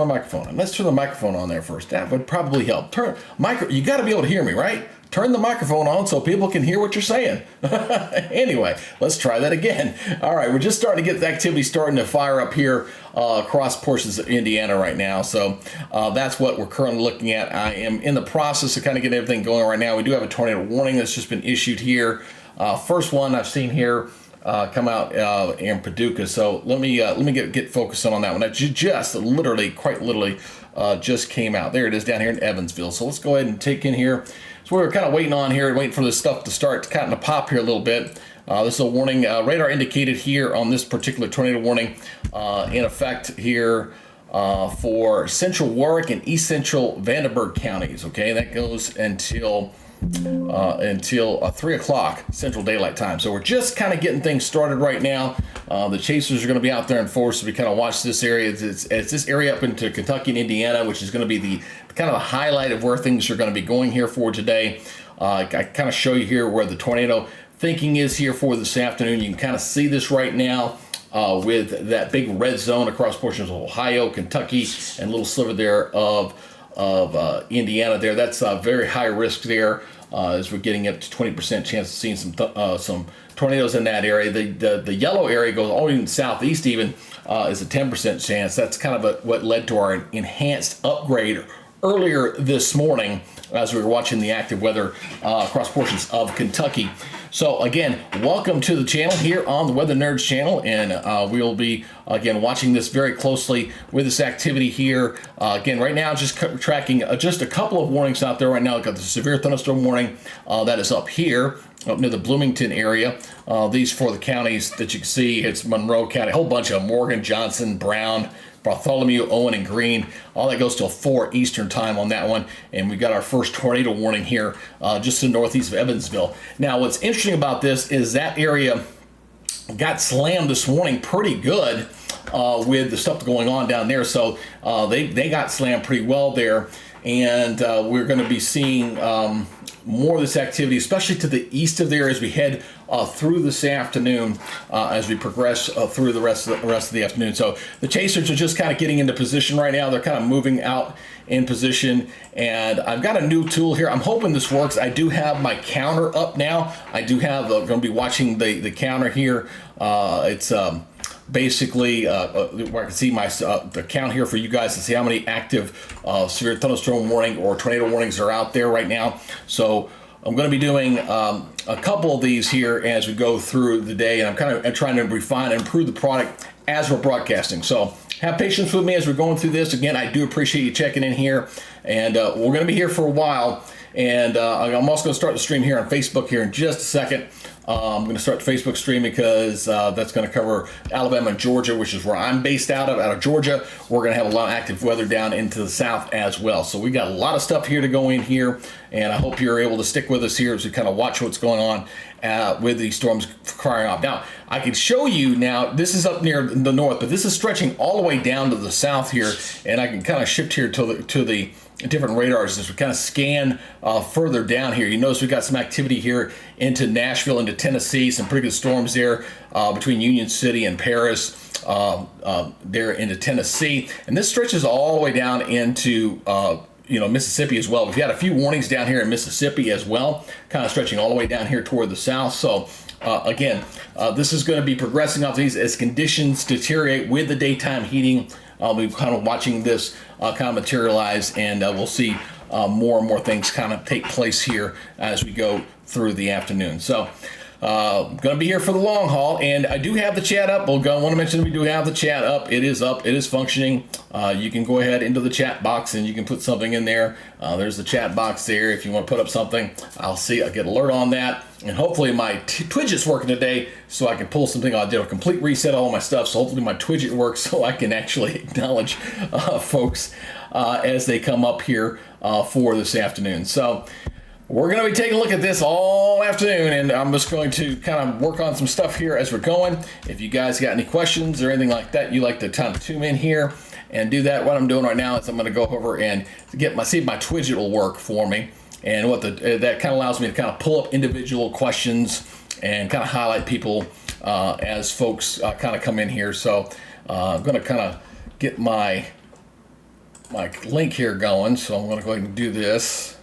my microphone on. Let's turn the microphone on there first. That would probably help. You got to be able to hear me, right? Turn the microphone on so people can hear what you're saying. Anyway, let's try that again. All right, we're just starting to get the activity starting to fire up here across portions of Indiana right now. So that's what we're currently looking at. I am in the process of kind of getting everything going right now. We do have a tornado warning that's just been issued here. First one I've seen here come out in Paducah. So let me get focused on that one. That just quite literally just came out. There it is down here in Evansville. So let's go ahead and take in here. So we were kind of waiting on here, waiting for this stuff to start kind of pop here a little bit. This is a warning, radar indicated here on this particular tornado warning in effect here for central Warwick and east central Vanderburgh counties. Okay, that goes until 3 o'clock Central Daylight Time. So we're just kind of getting things started right now. The chasers are going to be out there in force as we kind of watch this area. It's this area up into Kentucky and Indiana, which is going to be the kind of the highlight of where things are going to be going here for today. I kind of show you here where the tornado thinking is here for this afternoon. You can kind of see this right now with that big red zone across portions of Ohio, Kentucky, and a little sliver there of Indiana there. That's very high risk there as we're getting up to 20% chance of seeing some tornadoes in that area. The yellow area goes all even southeast even is a 10% chance. That's kind of what led to our enhanced upgrade earlier this morning as we were watching the active weather across portions of Kentucky. So again, welcome to the channel here on the Weather Nerds channel, and we'll be again watching this very closely with this activity here. Again, right now just tracking just a couple of warnings out there right now. We've got the severe thunderstorm warning that is up here, up near the Bloomington area. These for the counties that you can see, it's Monroe County, a whole bunch of Morgan, Johnson, Brown, Bartholomew, Owen, and Greene. All that goes till 4 Eastern time on that one. And we got our first tornado warning here just to the northeast of Evansville. Now, what's interesting about this is that area got slammed this morning pretty good with the stuff going on down there. So they got slammed pretty well there. And we're going to be seeing more of this activity, especially to the east of there as we head through this afternoon as we progress through the rest of the afternoon. So the chasers are just kind of getting into position right now. They're kind of moving out in position, and I've got a new tool here. I'm hoping this works. I do have my counter up now. I do have going to be watching the counter here. It's basically where I can see the count here for you guys to see how many active severe thunderstorm warning or tornado warnings are out there right now. So I'm going to be doing a couple of these here as we go through the day, and I'm kind of trying to refine and improve the product as we're broadcasting. So have patience with me as we're going through this. Again, I do appreciate you checking in here, and we're going to be here for a while. And I'm also going to start the stream here on Facebook here in just a second. I'm going to start the Facebook stream because that's going to cover Alabama and Georgia, which is where I'm based out of Georgia. We're going to have a lot of active weather down into the south as well. So we got a lot of stuff here to go in here, and I hope you're able to stick with us here as we kind of watch what's going on with these storms firing off. Now, I can show you now, this is up near the north, but this is stretching all the way down to the south here, and I can kind of shift here to the different radars as we kind of scan further down here. You notice we got some activity here into Nashville, into Tennessee, some pretty good storms there between Union City and Paris there into Tennessee. And this stretches all the way down into Mississippi as well. We've got a few warnings down here in Mississippi as well, kind of stretching all the way down here toward the south. So again, this is going to be progressing off these as conditions deteriorate with the daytime heating. We're kind of watching this kind of materialize, and we'll see more and more things kind of take place here as we go through the afternoon. So I'm going to be here for the long haul, and I do have the chat up. I want to mention we do have the chat up. It is up. It is functioning. You can go ahead into the chat box, and you can put something in there. There's the chat box there. If you want to put up something, I'll get alert on that. And hopefully my Twidget's working today, so I can pull something. I did a complete reset of all my stuff, so hopefully my Twidget works so I can actually acknowledge folks as they come up here for this afternoon. So we're going to be taking a look at this all afternoon, and I'm just going to kind of work on some stuff here as we're going. If you guys got any questions or anything like that, you like to kind of tune in here and do that. What I'm doing right now is I'm going to go over and see if my Twidget will work for me. And that kind of allows me to kind of pull up individual questions and kind of highlight people as folks kind of come in here. So I'm going to kind of get my my link here going, so I'm going to go ahead and do this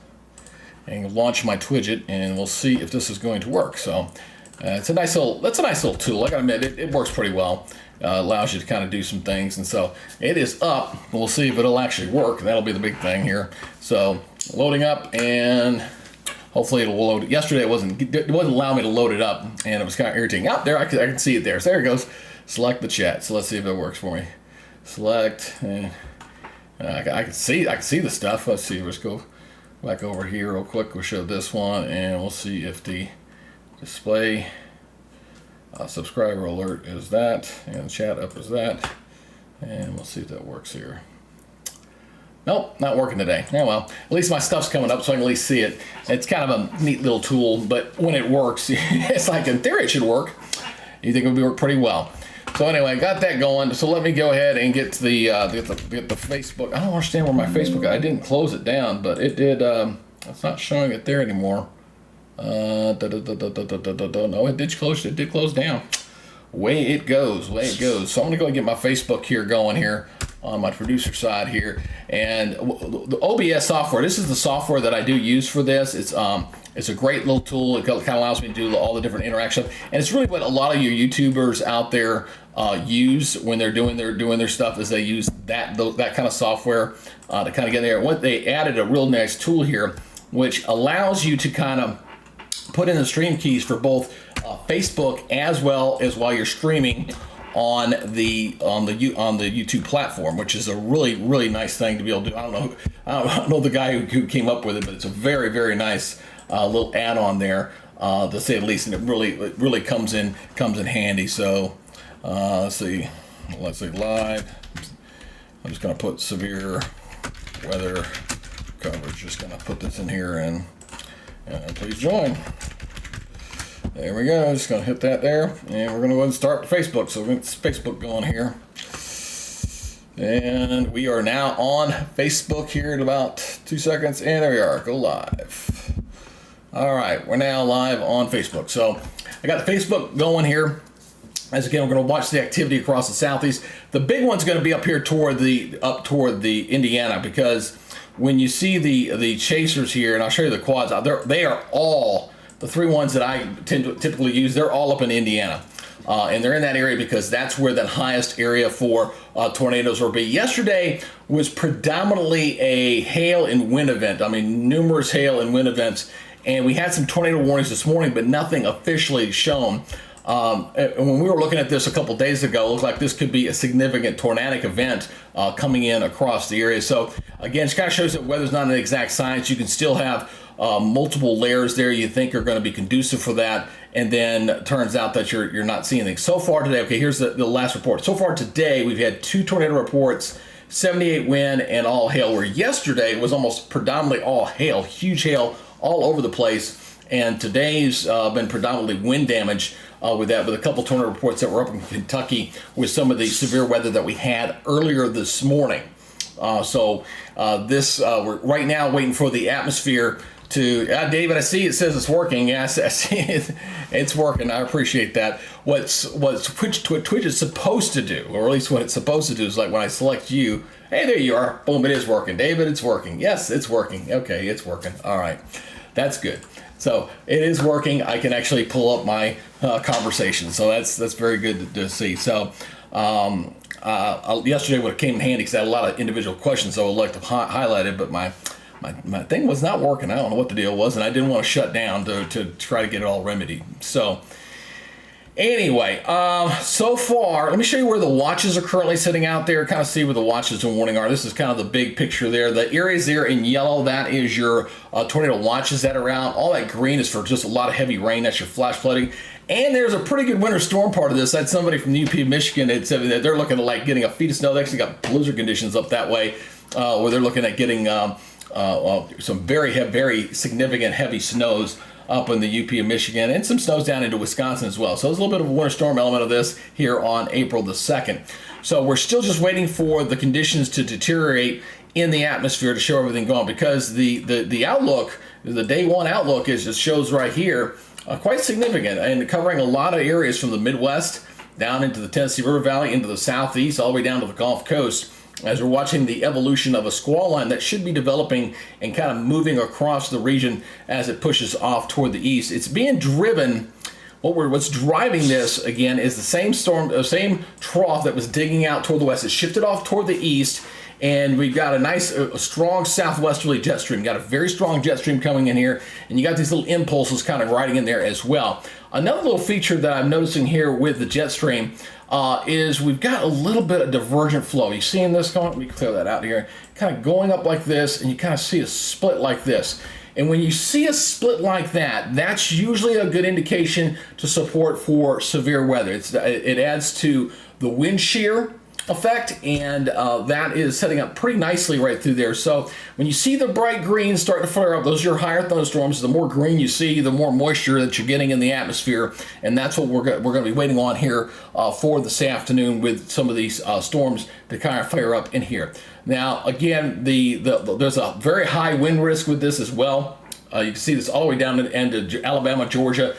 and launch my widget, and we'll see if this is going to work. So that's a nice little tool. I gotta admit, it works pretty well. Allows you to kind of do some things, and so it is up. We'll see if it'll actually work. That'll be the big thing here. So loading up, and hopefully it'll load. Yesterday it wasn't allowing me to load it up, and it was kind of irritating. Out there, I can see it there. So there it goes. Select the chat. So let's see if it works for me. Select. I can see the stuff. Let's see. Let's go back over here real quick. We'll show this one, and we'll see if the display subscriber alert is that, and chat up is that, and we'll see if that works here. Nope, not working today. Yeah, well, at least my stuff's coming up so I can at least see it. It's kind of a neat little tool, but when it works, it's like in theory it should work. You think it would work pretty well. So anyway, got that going. So let me go ahead and get to the Facebook. I don't understand where my Facebook. I didn't close it down, but it did. It's not showing it there anymore. No, it did close. It did close down. Way it goes. So I'm gonna go and get my Facebook here going here on my producer side here, and the OBS software. This is the software that I do use for this. It's a great little tool. It kind of allows me to do all the different interaction, and it's really what a lot of your YouTubers out there use when they're doing their stuff. Is they use that kind of software to kind of get there. What they added a real nice tool here, which allows you to kind of put in the stream keys for both Facebook as well as while you're streaming on the YouTube platform, which is a really nice thing to be able to do. I don't know the guy who came up with it, but it's a very nice little add-on there, to say the least, and it really comes in handy. So let's see live. I'm just gonna put severe weather coverage. Just gonna put this in here, and please join. There we go. Just gonna hit that there, and we're gonna go ahead and start Facebook. So we're gonna get Facebook going here, and we are now on Facebook here in about 2 seconds, and there we are. Go live. All right, we're now live on Facebook. So I got the Facebook going here. As again, we're going to watch the activity across the southeast. The big one's going to be up here toward the Indiana, because when you see the chasers here, and I'll show you the quads, they are all the three ones that I typically use. They're all up in Indiana, and they're in that area because that's where the highest area for tornadoes will be. Yesterday was predominantly a hail and wind event. I mean, numerous hail and wind events, and we had some tornado warnings this morning, but nothing officially shown. And when we were looking at this a couple days ago, it looked like this could be a significant tornadic event coming in across the area. So again, it kind of shows that weather's not an exact science. You can still have multiple layers there you think are going to be conducive for that, and then it turns out that you're not seeing anything. So far today, okay, here's the last report. So far today, we've had 2 tornado reports, 78 wind, and all hail, where yesterday it was almost predominantly all hail, huge hail all over the place. And today's been predominantly wind damage with a couple tornado reports that were up in Kentucky with some of the severe weather that we had earlier this morning. We're right now waiting for the atmosphere to, David, I see it says it's working. Yes, I see it. It's working. I appreciate that. What Twitch is supposed to do, or at least what it's supposed to do, is like when I select you, hey, there you are. Boom, it is working. David, it's working. Yes, it's working. Okay, it's working. All right. That's good. So it is working. I can actually pull up my conversation. So that's very good to see. So yesterday what came in handy, because I had a lot of individual questions, so I would like to highlight it, but my thing was not working. I don't know what the deal was, and I didn't want to shut down to try to get it all remedied. So anyway, so far, let me show you where the watches are currently sitting out there, kind of see where the watches and warning are. This is kind of the big picture there. The areas there in yellow, that is your tornado watches that are out. All that green is for just a lot of heavy rain. That's your flash flooding. And there's a pretty good winter storm part of this. I had somebody from the UP of Michigan that said that they're looking at like getting a feet of snow. They actually got blizzard conditions up that way, where they're looking at getting some very significant heavy snows up in the UP of Michigan, and some snows down into Wisconsin as well. So there's a little bit of a winter storm element of this here on April the 2nd. So we're still just waiting for the conditions to deteriorate in the atmosphere to show everything going, because the outlook, the day one outlook, just shows right here, quite significant, and covering a lot of areas from the Midwest down into the Tennessee River Valley, into the Southeast, all the way down to the Gulf Coast. as we're watching the evolution of a squall line that should be developing and kind of moving across the region as it pushes off toward the east. It's being driven. What's driving this again is the same storm, the same trough that was digging out toward the west. It shifted off toward the east, and we've got a nice, strong southwesterly jet stream. Got a very strong jet stream coming in here, and you got these little impulses kind of riding in there as well. Another little feature that I'm noticing here with the jet stream is we've got a little bit of divergent flow. You seeing this going? Let me clear that out here. Kind of going up like this, and you kind of see a split like this. And when you see a split like that, that's usually a good indication to support for severe weather. It adds to the wind shear effect, and that is setting up pretty nicely right through there. So when you see the bright green starting to flare up, those are your higher thunderstorms. The more green you see, the more moisture that you're getting in the atmosphere, and that's what we're going to be waiting on here for this afternoon with some of these storms to kind of flare up in here. Now, again, there's a very high wind risk with this as well. You can see this all the way down to the end of Alabama, Georgia.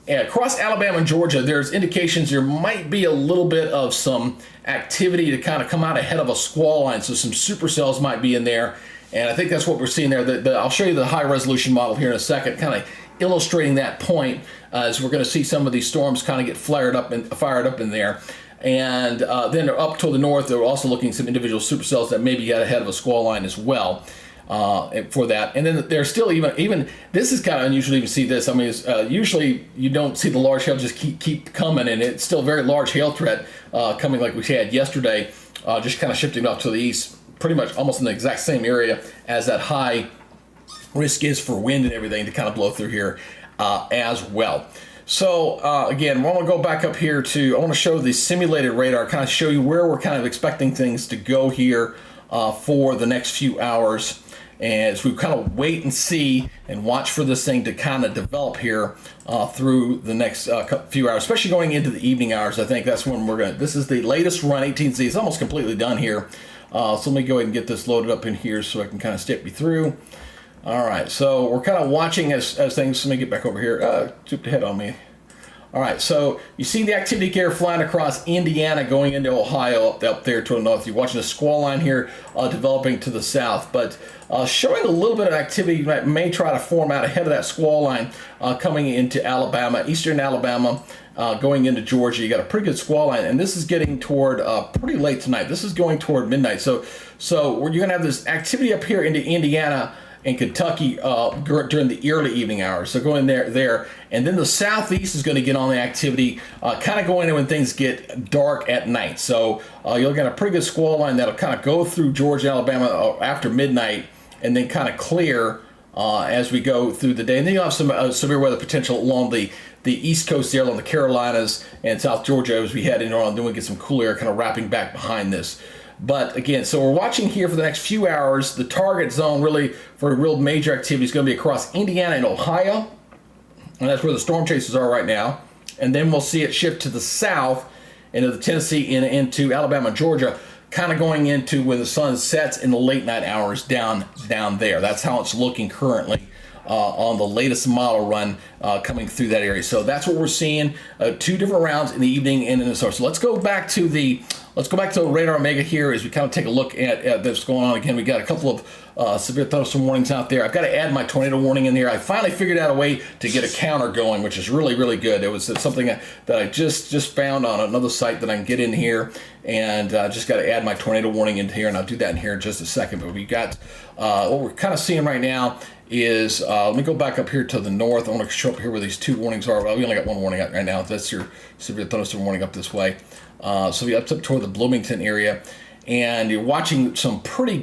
And across Alabama and Georgia, there's indications there might be a little bit of some activity to kind of come out ahead of a squall line. So some supercells might be in there. And I think that's what we're seeing there. I'll show you the high resolution model here in a second, kind of illustrating that point as we're going to see some of these storms kind of get fired up in there. And then up to the north, they're also looking at some individual supercells that maybe get ahead of a squall line as well. For that, and then there's still even this is kind of unusual to even see this. I mean, usually you don't see the large hail just keep coming, and it's still very large hail threat coming like we had yesterday, just kind of shifting off to the east, pretty much almost in the exact same area as that high risk is for wind and everything to kind of blow through here as well. So again, I want to go back up here I want to show the simulated radar, kind of show you where we're kind of expecting things to go here for the next few hours. As we kind of wait and see and watch for this thing to kind of develop here through the next few hours, especially going into the evening hours. I think that's when this is the latest run, 18Z. It's almost completely done here. So let me go ahead and get this loaded up in here so I can kind of step you through. All right, so we're kind of watching as things, let me get back over here. Zooped ahead on me. All right, so you see the activity carrier flying across Indiana going into Ohio up there to the north. You're watching a squall line here developing to the south, but showing a little bit of activity that may try to form out ahead of that squall line coming into Alabama, eastern Alabama, going into Georgia. You got a pretty good squall line, and this is getting toward pretty late tonight. This is going toward midnight. So you're going to have this activity up here into Indiana and Kentucky during the early evening hours. So going there, and then the southeast is going to get on the activity, kind of going in when things get dark at night. So you'll get a pretty good squall line that'll kind of go through Georgia, Alabama after midnight, and then kind of clear as we go through the day. And then you'll have some severe weather potential along the east coast there, along the Carolinas and South Georgia as we head in on. Then we get some cool air kind of wrapping back behind this. But again, so we're watching here for the next few hours. The target zone really for real major activity is going to be across Indiana and Ohio. And that's where the storm chasers are right now. And then we'll see it shift to the south into the Tennessee and into Alabama and Georgia, kind of going into when the sun sets in the late night hours down there. That's how it's looking currently on the latest model run coming through that area. So that's what we're seeing. 2 different rounds in the evening and in the summer. So let's go back to the radar Omega here as we kind of take a look at this going on. Again, we got a couple of severe thunderstorm warnings out there. I've got to add my tornado warning in here. I finally figured out a way to get a counter going, which is really, really good. It was something that I just found on another site that I can get in here, and just got to add my tornado warning in here, and I'll do that in here in just a second. But we got what we're kind of seeing right now is, let me go back up here to the north. I want to show up here where these 2 warnings are. Well, we only got 1 warning out right now. That's your severe thunderstorm warning up this way. So we up toward the Bloomington area, and you're watching some pretty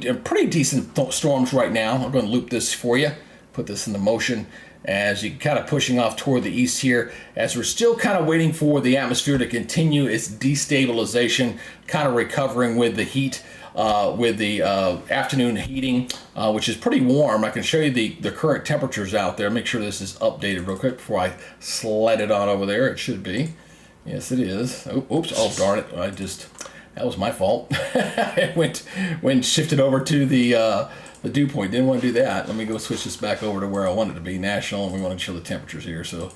decent storms right now. I'm going to loop this for you, put this into motion as you kind of pushing off toward the east here, as we're still kind of waiting for the atmosphere to continue its destabilization, kind of recovering with the heat, with the afternoon heating, which is pretty warm. I can show you the current temperatures out there. Make sure this is updated real quick before I slide it on over there. It should be. Yes, it is. Oops! Oh, darn it! That was my fault. It went shifted over to the dew point. Didn't want to do that. Let me go switch this back over to where I want it to be, national, and we want to show the temperatures here. So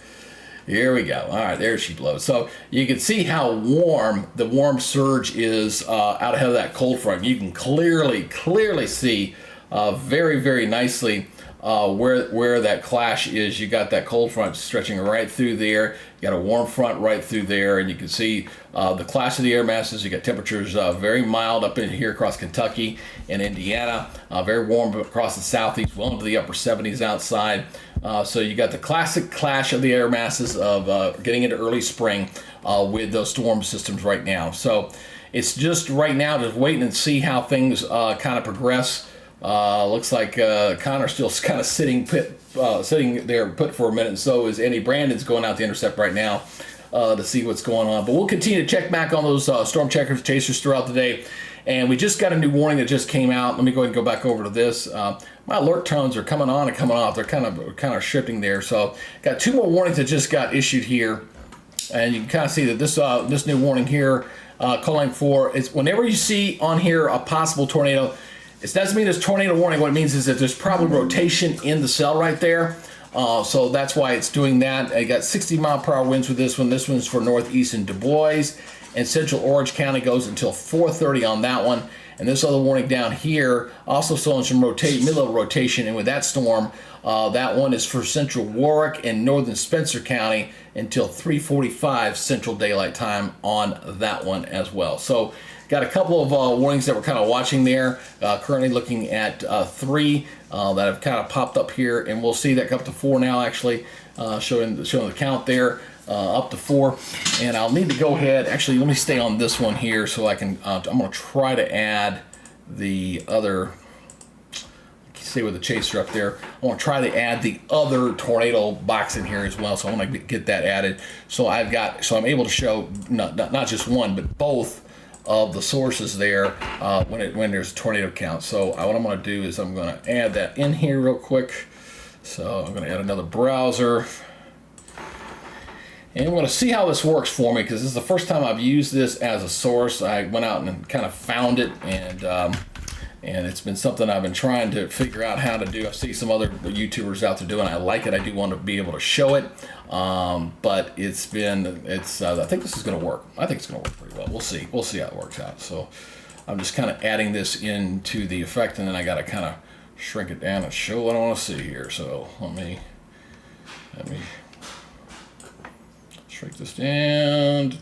Here we go. All right, there she blows. So you can see how warm the warm surge is out ahead of that cold front. You can clearly see very nicely where that clash is. You got that cold front stretching right through there. You got a warm front right through there, and you can see the clash of the air masses. You got temperatures very mild up in here across Kentucky and Indiana, very warm across the southeast, well into the upper 70s outside. So you got the classic clash of the air masses of getting into early spring with those storm systems right now. So it's just right now just waiting and see how things kind of progress. Looks like Connor's still kind of sitting there put for a minute, and so is Andy Brandon's going out to intercept right now to see what's going on. But we'll continue to check back on those storm chasers throughout the day. And we just got a new warning that just came out. Let me go ahead and go back over to this. My alert tones are coming on and coming off. They're kind of shifting there. So got two more warnings that just got issued here, and you can kind of see that this new warning here calling for is whenever you see on here a possible tornado. It doesn't mean there's tornado warning. What it means is that there's probably rotation in the cell right there. So that's why it's doing that. I got 60-mile-per-hour winds with this one. This one's for northeast and Du Bois. And central Orange County goes until 4:30 on that one. And this other warning down here also showing some middle of rotation. And with that storm, that one is for central Warwick and northern Spencer County until 3:45 Central Daylight Time on that one as well. So got a couple of warnings that we're kind of watching there. Currently looking at 3 that have kind of popped up here, and we'll see that go up to 4 now. Actually, showing the count there up to 4. And I'll need to go ahead. Actually, let me stay on this one here so I can. I'm going to try to add the other. See with the chaser up there. I want to try to add the other tornado box in here as well. So I want to get that added. So I'm able to show not just one, but both of the sources there when there's a tornado count. So what I'm going to do is I'm going to add that in here real quick. So I'm going to add another browser, and we're going to see how this works for me, because this is the first time I've used this as a source. I went out and kind of found it, and it's been something I've been trying to figure out how to do. I see some other YouTubers out there doing it. I like it. I do want to be able to show it. But I think this is going to work. I think it's going to work pretty well. We'll see. We'll see how it works out. So I'm just kind of adding this into the effect, and then I got to kind of shrink it down and show what I want to see here. So let me shrink this down.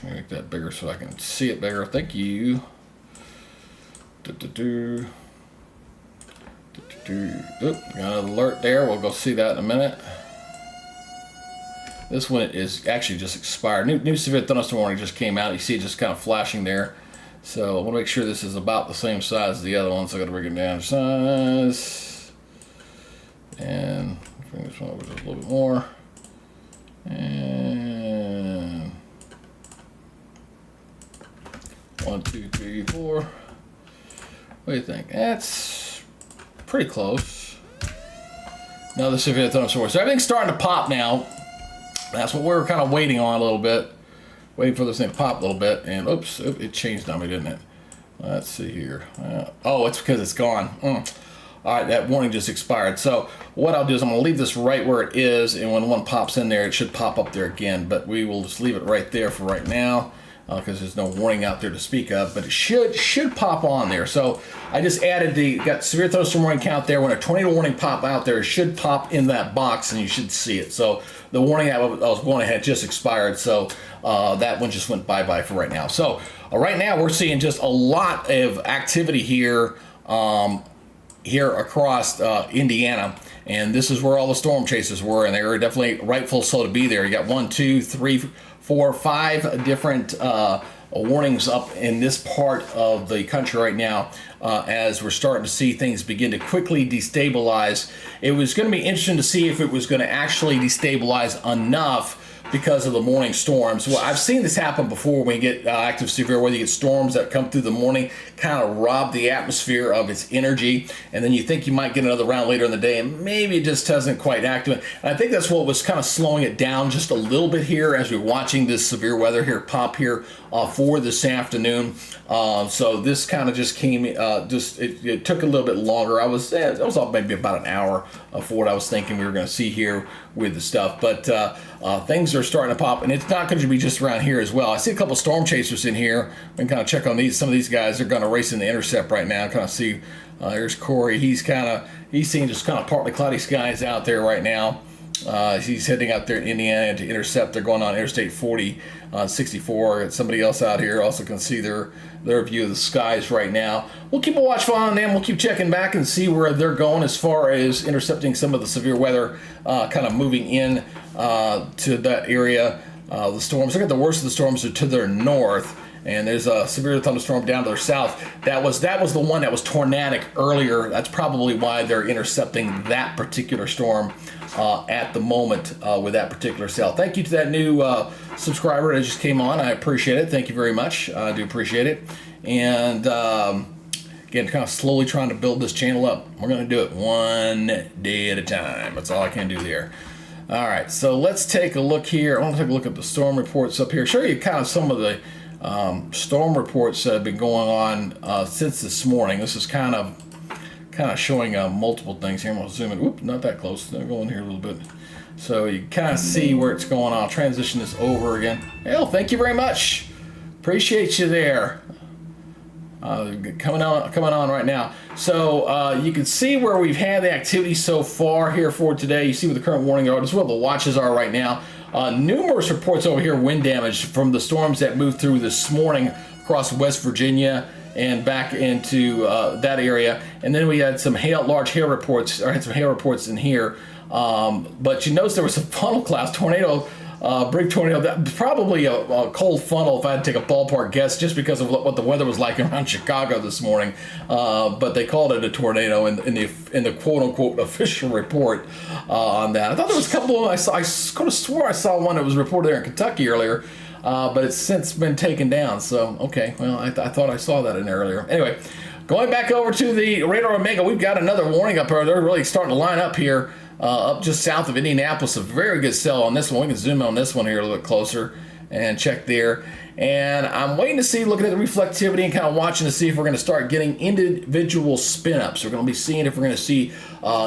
Make that bigger so I can see it better. Thank you. Oop, got an alert there. We'll go see that in a minute. This one is actually just expired. New severe thunderstorm warning just came out. You see it just kind of flashing there. So I want to make sure this is about the same size as the other one. So I got to bring it down to size. And bring this one over just a little bit more. And 1, 2, 3, 4. What do you think? That's pretty close. Another severe thunderstorm. So everything's starting to pop now. That's what we were kind of waiting on a little bit. Waiting for this thing to pop a little bit. And oops, it changed on me, didn't it? Let's see here. Oh, it's because it's gone. All right, that warning just expired. So what I'll do is I'm going to leave this right where it is, and when one pops in there, it should pop up there again. But we will just leave it right there for right now, because there's no warning out there to speak of. But it should pop on there. So I just added got severe thunderstorm warning count there. When a tornado warning pop out there, it should pop in that box, and you should see it. So the warning I was going ahead just expired. So that one just went bye-bye for right now. So right now we're seeing just a lot of activity here. Here across Indiana, and this is where all the storm chasers were, and they were definitely rightful so to be there. You got 1, 2, 3, 4, 5 different warnings up in this part of the country right now, as we're starting to see things begin to quickly destabilize. It was going to be interesting to see if it was going to actually destabilize enough because of the morning storms. Well, I've seen this happen before when you get active severe weather. You get storms that come through the morning, kind of rob the atmosphere of its energy, and then you think you might get another round later in the day, and maybe it just doesn't quite activate. And I think that's what was kind of slowing it down just a little bit here as we're watching this severe weather here pop here for this afternoon. So this kind of just came, it took a little bit longer. I was off maybe about an hour for what I was thinking we were going to see here with the stuff, but things are starting to pop, and it's not going to be just around here as well. I see a couple storm chasers in here. We can kind of check on these. Some of these guys are going to race in the intercept right now. Kind of see, there's Corey. He's seeing just kind of partly cloudy skies out there right now. He's heading out there in Indiana to intercept. They're going on Interstate 40, 64. Somebody else out here also can see their view of the skies right now. We'll keep a watchful on them. We'll keep checking back and see where they're going as far as intercepting some of the severe weather, kind of moving in to that area. The storms, look at the worst of the storms are to their north. And there's a severe thunderstorm down to their south. That was the one that was tornadic earlier. That's probably why they're intercepting that particular storm at the moment with that particular cell. Thank you to that new subscriber that just came on. I appreciate it. Thank you very much. I do appreciate it. And again, kind of slowly trying to build this channel up. We're going to do it one day at a time. That's all I can do there. All right, so let's take a look here. I want to take a look at the storm reports up here. Show you kind of some of the storm reports that have been going on since this morning. This is kind of showing multiple things here. I'm going to zoom in. Oop, not that close. I'll go in here a little bit. So you kind of see where it's going on. I'll transition this over again. Hell, thank you very much. Appreciate you there. Coming on right now. So you can see where we've had the activity so far here for today. You see what the current warning are. This is what the watches are right now. Numerous reports over here, wind damage from the storms that moved through this morning across West Virginia and back into that area. And then we had some large hail reports, or had some hail reports in here. But you notice there was some funnel clouds, big tornado. That probably a cold funnel if I had to take a ballpark guess, just because of what the weather was like around Chicago this morning. But they called it a tornado in the quote unquote official report on that. I thought there was a couple of them. I could have swore I saw one that was reported there in Kentucky earlier, but it's since been taken down. So okay, well I thought I saw that in there earlier. Anyway, going back over to the radar Omega, we've got another warning up here. They're really starting to line up here. Up just south of Indianapolis, a very good cell on this one. We can zoom in on this one here a little bit closer and check there. And I'm waiting to see, looking at the reflectivity and kind of watching to see if we're going to start getting individual spin-ups. We're going to be seeing if we're going to see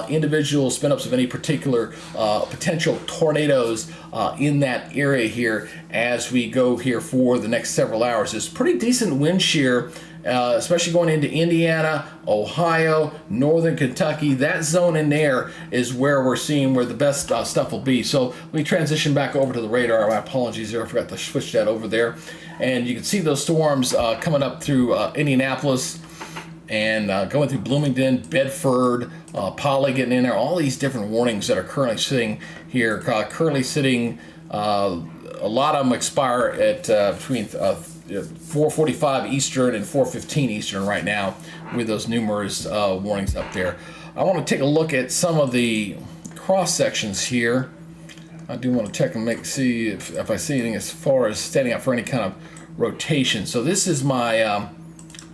individual spin-ups of any particular potential tornadoes in that area here as we go here for the next several hours. There's pretty decent wind shear, especially going into Indiana, Ohio, northern Kentucky. That zone in there is where we're seeing where the best stuff will be. So let me transition back over to the radar. My apologies there, I forgot to switch that over there. And you can see those storms coming up through Indianapolis and going through Bloomington, Bedford, Polly getting in there. All these different warnings that are currently sitting here. A lot of them expire at between 4:45 Eastern and 4:15 Eastern right now with those numerous warnings up there. I want to take a look at some of the cross sections here. I do want to check and see if I see anything as far as standing out for any kind of rotation. So this is my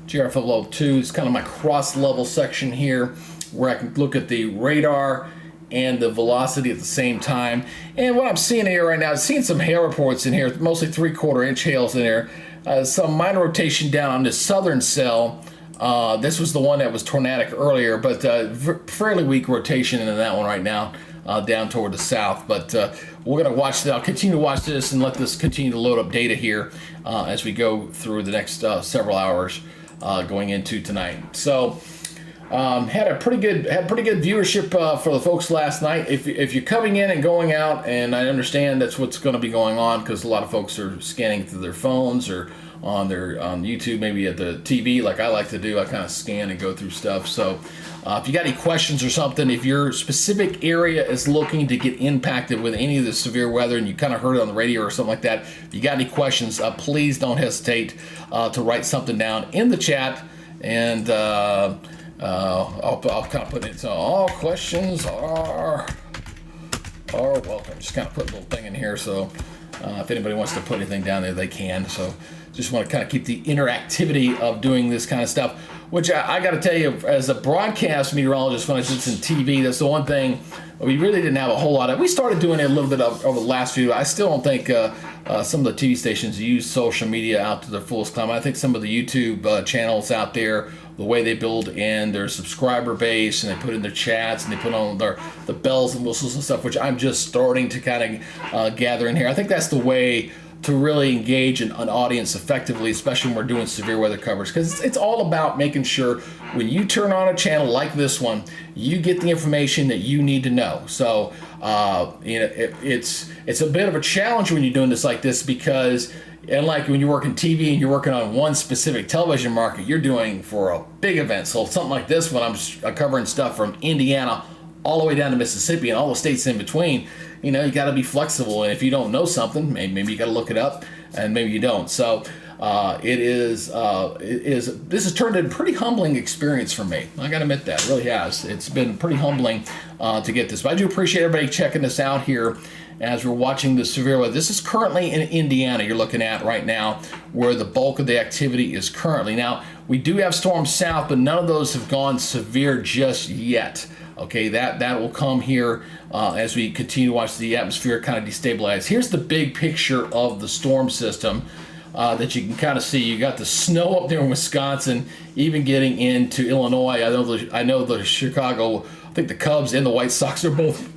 GRF level 2. It's kind of my cross level section here where I can look at the radar and the velocity at the same time. And what I'm seeing here right now, I'm seeing some hail reports in here, mostly 3/4 inch hails in there. Some minor rotation down on the southern cell. This was the one that was tornadic earlier, but fairly weak rotation in that one right now, down toward the south. But we're going to watch that. I'll continue to watch this and let this continue to load up data here as we go through the next several hours going into tonight. So had pretty good viewership for the folks last night. If you're coming in and going out, and I understand that's what's going to be going on because a lot of folks are scanning through their phones or on YouTube, maybe at the TV, like I like to do. I kind of scan and go through stuff. So if you got any questions or something, if your specific area is looking to get impacted with any of the severe weather and you kind of heard it on the radio or something like that, if you got any questions, please don't hesitate to write something down in the chat, and I'll kind of put it. So all questions are welcome. Just kind of put a little thing in here so If anybody wants to put anything down there, they can. So just want to kind of keep the interactivity of doing this kind of stuff, which I got to tell you, as a broadcast meteorologist, when I was in TV, that's the one thing we really didn't have a whole lot of. We started doing it a little bit over the last few. I still don't think some of the TV stations use social media out to their fullest climb. I think some of the YouTube channels out there, the way they build in their subscriber base and they put in their chats and they put on the bells and whistles and stuff, which I'm just starting to kind of gather in here. I think that's the way to really engage an audience effectively, especially when we're doing severe weather coverage, because it's all about making sure when you turn on a channel like this one, you get the information that you need to know. So it's a bit of a challenge when you're doing this like this, because unlike when you're working TV and you're working on one specific television market, you're doing for a big event. So something like this one, I'm covering stuff from Indiana all the way down to Mississippi and all the states in between. You know, you got to be flexible, and if you don't know something, maybe you got to look it up, and maybe you don't. So this has turned into a pretty humbling experience for me. I got to admit that, it really has. It's been pretty humbling to get this. But I do appreciate everybody checking this out here as we're watching the severe weather. This is currently in Indiana you're looking at right now, where the bulk of the activity is currently. Now, we do have storms south, but none of those have gone severe just yet. Okay, that will come here as we continue to watch the atmosphere kind of destabilize. Here's the big picture of the storm system that you can kind of see. You got the snow up there in Wisconsin, even getting into Illinois. I know the Chicago, I think the Cubs and the White Sox are both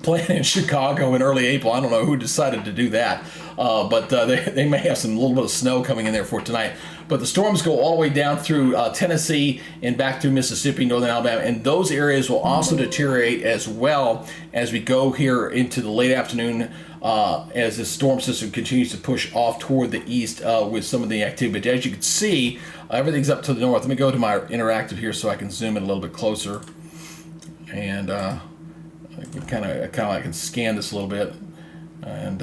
playing in Chicago in early April. I don't know who decided to do that, but they may have some little bit of snow coming in there for tonight. But the storms go all the way down through Tennessee and back through Mississippi, northern Alabama, and those areas will also deteriorate as well as we go here into the late afternoon as the storm system continues to push off toward the east with some of the activity. But as you can see, everything's up to the north. Let me go to my interactive here so I can zoom in a little bit closer, and I can scan this a little bit. And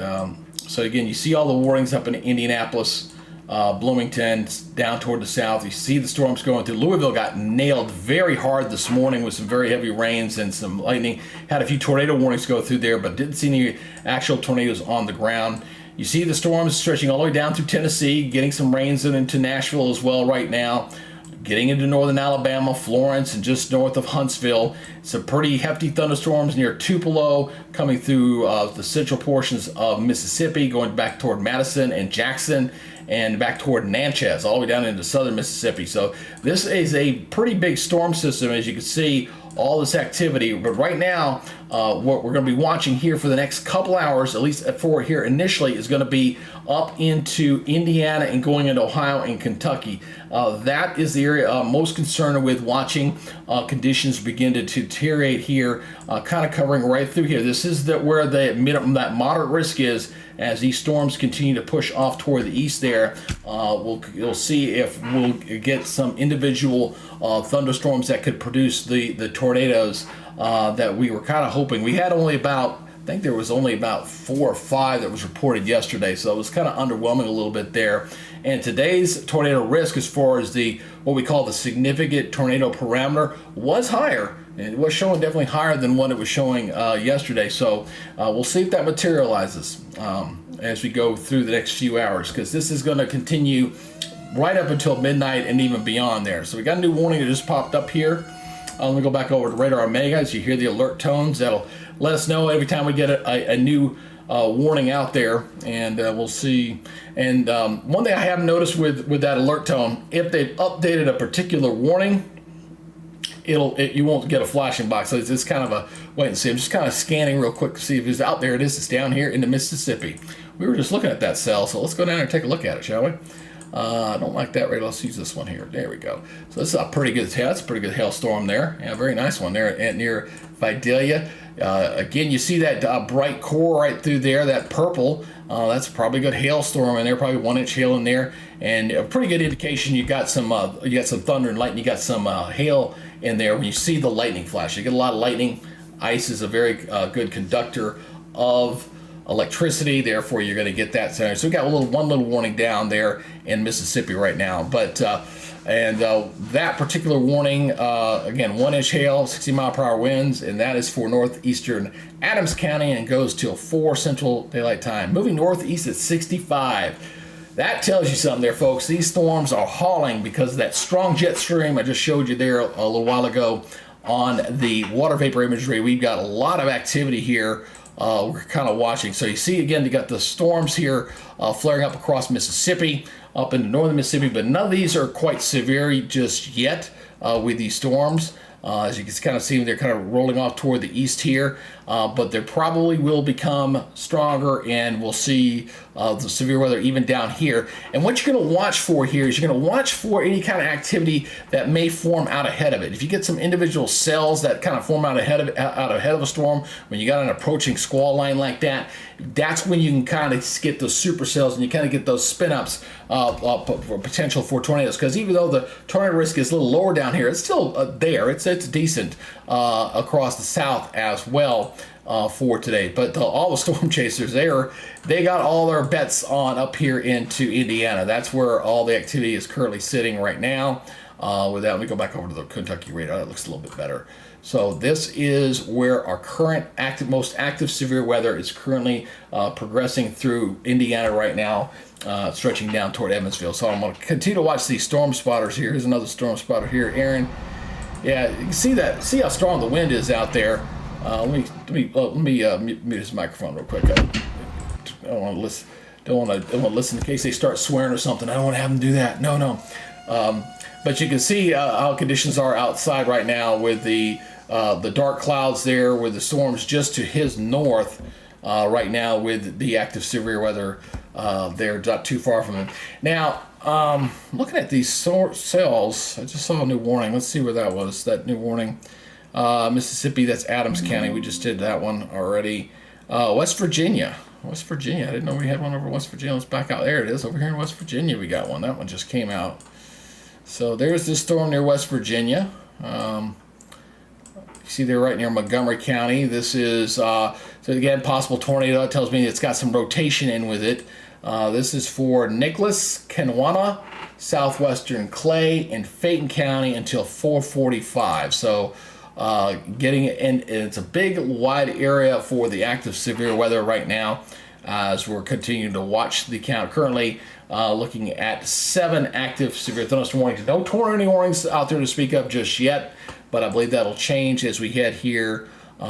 so again, you see all the warnings up in Indianapolis, Bloomington, down toward the south. You see the storms going through. Louisville got nailed very hard this morning with some very heavy rains and some lightning. Had a few tornado warnings go through there, but didn't see any actual tornadoes on the ground. You see the storms stretching all the way down through Tennessee, getting some rains into Nashville as well right now, getting into northern Alabama, Florence, and just north of Huntsville. Some pretty hefty thunderstorms near Tupelo, coming through the central portions of Mississippi, going back toward Madison and Jackson, and back toward Natchez, all the way down into southern Mississippi. So this is a pretty big storm system, as you can see, all this activity. But right now, what we're going to be watching here for the next couple hours, at least for here initially, is going to be up into Indiana and going into Ohio and Kentucky. That is the area I'm most concerned with watching conditions begin to deteriorate here, kind of covering right through here. This is where that moderate risk is. As these storms continue to push off toward the east there, we'll see if we'll get some individual thunderstorms that could produce the tornadoes that we were kind of hoping. We had only about, I think there was only about 4 or 5 that was reported yesterday, so it was kind of underwhelming a little bit there. And today's tornado risk, as far as what we call the significant tornado parameter, was higher. And it was showing definitely higher than what it was showing yesterday. So we'll see if that materializes as we go through the next few hours, because this is going to continue right up until midnight and even beyond there. So we got a new warning that just popped up here. Let me go back over to Radar Omega. As you hear the alert tones, that'll let us know every time we get a new warning out there, and we'll see. And one thing I have noticed with that alert tone, if they've updated a particular warning, you won't get a flashing box. So it's kind of a wait and see. I'm just kind of scanning real quick to see if it's out there. It is. It's down here in the Mississippi. We were just looking at that cell, so let's go down there and take a look at it, shall we? I don't like that right. Let's use this one here. There we go. So this is a pretty good hail. That's a pretty good hailstorm there. Yeah, very nice one there near Vidalia. Again, you see that bright core right through there, that purple. That's probably a good hailstorm in there, probably 1-inch hail in there, and a pretty good indication you got some thunder and lightning. You got some hail in there when you see the lightning flash. You get a lot of lightning. Ice is a very good conductor of electricity. Therefore, you're going to get that. So we got one little warning down there in Mississippi right now. But that particular warning, again, 1-inch hail, 60-mile-per-hour winds, and that is for northeastern Adams County and goes till 4 Central Daylight Time. Moving northeast at 65. That tells you something there, folks. These storms are hauling because of that strong jet stream I just showed you there a little while ago on the water vapor imagery. We've got a lot of activity here. We're kind of watching. So you see, again, you got the storms here flaring up across Mississippi, up into northern Mississippi, but none of these are quite severe just yet with these storms. As you can kind of see, they're kind of rolling off toward the east here, but they probably will become stronger, and we'll see the severe weather even down here. And what you're going to watch for here is you're going to watch for any kind of activity that may form out ahead of it. If you get some individual cells that kind of form out ahead of a storm, when you got an approaching squall line like that, that's when you can kind of get those supercells and you kind of get those spin-ups for potential for tornadoes. Because even though the tornado risk is a little lower down here, it's still there. It's decent across the south as well for today. But all the storm chasers there, they got all their bets on up here into Indiana. That's where all the activity is currently sitting right now. With that, let me go back over to the Kentucky radar. That looks a little bit better. So this is where our current most active severe weather is currently progressing through Indiana right now, stretching down toward Evansville. So I'm going to continue to watch these storm spotters here. Here's another storm spotter here, Aaron. Yeah, you can see that. See how strong the wind is out there. Let me mute this microphone real quick. I don't want to listen. Don't want to listen in case they start swearing or something. I don't want to have them do that. No. But you can see how conditions are outside right now with the dark clouds there, with the storms just to his north right now with the active severe weather there, not too far from him. Now, looking at these cells, I just saw a new warning. Let's see where that was, that new warning. Mississippi, that's Adams County. We just did that one already. West Virginia. I didn't know we had one over West Virginia. Let's back out. There it is. Over here in West Virginia, we got one. That one just came out. So there's this storm near West Virginia. You see there right near Montgomery County. This is, so again, possible tornado. It tells me it's got some rotation in with it. This is for Nicholas, Kanawha, southwestern Clay, and Phaeton County until 4:45. So getting in, it's a big, wide area for the active severe weather right now as we're continuing to watch the count. Currently looking at 7 active severe thunderstorm warnings. No tornado warnings out there to speak of just yet, but I believe that'll change as we head here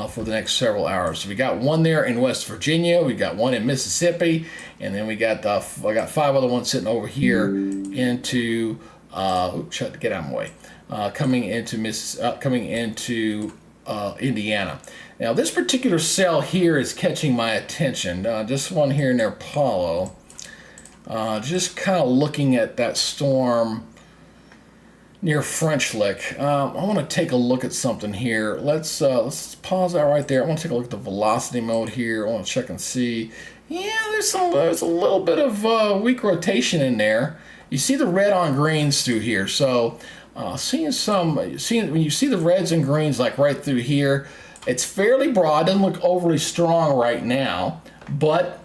for the nenext several hours. So we got one there in West Virginia, we got one in Mississippi, and then we got I got 5 other ones sitting over here into get out of my way. Coming into Indiana. Now this particular cell here is catching my attention. Just one here near Apollo. Just kind of looking at that storm near French Lick. I want to take a look at something here. Let's pause that right there. I want to take a look at the velocity mode here. I want to check and see. Yeah, there's a little bit of weak rotation in there. You see the red on greens through here. So when you see the reds and greens like right through here, it's fairly broad. Doesn't look overly strong right now, but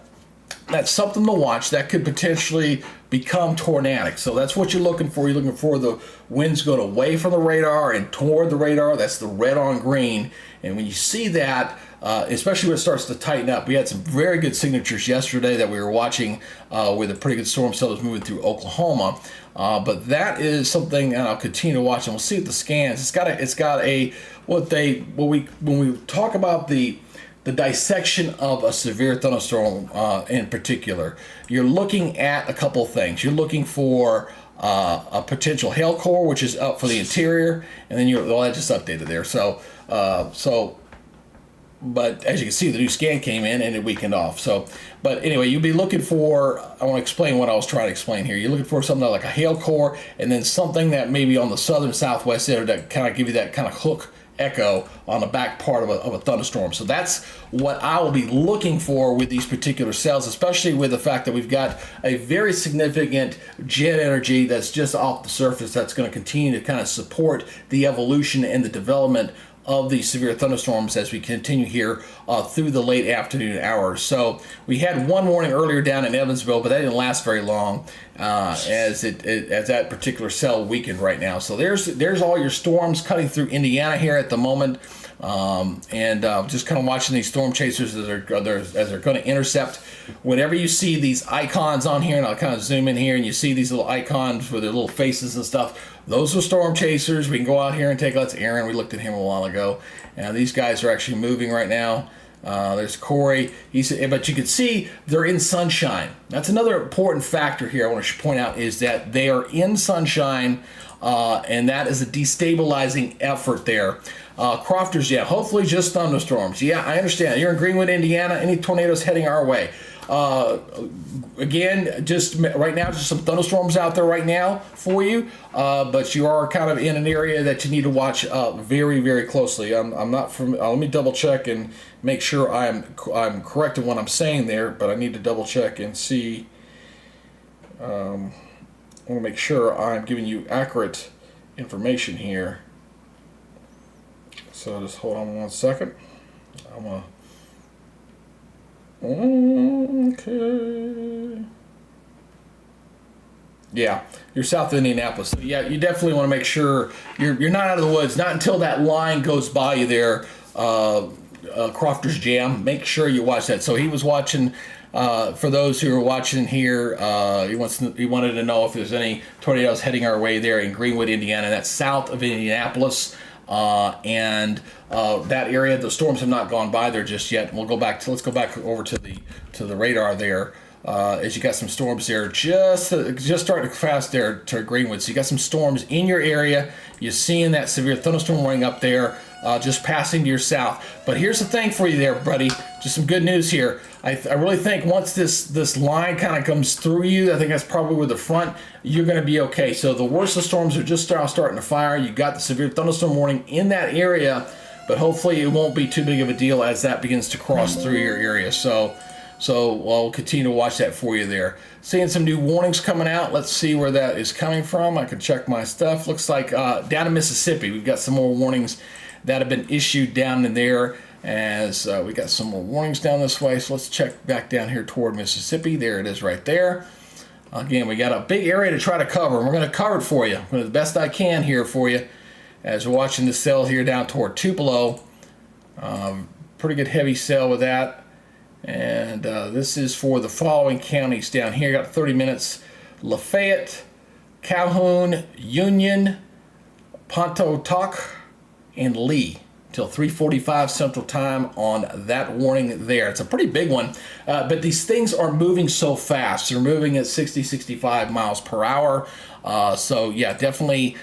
that's something to watch. That could potentially become tornadic. So that's what you're looking for. You're looking for the winds going away from the radar and toward the radar. That's the red on green. And when you see that, especially when it starts to tighten up, we had some very good signatures yesterday that we were watching with a pretty good storm cell that's moving through Oklahoma. But that is something, and I'll continue to watch, and we'll see at the scans. When we talk about the dissection of a severe thunderstorm in particular, you're looking at a couple things. You're looking for a potential hail core, which is up for the interior, and then I just updated there. But as you can see, the new scan came in and it weakened off. But anyway, you'll be looking for, I want to explain what I was trying to explain here. You're looking for something like a hail core, and then something that maybe on the southern southwest there that kind of give you that kind of hook echo on the back part of a thunderstorm. So that's what I will be looking for with these particular cells, especially with the fact that we've got a very significant jet energy that's just off the surface that's going to continue to kind of support the evolution and the development of these severe thunderstorms as we continue here through the late afternoon hours. So we had one warning earlier down in Evansville, but that didn't last very long as that particular cell weakened right now. So there's all your storms cutting through Indiana here at the moment. Just kind of watching these storm chasers as they're going to intercept. Whenever you see these icons on here, and I'll kind of zoom in here, and you see these little icons with their little faces and stuff, those are storm chasers. We can go out here and take a look. That's Aaron. We looked at him a while ago. And these guys are actually moving right now. There's Corey. But you can see they're in sunshine. That's another important factor here I want to point out is that they are in sunshine, and that is a destabilizing effort there. Crofters, yeah, hopefully just thunderstorms. Yeah, I understand. You're in Greenwood, Indiana. Any tornadoes heading our way? Again, just right now, just some thunderstorms out there right now for you. But you are kind of in an area that you need to watch very, very closely. I'm not from. Let me double check and make sure I'm correct in what I'm saying there. But I need to double check and see. I want to make sure I'm giving you accurate information here. So just hold on one second. Okay. Yeah, you're south of Indianapolis. So yeah, you definitely want to make sure you're not out of the woods. Not until that line goes by you there, Crofter's Jam. Make sure you watch that. So he was watching. For those who are watching here, he wanted to know if there's any tornadoes heading our way there in Greenwood, Indiana. That's south of Indianapolis. That area, the storms have not gone by there just yet. We'll go back let's go back over to the radar there. As you got some storms there, just starting to fast there to Greenwood. So you got some storms in your area. You're seeing that severe thunderstorm warning up there, just passing to your south. But here's the thing for you there, buddy. Just some good news here. I really think once this line kind of comes through you, I think that's probably where the front, you're going to be okay. So the worst of storms are just starting to fire. You got the severe thunderstorm warning in that area, but hopefully it won't be too big of a deal as that begins to cross through your area. So we'll continue to watch that for you there. Seeing some new warnings coming out. Let's see where that is coming from. I can check my stuff. Looks like down in Mississippi, we've got some more warnings that have been issued down in there. As we got some more warnings down this way. So let's check back down here toward Mississippi. There it is right there. Again, we got a big area to try to cover. And we're going to cover it for you. I'm going to do the best I can here for you as we're watching the cell here down toward Tupelo. Pretty good heavy cell with that. And this is for the following counties down here. Got 30 minutes. Lafayette, Calhoun, Union, Pontotoc, and Lee. Till 3:45 Central Time on that warning there. It's a pretty big one, but these things are moving so fast. They're moving at 60, 65 miles per hour. So yeah, definitely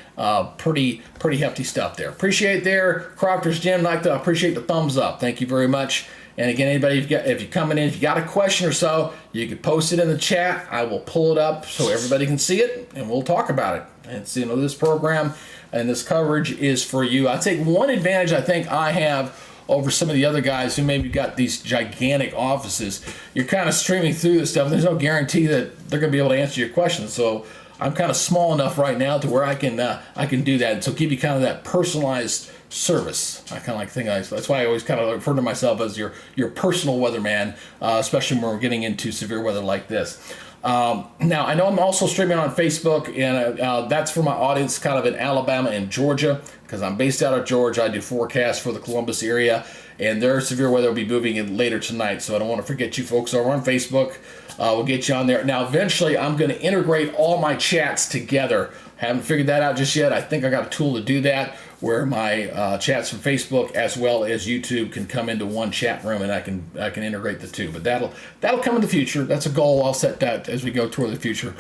pretty hefty stuff there. Appreciate there, Crofter's Gym. Like to appreciate the thumbs up. Thank you very much. And again, anybody, if you're coming in, if you got a question or so, you can post it in the chat. I will pull it up so everybody can see it, and we'll talk about it. And so, this program and this coverage is for you. I'd say one advantage I think I have over some of the other guys who maybe got these gigantic offices. You're kind of streaming through this stuff, and there's no guarantee that they're going to be able to answer your questions. So I'm kind of small enough right now to where I can do that, and so give you kind of that personalized service. I kind of like think that's why I always kind of refer to myself as your personal weatherman, especially when we're getting into severe weather like this. Now, I know I'm also streaming on Facebook, and that's for my audience kind of in Alabama and Georgia, because I'm based out of Georgia. I do forecasts for the Columbus area, and their severe weather will be moving in later tonight, so I don't want to forget you folks over on Facebook. We'll get you on there. Now, eventually, I'm going to integrate all my chats together. Haven't figured that out just yet. I think I got a tool to do that, where my chats from Facebook as well as YouTube can come into one chat room, and I can integrate the two. But that'll come in the future. That's a goal. I'll set that as we go toward the future.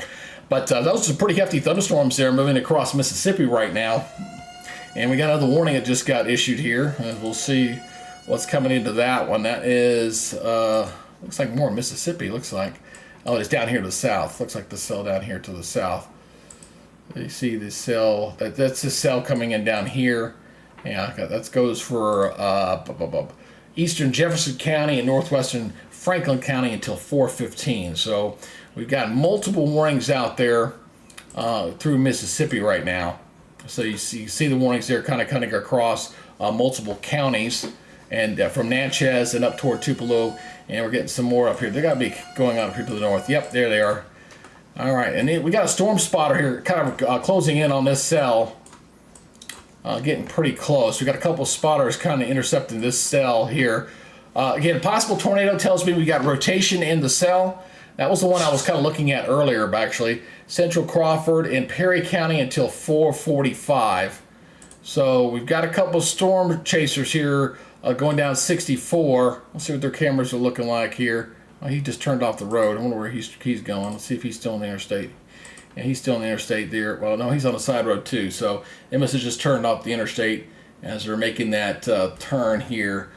But those are pretty hefty thunderstorms there moving across Mississippi right now. And we got another warning that just got issued here. We'll see what's coming into that one. That is looks like more Mississippi. Looks like it's down here to the south. Looks like the cell down here to the south. You see the cell, that's the cell coming in down here. Yeah, that goes for eastern Jefferson County and northwestern Franklin County until 4:15. So we've got multiple warnings out there through Mississippi right now. So you see the warnings there kind of across multiple counties, and from Natchez and up toward Tupelo, and we're getting some more up here. They got to be going on up here to the north. Yep, there they are. All right, and we got a storm spotter here, kind of closing in on this cell. Getting pretty close. We got a couple of spotters kind of intercepting this cell here. Again, possible tornado tells me we got rotation in the cell. That was the one I was kind of looking at earlier, actually. Central Crawford and Perry County until 4:45. So we've got a couple of storm chasers here going down 64. Let's see what their cameras are looking like here. Oh, he just turned off the road. I wonder where he's going. Let's see if he's still on the interstate. Yeah, he's still on the interstate there. Well, no, he's on the side road too. So it must have just turned off the interstate as they're making that turn here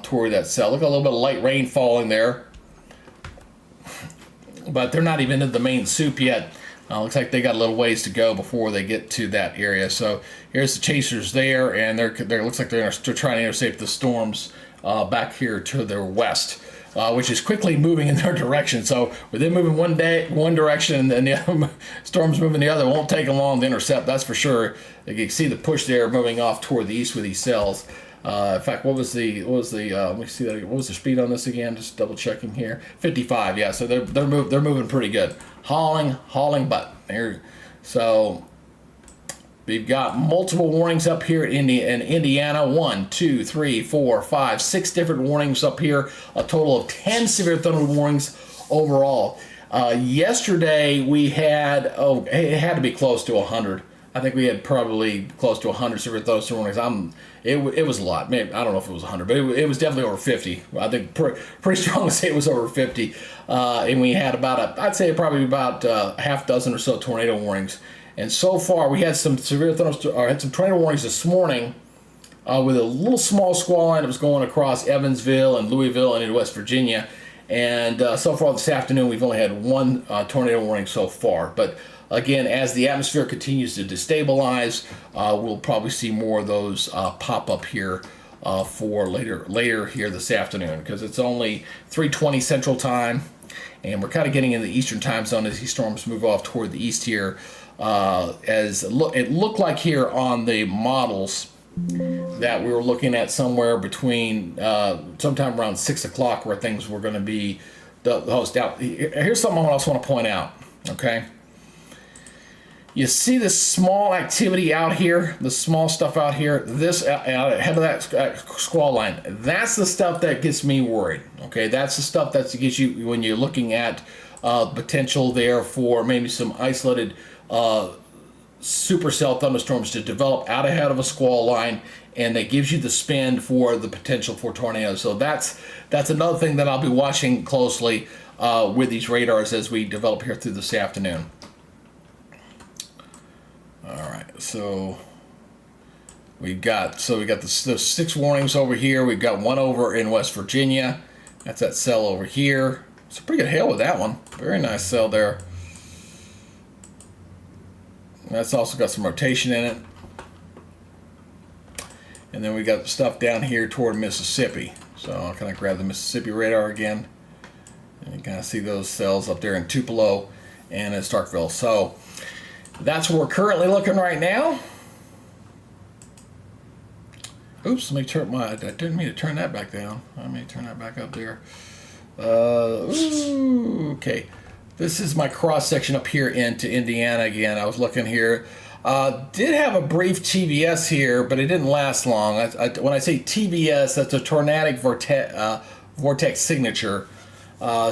toward that cell. Look, a little bit of light rain falling there, but they're not even in the main soup yet. Looks like they got a little ways to go before they get to that area. So here's the chasers there, and they're looks like they're trying to intercept the storms back here to their west. Which is quickly moving in their direction. So with them moving one direction and the other storms moving the other, it won't take them long to intercept. That's for sure. You can see the push there moving off toward the east with these cells. In fact, what was the let me see that. What was the speed on this again? Just double checking here. 55. Yeah. So they're moving pretty good. Hauling butt. There. So we've got multiple warnings up here in Indiana. 1, 2, 3, 4, 5, 6 different warnings up here. A total of 10 severe thunder warnings overall. Yesterday we had, it had to be close to 100. I think we had probably close to 100 severe thunder warnings. It was a lot. Maybe, I don't know if it was 100, but it was definitely over 50. I think pretty strong to say it was over 50. And we had I'd say probably about half dozen or so tornado warnings. And so far, we had some severe had some tornado warnings this morning with a little small squall line that was going across Evansville and Louisville and into West Virginia. And so far this afternoon, we've only had one tornado warning so far. But again, as the atmosphere continues to destabilize, we'll probably see more of those pop up here for later here this afternoon, because it's only 3:20 Central Time, and we're kind of getting in the Eastern Time zone as these storms move off toward the east here. As it looked like here on the models that we were looking at somewhere between sometime around 6 o'clock where things were going to be the host out. Here's something I also want to point out. Okay, you see this small activity out here, the small stuff out here, this ahead of that squall line. That's the stuff that gets me worried. Okay, that's the stuff that gets you when you're looking at potential there for maybe some isolated supercell thunderstorms to develop out ahead of a squall line, and that gives you the spin for the potential for tornadoes. So that's another thing that I'll be watching closely with these radars as we develop here through this afternoon. All right, so we got the 6 warnings over here. We've got one over in West Virginia. That's that cell over here. It's a pretty good hail with that one. Very nice cell there. That's also got some rotation in it. And then we got the stuff down here toward Mississippi. So I'll kind of grab the Mississippi radar again. And you kind of see those cells up there in Tupelo and in Starkville. So that's where we're currently looking right now. Oops, let me turn I didn't mean to turn that back down. Let me turn that back up there. Okay. This is my cross section up here into Indiana again. I was looking here. Did have a brief TVS here, but it didn't last long. When I say TVS, that's a tornadic vortex signature,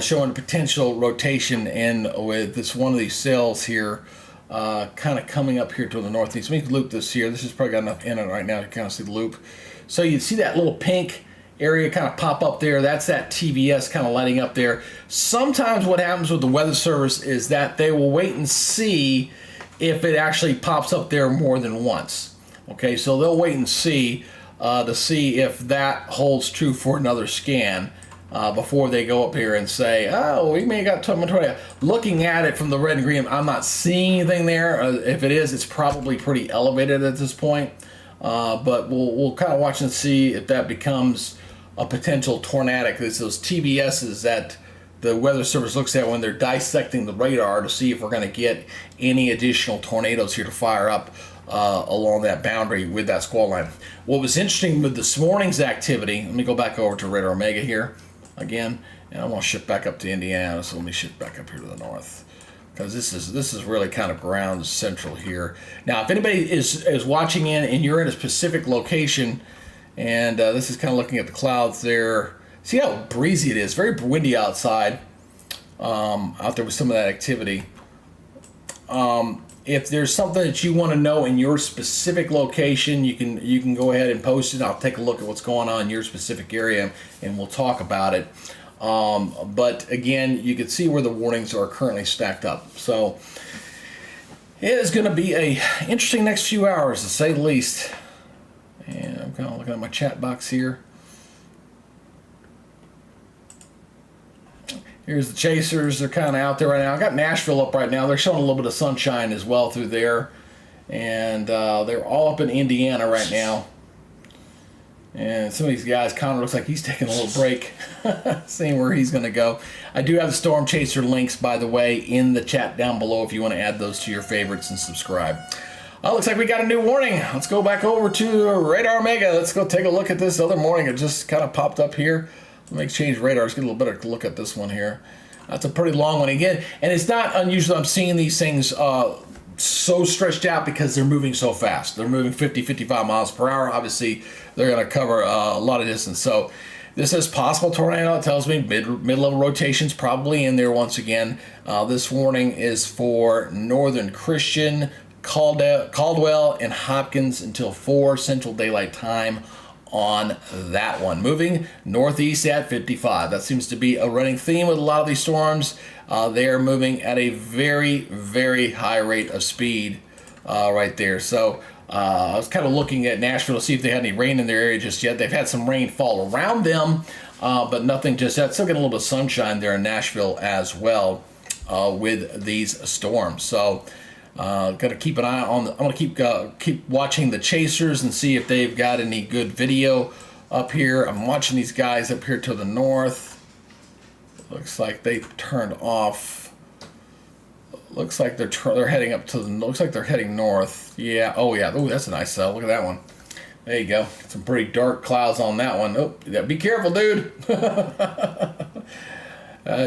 showing potential rotation in with this one of these cells here, kind of coming up here to the northeast. Let me loop this here. This has probably got enough in it right now to kind of see the loop. So you see that little pink area kind of pop up there. That's that TVS kind of lighting up there. Sometimes what happens with the Weather Service is that they will wait and see if it actually pops up there more than once. Okay, so they'll wait and see to see if that holds true for another scan before they go up here and say, oh, we may have got tornado. Looking at it from the red and green, I'm not seeing anything there. If it is, it's probably pretty elevated at this point. But we'll kind of watch and see if that becomes a potential tornadic. It's those TVSs that the Weather Service looks at when they're dissecting the radar to see if we're going to get any additional tornadoes here to fire up along that boundary with that squall line. What was interesting with this morning's activity, let me go back over to Radar Omega here again, and I want to shift back up to Indiana, so let me shift back up here to the north, because this is really kind of ground central here. Now, if anybody is watching and you're in a specific location, and this is kind of looking at the clouds there, see how breezy it is, very windy outside, out there with some of that activity. If there's something that you want to know in your specific location, you can go ahead and post it. I'll take a look at what's going on in your specific area, and we'll talk about it. But again, you can see where the warnings are currently stacked up. So it is going to be a interesting next few hours, to say the least. And I'm kind of looking at my chat box here. Here's the chasers. They're kind of out there right now. I got Nashville up right now. They're showing a little bit of sunshine as well through there. And they're all up in Indiana right now. And some of these guys, Connor looks like he's taking a little break, seeing where he's going to go. I do have the Storm Chaser links, by the way, in the chat down below if you want to add those to your favorites and subscribe. Looks like we got a new warning. Let's go back over to Radar Omega. Let's go take a look at this other warning. It just kind of popped up here. Let me change radars, get a little better look at this one here. That's a pretty long one again. And it's not unusual. I'm seeing these things so stretched out because they're moving so fast. They're moving 50, 55 miles per hour. Obviously, they're going to cover a lot of distance. So this is possible tornado. It tells me mid-level rotations probably in there once again. This warning is for Northern Christian, Caldwell, and Hopkins until 4 Central Daylight Time on that one. Moving northeast at 55. That seems to be a running theme with a lot of these storms. They are moving at a very, very high rate of speed right there. So I was kind of looking at Nashville to see if they had any rain in their area just yet. They've had some rain fall around them, but nothing just yet. Still getting a little bit of sunshine there in Nashville as well with these storms. So gonna keep an eye on. I'm gonna keep watching the chasers and see if they've got any good video up here. I'm watching these guys up here to the north. Looks like they turned off. Looks like they're heading up to the. Looks like they're heading north. Yeah. Oh yeah. Oh, that's a nice cell. Look at that one. There you go. Some pretty dark clouds on that one. Oh, yeah, be careful, dude.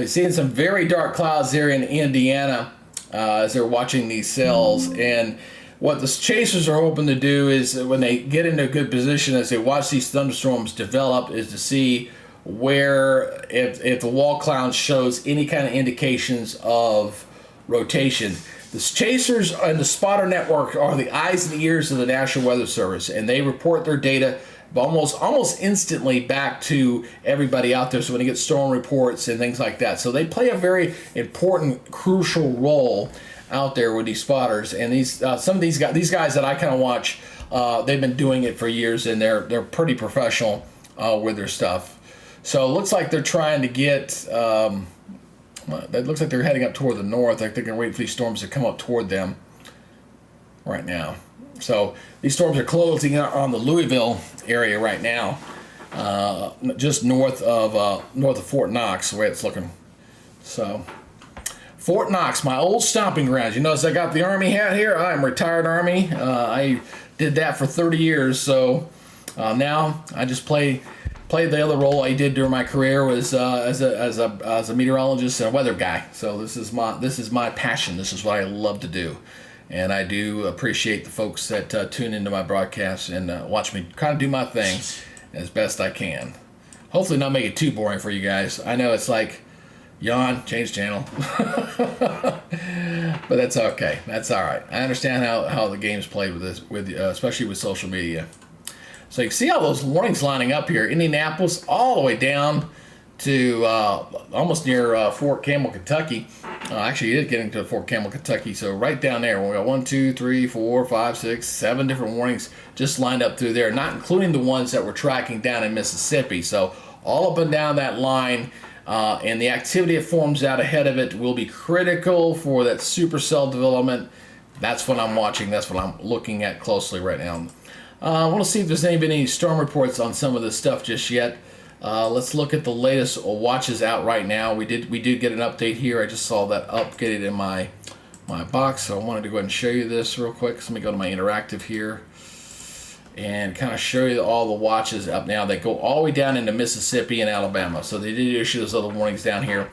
Seeing some very dark clouds there in Indiana. As they're watching these cells, and what the chasers are hoping to do is when they get into a good position as they watch these thunderstorms develop is to see where if the wall cloud shows any kind of indications of rotation. The chasers and the spotter network are the eyes and ears of the National Weather Service, and they report their data almost instantly back to everybody out there. So when you get storm reports and things like that, so they play a very important, crucial role out there with these spotters. And these some of these guys that I kind of watch, they've been doing it for years, and they're pretty professional with their stuff. So it looks like they're trying to get. It looks like they're heading up toward the north. I think they're waiting for these storms to come up toward them right now. So these storms are closing on the Louisville area right now, just north of Fort Knox, the way it's looking. So Fort Knox, my old stomping grounds. You notice I got the Army hat here. I'm retired Army. I did that for 30 years. So now I just play the other role I did during my career was as a meteorologist and a weather guy. So this is my passion. This is what I love to do. And I do appreciate the folks that tune into my broadcasts and watch me kind of do my thing as best I can. Hopefully not make it too boring for you guys. I know it's like, yawn, change channel. But that's okay. That's all right. I understand how the game's played with this, especially with social media. So you can see all those warnings lining up here. Indianapolis all the way down to almost near Fort Campbell, Kentucky. Actually, it is getting to Fort Campbell, Kentucky. So right down there, we got 1, 2, 3, 4, 5, 6, 7 different warnings just lined up through there, not including the ones that we're tracking down in Mississippi. So all up and down that line, and the activity that forms out ahead of it will be critical for that supercell development. That's what I'm watching. That's what I'm looking at closely right now. I want to see if there's any storm reports on some of this stuff just yet. Let's look at the latest watches out right now. We did get an update here. I just saw that updated in my my box, so I wanted to go ahead and show you this real quick. So let me go to my interactive here and kind of show you all the watches up now. They go all the way down into Mississippi and Alabama. So they did issue those other warnings down here.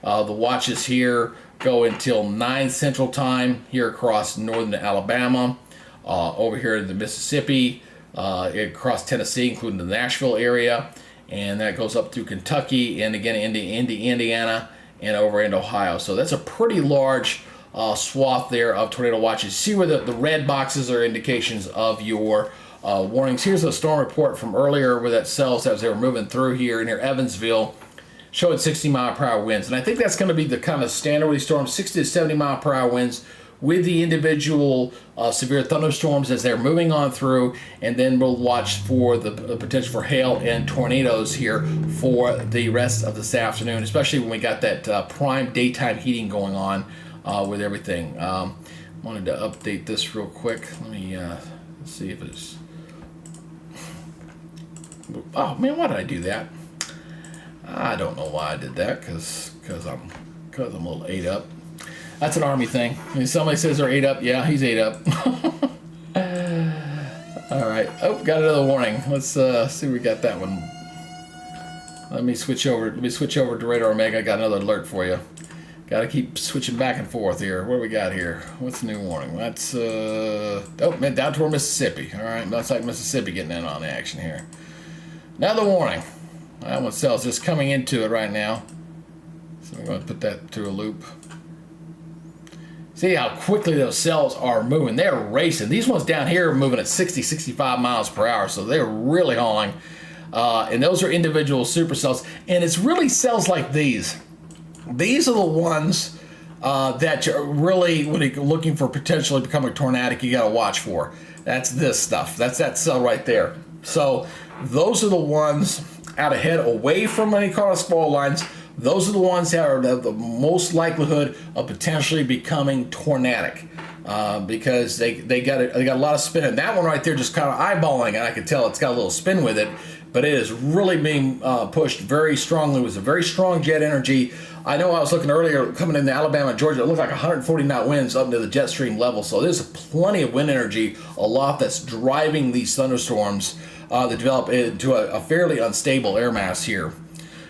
The watches here go until 9 Central Time here across northern Alabama, over here in the Mississippi, across Tennessee, including the Nashville area, and that goes up through Kentucky and again into Indiana and over into Ohio. So that's a pretty large swath there of tornado watches. See where the red boxes are indications of your warnings. Here's a storm report from earlier where that cells as they were moving through here near Evansville, showing 60-mile-per-hour winds. And I think that's going to be the kind of standard with these storms, 60 to 70-mile-per-hour winds with the individual severe thunderstorms as they're moving on through. And then we'll watch for the potential for hail and tornadoes here for the rest of this afternoon, especially when we got that prime daytime heating going on with everything. Wanted to update this real quick. Let me see if it's... Oh, man, why did I do that? I don't know why I did that, because I'm a little ate up. That's an Army thing. I mean, somebody says they're ate up. Yeah, he's ate up. All right. Oh, got another warning. Let's see if we got that one. Let me switch over to Radar Omega. I got another alert for you. Got to keep switching back and forth here. What do we got here? What's the new warning? That's man, down toward Mississippi. All right, looks like Mississippi getting in on the action here. Another warning. That one cell's just coming into it right now. So I'm going to put that through a loop. See how quickly those cells are moving. They're racing. These ones down here are moving at 60, 65 miles per hour. So they're really hauling. And those are individual supercells. And it's really cells like these. These are the ones that you're really, when you're looking for potentially becoming tornadic, you got to watch for. That's this stuff. That's that cell right there. So those are the ones out ahead, away from any kind of fault lines. Those are the ones that are the most likelihood of potentially becoming tornadic because they got a lot of spin. And that one right there just kind of eyeballing it. I can tell it's got a little spin with it, but it is really being pushed very strongly. It was a very strong jet energy. I know I was looking earlier coming into Alabama, Georgia, it looked like 140 knot winds up to the jet stream level. So there's plenty of wind energy aloft that's driving these thunderstorms that develop into a fairly unstable air mass here.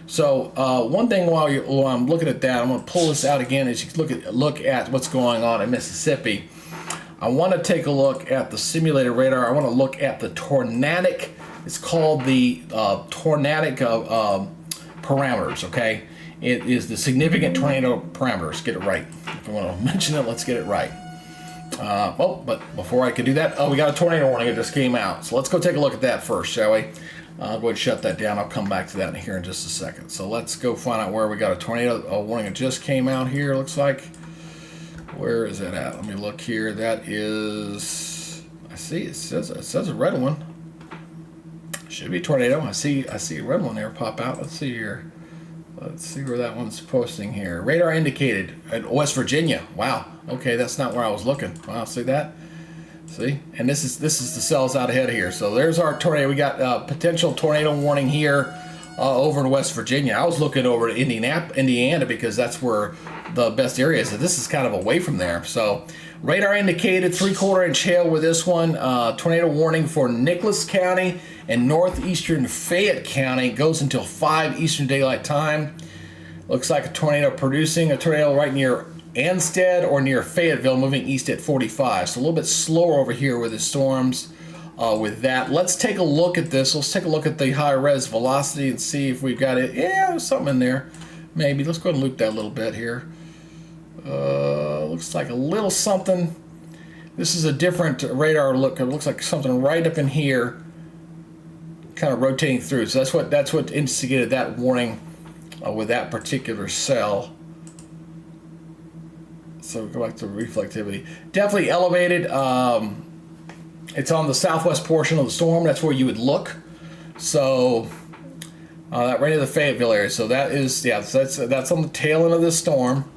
So one thing while I'm looking at that, I'm going to pull this out again as you look at what's going on in Mississippi. I want to take a look at the simulated radar. I want to look at the tornadic. It's called the tornadic parameters, okay? It is the significant tornado parameters. Get it right. If I want to mention it, let's get it right. But before I could do that, we got a tornado warning. It just came out. So let's go take a look at that first, shall we? I'll go ahead and shut that down. I'll come back to that here in just a second. So let's go find out where we got a tornado warning. It just came out here, looks like. Where is it at? Let me look here. That is, I see it says a red one. Should be tornado. I see a red one there pop out. Let's see here. Let's see where that one's posting here. Radar indicated at West Virginia. Wow. Okay, that's not where I was looking. Wow, see that? See, and this is the cells out ahead here. So there's our tornado. We got potential tornado warning here over in West Virginia. I was looking over to Indiana because that's where the best area is. This is kind of away from there. So radar indicated 3/4 inch hail with this one. Tornado warning for Nicholas County and northeastern Fayette County goes until 5 Eastern Daylight Time. Looks like a tornado right near Anstead or near Fayetteville, moving east at 45. So a little bit slower over here with the storms with that. Let's take a look at this. Let's take a look at the high res velocity and see if we've got it. Yeah, there's something in there. Maybe. Let's go ahead and loop that a little bit here. Looks like a little something. This is a different radar look. It looks like something right up in here kind of rotating through. So that's what instigated that warning with that particular cell. So go back to reflectivity. Definitely elevated. It's on the southwest portion of the storm. That's where you would look. So that right near the Fayetteville area. So that is, yeah, so that's on the tail end of this storm.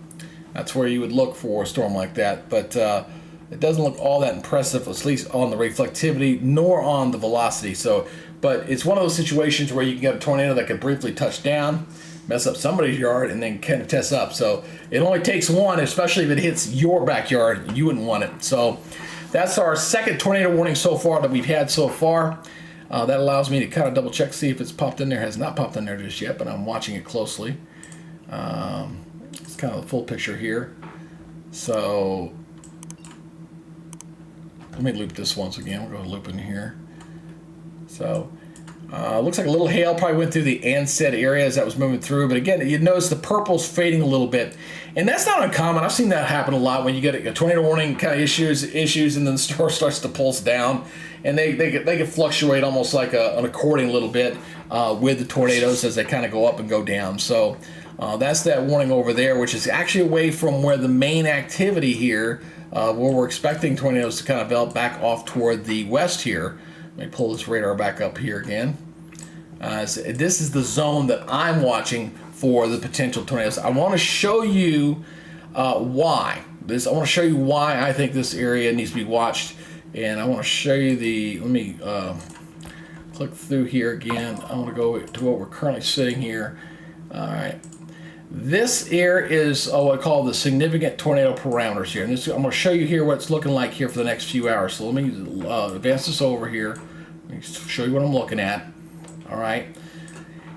That's where you would look for a storm like that. But it doesn't look all that impressive, at least on the reflectivity, nor on the velocity. So, but it's one of those situations where you can get a tornado that could briefly touch down. mess up somebody's yard and then kind of test up. So it only takes one, especially if it hits your backyard. You wouldn't want it. So that's our second tornado warning so far that we've had so far. That allows me to kind of double check, see if it's popped in there. It has not popped in there just yet, but I'm watching it closely. It's kind of the full picture here. So let me loop this once again. We'll go loop in here. So looks like a little hail probably went through the Ansett area as that was moving through. But again, you notice the purple's fading a little bit. And that's not uncommon. I've seen that happen a lot when you get a tornado warning kind of issues, and then the storm starts to pulse down. And they can fluctuate almost like an accordion a little bit with the tornadoes as they kind of go up and go down. So that's that warning over there, which is actually away from where the main activity here, where we're expecting tornadoes to kind of develop back off toward the west here. Let me pull this radar back up here again. So this is the zone that I'm watching for the potential tornadoes. I want to show you why. I want to show you why I think this area needs to be watched. And I want to show you let me click through here again. I want to go to what we're currently sitting here. All right. This here is what I call the significant tornado parameters here. And I'm going to show you here what it's looking like here for the next few hours. So let me advance this over here. Let me show you what I'm looking at. All right.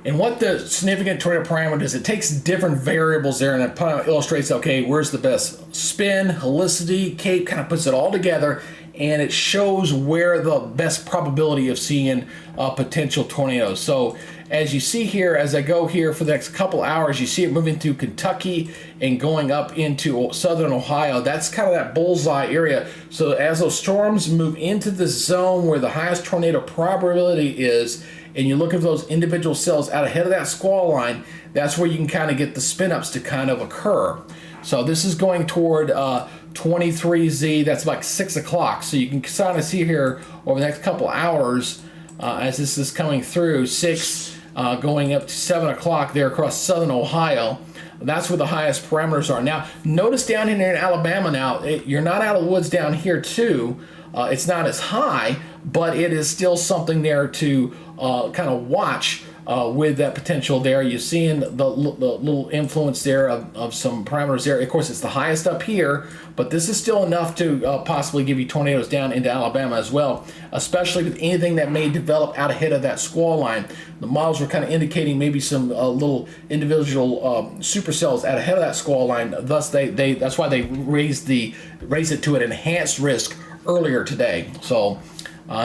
And what the significant tornado parameter is, it takes different variables there and it illustrates, okay, where's the best spin, helicity, CAPE, kind of puts it all together, and it shows where the best probability of seeing potential tornadoes. So as you see here, as I go here for the next couple hours, you see it moving through Kentucky and going up into southern Ohio. That's kind of that bullseye area. So as those storms move into the zone where the highest tornado probability is, and you look at those individual cells out ahead of that squall line, that's where you can kind of get the spin-ups to kind of occur. So this is going toward 23Z, that's like 6 o'clock. So you can kind of see here over the next couple hours as this is coming through, 6 going up to 7 o'clock there across southern Ohio. That's where the highest parameters are. Now, notice down here in Alabama now, you're not out of the woods down here too. It's not as high, but it is still something there to kind of watch with that potential there. You're seeing the little influence there of some parameters there. Of course, it's the highest up here, but this is still enough to possibly give you tornadoes down into Alabama as well, especially with anything that may develop out ahead of that squall line. The models were kind of indicating maybe some little individual supercells out ahead of that squall line. Thus, that's why they raised it to an enhanced risk earlier today. So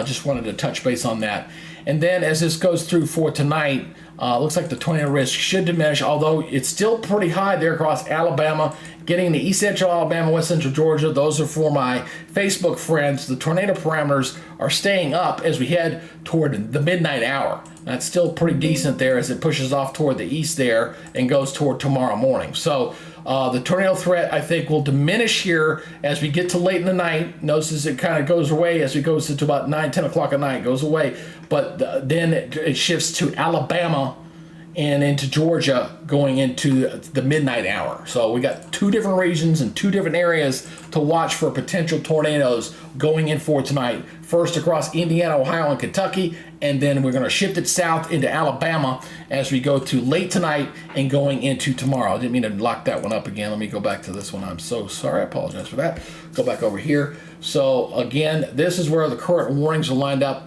just wanted to touch base on that. And then as this goes through for tonight, looks like the tornado risk should diminish, although it's still pretty high there across Alabama, getting to East Central Alabama, West Central Georgia. Those are for my Facebook friends. The tornado parameters are staying up as we head toward the midnight hour. That's still pretty decent there as it pushes off toward the east there and goes toward tomorrow morning. So the tornado threat, I think, will diminish here as we get to late in the night. Notice it kind of goes away as we go to about 9, 10 o'clock at night, goes away. But then it shifts to Alabama and into Georgia going into the midnight hour. So we got 2 different regions and 2 different areas to watch for potential tornadoes going in for tonight. First across Indiana, Ohio, and Kentucky, and then we're going to shift it south into Alabama as we go to late tonight and going into tomorrow. I didn't mean to lock that one up again. Let me go back to this one. I'm so sorry. I apologize for that. Go back over here. So again, this is where the current warnings are lined up.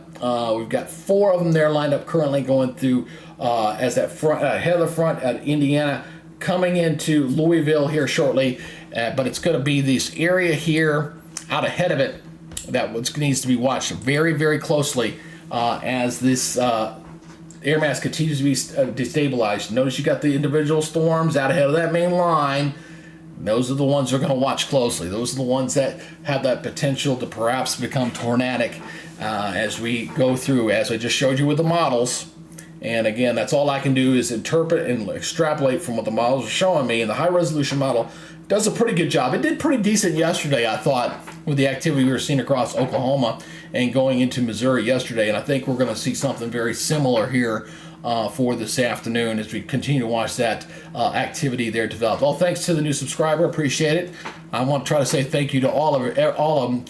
We've got 4 of them there lined up currently going through as that front head of the front at Indiana, coming into Louisville here shortly. But it's going to be this area here out ahead of it that needs to be watched very, very closely as this air mass continues to be destabilized. Notice you got the individual storms out ahead of that main line. Those are the ones we're going to watch closely. Those are the ones that have that potential to perhaps become tornadic as we go through, as I just showed you with the models. And again, that's all I can do is interpret and extrapolate from what the models are showing me. And the high resolution model does a pretty good job. It did pretty decent yesterday, I thought, with the activity we were seeing across Oklahoma and going into Missouri yesterday. And I think we're going to see something very similar here for this afternoon as we continue to watch that activity there develop. Well, thanks to the new subscriber. Appreciate it. I want to try to say thank you to all of them.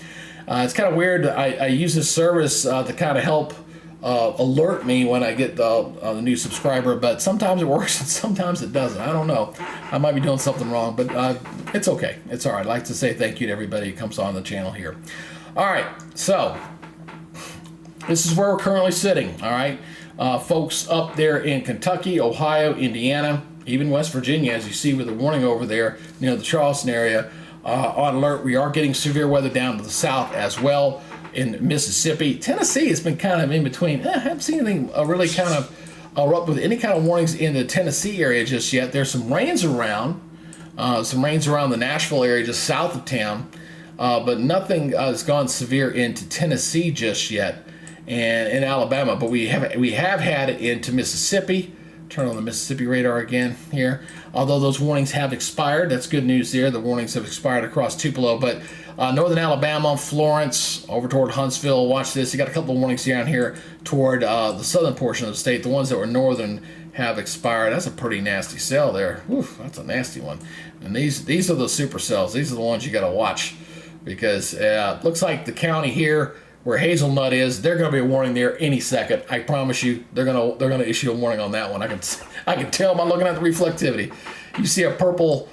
It's kind of weird. I use this service to kind of help alert me when I get the new subscriber, but sometimes it works and sometimes it doesn't. I don't know. I might be doing something wrong, but it's okay. It's all right. I'd like to say thank you to everybody who comes on the channel here. All right, so this is where we're currently sitting. All right, folks up there in Kentucky, Ohio, Indiana, even West Virginia, as you see with the warning over there near the Charleston area, on alert. We are getting severe weather down to the south as well. In Mississippi. Tennessee has been kind of in between. I haven't seen anything really kind of erupt with any kind of warnings in the Tennessee area just yet. There's some rains around the Nashville area just south of town, but nothing has gone severe into Tennessee just yet, and in Alabama. But we have had it into Mississippi. Turn on the Mississippi radar again here. Although those warnings have expired, that's good news there. The warnings have expired across Tupelo, but northern Alabama, Florence, over toward Huntsville. Watch this. You got a couple of warnings down here toward the southern portion of the state. The ones that were northern have expired. That's a pretty nasty cell there. Oof, that's a nasty one. And these are the supercells. These are the ones you got to watch, because it looks like the county here where Hazelnut is, they're going to be a warning there any second. I promise you, they're going to issue a warning on that one. I can tell by looking at the reflectivity. You see a purple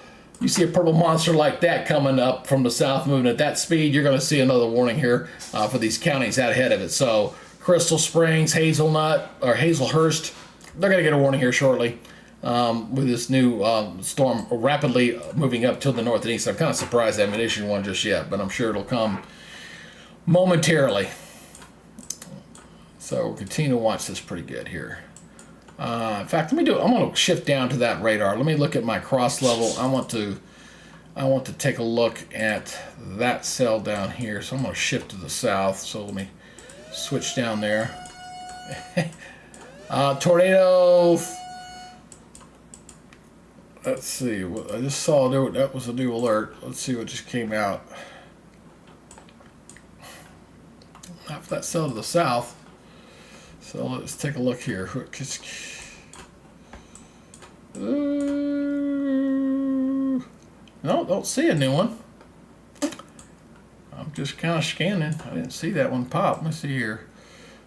monster like that coming up from the south, moving at that speed, you're going to see another warning here for these counties out ahead of it. So Crystal Springs, Hazelnut, or Hazelhurst, they're going to get a warning here shortly with this new storm rapidly moving up to the north and east. I'm kind of surprised I haven't issued one just yet, but I'm sure it'll come momentarily. So we'll continue to watch this pretty good here. In fact, I'm going to shift down to that radar. Let me look at my cross level. I want to take a look at that cell down here. So I'm going to shift to the south. So let me switch down there. Tornado. Let's see. I just saw that was a new alert. Let's see what just came out. Not for that cell to the south. So let's take a look here. No, don't see a new one. I'm just kind of scanning. I didn't see that one pop. Let me see here.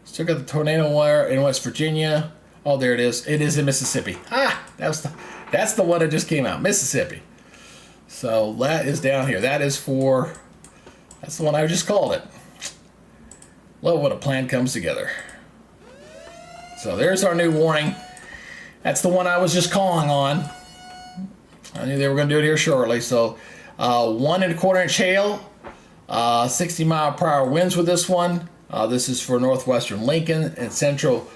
Still got the tornado wire in West Virginia. Oh, there it is. It is in Mississippi. That's the one that just came out. Mississippi. So that is down here. That's the one I just called it. Love when a plan comes together. So there's our new warning. That's the one I was just calling on. I knew they were going to do it here shortly. So 1 1/4 inch hail, 60 mile per hour winds with this one. This is for northwestern Lincoln and central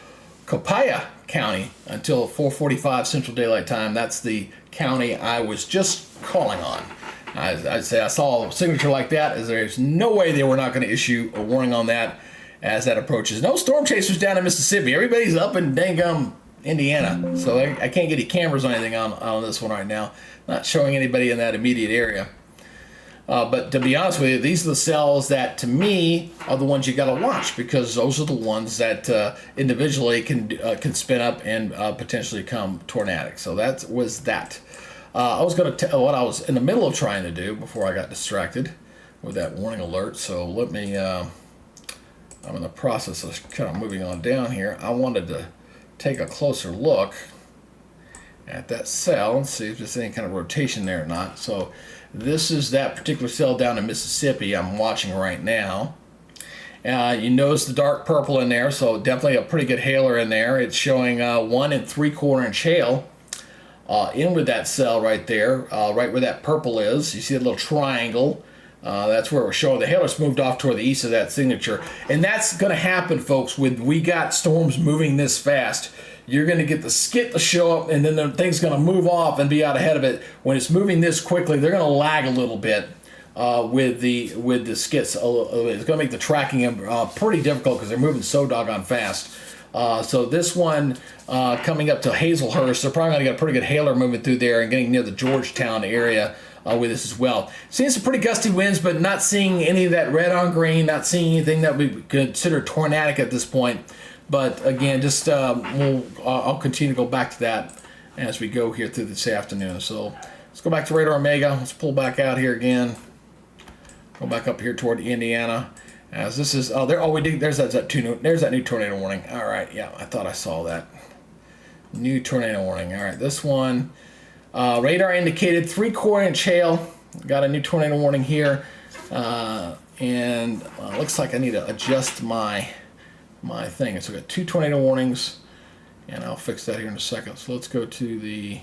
Copiah County until 4:45 Central Daylight Time. That's the county I was just calling on. I'd say I saw a signature like that, as there's no way they were not going to issue a warning on that as that approaches. No storm chasers down in Mississippi. Everybody's up in dang Indiana. So I can't get any cameras or anything on this one right now. Not showing anybody in that immediate area. But to be honest with you, these are the cells that, to me, are the ones you got to watch, because those are the ones that individually can spin up and potentially become tornadic. So that was that. I was going to tell what I was in the middle of trying to do before I got distracted with that warning alert. So let me. I'm in the process of kind of moving on down here. I wanted to take a closer look at that cell and see if there's any kind of rotation there or not. So this is that particular cell down in Mississippi I'm watching right now. You notice the dark purple in there, so definitely a pretty good hailer in there. It's showing 1 3/4 inch hail in with that cell right there, right where that purple is. You see a little triangle. That's where we're showing the hailer's moved off toward the east of that signature. And that's going to happen, folks, when we got storms moving this fast. You're going to get the skit to show up, and then the thing's going to move off and be out ahead of it. When it's moving this quickly, they're going to lag a little bit with the skits. It's going to make the tracking pretty difficult because they're moving so doggone fast. So this one coming up to Hazelhurst, they're probably going to get a pretty good hailer moving through there and getting near the Georgetown area with this as well. Seeing some pretty gusty winds, but not seeing any of that red on green, not seeing anything that we consider tornadic at this point. But again, just I'll continue to go back to that as we go here through this afternoon. So let's go back to Radar Omega. Let's pull back out here again. Go back up here toward Indiana. As this is, oh, there, oh, we did, there's that new tornado warning. All right, yeah, I thought I saw that. New tornado warning. All right, this one, radar indicated 3/4 inch hail. Got a new tornado warning here. And looks like I need to adjust my thing. So I got 2 tornado warnings, and I'll fix that here in a second. So let's go to the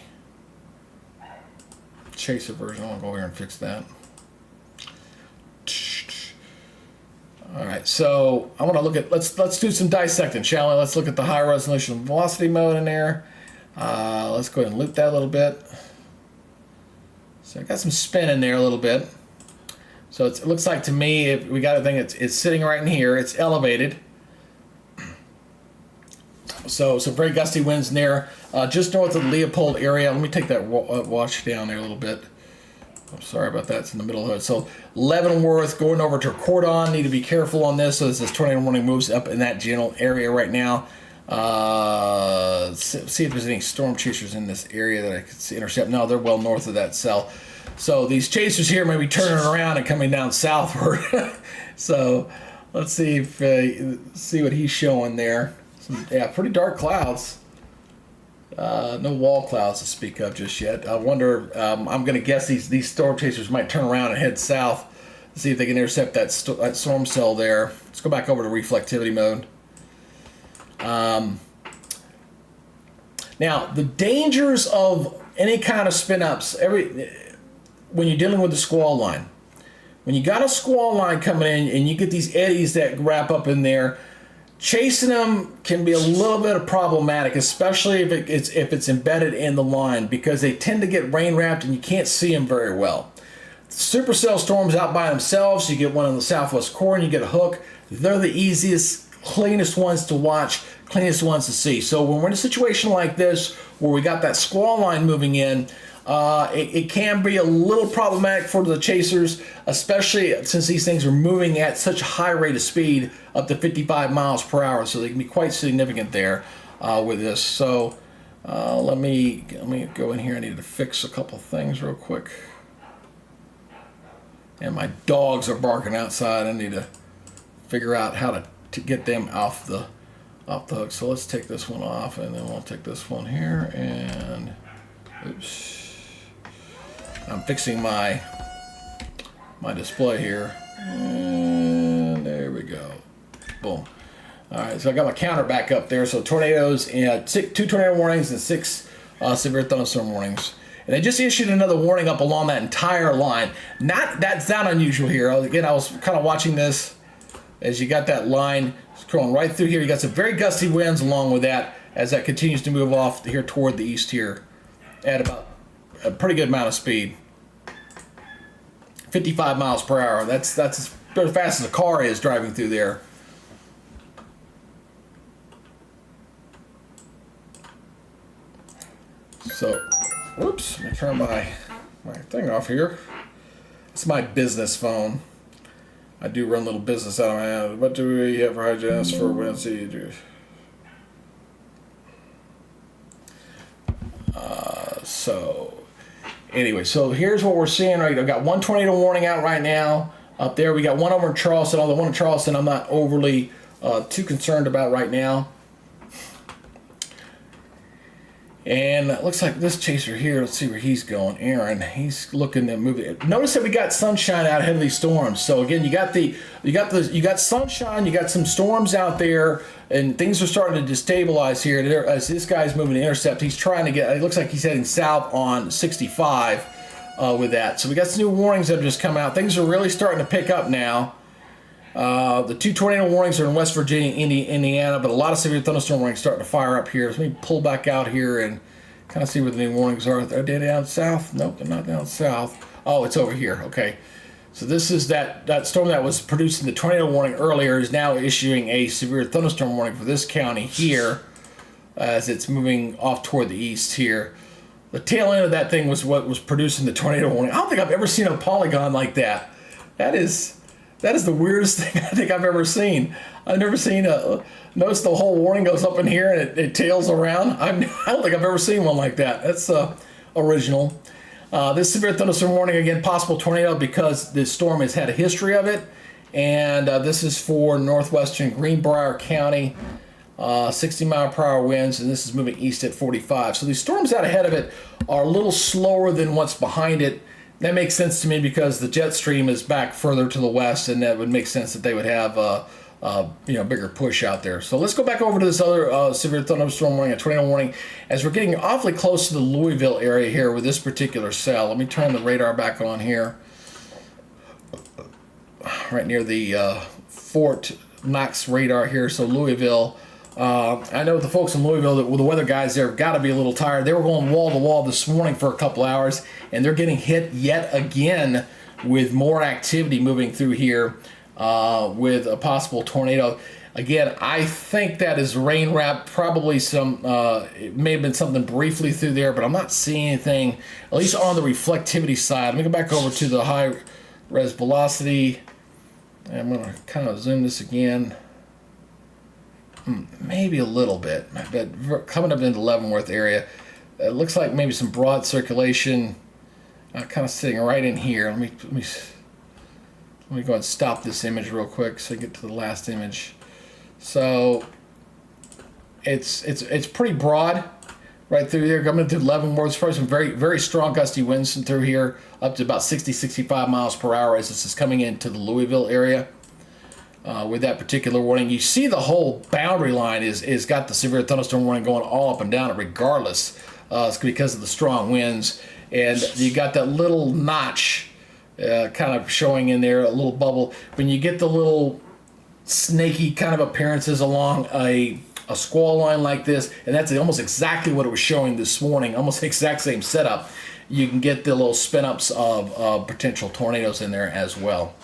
chaser version. I'll go over here and fix that. All right, so I want to look at, let's do some dissecting, shall we? Let's look at the high resolution velocity mode in there. Let's go ahead and loop that a little bit. So I got some spin in there a little bit. So it looks like to me, if we got a thing, it's sitting right in here. It's elevated. So some very gusty winds in there. Just north of the Leopold area. Let me take that wash down there a little bit. I'm sorry about that. It's in the middle of it. So Leavenworth going over to Cordon. Need to be careful on this as this tornado warning moves up in that general area right now. See if there's any storm chasers in this area that I could see intercept. No, they're well north of that cell. So these chasers here may be turning around and coming down southward. So let's see if see what he's showing there. Yeah, pretty dark clouds. No wall clouds to speak of just yet. I wonder, I'm going to guess these storm chasers might turn around and head south to see if they can intercept that storm cell there. Let's go back over to reflectivity mode. Now, the dangers of any kind of spin-ups, when you're dealing with the squall line. When you got a squall line coming in and you get these eddies that wrap up in there, chasing them can be a little bit problematic, especially if it's embedded in the line, because they tend to get rain wrapped and you can't see them very well. Supercell storms out by themselves. You get one in the southwest corner and you get a hook. They're the easiest, cleanest ones to watch, cleanest ones to see. So when we're in a situation like this where we got that squall line moving in, it can be a little problematic for the chasers, especially since these things are moving at such a high rate of speed, up to 55 miles per hour. So they can be quite significant there with this. So let me go in here. I need to fix a couple things real quick. And my dogs are barking outside. I need to figure out how to get them off the hook. So let's take this one off, and then we'll take this one here, and oops. I'm fixing my display here, and there we go. Boom. All right, so I got my counter back up there. So tornadoes, and 2 tornado warnings and 6 severe thunderstorm warnings. And they just issued another warning up along that entire line. That's not unusual here. Again, I was kind of watching this as you got that line going right through here. You got some very gusty winds along with that as that continues to move off here toward the east here at about a pretty good amount of speed. 55 miles per hour. That's as fast as a car is driving through there. So, whoops, let me turn my thing off here. It's my business phone. I do run a little business out of my hand. What do we have for hygienists for Wednesday? So anyway, so here's what we're seeing right now. I've got 1 tornado warning out right now. Up there, we got one over in Charleston. Although one in Charleston I'm not overly too concerned about right now. And it looks like this chaser here, let's see where he's going. Aaron, he's looking to move it. Notice that we got sunshine out ahead of these storms. So again, you got sunshine, you got some storms out there, and things are starting to destabilize here. As this guy's moving to intercept, he's trying to get, it looks like he's heading south on 65 with that. So we got some new warnings that have just come out. Things are really starting to pick up now. The 2 tornado warnings are in West Virginia, Indiana, but a lot of severe thunderstorm warnings starting to fire up here. So let me pull back out here and kind of see where the new warnings are. Are they down south? Nope, they're not down south. Oh, it's over here. Okay. So this is that storm that was producing the tornado warning earlier is now issuing a severe thunderstorm warning for this county here as it's moving off toward the east here. The tail end of that thing was what was producing the tornado warning. I don't think I've ever seen a polygon like that. That is the weirdest thing I think I've ever seen. I've never seen notice the whole warning goes up in here and it tails around. I don't think I've ever seen one like that. That's original. This severe thunderstorm warning, again, possible tornado because this storm has had a history of it. And this is for northwestern Greenbrier County. 60-mile-per-hour winds, and this is moving east at 45. So these storms out ahead of it are a little slower than what's behind it. That makes sense to me because the jet stream is back further to the west, and that would make sense that they would have bigger push out there. So let's go back over to this other severe thunderstorm warning, a tornado warning, as we're getting awfully close to the Louisville area here with this particular cell. Let me turn the radar back on here. Right near the Fort Knox radar here, so Louisville. I know the folks in Louisville, the weather guys there, have got to be a little tired. They were going wall to wall this morning for a couple hours, and they're getting hit yet again with more activity moving through here with a possible tornado. Again, I think that is rain wrap, probably some, it may have been something briefly through there, but I'm not seeing anything, at least on the reflectivity side. Let me go back over to the high res velocity. I'm going to kind of zoom this again. Maybe a little bit, but coming up into Leavenworth area, it looks like maybe some broad circulation, kind of sitting right in here. Let me go ahead and stop this image real quick so I get to the last image. So it's pretty broad right through there, coming into Leavenworth. Probably some very, very strong gusty winds through here, up to about 60, 65 miles per hour as this is coming into the Louisville area. With that particular warning, you see the whole boundary line is got the severe thunderstorm warning going all up and down it regardless. It's because of the strong winds, and you got that little notch kind of showing in there, a little bubble. When you get the little snaky kind of appearances along a squall line like this, and that's almost exactly what it was showing this morning, almost the exact same setup, you can get the little spin ups of potential tornadoes in there as well.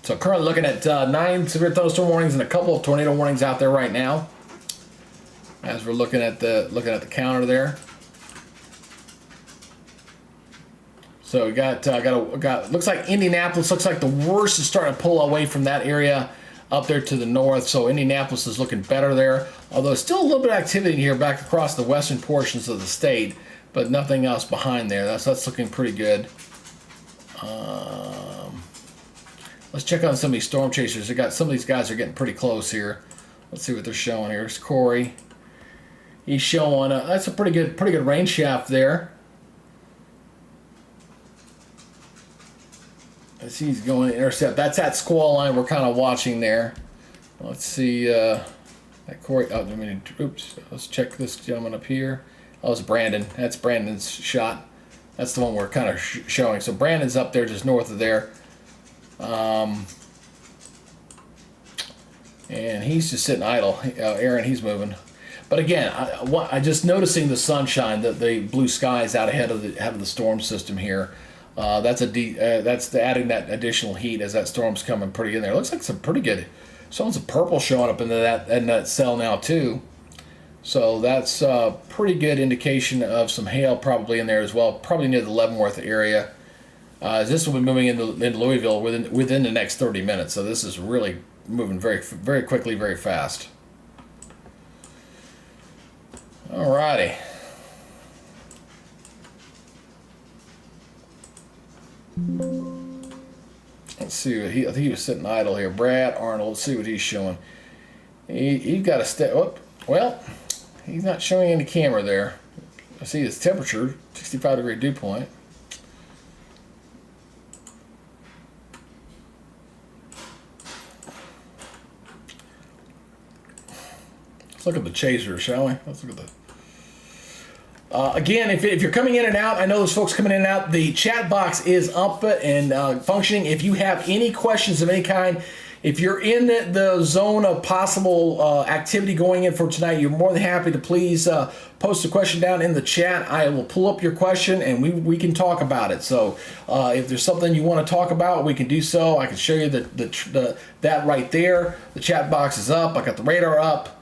So currently looking at 9 severe thunderstorm warnings and a couple of tornado warnings out there right now. As we're looking at the counter there. So we got looks like Indianapolis looks like the worst is starting to pull away from that area up there to the north. So Indianapolis is looking better there. Although still a little bit of activity here back across the western portions of the state, but nothing else behind there. That's looking pretty good. Let's check on some of these storm chasers. Some of these guys are getting pretty close here. Let's see what they're showing here. Here's Corey. He's showing that's a pretty good rain shaft there. I see he's going to intercept. That's that squall line we're kind of watching there. Let's see that Corey. Oh, oops. Let's check this gentleman up here. Oh, it's Brandon. That's Brandon's shot. That's the one we're kind of showing. So Brandon's up there just north of there. And he's just sitting idle. Aaron, he's moving. But again, I just noticing the sunshine, the blue skies out ahead of the storm system here. That's adding that additional heat as that storm's coming pretty in there. It looks like some pretty good. Someone's purple showing up in that cell now too. So that's a pretty good indication of some hail probably in there as well, probably near the Leavenworth area. This will be moving into Louisville within the next 30 minutes. So this is really moving very, very quickly, very fast. Alrighty. Let's see what I think he was sitting idle here. Brad Arnold. Let's see what he's showing. He's got a step. Oh, well, he's not showing any camera there. I see his temperature, 65-degree dew point. Let's look at the chaser, shall we? Let's look at the. Again, if you're coming in and out, I know those folks coming in and out, the chat box is up and functioning. If you have any questions of any kind, if you're in the zone of possible activity going in for tonight, you're more than happy to please post a question down in the chat. I will pull up your question and we can talk about it. So if there's something you want to talk about, we can do so. I can show you that right there. The chat box is up. I got the radar up.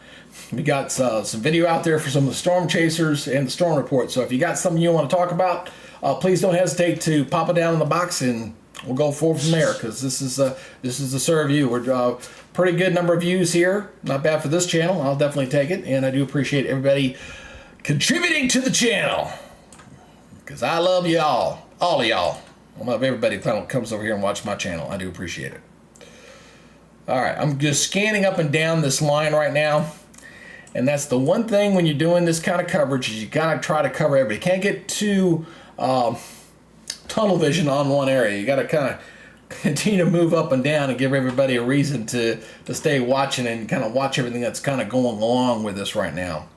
We got some video out there for some of the storm chasers and the storm report. So if you got something you want to talk about, please don't hesitate to pop it down in the box and we'll go forward from there, because this is the serve you. We're pretty good number of views here. Not bad for this channel. I'll definitely take it, and I do appreciate everybody contributing to the channel, because I love y'all, all of y'all. I love everybody that comes over here and watch my channel. I do appreciate it. All right, I'm just scanning up and down this line right now. And that's the one thing when you're doing this kind of coverage is you gotta try to cover everybody. You can't get too tunnel vision on one area. You gotta kind of continue to move up and down and give everybody a reason to stay watching and kind of watch everything that's kind of going along with this right now.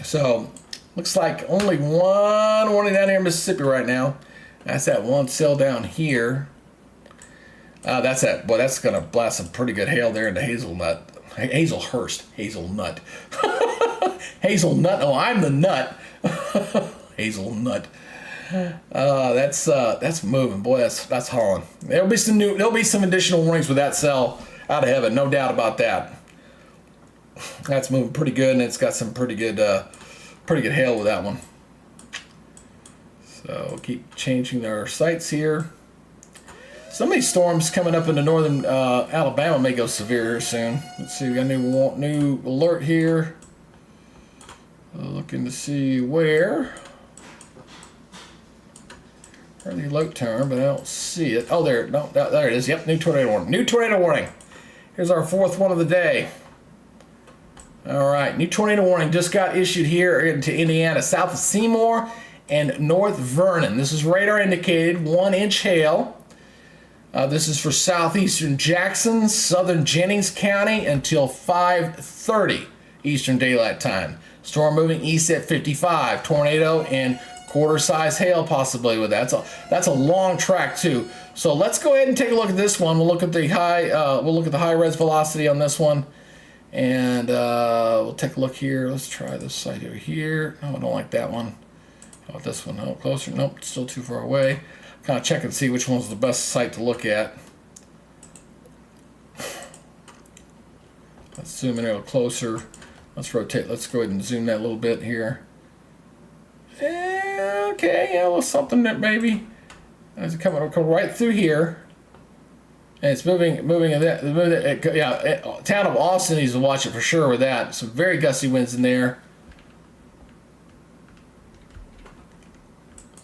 So looks like only one warning down here in Mississippi right now. That's that one cell down here. That's that. Boy, that's gonna blast some pretty good hail there into Hazelnut. Hazelnut. Hazelnut. Oh, I'm the nut. Hazelnut. That's moving. Boy, that's hauling. There'll be some additional warnings with that cell out of heaven, no doubt about that. That's moving pretty good, and it's got some pretty good hail with that one. So we'll keep changing our sights here. Some of these storms coming up into northern Alabama may go severe here soon. Let's see, we got a new alert here. Looking to see where the alert term, but I don't see it. Oh, there, no, there it is. Yep, new tornado warning. New tornado warning. Here's our fourth one of the day. All right, new tornado warning just got issued here into Indiana, south of Seymour and North Vernon. This is radar indicated 1-inch hail. This is for southeastern Jackson, southern Jennings County until 5:30 Eastern Daylight Time. Storm moving east at 55. Tornado and quarter-size hail possibly with that. That's a long track too. So let's go ahead and take a look at this one. We'll look at the high res velocity on this one, and we'll take a look here. Let's try this site over here. No, I don't like that one. How about this one? No, closer. Nope, still too far away. Kind of check and see which one's the best site to look at. Let's zoom in a little closer. Let's rotate. Let's go ahead and zoom that a little bit here. Okay, yeah, a little something that maybe is coming right through here, and it's moving. Town of Austin needs to watch it for sure with that. Some very gusty winds in there.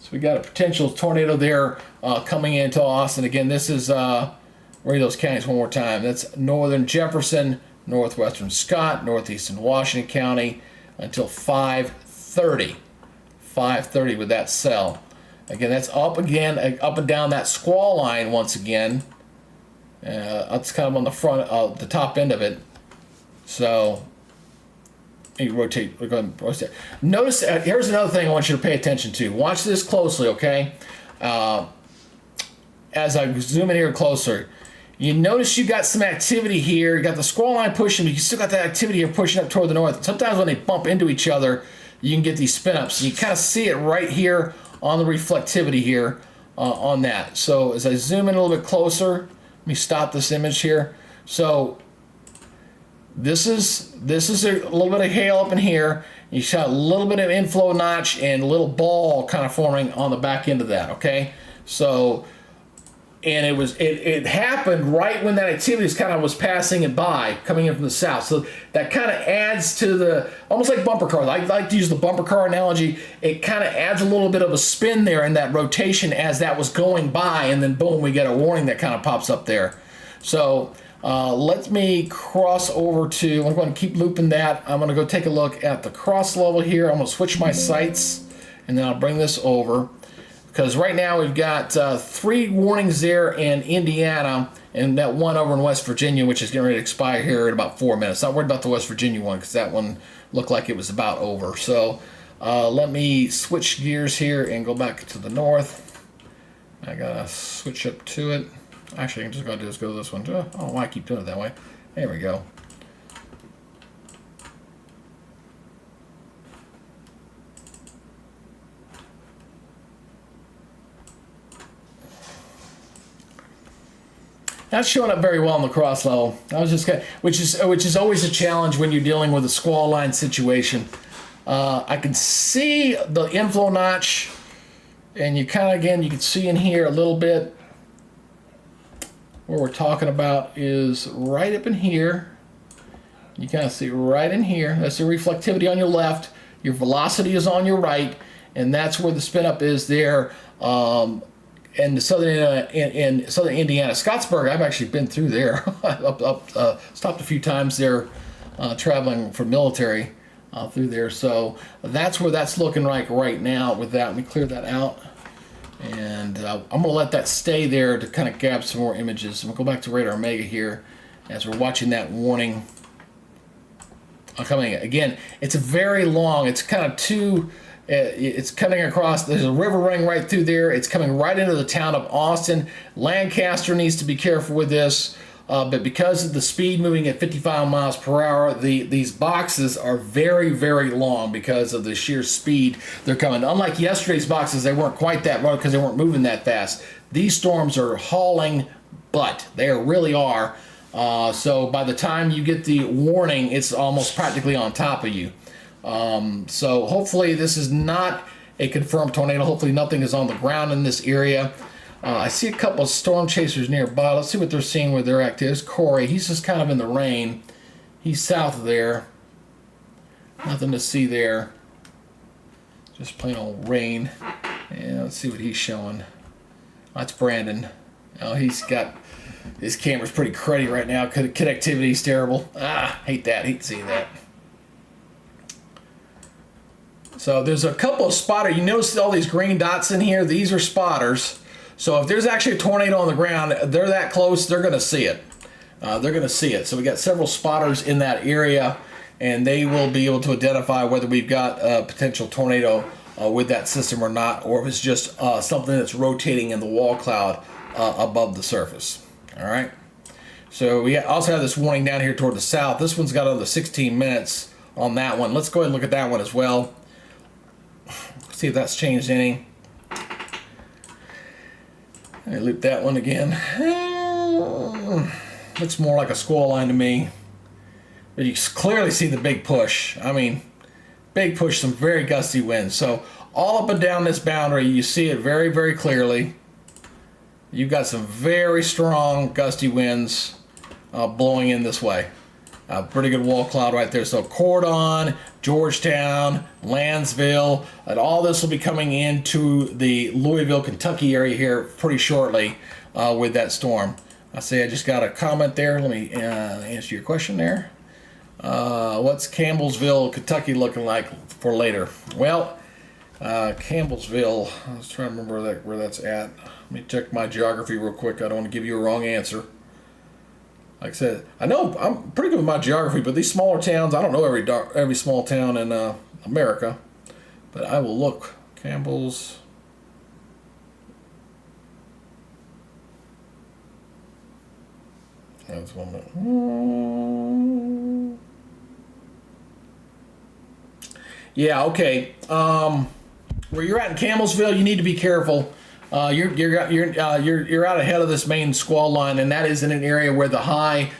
So we got a potential tornado there coming into Austin. Again, this is read those counties one more time. That's northern Jefferson, northwestern Scott, northeastern Washington County until 5:30. 5:30 with that cell. Again, that's up and down that squall line once again. It's kind of on the front, the top end of it. So you rotate. We're going to rotate. Notice. Here's another thing I want you to pay attention to. Watch this closely, okay? As I zoom in here closer, you notice you got some activity here. You got the squall line pushing, but you still got that activity here pushing up toward the north. Sometimes when they bump into each other, you can get these spin ups. You kind of see it right here on the reflectivity here on that. So as I zoom in a little bit closer, let me stop this image here. So this is a little bit of hail up in here. You got a little bit of inflow notch and a little ball kind of forming on the back end of that. Okay, so. And it happened right when that activity was passing it by, coming in from the south. So that kind of adds to the, almost like bumper cars. I like to use the bumper car analogy. It kind of adds a little bit of a spin there in that rotation as that was going by, and then boom, we get a warning that kind of pops up there. So let me cross over to, I'm going to keep looping that. I'm going to go take a look at the cross level here. I'm going to switch my sights, and then I'll bring this over. Because right now we've got 3 warnings there in Indiana and that one over in West Virginia, which is getting ready to expire here in about 4 minutes. Not worried about the West Virginia one because that one looked like it was about over. So let me switch gears here and go back to the north. I gotta switch up to it. Actually, I'm just gonna go to this one. Oh, why I keep doing it that way? There we go. Not showing up very well on the cross level. I was just which is always a challenge when you're dealing with a squall line situation. I can see the inflow notch, and you can see in here a little bit. What we're talking about is right up in here. You kind of see right in here. That's the reflectivity on your left. Your velocity is on your right, and that's where the spin up is there. in southern Indiana, Scottsburg. I've actually been through there. Stopped a few times there, traveling for military through there. So that's where that's looking like right now. With that, let me clear that out, and I'm gonna let that stay there to kind of grab some more images. I'm gonna go back to Radar Omega here as we're watching that warning coming again. It's very long. It's kind of too. It's coming across. There's a river running right through there. It's coming right into the town of Austin. Lancaster needs to be careful with this, but because of the speed moving at 55 miles per hour, these boxes are very, very long because of the sheer speed they're coming. Unlike yesterday's boxes, they weren't quite that long because they weren't moving that fast. These storms are hauling butt. They really are. So by the time you get the warning, it's almost practically on top of you. So hopefully this is not a confirmed tornado. Hopefully nothing is on the ground in this area. I see a couple of storm chasers nearby. Let's see what they're seeing where they're active. There's Corey. He's just kind of in the rain. He's south of there. Nothing to see there. Just plain old rain. And let's see what he's showing. That's Brandon. Oh, he's got... His camera's pretty cruddy right now. Connectivity's terrible. Hate that. Hate seeing that. So there's a couple of spotters. You notice all these green dots in here? These are spotters. So if there's actually a tornado on the ground, they're that close, they're going to see it. They're going to see it. So we got several spotters in that area, and they will be able to identify whether we've got a potential tornado with that system or not, or if it's just something that's rotating in the wall cloud above the surface. All right. So we also have this warning down here toward the south. This one's got another 16 minutes on that one. Let's go ahead and look at that one as well. See if that's changed any. I loop that one again. Looks more like a squall line to me. But you clearly see the big push. I mean, big push, some very gusty winds. So all up and down this boundary, you see it very, very clearly. You've got some very strong gusty winds blowing in this way. Pretty good wall cloud right there. So Cordon, Georgetown, Lansville, and all this will be coming into the Louisville, Kentucky area here pretty shortly with that storm. I just got a comment there. Let me answer your question there. What's Campbellsville, Kentucky looking like for later? Well, Campbellsville, I was trying to remember where that's at. Let me check my geography real quick. I don't want to give you a wrong answer. Like I said, I know I'm pretty good with my geography, but these smaller towns, I don't know every small town in America. But I will look. Campbell's. That's 1 minute. Yeah, okay. Where you're at in Campbellsville, you need to be careful. You're out ahead of this main squall line, and that is in an area where the high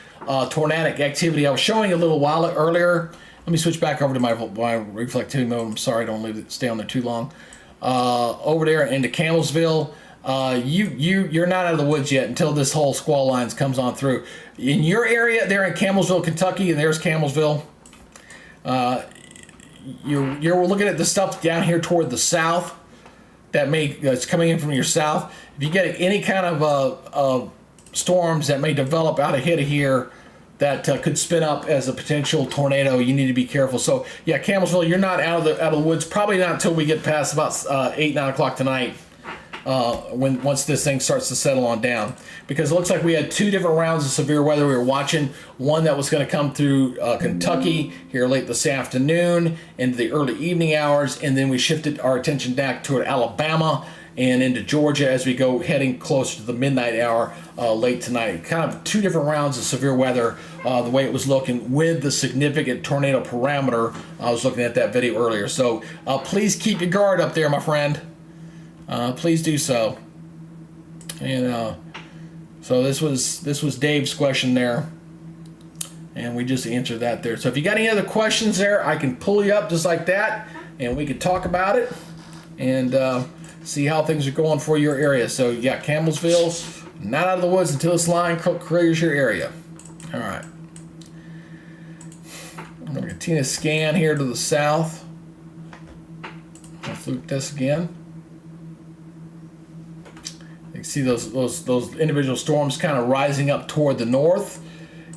tornadic activity. I was showing you a little while earlier. Let me switch back over to my reflectivity mode. I'm sorry, don't leave it stay on there too long. Over there into Campbellsville, you're not out of the woods yet until this whole squall lines comes on through. In your area there in Campbellsville, Kentucky, and there's Campbellsville. You're looking at the stuff down here toward the south. That's coming in from your south. If you get any kind of storms that may develop out ahead of here that could spin up as a potential tornado, you need to be careful. So yeah, Campbellsville, you're not out of the woods. Probably not until we get past about 8-9 o'clock tonight. Once this thing starts to settle on down, because it looks like we had 2 different rounds of severe weather we were watching. One that was going to come through Kentucky here late this afternoon into the early evening hours, and then we shifted our attention back toward Alabama and into Georgia as we go heading closer to the midnight hour late tonight. Kind of 2 different rounds of severe weather the way it was looking with the significant tornado parameter. I was looking at that video earlier. So please keep your guard up there, my friend. Please do so. And so this was Dave's question there, and we just answered that there. So if you got any other questions there, I can pull you up just like that, and we can talk about it and see how things are going for your area. So yeah, Campbellsville, not out of the woods until this line clears your area. All right. I'm going to continue to scan here to the south. Let's loop this again. see those individual storms kind of rising up toward the north,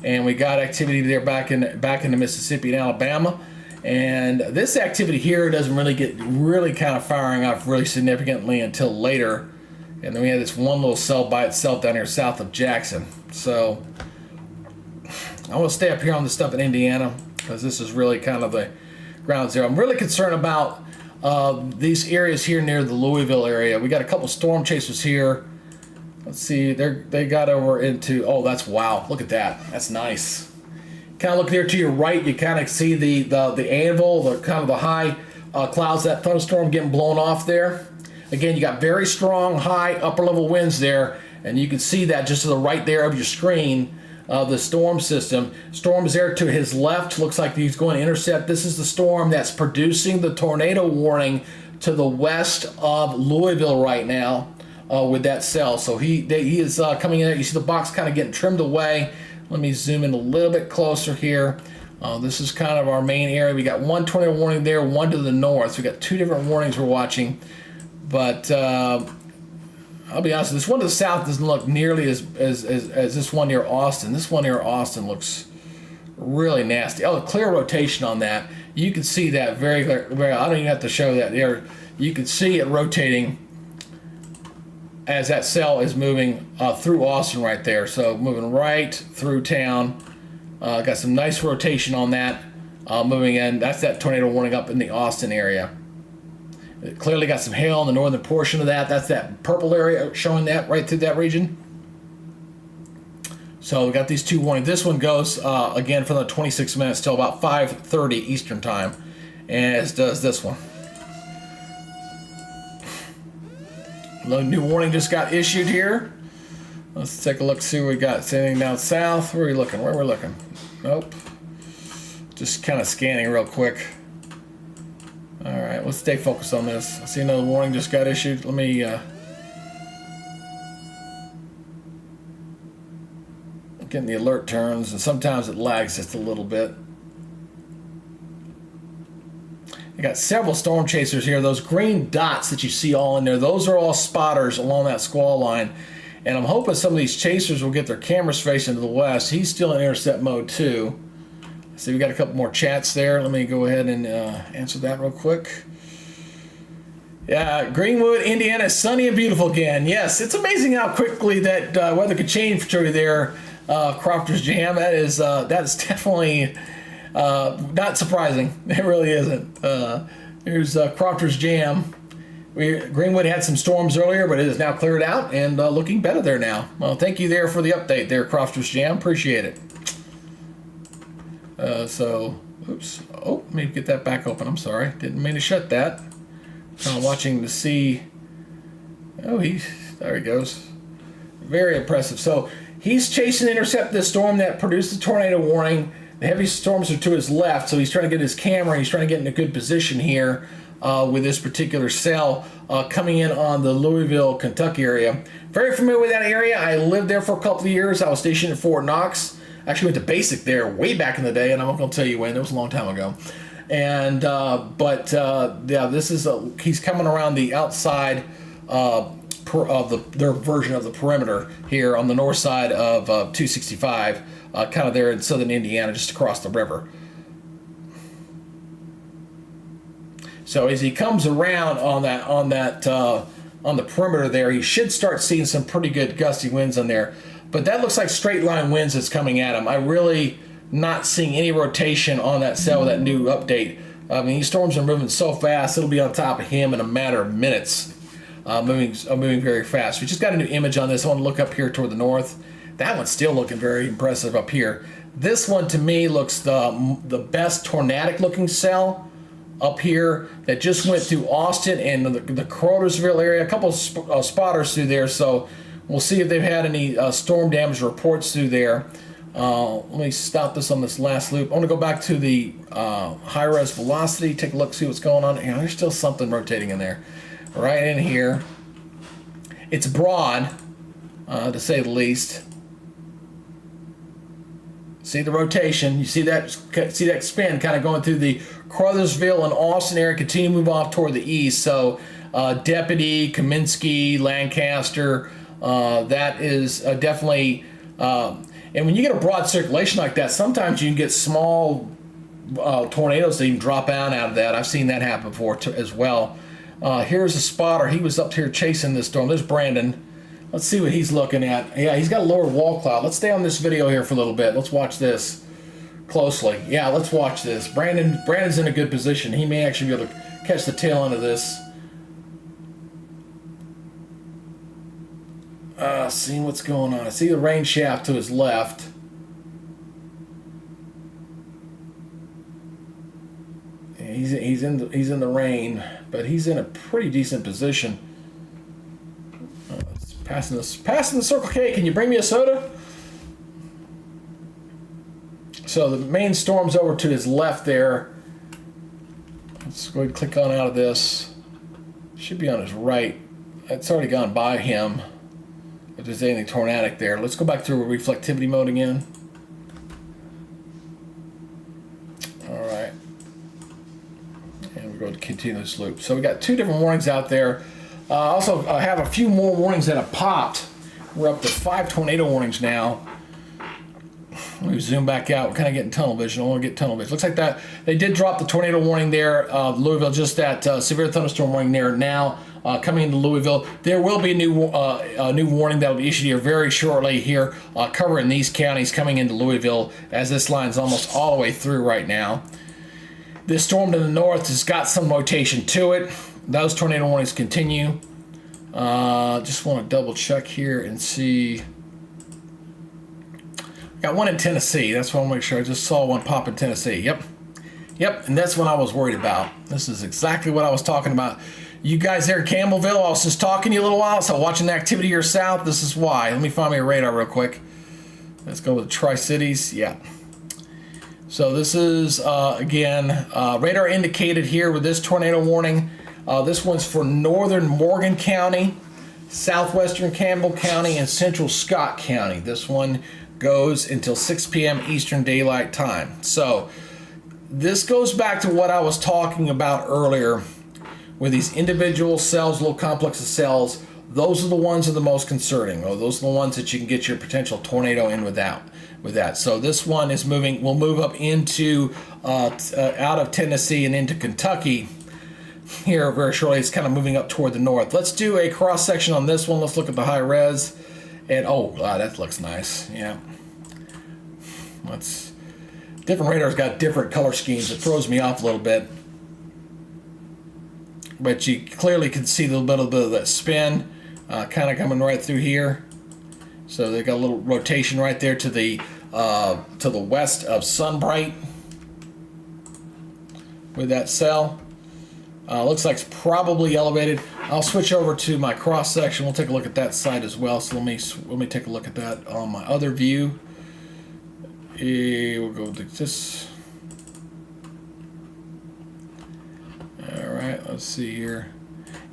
and we got activity there back into Mississippi and Alabama. And this activity here doesn't really get kind of firing off really significantly until later. And then we have this one little cell by itself down here south of Jackson. So I want to stay up here on the stuff in Indiana because this is really kind of the ground zero. I'm really concerned about these areas here near the Louisville area. We got a couple storm chasers here. Let's see, they got over into, oh, that's, wow, look at that. That's nice. Kind of look there to your right, you kind of see the anvil, the kind of the high clouds, that thunderstorm getting blown off there. Again, you got very strong, high, upper level winds there, and you can see that just to the right there of your screen, the storm system. Storm's there to his left, looks like he's going to intercept. This is the storm that's producing the tornado warning to the west of Louisville right now. With that cell, so he is coming in there. You see the box kind of getting trimmed away. Let me zoom in a little bit closer here. This is kind of our main area. We got one tornado warning there, one to the north. So we got two different warnings we're watching, but I'll be honest, this one to the south doesn't look nearly as this one near Austin. This one near Austin looks really nasty. Oh, clear rotation on that. You can see that very clear. I don't even have to show that there. You can see it rotating as that cell is moving through Austin right there. So moving right through town. Got some nice rotation on that moving in. That's that tornado warning up in the Austin area. It clearly got some hail in the northern portion of that. That's that purple area showing that right through that region. So we got these two warnings. This one goes again for the 26 minutes till about 5:30 Eastern time, and as does this one. New warning just got issued here. Let's take a look, see what we got. Is anything down south? Where are we looking? Where are we looking? Nope. Just kind of scanning real quick. All right, let's stay focused on this. I see another warning just got issued. Let me getting the alert turns, and sometimes it lags just a little bit. I got several storm chasers here. Those green dots that you see all in there, those are all spotters along that squall line. And I'm hoping some of these chasers will get their cameras facing to the west. He's still in intercept mode too. See, we got a couple more chats there. Let me go ahead and answer that real quick. Yeah, Greenwood, Indiana is sunny and beautiful again. Yes, it's amazing how quickly that weather could change for you there, Crofter's Jam. That's definitely not surprising. It really isn't. Here's Crofter's Jam. Greenwood had some storms earlier, but it is now cleared out and looking better there now. Well, thank you there for the update there, Crofter's Jam. Appreciate it. Oops. Oh, let me get that back open. I'm sorry. Didn't mean to shut that. I'm watching to see. Oh, there he goes. Very impressive. So he's chasing to intercept this storm that produced the tornado warning. The heavy storms are to his left, so he's trying to get his camera. He's trying to get in a good position here with this particular cell coming in on the Louisville, Kentucky area. Very familiar with that area. I lived there for a couple of years. I was stationed at Fort Knox. Actually went to basic there way back in the day, and I'm not going to tell you when. It was a long time ago. And yeah, this is he's coming around the outside of their version of the perimeter here on the north side of 265, kind of there in southern Indiana, just across the river. So as he comes around on the perimeter there, he should start seeing some pretty good gusty winds on there. But that looks like straight line winds that's coming at him. I really not seeing any rotation on that cell with that new update. I mean, these storms are moving so fast, it'll be on top of him in a matter of minutes. Moving very fast. We just got a new image on this. I want to look up here toward the north. That one's still looking very impressive up here. This one to me looks the best tornadic looking cell up here that just went through Austin and the Cartersville area. A couple of spotters through there, so we'll see if they've had any storm damage reports through there. Let me stop this on this last loop. I want to go back to the high-res velocity, take a look, see what's going on. Yeah, there's still something rotating in there. Right in here. It's broad, to say the least. See the rotation. You see that spin kind of going through the Cartersville and Austin area, continue to move off toward the east. So Deputy, Kaminsky, Lancaster, That is definitely, and when you get a broad circulation like that, sometimes you can get small tornadoes that even drop out of that. I've seen that happen before as well. Here's a spotter. He was up here chasing this storm. There's Brandon. Let's see what he's looking at. Yeah, he's got a lower wall cloud. Let's stay on this video here for a little bit. Let's watch this closely. Yeah, let's watch this. Brandon's in a good position. He may actually be able to catch the tail end of this. Seeing what's going on. I see the rain shaft to his left. He's in the rain, but he's in a pretty decent position. Passing the Circle K. Can you bring me a soda? So the main storm's over to his left there. Let's go ahead and click on out of this. Should be on his right. It's already gone by him. If there's anything tornadic there. Let's go back to reflectivity mode again. All right. And we're going to continue this loop. So we got 2 different warnings out there. Also, I have a few more warnings that have popped. We're up to 5 tornado warnings now. Let me zoom back out. We're kind of getting tunnel vision. I want to get tunnel vision. Looks like that they did drop the tornado warning there. Louisville, just that severe thunderstorm warning there now coming into Louisville. There will be a new warning that will be issued here very shortly here, covering these counties coming into Louisville, as this line's almost all the way through right now. This storm to the north has got some rotation to it. Those tornado warnings continue. Just want to double check here and see. Got one in Tennessee. That's what I want to make sure. I just saw one pop in Tennessee. Yep. And that's what I was worried about. This is exactly what I was talking about. You guys there at Campbellville, I was just talking to you a little while, so watching the activity here south. This is why. Let me find me a radar real quick. Let's go with Tri-Cities. Yeah. So this is, again, radar indicated here with this tornado warning. This one's for northern Morgan County, southwestern Campbell County, and central Scott County. This one goes until 6 p.m. Eastern Daylight Time. So this goes back to what I was talking about earlier with these individual cells, little complexes of cells. Those are the ones that are the most concerning. Those are the ones that you can get your potential tornado in with that. So this one is moving, will move up into out of Tennessee and into Kentucky here very shortly. It's kind of moving up toward the north. Let's do a cross section on this one. Let's look at the high res. And oh, wow, that looks nice. Yeah. Different radars got different color schemes. It throws me off a little bit. But you clearly can see a little bit of that spin kind of coming right through here. So they got a little rotation right there to the west of Sunbright with that cell. Looks like it's probably elevated. I'll switch over to my cross section. We'll take a look at that side as well. So let me take a look at that on my other view. We'll go to this. All right, let's see here.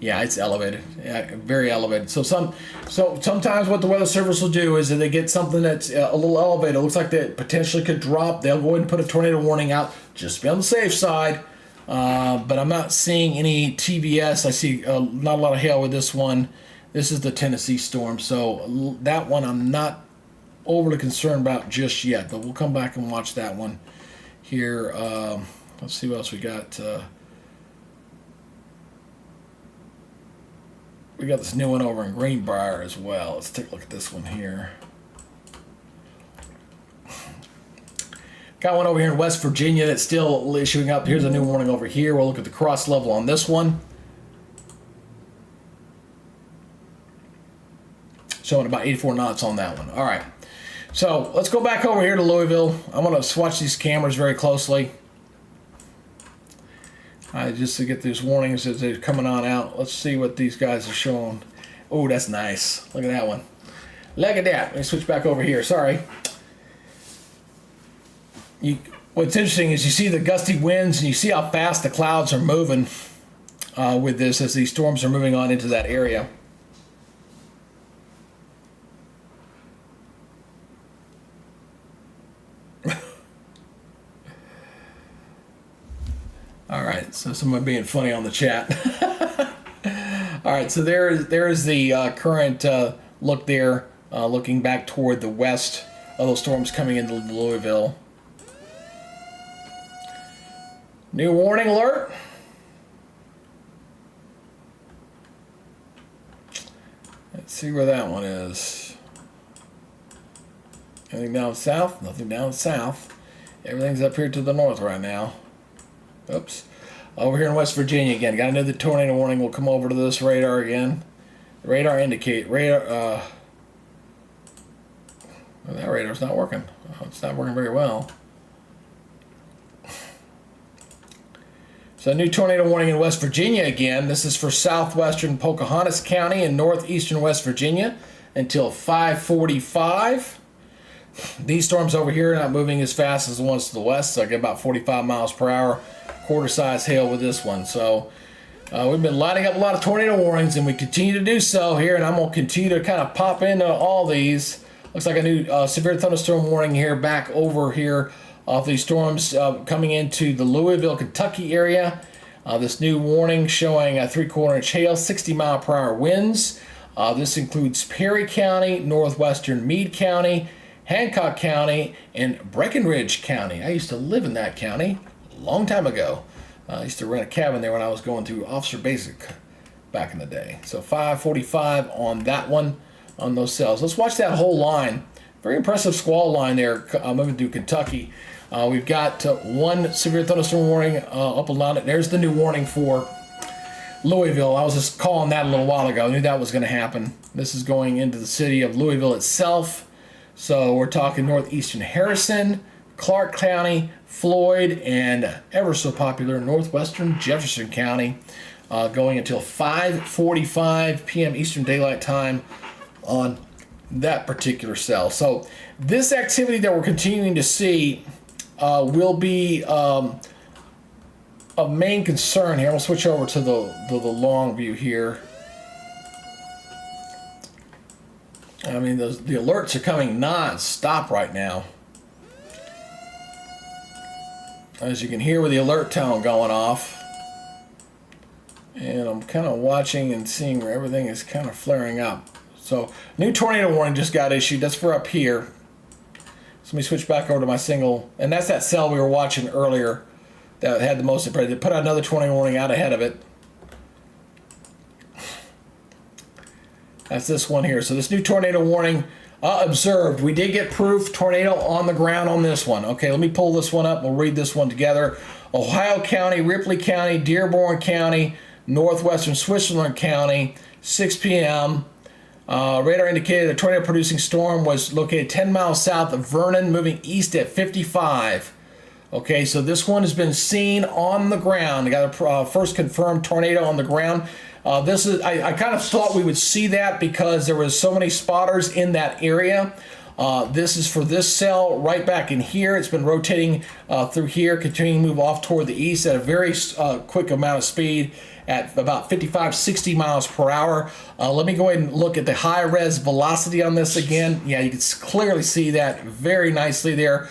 Yeah, it's elevated. Yeah, very elevated. So sometimes what the Weather Service will do is if they get something that's a little elevated, it looks like that potentially could drop, they'll go ahead and put a tornado warning out just to be on the safe side. But I'm not seeing any TVS. I see not a lot of hail with this one. This is the Tennessee storm, so that one I'm not overly concerned about just yet. But we'll come back and watch that one here. Let's see what else we got. We got this new one over in Greenbrier as well. Let's take a look at this one here. Got one over here in West Virginia that's still issuing up. Here's a new warning over here. We'll look at the cross level on this one. Showing about 84 knots on that one. All right. So let's go back over here to Louisville. I want to watch these cameras very closely. Just to get these warnings as they're coming on out. Let's see what these guys are showing. Oh, that's nice. Look at that one. Look at that. Let me switch back over here. Sorry. What's interesting is you see the gusty winds and you see how fast the clouds are moving with this as these storms are moving on into that area. All right, so someone being funny on the chat. All right, so there's the current look there, looking back toward the west of those storms coming into Louisville. New warning alert. Let's see where that one is. Anything down south? Nothing down south. Everything's up here to the north right now. Oops. Over here in West Virginia again. Got another tornado warning. We'll come over to this radar again. Radar indicate. Radar. Well, that radar's not working. Oh, it's not working very well. So, new tornado warning in West Virginia again. This is for southwestern Pocahontas County and northeastern West Virginia until 5:45. These storms over here are not moving as fast as the ones to the west, so I get about 45 miles per hour, quarter-size hail with this one. So we've been lighting up a lot of tornado warnings, and we continue to do so here, and I'm going to continue to kind of pop into all these. Looks like a new severe thunderstorm warning here back over here of these storms coming into the Louisville, Kentucky area. This new warning showing a 3/4 inch hail, 60-mile-per-hour winds. This includes Perry County, northwestern Meade County, Hancock County, and Breckenridge County. I used to live in that county a long time ago. I used to rent a cabin there when I was going through Officer Basic back in the day. So 5:45 on that one, on those cells. Let's watch that whole line. Very impressive squall line there moving through Kentucky. We've got one severe thunderstorm warning up and down it. There's the new warning for Louisville. I was just calling that a little while ago. I knew that was going to happen. This is going into the city of Louisville itself. So we're talking northeastern Harrison, Clark County, Floyd, and ever so popular northwestern Jefferson County, going until 5:45 p.m. Eastern Daylight Time on that particular cell. So this activity that we're continuing to see will be of main concern here. We'll switch over to the long view here. I mean, the alerts are coming non-stop right now. As you can hear with the alert tone going off. And I'm kind of watching and seeing where everything is kind of flaring up. So, new tornado warning just got issued. That's for up here. So let me switch back over to my single. And that's that cell we were watching earlier that had the most impression. They put out another tornado warning out ahead of it. That's this one here. So this new tornado warning observed. We did get proof tornado on the ground on this one. Okay, let me pull this one up. We'll read this one together. Ohio County, Ripley County, Dearborn County, northwestern Switzerland County, 6 p.m. Radar indicated a tornado-producing storm was located 10 miles south of Vernon, moving east at 55. Okay, so this one has been seen on the ground. I got a first confirmed tornado on the ground. This is I kind of thought we would see that because there was so many spotters in that area. This is for this cell right back in here. It's been rotating through here, continuing to move off toward the east at a very quick amount of speed at about 55, 60 miles per hour. Let me go ahead and look at the high-res velocity on this again. Yeah, you can clearly see that very nicely there.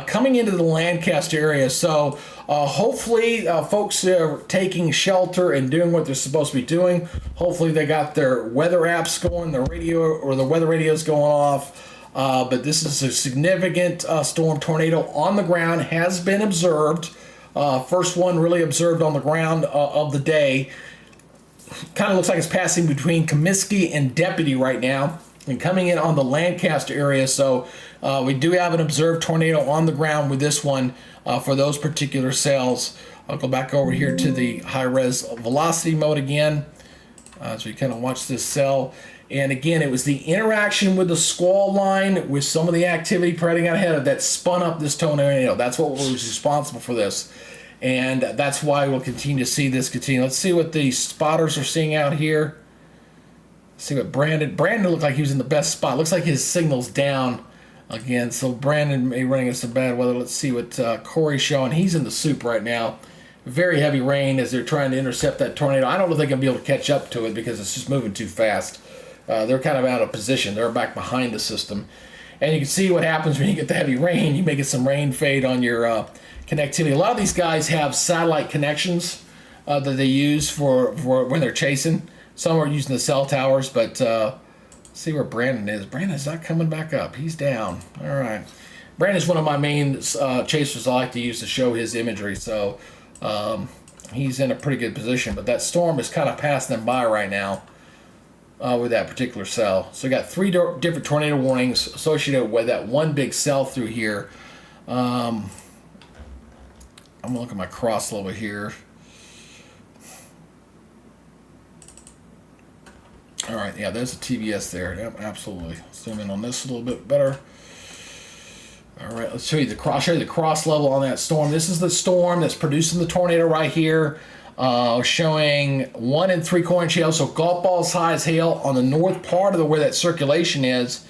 Coming into the Lancaster area. So hopefully folks are taking shelter and doing what they're supposed to be doing. Hopefully they got their weather apps going, the radio or the weather radios going off. But this is a significant storm tornado on the ground, has been observed. First one really observed on the ground of the day. Kind of looks like it's passing between Comiskey and Deputy right now and coming in on the Lancaster area. So we do have an observed tornado on the ground with this one for those particular cells. I'll go back over here to the high-res velocity mode again as we kind of watch this cell. And again, it was the interaction with the squall line with some of the activity spreading out ahead of that spun up this tornado. That's what was responsible for this. And that's why we'll continue to see this continue. Let's see what the spotters are seeing out here. See what Brandon looked like he was in the best spot. Looks like his signal's down again. So Brandon may be running into some bad weather. Let's see what Corey's showing. He's in the soup right now. Very heavy rain as they're trying to intercept that tornado. I don't know if they're going to be able to catch up to it because it's just moving too fast. They're kind of out of position. They're back behind the system. And you can see what happens when you get the heavy rain. You may get some rain fade on your connectivity. A lot of these guys have satellite connections that they use for when they're chasing. Some are using the cell towers, but See where Brandon is. Brandon's not coming back up. He's down. All right. Brandon's one of my main chasers I like to use to show his imagery. So he's in a pretty good position. But that storm is kind of passing them by right now with that particular cell. So we got 3 different tornado warnings associated with that one big cell through here. I'm going to look at my cross level here. All right, yeah, there's a TVS there. Yep, absolutely. Zoom in on this a little bit better. All right, let's show you the cross. Show you the cross level on that storm. This is the storm that's producing the tornado right here, showing 1 3/4 inch hail, so golf ball size hail on the north part of where that circulation is,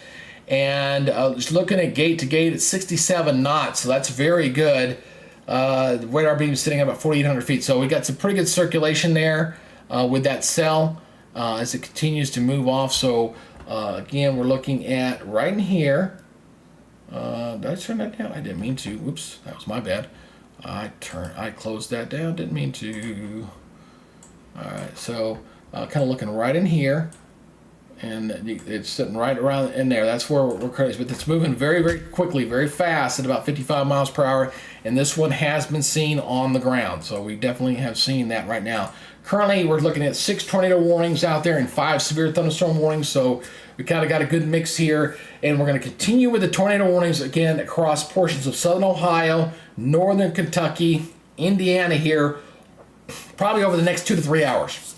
and just looking at gate to gate, it's 67 knots, so that's very good. The radar beam is sitting at about 4,800 feet, so we got some pretty good circulation there with that cell. As it continues to move off. So again, we're looking at right in here. Did I turn that down? I didn't mean to. Whoops, that was my bad. I closed that down. Didn't mean to. All right, so kind of looking right in here, and it's sitting right around in there. That's where we're crazy, but it's moving very, very quickly, very fast at about 55 miles per hour. And this one has been seen on the ground, so we definitely have seen that right now. Currently, we're looking at 6 tornado warnings out there and 5 severe thunderstorm warnings, so we kind of got a good mix here. And we're going to continue with the tornado warnings again across portions of southern Ohio, northern Kentucky, Indiana here, probably over the next 2 to 3 hours.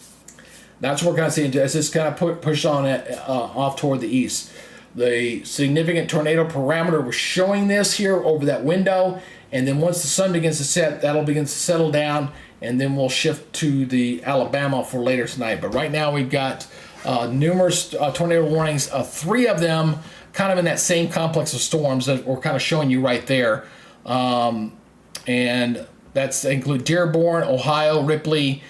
That's what we're going to see as this kind of push on it off toward the east. The significant tornado parameter, we're showing this here over that window, and then once the sun begins to set, that'll begin to settle down, and then we'll shift to the Alabama for later tonight. But right now we've got numerous tornado warnings, 3 of them kind of in that same complex of storms that we're kind of showing you right there. And that's include Dearborn, Ohio, Ripley,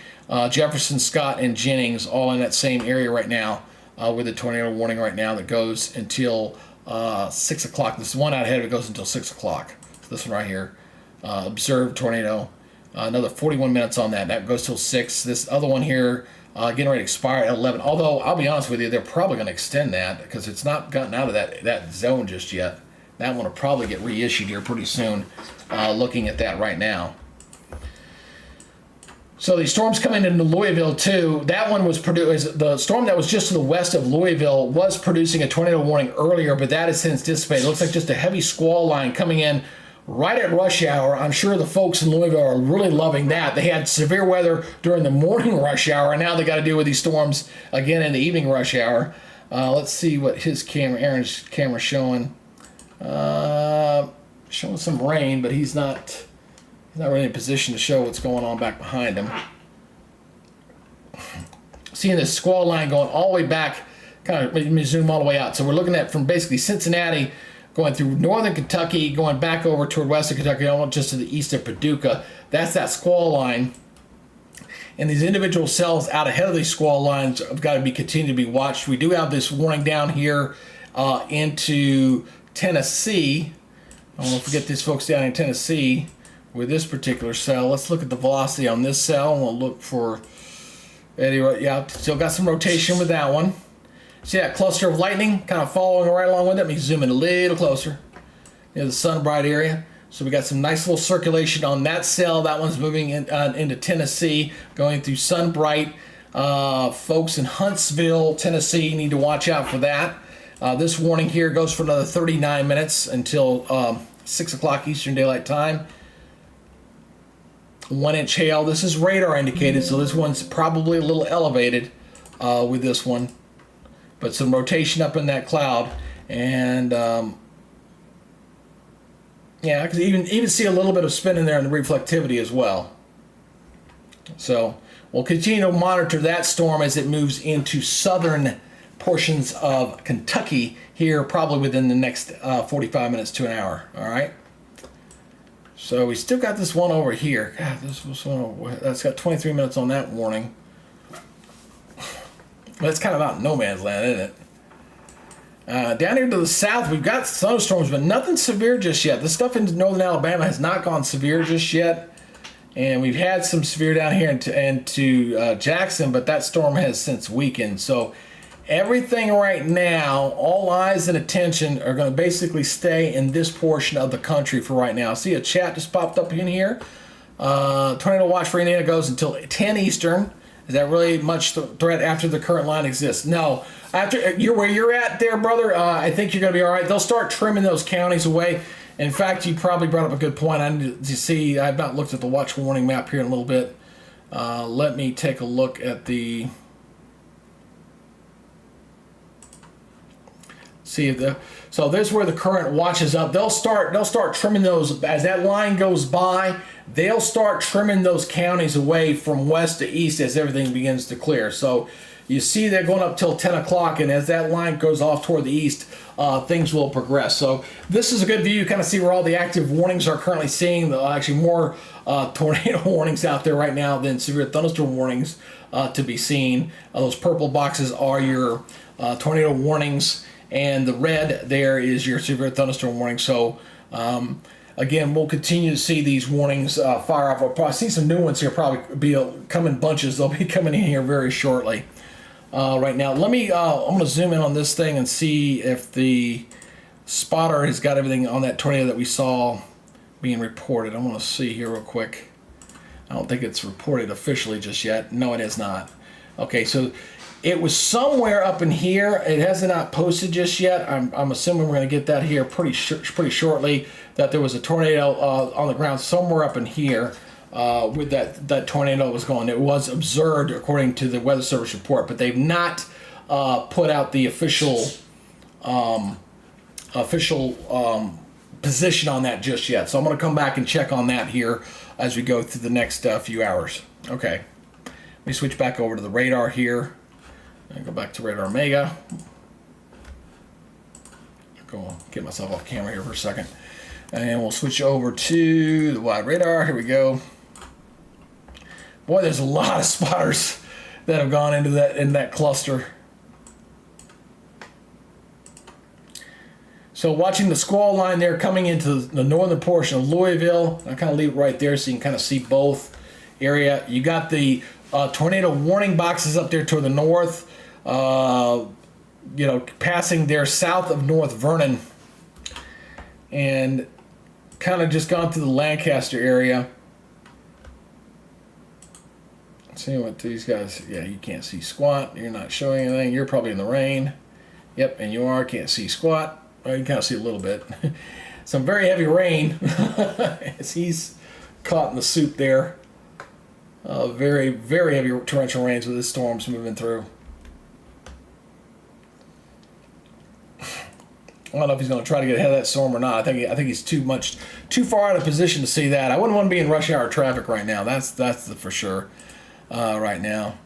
Jefferson, Scott, and Jennings, all in that same area right now with a tornado warning right now that goes until 6 o'clock. This one out ahead of it goes until 6 o'clock. So this one right here, observed tornado. Another 41 minutes on that. That goes till 6. This other one here, getting ready to expire at 11. Although, I'll be honest with you, they're probably going to extend that because it's not gotten out of that zone just yet. That one will probably get reissued here pretty soon, looking at that right now. So these storms coming into Louisville too. That one was produced. The storm that was just to the west of Louisville was producing a tornado warning earlier, but that has since dissipated. It looks like just a heavy squall line coming in right at rush hour. I'm sure the folks in Louisville are really loving that. They had severe weather during the morning rush hour, and now they got to deal with these storms again in the evening rush hour. Let's see what his camera, Aaron's camera, showing. Showing some rain, but he's not really in a position to show what's going on back behind him. Seeing this squall line going all the way back, kind of, let me zoom all the way out. So we're looking at from basically Cincinnati, going through northern Kentucky, going back over toward western Kentucky, almost just to the east of Paducah. That's that squall line. And these individual cells out ahead of these squall lines have got to be continued to be watched. We do have this warning down here into Tennessee. I don't want to forget these folks down in Tennessee with this particular cell. Let's look at the velocity on this cell, and we'll look for Eddie. Yeah, still got some rotation with that one. See that cluster of lightning kind of following right along with it? Let me zoom in a little closer. The sun-bright area. So we got some nice little circulation on that cell. That one's moving into Tennessee, going through Sunbright. Folks in Huntsville, Tennessee, need to watch out for that. This warning here goes for another 39 minutes until 6 o'clock Eastern Daylight Time. 1 inch hail. This is radar indicated, so this one's probably a little elevated with this one. But some rotation up in that cloud. And yeah, I can even see a little bit of spin in there in the reflectivity as well. So we'll continue to monitor that storm as it moves into southern portions of Kentucky here, probably within the next 45 minutes to an hour. All right. So we still got this one over here. God, this was one that's got 23 minutes on that warning. That's kind of out in no man's land, isn't it? Down here to the south, we've got thunderstorms, but nothing severe just yet. The stuff in northern Alabama has not gone severe just yet. And we've had some severe down here into Jackson, but that storm has since weakened. So everything right now, all eyes and attention are going to basically stay in this portion of the country for right now. See a chat just popped up in here. Tornado watch for Indiana goes until 10 Eastern. Is that really much threat after the current line exists? No. After you're where you're at there, brother, I think you're going to be all right. They'll start trimming those counties away. In fact, you probably brought up a good point. I need to see. I've not looked at the watch warning map here in a little bit. Let me take a look at the. See so there's where the current watch is up. They'll start trimming those as that line goes by. They'll start trimming those counties away from west to east as everything begins to clear. So you see they're going up till 10 o'clock, and as that line goes off toward the east, things will progress. So this is a good view. You kind of see where all the active warnings are currently seeing. Actually more tornado warnings out there right now than severe thunderstorm warnings to be seen. Those purple boxes are your tornado warnings, and the red there is your severe thunderstorm warning. So again, we'll continue to see these warnings fire off. I'll probably see some new ones here probably be come in bunches. They'll be coming in here very shortly. Right now, let me I'm going to zoom in on this thing and see if the spotter has got everything on that tornado that we saw being reported. I want to see here real quick. I don't think it's reported officially just yet. No, it is not. Okay, so it was somewhere up in here. It has not posted just yet. I'm assuming we're going to get that here pretty shortly, that there was a tornado on the ground somewhere up in here with that tornado was going. It was observed according to the Weather Service report, but they've not put out the official position on that just yet. So I'm going to come back and check on that here as we go through the next few hours. Okay, let me switch back over to the radar here. And go back to Radar Omega. Go get myself off camera here for a second. And we'll switch over to the wide radar. Here we go. Boy, there's a lot of spotters that have gone into that cluster. So watching the squall line there coming into the northern portion of Louisville. I kind of leave it right there so you can kind of see both area. You got the tornado warning boxes up there toward the north. Passing there south of North Vernon and kind of just gone through the Lancaster area. See what these guys, yeah, you can't see squat. You're not showing anything. You're probably in the rain. Yep, and you are. Can't see squat. Well, you can kind of see a little bit. Some very heavy rain as he's caught in the soup there. Very, very heavy torrential rains with the storms moving through. I don't know if he's going to try to get ahead of that storm or not. I think he's too far out of position to see that. I wouldn't want to be in rush hour traffic right now. That's for sure. Right now.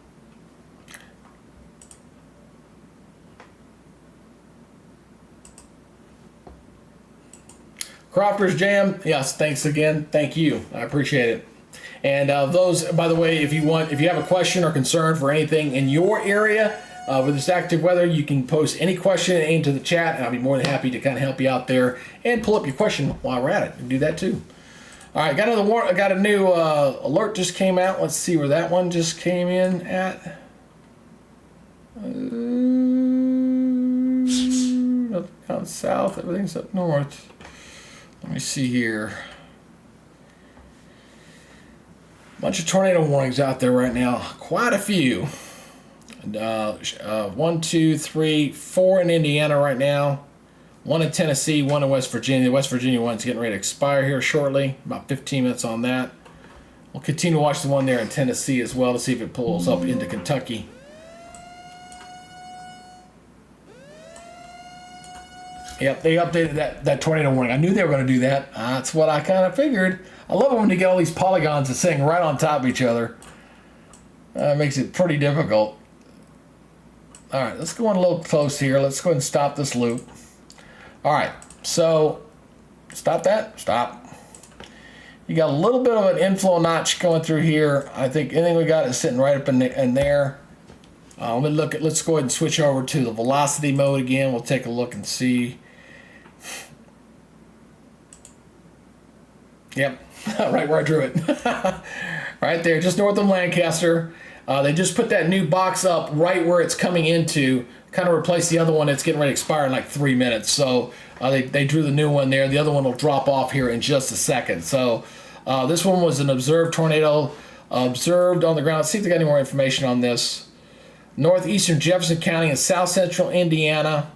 Crofters Jam, yes, thanks again. Thank you. I appreciate it. And those, by the way, if you have a question or concern for anything in your area with this active weather, you can post any question into the chat, and I'll be more than happy to kind of help you out there and pull up your question while we're at it. And do that too. All right, I got a new alert just came out. Let's see where that one just came in at. Down south, everything's up north. Let me see here. Bunch of tornado warnings out there right now. Quite a few. 1, 2, 3, 4 in Indiana right now. 1 in Tennessee, 1 in West Virginia. The West Virginia one's getting ready to expire here shortly. About 15 minutes on that. We'll continue to watch the one there in Tennessee as well to see if it pulls up into Kentucky. Yep, they updated that tornado warning. I knew they were going to do that. That's what I kind of figured. I love it when you get all these polygons that's sitting right on top of each other. It makes it pretty difficult. All right, let's go on a little close here. Let's go ahead and stop this loop. All right, so stop that. Stop. You got a little bit of an inflow notch going through here. I think anything we got is sitting right up in there. Let's go ahead and switch over to the velocity mode again. We'll take a look and see. Yep, right where I drew it. Right there, just north of Lancaster. They just put that new box up right where it's coming into, kind of replace the other one that's getting ready to expire in like 3 minutes. So they drew the new one there. The other one will drop off here in just a second. So this one was an observed tornado, observed on the ground. Let's see if they got any more information on this. Northeastern Jefferson County and south central Indiana.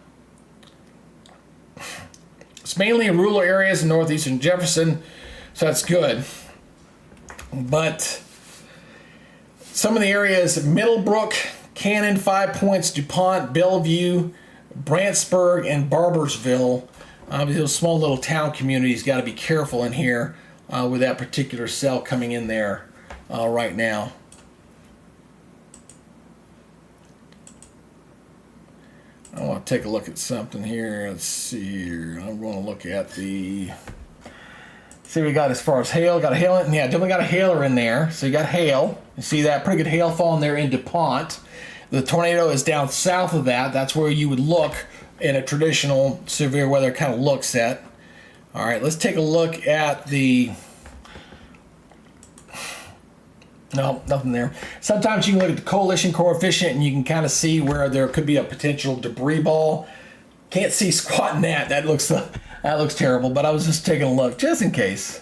It's mainly in rural areas in northeastern Jefferson, so that's good. But some of the areas, Middlebrook, Cannon, 5 Points, DuPont, Bellevue, Brantsburg, and Barbersville. Those small little town communities got to be careful in here with that particular cell coming in there right now. I want to take a look at something here. Let's see here. I'm going to look at the... See what we got as far as hail. Got a hail in, yeah, definitely got a hailer in there. So you got hail. You see that? Pretty good hail falling there in DuPont. The tornado is down south of that. That's where you would look in a traditional severe weather kind of look set. All right, let's take a look at the... No, nothing there. Sometimes you can look at the coalition coefficient and you can kind of see where there could be a potential debris ball. Can't see squat in that. That looks terrible, but I was just taking a look just in case.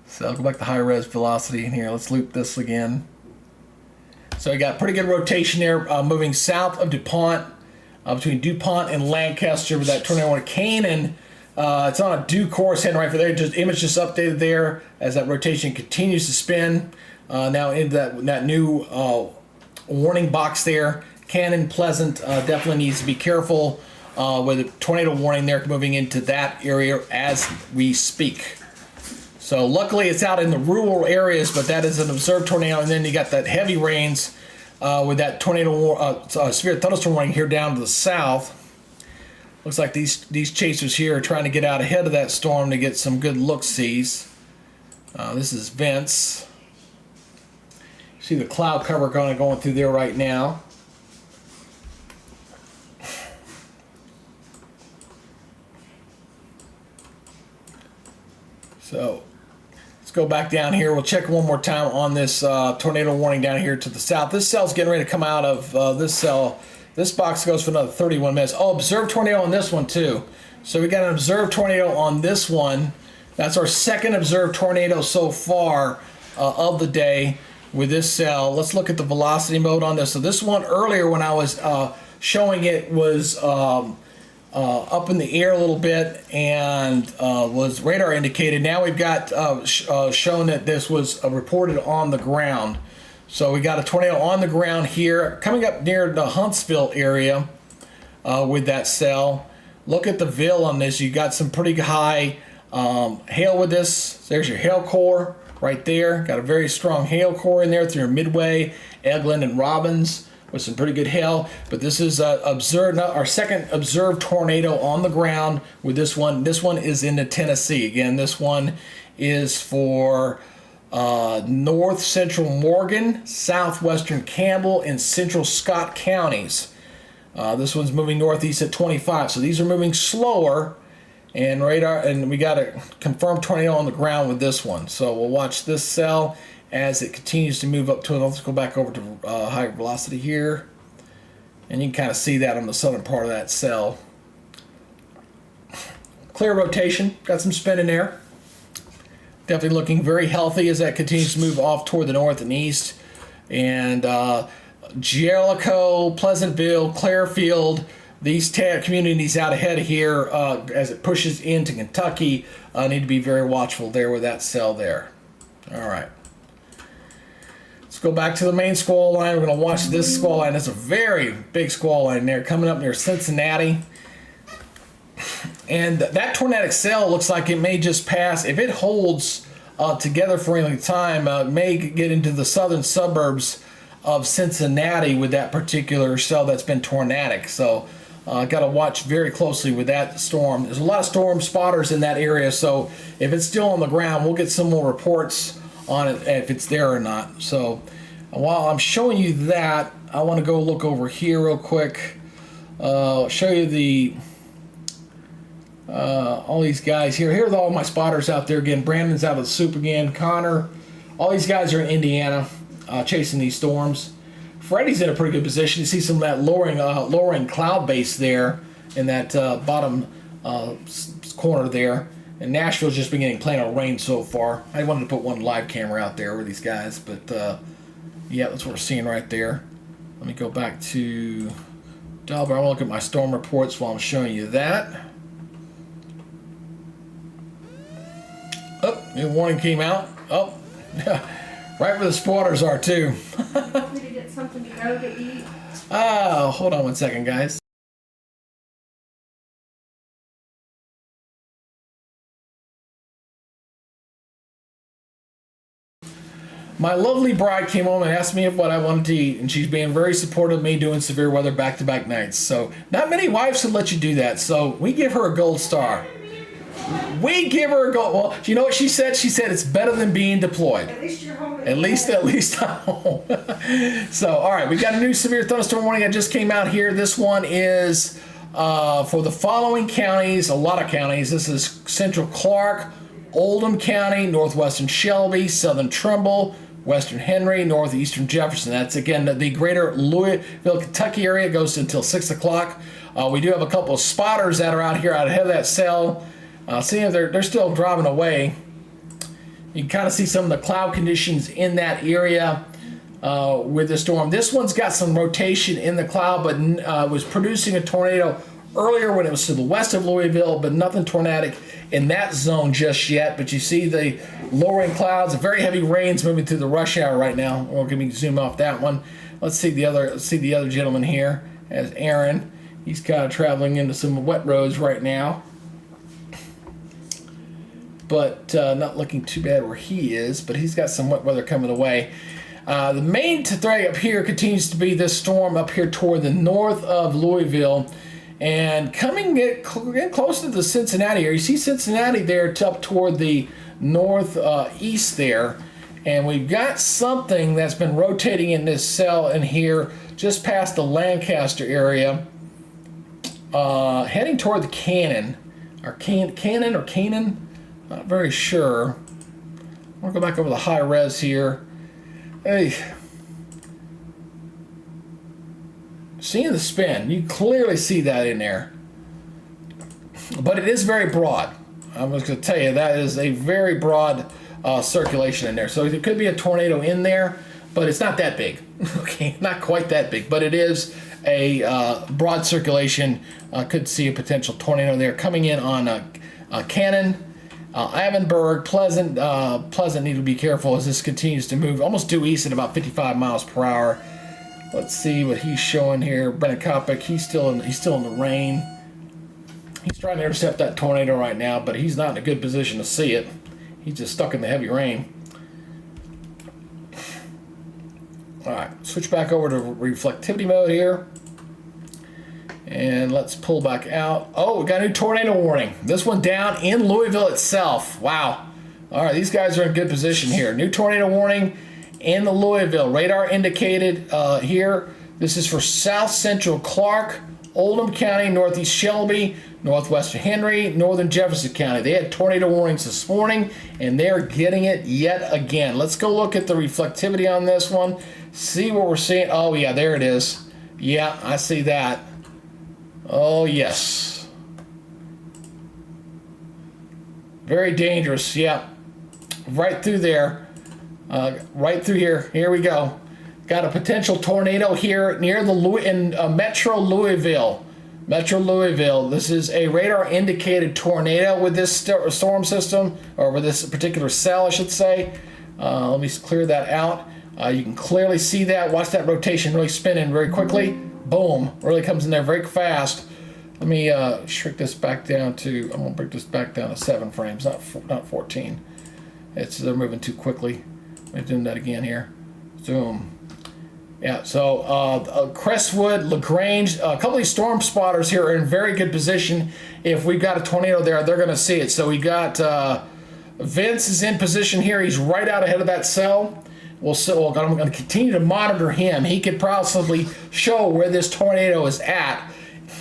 So I'll go back to high res velocity in here. Let's loop this again. So you got pretty good rotation there, moving south of DuPont, between DuPont and Lancaster with that tornado on Canaan. It's on a due course heading right for there. Just image just updated there as that rotation continues to spin. Now into that new warning box there. Cannon, Pleasant, definitely needs to be careful with a tornado warning there moving into that area as we speak. So luckily it's out in the rural areas, but that is an observed tornado. And then you got that heavy rains with that tornado severe thunderstorm warning here down to the south. Looks like these chasers here are trying to get out ahead of that storm to get some good look-sees. This is Vince. See the cloud cover kind of going through there right now. So let's go back down here. We'll check one more time on this tornado warning down here to the south. This cell's getting ready to come out of this cell. This box goes for another 31 minutes. Oh, observed tornado on this one too. So we got an observed tornado on this one. That's our second observed tornado so far of the day with this cell. Let's look at the velocity mode on this. So this one earlier when I was showing it was up in the air a little bit and was radar indicated. Now we've got shown that this was reported on the ground. So we got a tornado on the ground here coming up near the Huntsville area with that cell. Look at the VIL on this. You got some pretty high hail with this. There's your hail core right there. Got a very strong hail core in there through Midway, Eglin, and Robbins with some pretty good hail. But this is our second observed tornado on the ground with this one. This one is in Tennessee. Again, this one is for north central Morgan, southwestern Campbell, and central Scott counties. This one's moving northeast at 25. So these are moving slower. And radar, and we got a confirmed tornado on the ground with this one. So we'll watch this cell as it continues to move up to it. Let's go back over to high velocity here. And you can kind of see that on the southern part of that cell. Clear rotation, got some spin in there. Definitely looking very healthy as that continues to move off toward the north and east. And Jellicoe, Pleasantville, Clarefield, these communities out ahead of here as it pushes into Kentucky need to be very watchful there with that cell there. All right. Let's go back to the main squall line. We're going to watch this squall line. There's a very big squall line there coming up near Cincinnati. And that tornadic cell looks like it may just pass. If it holds together for any time, it may get into the southern suburbs of Cincinnati with that particular cell that's been tornadic. So got to watch very closely with that storm. There's a lot of storm spotters in that area, so if it's still on the ground, we'll get some more reports on it if it's there or not. So while I'm showing you that, I want to go look over here real quick. Show you the all these guys here. Here's all my spotters out there again. Brandon's out of the soup again. Connor. All these guys are in Indiana. chasing these storms. Freddie's in a pretty good position. You see some of that lowering cloud base there in that bottom corner there. And Nashville's just been getting plain old rain so far. I wanted to put one live camera out there with these guys, but yeah, that's what we're seeing right there. Let me go back to Delaware. I want to look at my storm reports while I'm showing you that. Oh, new warning came out. Oh, right where the spotters are too. Want me to get something to go to eat? Oh, hold on one second, guys. My lovely bride came home and asked me what I wanted to eat, and she's being very supportive of me doing severe weather back-to-back nights. So not many wives would let you do that, so we give her a gold star. We give her a gold. Well, you know what she said? She said it's better than being deployed. At least you're home. At least I'm home. So, all right, we got a new severe thunderstorm warning that just came out here. This one is for the following counties, a lot of counties. This is Central Clark, Oldham County, Northwestern Shelby, Southern Trumbull, Western Henry, Northeastern Jefferson. That's, again, the greater Louisville, Kentucky area goes until 6 o'clock. We do have a couple of spotters that are out here out ahead of that cell. Seeing if they're still driving away. You can kind of see some of the cloud conditions in that area with the storm. This one's got some rotation in the cloud, but was producing a tornado earlier when it was to the west of Louisville, but nothing tornadic in that zone just yet. But you see the lowering clouds, very heavy rains moving through the rush hour right now. We're going to zoom off that one. Let's see the other gentleman here as Aaron. He's kind of traveling into some wet roads right now, but not looking too bad where he is, but he's got some wet weather coming away. The main threat up here continues to be this storm up here toward the north of Louisville and coming in close to the Cincinnati area. You see Cincinnati there up toward the northeast there, and we've got something that's been rotating in this cell in here just past the Lancaster area, heading toward the Cannon, or Canaan. Not very sure. I'll go back over the high res here. Hey. Seeing the spin, you clearly see that in there. But it is very broad. I'm just going to tell you, that is a very broad circulation in there. So it could be a tornado in there, but it's not that big. Okay, not quite that big, but it is a broad circulation. Could see a potential tornado there coming in on Cannon. Avonburg, Pleasant need to be careful as this continues to move almost due east at about 55 miles per hour. Let's see what he's showing here. Brennan Coptic, he's still in the rain. He's trying to intercept that tornado right now, but he's not in a good position to see it. He's just stuck in the heavy rain. All right, switch back over to reflectivity mode here. And let's pull back out. Oh, we got a new tornado warning. This one down in Louisville itself. Wow. All right, these guys are in good position here. New tornado warning in the Louisville. Radar indicated here. This is for South Central Clark, Oldham County, Northeast Shelby, Northwestern Henry, Northern Jefferson County. They had tornado warnings this morning, and they're getting it yet again. Let's go look at the reflectivity on this one. See what we're seeing. Oh, yeah, there it is. Yeah, I see that. Oh, yes. Very dangerous. Yeah. Right through there. Right through here. Here we go. Got a potential tornado here near the Metro Louisville. Metro Louisville. This is a radar indicated tornado with this storm system, or with this particular cell, I should say. Let me clear that out. You can clearly see that. Watch that rotation really spinning very quickly. Boom. Really comes in there very fast. Let me shrink this back down to, I'm going to break this back down to 7 frames, not 14. They're moving too quickly. Let me do that again here. Zoom. Yeah, so Crestwood, LaGrange, a couple of these storm spotters here are in very good position. If we've got a tornado there, they're going to see it. So we got Vince is in position here. He's right out ahead of that cell. I'm going to continue to monitor him. He could possibly show where this tornado is at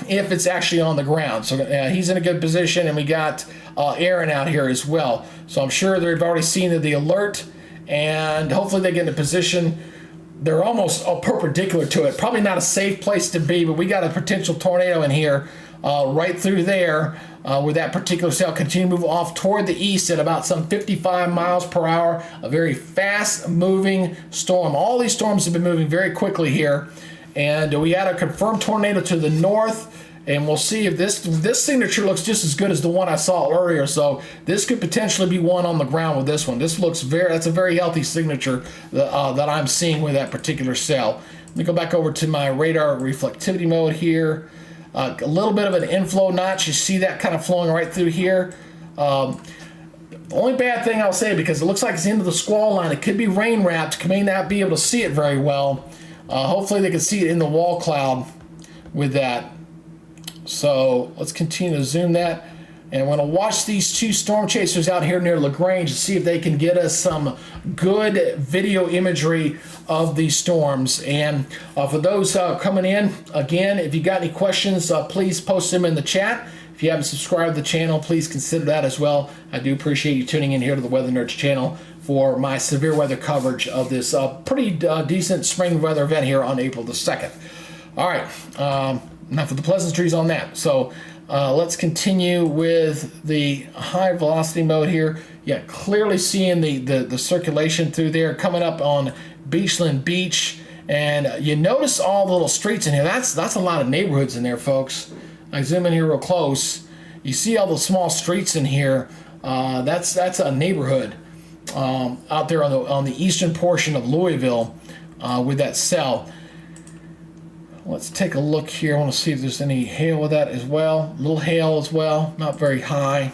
if it's actually on the ground. So he's in a good position, and we got Aaron out here as well. So I'm sure they've already seen the alert, and hopefully they get in a position they're almost perpendicular to it. Probably not a safe place to be, but we got a potential tornado in here right through there where that particular cell continue to move off toward the east at about some 55 miles per hour. A very fast moving storm. All these storms have been moving very quickly here. And we got a confirmed tornado to the north. And we'll see if this signature looks just as good as the one I saw earlier. So this could potentially be one on the ground with this one. This looks that's a very healthy signature that I'm seeing with that particular cell. Let me go back over to my radar reflectivity mode here. A little bit of an inflow notch. You see that kind of flowing right through here. The only bad thing I'll say, because it looks like it's into the squall line, it could be rain wrapped. May not be able to see it very well. Hopefully they can see it in the wall cloud with that. So let's continue to zoom that. And I'm going to watch these two storm chasers out here near LaGrange to see if they can get us some good video imagery of these storms. And for those coming in, again, if you got any questions, please post them in the chat. If you haven't subscribed to the channel, please consider that as well. I do appreciate you tuning in here to the Weather Nerds channel for my severe weather coverage of this pretty decent spring weather event here on April the 2nd. All right. Enough of the pleasantries on that. So let's continue with the high velocity mode here. Yeah, clearly seeing the circulation through there coming up on Beachland Beach. And you notice all the little streets in here. That's a lot of neighborhoods in there, folks. I zoom in here real close. You see all the small streets in here. That's a neighborhood out there on the eastern portion of Louisville with that cell. Let's take a look here. I want to see if there's any hail with that as well. A little hail as well, not very high.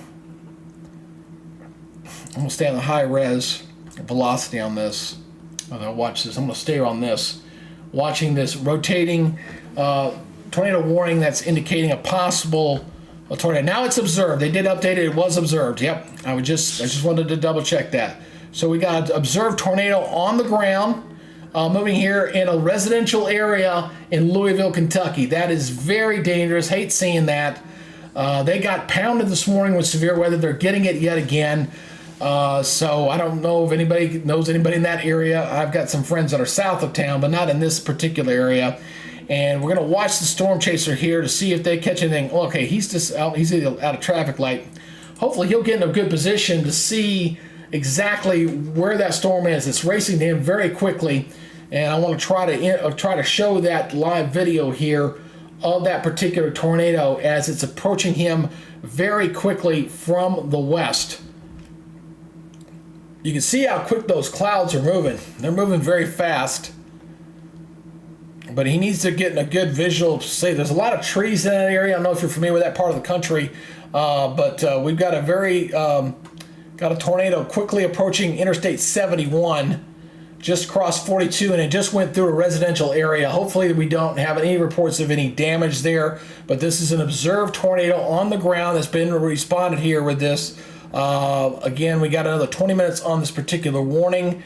I'm going to stay on the high res velocity on this. I'm going to watch this. I'm going to stay on this. Watching this rotating tornado warning that's indicating a possible tornado. Now it's observed. They did update it. It was observed. Yep. I just wanted to double check that. So we got an observed tornado on the ground. Moving here in a residential area in Louisville, Kentucky. That is very dangerous. Hate seeing that. They got pounded this morning with severe weather. They're getting it yet again. So I don't know if anybody knows anybody in that area. I've got some friends that are south of town, but not in this particular area. And we're going to watch the storm chaser here to see if they catch anything. Oh, okay, he's just out. He's out of traffic light. Hopefully he'll get in a good position to see exactly where that storm is. It's racing to him very quickly. And I want to try to show that live video here of that particular tornado as it's approaching him very quickly from the west. You can see how quick those clouds are moving. They're moving very fast. But he needs to get in a good visual. Say, there's a lot of trees in that area. I don't know if you're familiar with that part of the country, but we've got a tornado quickly approaching Interstate 71. Just crossed 42, and it just went through a residential area. Hopefully we don't have any reports of any damage there, but this is an observed tornado on the ground that's been responded here with this. Again, we got another 20 minutes on this particular warning.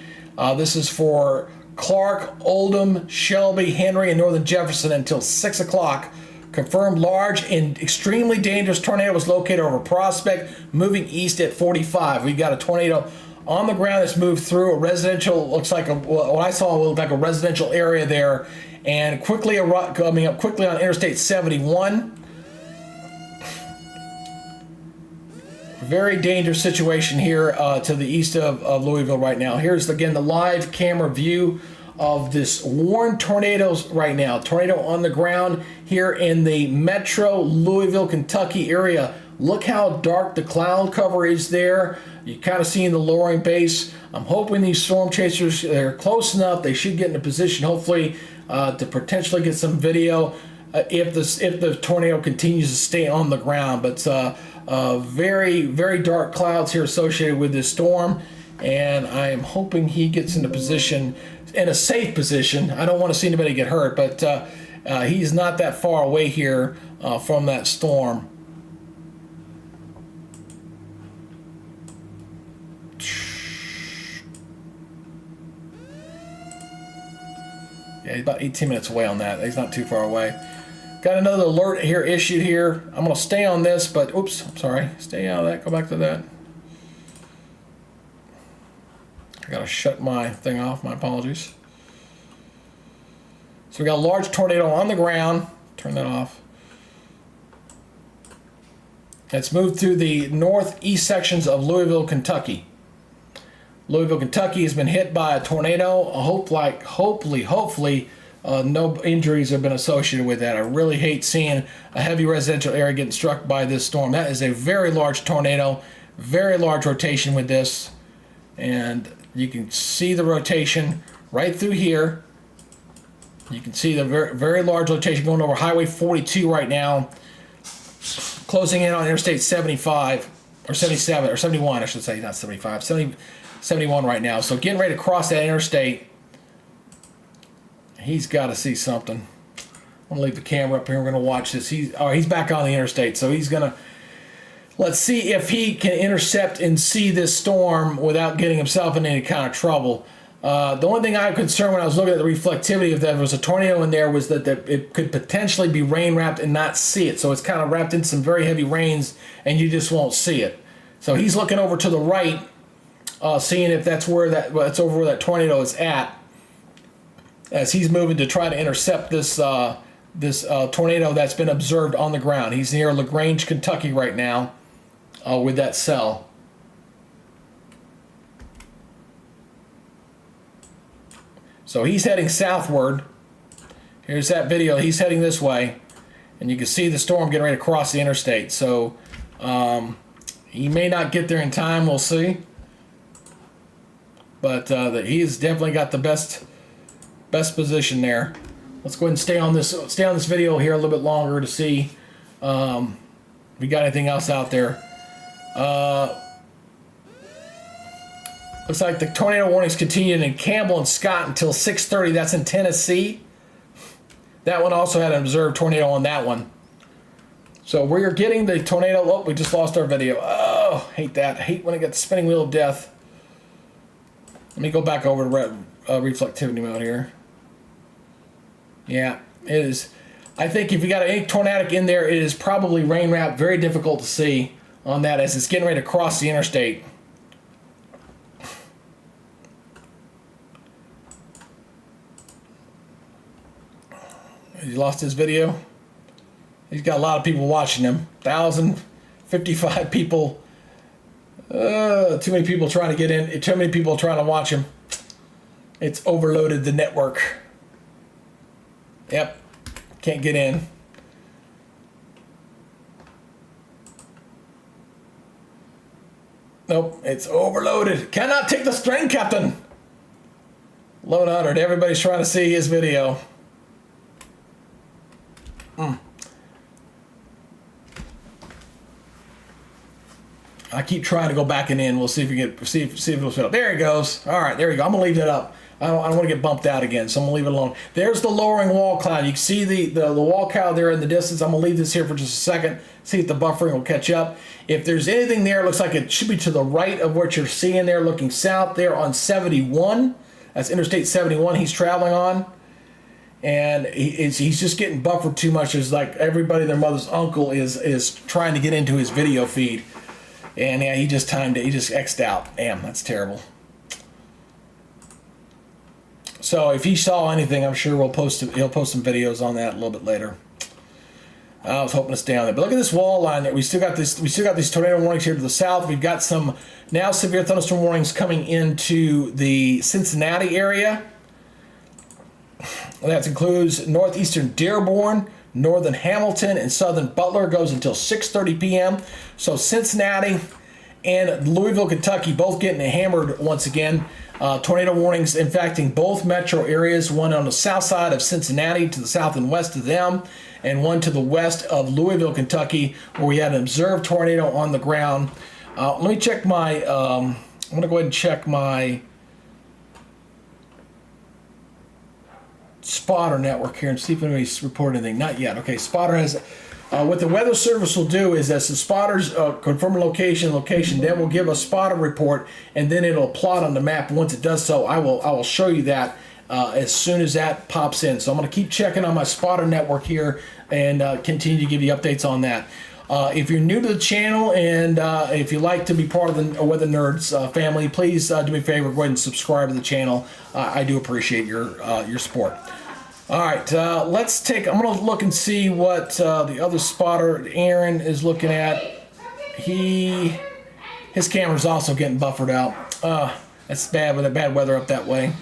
This is for Clark, Oldham, Shelby, Henry, and Northern Jefferson until 6 o'clock. Confirmed large and extremely dangerous tornado was located over Prospect, moving east at 45. We got a tornado on the ground that's moved through a residential, looks like what I saw looked like a residential area there, and quickly coming up quickly on Interstate 71. Very dangerous situation here to the east of Louisville right now. Here's again the live camera view of this warned tornadoes right now. Tornado on the ground here in the metro Louisville, Kentucky area. Look how dark the cloud cover is there. You're kind of seeing the lowering base. I'm hoping these storm chasers are close enough. They should get in a position, hopefully, to potentially get some video if the tornado continues to stay on the ground. But very, very dark clouds here associated with this storm. And I am hoping he gets in a safe position. I don't want to see anybody get hurt, but he's not that far away here from that storm. Yeah, he's about 18 minutes away on that. He's not too far away. Got another alert here issued here. I'm going to stay on this, but oops, I'm sorry. Stay out of that. Go back to that. I got to shut my thing off. My apologies. So we got a large tornado on the ground. Turn that off. It's moved through the northeast sections of Louisville, Kentucky. Louisville, Kentucky has been hit by a tornado. Hopefully, no injuries have been associated with that. I really hate seeing a heavy residential area getting struck by this storm. That is a very large tornado, very large rotation with this. And you can see the rotation right through here. You can see the very, very large rotation going over Highway 42 right now, closing in on Interstate 75, or 77, or 71, I should say, not 75, 71 right now. So getting ready to cross that interstate. He's got to see something. I'm going to leave the camera up here. We're going to watch this. He's back on the interstate, so he's going to, let's see if he can intercept and see this storm without getting himself in any kind of trouble. The only thing I'm concerned when I was looking at the reflectivity, if there was a tornado in there, was that it could potentially be rain wrapped and not see it. So it's kind of wrapped in some very heavy rains, and you just won't see it. So he's looking over to the right, seeing if that's that's over where that tornado is at, as he's moving to try to intercept this tornado that's been observed on the ground. He's near LaGrange, Kentucky right now, with that cell. So he's heading southward. Here's that video. He's heading this way. And you can see the storm getting ready to cross the interstate. So he may not get there in time. We'll see. But he's definitely got the best position there. Let's go ahead and stay on this video here a little bit longer to see if we got anything else out there. Looks like the tornado warnings continued in Campbell and Scott until 6:30. That's in Tennessee. That one also had an observed tornado on that one. So we're getting the tornado. Oh, we just lost our video. Oh, hate that. I hate when I get the spinning wheel of death. Let me go back over to reflectivity mode here. Yeah, it is. I think if you got any tornadic in there, it is probably rain wrapped. Very difficult to see on that as it's getting ready to cross the interstate. He lost his video. He's got a lot of people watching him. 1,055 people. Too many people trying to get in. Too many people trying to watch him. It's overloaded the network. Yep. Can't get in. Nope. It's overloaded. Cannot take the strain, Captain. 1100. Everybody's trying to see his video. I keep trying to go back and in. We'll see if we get see if it'll fit up. There it goes. All right, there we go. I'm gonna leave that up. I don't want to get bumped out again, so I'm gonna leave it alone. There's the lowering wall cloud. You can see the wall cloud there in the distance. I'm gonna leave this here for just a second. See if the buffering will catch up. If there's anything there, it looks like it should be to the right of what you're seeing there, looking south there on 71. That's Interstate 71 he's traveling on. And he's just getting buffered too much. It's like everybody, their mother's uncle is trying to get into his video feed. And yeah, he just timed it. He just X'd out. Damn, that's terrible. So if he saw anything, I'm sure he'll post some videos on that a little bit later. I was hoping to stay on there. But look at this wall line there. We still got these tornado warnings here to the south. We've got some now severe thunderstorm warnings coming into the Cincinnati area. That includes northeastern Dearborn, northern Hamilton, and southern Butler. Goes until 6:30 p.m. So Cincinnati and Louisville, Kentucky, both getting hammered once again. Tornado warnings impacting both metro areas, one on the south side of Cincinnati to the south and west of them, and one to the west of Louisville, Kentucky, where we had an observed tornado on the ground. Let me check my, I'm going to go ahead and check my spotter network here and see if anybody's reported anything. Not yet. Okay, spotter has... what the weather service will do is as the spotters confirm a location, then we'll give a spotter report, and then it'll plot on the map. Once it does so, I will show you that as soon as that pops in. So I'm going to keep checking on my spotter network here and continue to give you updates on that. If you're new to the channel and if you like to be part of the Weather Nerds family, please do me a favor, go ahead and subscribe to the channel. I do appreciate your support. All right, I'm going to look and see what the other spotter, Aaron, is looking at. His camera's also getting buffered out. That's bad with the bad weather up that way.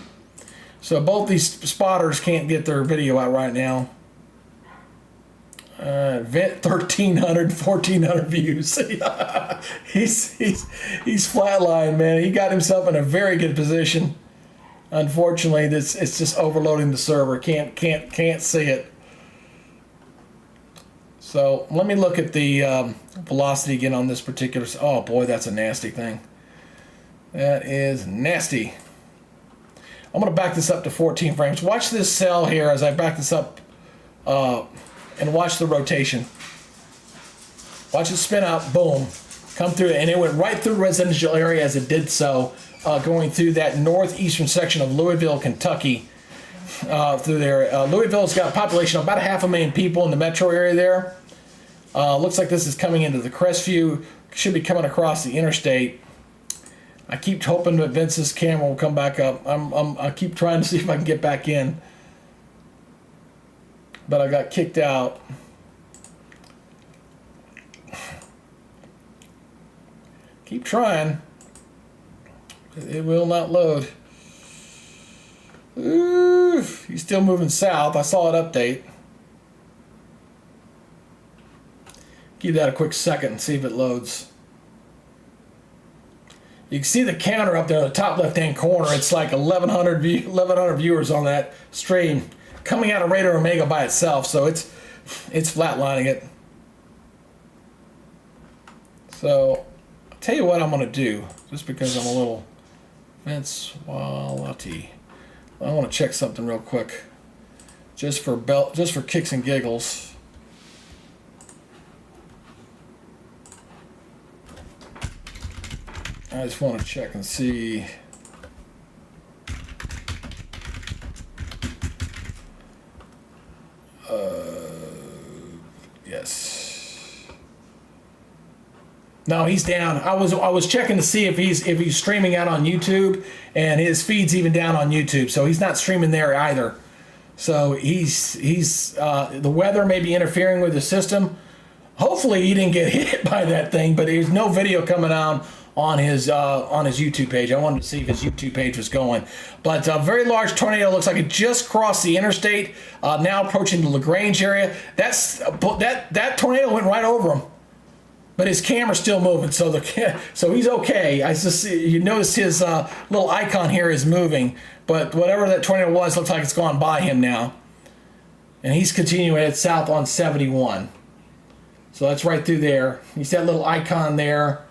So both these spotters can't get their video out right now. Vent 1,300, 1,400 views. he's flatlined, man. He got himself in a very good position. Unfortunately, it's just overloading the server. Can't see it. So let me look at the velocity again on this particular. Oh boy, that's a nasty thing. That is nasty. I'm going to back this up to 14 frames. Watch this cell here as I back this up and watch the rotation. Watch it spin out, boom, come through, and it went right through residential area as it did so, going through that northeastern section of Louisville, Kentucky, through there. Louisville's got a population of about 500,000 people in the metro area there. Looks like this is coming into the Crestview, should be coming across the interstate. I keep hoping that Vince's camera will come back up. I keep trying to see if I can get back in, but I got kicked out. Keep trying. It will not load. Ooh, he's still moving south. I saw it update. Give that a quick second and see if it loads. You can see the counter up there in the top left-hand corner. It's like 1,100 viewers on that stream coming out of Radar Omega by itself. So it's flatlining it. So I'll tell you what I'm going to do, just because I'm a little Vince Walati. I want to check something real quick, just for kicks and giggles. I just want to check and see. Yes. No, he's down. I was checking to see if he's streaming out on YouTube, and his feed's even down on YouTube, so he's not streaming there either. So he's the weather may be interfering with the system. Hopefully he didn't get hit by that thing, but there's no video coming on his YouTube page. I wanted to see if his YouTube page was going. But a very large tornado, looks like it just crossed the interstate, now approaching the LaGrange area. That tornado went right over him, but his camera's still moving, so he's okay. I just you notice his little icon here is moving, but whatever that tornado was, looks like it's gone by him now, and he's continuing it south on 71. So that's right through there. You see that little icon there,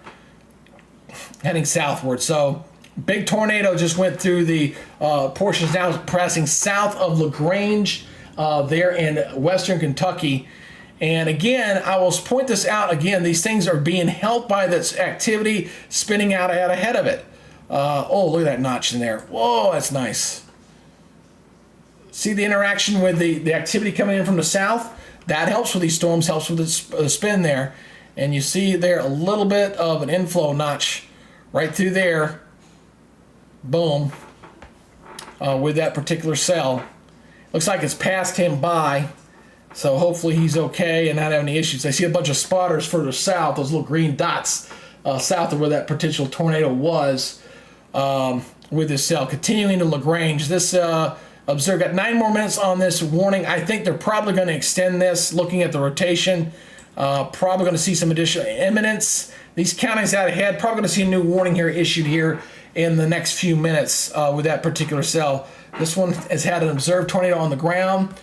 heading southward. So big tornado just went through the portions now passing south of LaGrange there in western Kentucky. And again, I will point this out again, these things are being helped by this activity spinning out ahead of it. Oh, look at that notch in there. Whoa, that's nice. See the interaction with the activity coming in from the south? That helps with these storms, helps with the spin there. And you see there a little bit of an inflow notch right through there. Boom. With that particular cell. Looks like it's passed him by. So hopefully he's okay and not having any issues. I see a bunch of spotters further south, those little green dots south of where that potential tornado was with this cell. Continuing to LaGrange. This observe got 9 more minutes on this warning. I think they're probably going to extend this, looking at the rotation. Probably going to see some additional imminence. These counties out ahead, probably going to see a new warning here issued here in the next few minutes with that particular cell. This one has had an observed tornado on the ground,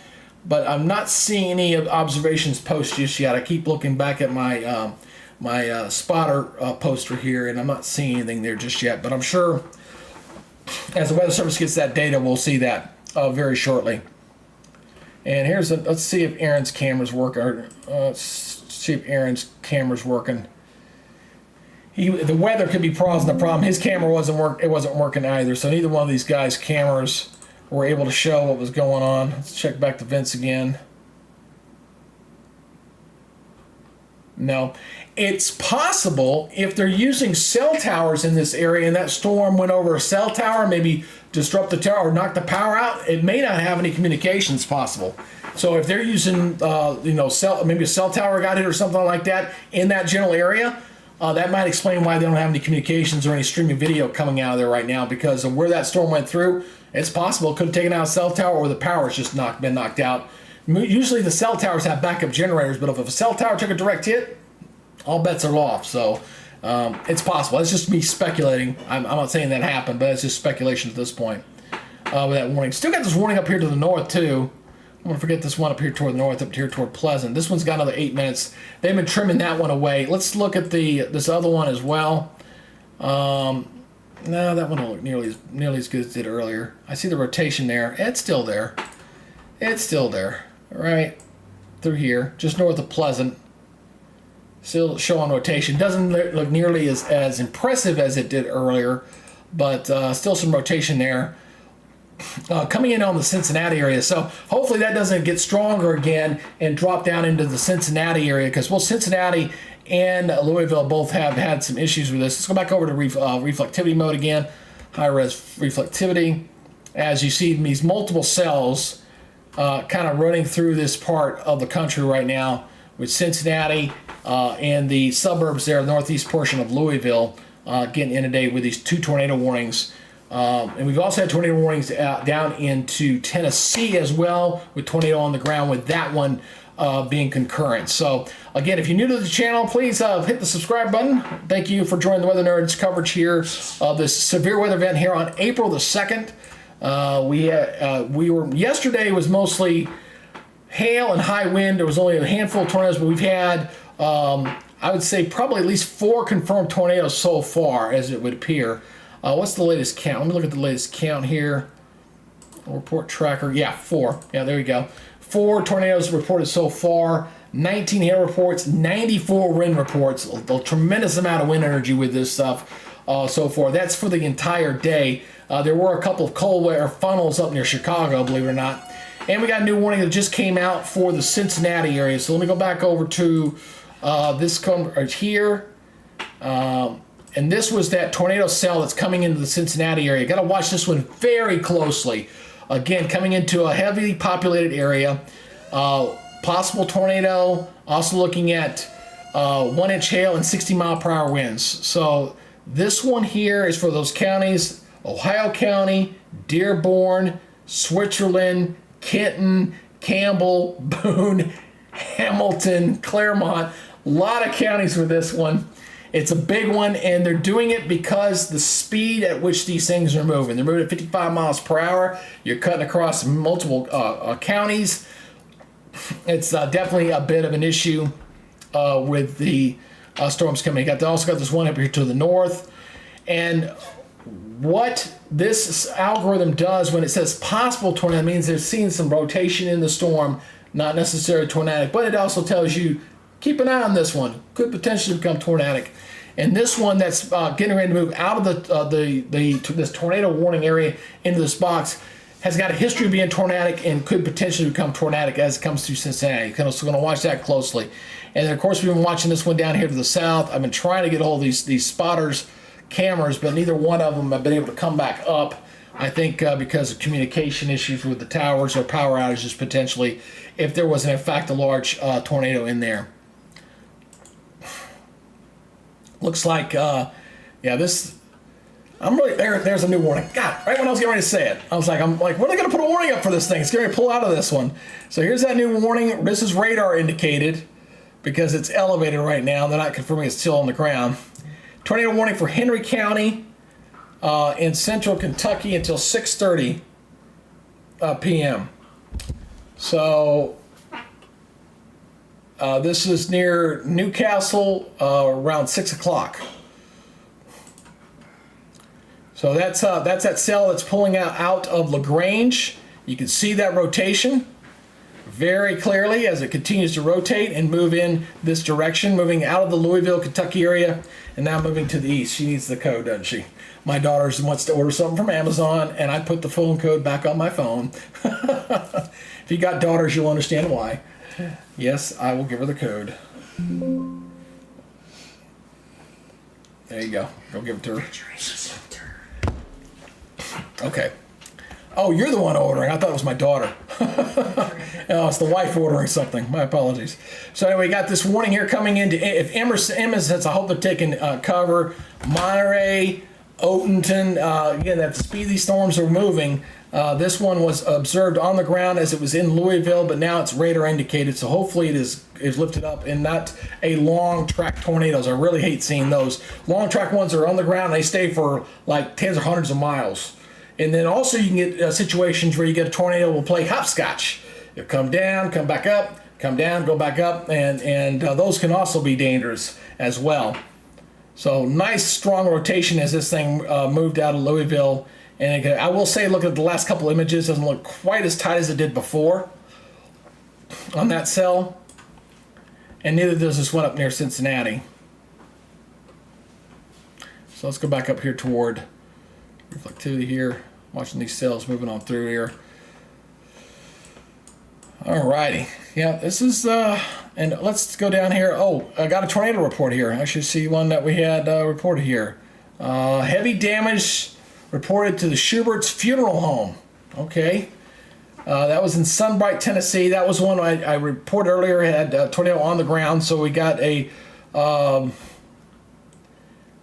but I'm not seeing any observations post just yet. I keep looking back at my my spotter poster here, and I'm not seeing anything there just yet. But I'm sure as the Weather Service gets that data, we'll see that very shortly. And let's see if Aaron's camera's working. Let's see if Aaron's camera's working. The weather could be causing the problem. His camera wasn't working either. So neither one of these guys' cameras were able to show what was going on. Let's check back to Vince again. No. It's possible if they're using cell towers in this area and that storm went over a cell tower, maybe disrupt the tower or knock the power out, it may not have any communications possible. So if they're using, maybe a cell tower got hit or something like that in that general area, that might explain why they don't have any communications or any streaming video coming out of there right now, because of where that storm went through. It's possible it could have taken out a cell tower, or the power's just been knocked out. Usually the cell towers have backup generators, but if a cell tower took a direct hit, all bets are off. So it's possible. It's just me speculating. I'm not saying that happened, but it's just speculation at this point with that warning. Still got this warning up here to the north, too. I'm going to forget this one up here toward the north, up here toward Pleasant. This one's got another 8 minutes. They've been trimming that one away. Let's look at this other one as well. No, that one don't look nearly as good as it did earlier. I see the rotation there. It's still there. It's still there. Right through here, just north of Pleasant. Still showing rotation. Doesn't look nearly as impressive as it did earlier, but still some rotation there. Coming in on the Cincinnati area. So hopefully that doesn't get stronger again and drop down into the Cincinnati area, because both Cincinnati and Louisville both have had some issues with this. Let's go back over to reflectivity mode again. High-res reflectivity. As you see these multiple cells kind of running through this part of the country right now, with Cincinnati and the suburbs there, the northeast portion of Louisville, getting inundated with these 2 tornado warnings. And we've also had tornado warnings down into Tennessee as well, with tornado on the ground, with that one being concurrent. So again, if you're new to the channel, please hit the subscribe button. Thank you for joining the Weather Nerds coverage here of this severe weather event here on April the 2nd. Yesterday was mostly hail and high wind. There was only a handful of tornadoes, but we've had, I would say, probably at least 4 confirmed tornadoes so far, as it would appear. What's the latest count? Let me look at the latest count here. Report tracker. Yeah, 4. Yeah, there you go. 4 tornadoes reported so far. 19 hail reports. 94 wind reports. A tremendous amount of wind energy with this stuff so far. That's for the entire day. There were a couple of cold air funnels up near Chicago, believe it or not. And we got a new warning that just came out for the Cincinnati area. So let me go back over to this right here. And this was that tornado cell that's coming into the Cincinnati area. Got to watch this one very closely. Again, coming into a heavily populated area. Possible tornado. Also looking at 1-inch hail and 60-mile-per-hour winds. So this one here is for those counties: Ohio County, Dearborn, Switzerland, Kenton, Campbell, Boone, Hamilton, Claremont. A lot of counties with this one. It's a big one, and they're doing it because the speed at which these things are moving. They're moving at 55 miles per hour. You're cutting across multiple counties. It's definitely a bit of an issue with the storms coming. Also got this one up here to the north. And what this algorithm does when it says possible tornado means they're seeing some rotation in the storm, not necessarily tornadic, but it also tells you, keep an eye on this one. Could potentially become tornadic. And this one that's getting ready to move out of this tornado warning area into this box has got a history of being tornadic and could potentially become tornadic as it comes through Cincinnati. So we're going to watch that closely. And then, of course, we've been watching this one down here to the south. I've been trying to get all these spotters cameras, but neither one of them have been able to come back up. I think because of communication issues with the towers or power outages potentially, if there was in fact a large tornado in there. Looks like, this. I'm really there's a new warning. God, right when I was getting ready to say it, I'm like, when are they going to put a warning up for this thing? It's going to pull out of this one. So here's that new warning. This is radar indicated because it's elevated right now. They're not confirming it's still on the ground. Tornado warning for Henry County in central Kentucky until 6:30 p.m. So this is near Newcastle around 6 o'clock. So that's that cell that's pulling out of LaGrange. You can see that rotation very clearly as it continues to rotate and move in this direction, moving out of the Louisville, Kentucky area, and now moving to the east. She needs the code, doesn't she? My daughter wants to order something from Amazon, and I put the phone code back on my phone. If you got daughters, you'll understand why. Yes, I will give her the code. There you go. Go give it to her. Okay. Oh, you're the one ordering. I thought it was my daughter. Oh, it's the wife ordering something. My apologies. So anyway, we got this warning here coming into, if Emma says, I hope they're taking cover. Monterey, Oatenton, again, at the speed these storms are moving. This one was observed on the ground as it was in Louisville, but now it's radar indicated. So hopefully it is lifted up and not a long track tornadoes. I really hate seeing those. Long track ones are on the ground. They stay for like tens or hundreds of miles. And then also you can get situations where you get a tornado will play hopscotch. It'll come down, come back up, come down, go back up, and those can also be dangerous as well. So nice strong rotation as this thing moved out of Louisville. And I will say, look at the last couple images, doesn't look quite as tight as it did before on that cell. And neither does this one up near Cincinnati. So let's go back up here toward reflectivity here, watching these cells moving on through here. Alrighty, yeah, this is, and let's go down here. Oh, I got a tornado report here. I should see one that we had reported here. Heavy damage reported to the Schubert's funeral home. Okay, that was in Sunbright, Tennessee. That was one I reported earlier, had a tornado on the ground, so we got a,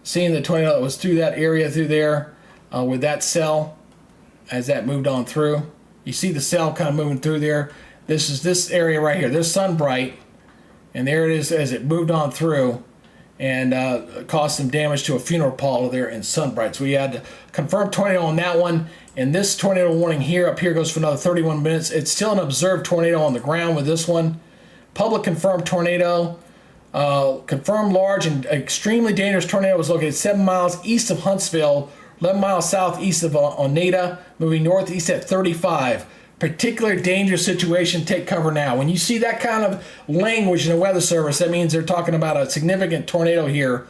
seeing the tornado that was through that area through there with that cell as that moved on through. You see the cell kind of moving through there. This is this area right here. There's Sunbright, and there it is as it moved on through and caused some damage to a funeral parlor there in Sunbright. So we had confirmed tornado on that one, and this tornado warning here up here goes for another 31 minutes. It's still an observed tornado on the ground with this one. Public confirmed tornado. Confirmed large and extremely dangerous tornado was located 7 miles east of Huntsville, 11 miles southeast of Oneida, moving northeast at 35. Particularly dangerous situation, take cover now. When you see that kind of language in the Weather Service, that means they're talking about a significant tornado here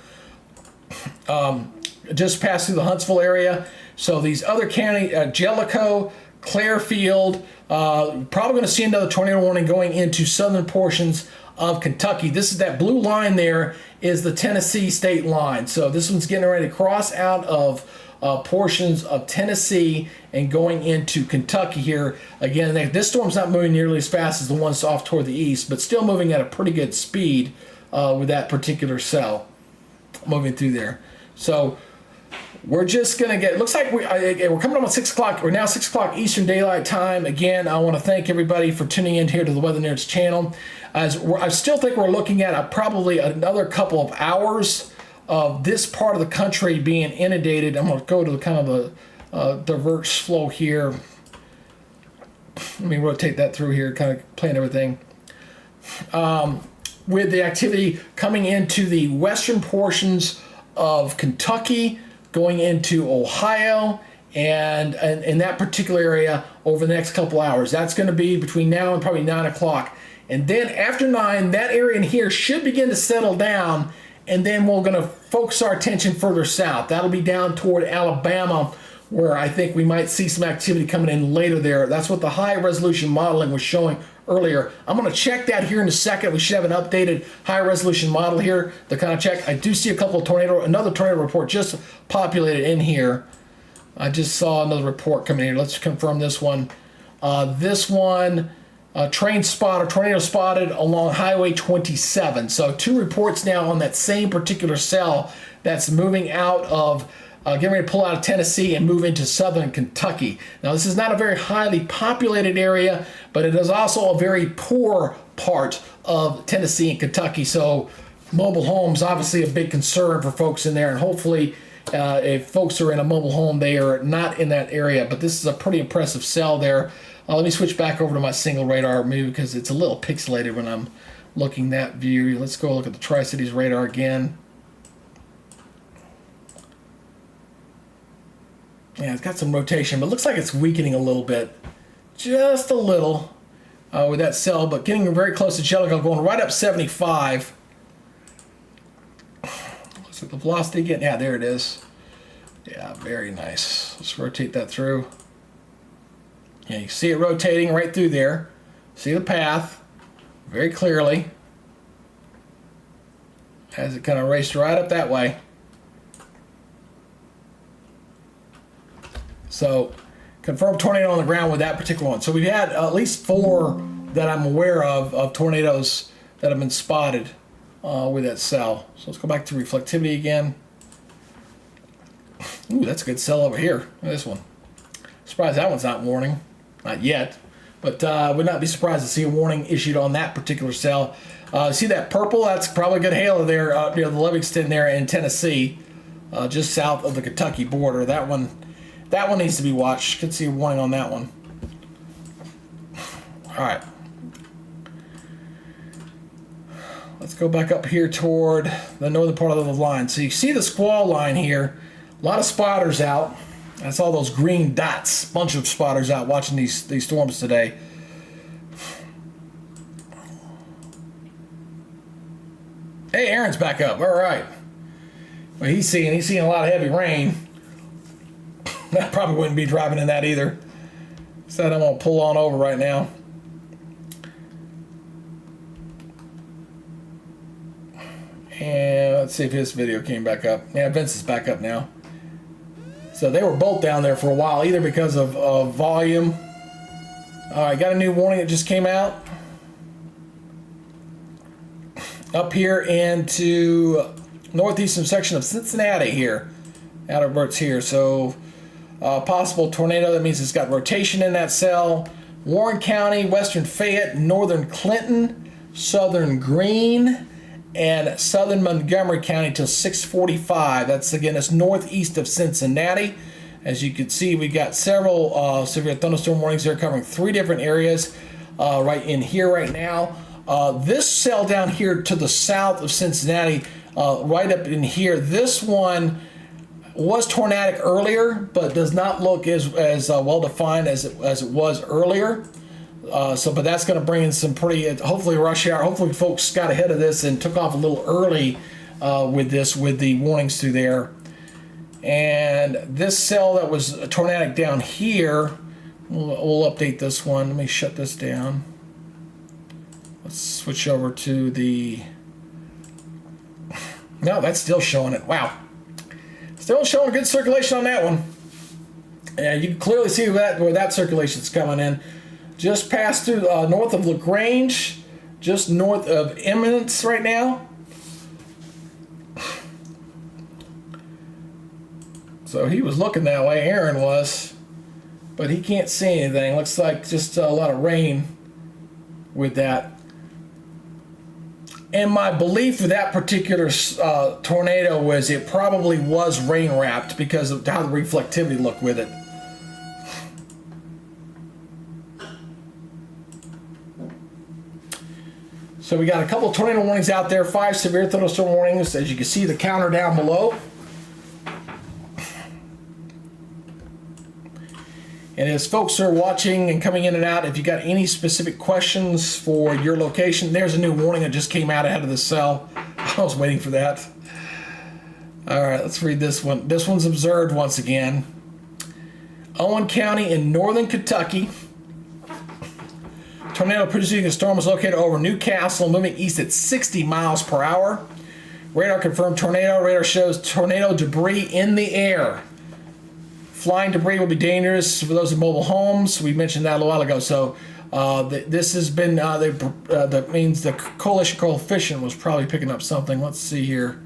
just passed through the Huntsville area. So these other counties, Jellicoe, Clarefield, probably going to see another tornado warning going into southern portions of Kentucky. This is that blue line there is the Tennessee state line. So this one's getting ready to cross out of portions of Tennessee and going into Kentucky here. Again, this storm's not moving nearly as fast as the ones off toward the east, but still moving at a pretty good speed with that particular cell moving through there. So we're just going to get, it looks like we're coming up on 6 o'clock. We're now 6 o'clock Eastern Daylight Time. Again, I want to thank everybody for tuning in here to the Weather Nerds channel. I still think we're looking at probably another couple of hours of this part of the country being inundated. I'm going to go to the kind of a diverse flow here. Let me rotate that through here, kind of playing everything. With the activity coming into the western portions of Kentucky, going into Ohio, and in that particular area over the next couple hours. That's going to be between now and probably 9 o'clock. And then after 9, that area in here should begin to settle down, and then we're going to focus our attention further south. That'll be down toward Alabama, where I think we might see some activity coming in later there. That's what the high resolution modeling was showing earlier. I'm going to check that here in a second. We should have an updated high resolution model here to kind of check. I do see a couple of another tornado report just populated in here. I just saw another report coming in here. Let's confirm this one. This one, tornado spotted along Highway 27. So 2 reports now on that same particular cell that's moving out of, getting ready to pull out of Tennessee and move into southern Kentucky. Now, this is not a very highly populated area, but it is also a very poor part of Tennessee and Kentucky. So mobile homes, obviously a big concern for folks in there, and hopefully if folks are in a mobile home, they are not in that area. But this is a pretty impressive cell there. Let me switch back over to my single radar maybe because it's a little pixelated when I'm looking that view. Let's go look at the Tri-Cities radar again. Yeah, it's got some rotation, but it looks like it's weakening a little bit. Just a little with that cell, but getting very close to Jellicoe, going right up 75. Looks like the velocity again. Yeah, there it is. Yeah, very nice. Let's rotate that through. Yeah, you see it rotating right through there. See the path very clearly as it kind of raced right up that way. So Confirmed tornado on the ground with that particular one. So we've had at least 4 that I'm aware of tornadoes that have been spotted with that cell. So let's go back to reflectivity again. Ooh, that's a good cell over here. Look at this one. Surprised that one's not warning. Not yet. But would not be surprised to see a warning issued on that particular cell. See that purple? That's probably a good halo there near the Livingston there in Tennessee, just south of the Kentucky border. That one needs to be watched. Could see a warning on that one. All right. Let's go back up here toward the northern part of the line. So you see the squall line here. A lot of spotters out. That's all those green dots. Bunch of spotters out watching these storms today. Hey, Aaron's back up. All right. Well, he's seeing a lot of heavy rain. I probably wouldn't be driving in that either. So I'm gonna pull on over right now. And let's see if his video came back up. Yeah, Vince is back up now. So they were both down there for a while, either because of volume. All right, got a new warning that just came out. Up here into northeastern section of Cincinnati here. Outbreak's here. So possible tornado. That means it's got rotation in that cell. Warren County, western Fayette, northern Clinton, southern Greene, and southern Montgomery County till 6:45. That's again, it's northeast of Cincinnati. As you can see, we got several severe thunderstorm warnings there covering 3 different areas right in here right now. This cell down here to the south of Cincinnati, right up in here, this one was tornadic earlier, but does not look as well defined as it was earlier. But that's going to bring in some pretty, hopefully rush hour. Hopefully folks got ahead of this and took off a little early with the warnings through there. And this cell that was tornadic down here, we'll update this one. Let me shut this down. Let's switch over to the, no, that's still showing it. Wow. Still showing good circulation on that one. Yeah, you can clearly see where that circulation's coming in. Just past through north of LaGrange, just north of Eminence right now. So he was looking that way, Aaron was, but he can't see anything. Looks like just a lot of rain with that. And my belief for that particular tornado was it probably was rain wrapped because of how the reflectivity looked with it. So we got a couple of tornado warnings out there, 5 severe thunderstorm warnings. As you can see, the counter down below. And as folks are watching and coming in and out, if you got any specific questions for your location, there's a new warning that just came out ahead of the cell. I was waiting for that. All right, let's read this one. This one's observed once again. Owen County in northern Kentucky. Tornado producing a storm was located over Newcastle, moving east at 60 miles per hour. Radar confirmed tornado. Radar shows tornado debris in the air. Flying debris will be dangerous for those in mobile homes. We mentioned that a while ago. So this has been, that means the coalition coefficient was probably picking up something. Let's see here.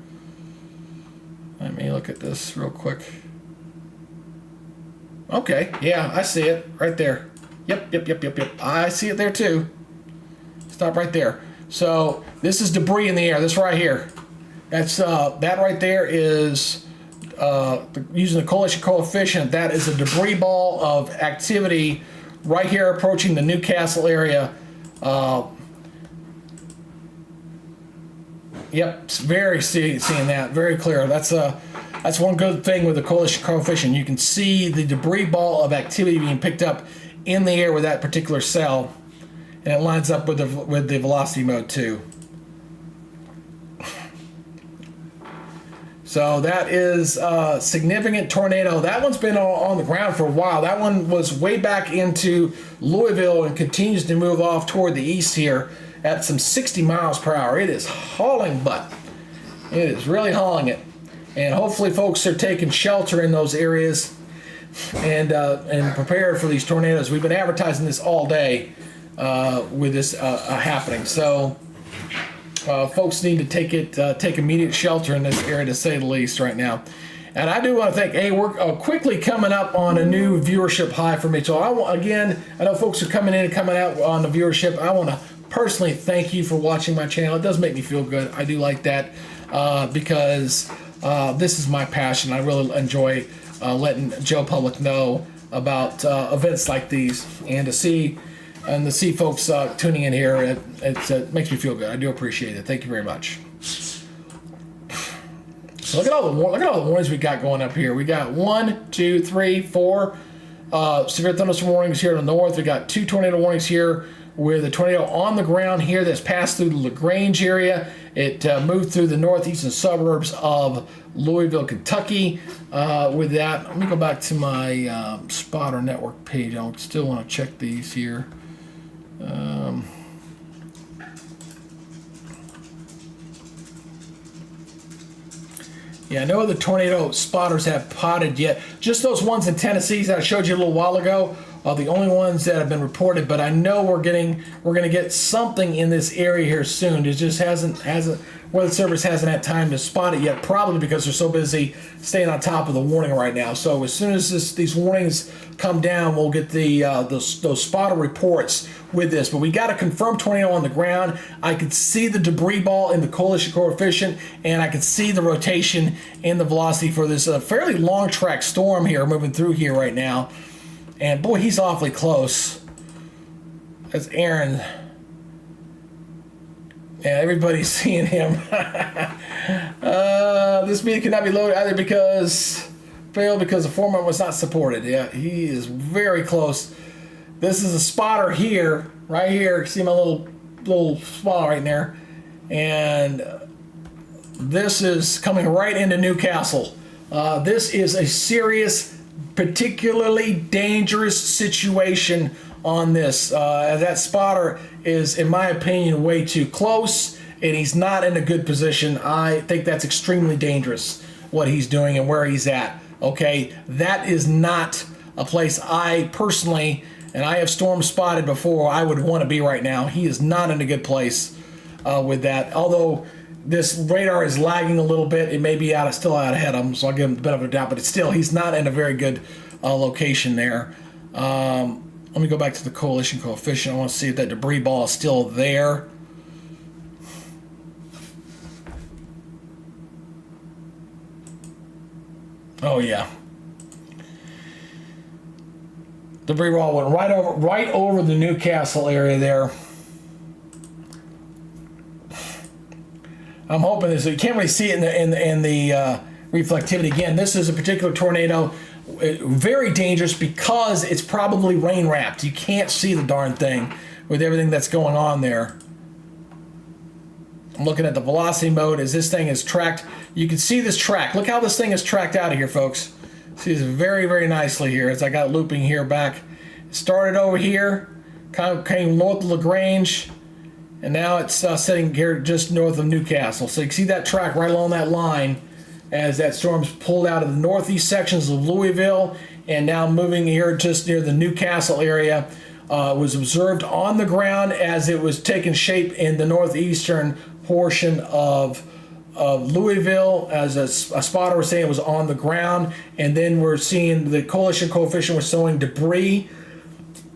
Let me look at this real quick. Okay, yeah, I see it right there. Yep. I see it there too. Stop right there. So this is debris in the air. This right here. That's that right there is using the coalition coefficient. That is a debris ball of activity right here approaching the Newcastle area. Yep, it's very seeing that very clear. That's one good thing with the coalition coefficient. You can see the debris ball of activity being picked up in the air with that particular cell, and it lines up with the velocity mode too. So that is a significant tornado. That one's been on the ground for a while. That one was way back into Louisville and continues to move off toward the east here at some 60 miles per hour. It is hauling butt. It is really hauling it. And hopefully folks are taking shelter in those areas. and prepare for these tornadoes. We've been advertising this all day with this happening. So folks need to take immediate shelter in this area, to say the least, right now. And I do want to thank, we're quickly coming up on a new viewership high for me. So I know folks are coming in and coming out on the viewership. I want to personally thank you for watching my channel. It does make me feel good. I do like that because this is my passion. I really enjoy letting Joe Public know about events like these, and to see folks tuning in here, it makes me feel good. I do appreciate it. Thank you very much. So look at all the warnings we got going up here. We got 1, 2, 3, 4 severe thunderstorm warnings here in the north. We got 2 tornado warnings here with a tornado on the ground here that's passed through the LaGrange area. It moved through the northeastern suburbs of Louisville, Kentucky. With that, let me go back to my spotter network page. I still want to check these here. Yeah, no other tornado spotters have potted yet. Just those ones in Tennessee that I showed you a little while ago are the only ones that have been reported. But I know we're going to get something in this area here soon. It just hasn't Weather Service hasn't had time to spot it yet, probably because they're so busy staying on top of the warning right now. So as soon as these warnings come down, we'll get those spotter reports with this. But we got a confirmed tornado on the ground. I could see the debris ball in the coalition coefficient, and I could see the rotation in the velocity for this fairly long track storm here moving through here right now. And boy, he's awfully close. That's Aaron. Yeah, everybody's seeing him. This meeting cannot be loaded either because the format was not supported. Yeah, he is very close. This is a spotter here, right here. See my little spot right there, and this is coming right into Newcastle. This is a serious, particularly dangerous situation on this. That spotter is, in my opinion, way too close, and he's not in a good position. I think that's extremely dangerous, what he's doing and where he's at. Okay, that is not a place I personally, and I have storm spotted before, I would want to be right now. He is not in a good place with that. Although this radar is lagging a little bit, it may be still out ahead of him, so I'll give him a bit of a doubt. But it's still, he's not in a very good location there. Let me go back to the coalition coefficient. I want to see if that debris ball is still there. Oh yeah. Debris ball went right over the Newcastle area there. I'm hoping this. You can't really see it in the reflectivity. Again, this is a particular tornado. Very dangerous because it's probably rain wrapped. You can't see the darn thing with everything that's going on there. I'm looking at the velocity mode as this thing is tracked. You can see this track. Look how this thing is tracked out of here, folks. See this very, very nicely here as I got looping here back. It started over here, kind of came north of LaGrange, and now it's sitting here just north of Newcastle. So you can see that track right along that line as that storm's pulled out of the northeast sections of Louisville and now moving here just near the Newcastle area. Was observed on the ground as it was taking shape in the northeastern portion of Louisville. As a spotter was saying, it was on the ground, and then we're seeing the coalition coefficient was showing debris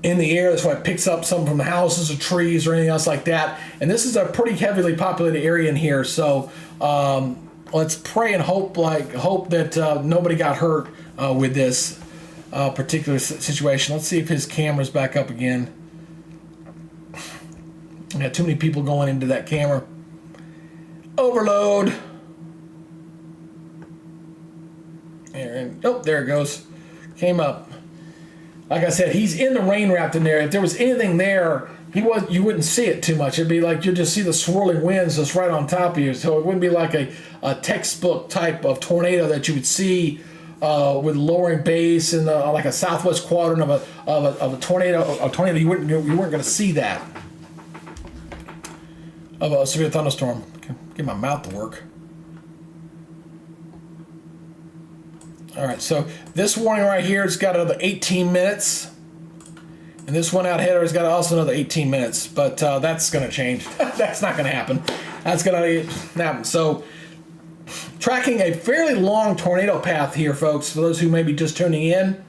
in the air. That's why it picks up some from the houses or trees or anything else like that. And this is a pretty heavily populated area in here, so let's pray and hope that nobody got hurt with this particular situation. Let's see if his camera's back up again. I got too many people going into that camera. Overload. And oh, there it goes. Came up. Like I said, he's in the rain wrapped in there. If there was anything there, you wouldn't see it too much. It'd be like you'd just see the swirling winds just right on top of you. So it wouldn't be like a textbook type of tornado that you would see with lowering base and like a southwest quadrant of a tornado. A tornado you weren't going to see that of a severe thunderstorm. Get my mouth to work. All right, so this warning right here, it's got another 18 minutes. And this one out here has got also another 18 minutes. But that's going to change. That's not going to happen. That's going to happen. So, tracking a fairly long tornado path here, folks, for those who may be just tuning in.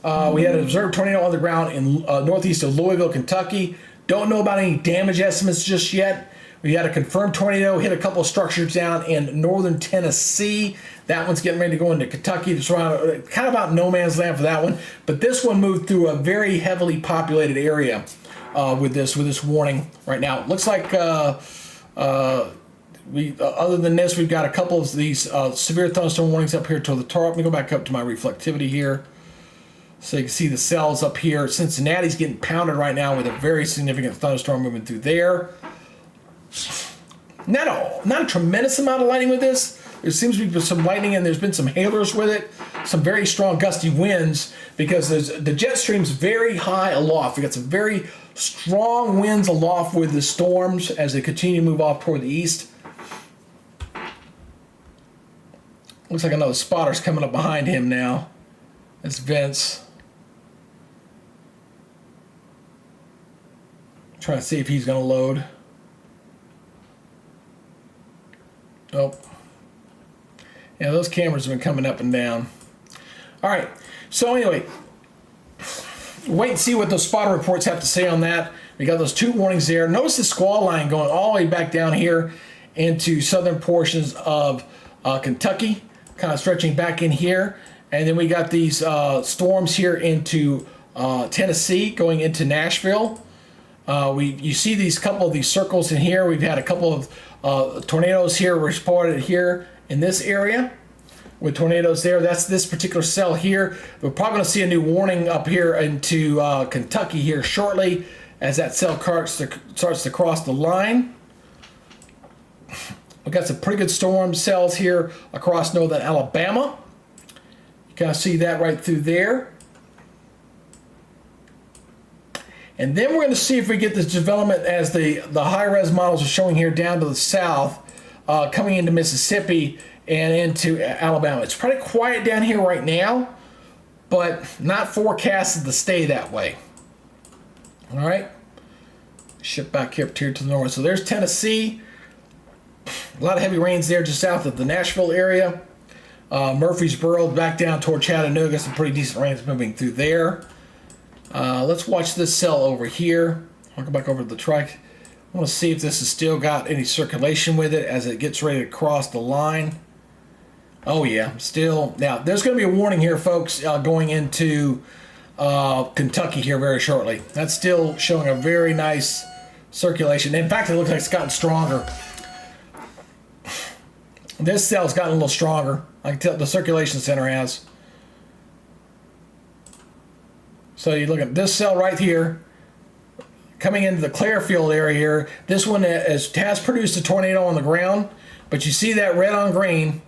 We had an observed tornado on the ground in northeast of Louisville, Kentucky. Don't know about any damage estimates just yet. We had a confirmed tornado hit a couple of structures down in northern Tennessee. That one's getting ready to go into Kentucky. It's around, kind of out no man's land for that one. But this one moved through a very heavily populated area with this warning right now. It looks like other than this, we've got a couple of these severe thunderstorm warnings up here to the top. Let me go back up to my reflectivity here. So you can see the cells up here. Cincinnati's getting pounded right now with a very significant thunderstorm moving through there. Not a tremendous amount of lightning with this. There seems to be some lightning and there's been some hailers with it. Some very strong gusty winds because the jet stream's very high aloft. We got some very strong winds aloft with the storms as they continue to move off toward the east. Looks like another spotter's coming up behind him now. It's Vince. Trying to see if he's going to load. Nope. Yeah, those cameras have been coming up and down. All right. So anyway, wait and see what those spotter reports have to say on that. We got those two warnings there. Notice the squall line going all the way back down here into southern portions of Kentucky, kind of stretching back in here. And then we got these storms here into Tennessee, going into Nashville. You see these couple of these circles in here. We've had a couple of tornadoes here reported here in this area with tornadoes there. That's this particular cell here. We're probably going to see a new warning up here into Kentucky here shortly as that cell starts to cross the line. We've got some pretty good storm cells here across northern Alabama. You kind of see that right through there. And then we're going to see if we get this development as the high-res models are showing here down to the south, coming into Mississippi and into Alabama. It's pretty quiet down here right now, but not forecasted to stay that way. All right. Shift back here to the north. So there's Tennessee. A lot of heavy rains there just south of the Nashville area. Murfreesboro back down toward Chattanooga. Some pretty decent rains moving through there. Let's watch this cell over here. I'll go back over to the trike. I want to see if this has still got any circulation with it as it gets ready to cross the line. Oh yeah, still. Now, there's going to be a warning here, folks, going into Kentucky here very shortly. That's still showing a very nice circulation. In fact, it looks like it's gotten stronger. This cell's gotten a little stronger. I can tell the circulation center has. So you look at this cell right here, coming into the Clearfield area here. This one has produced a tornado on the ground, but you see that red on green.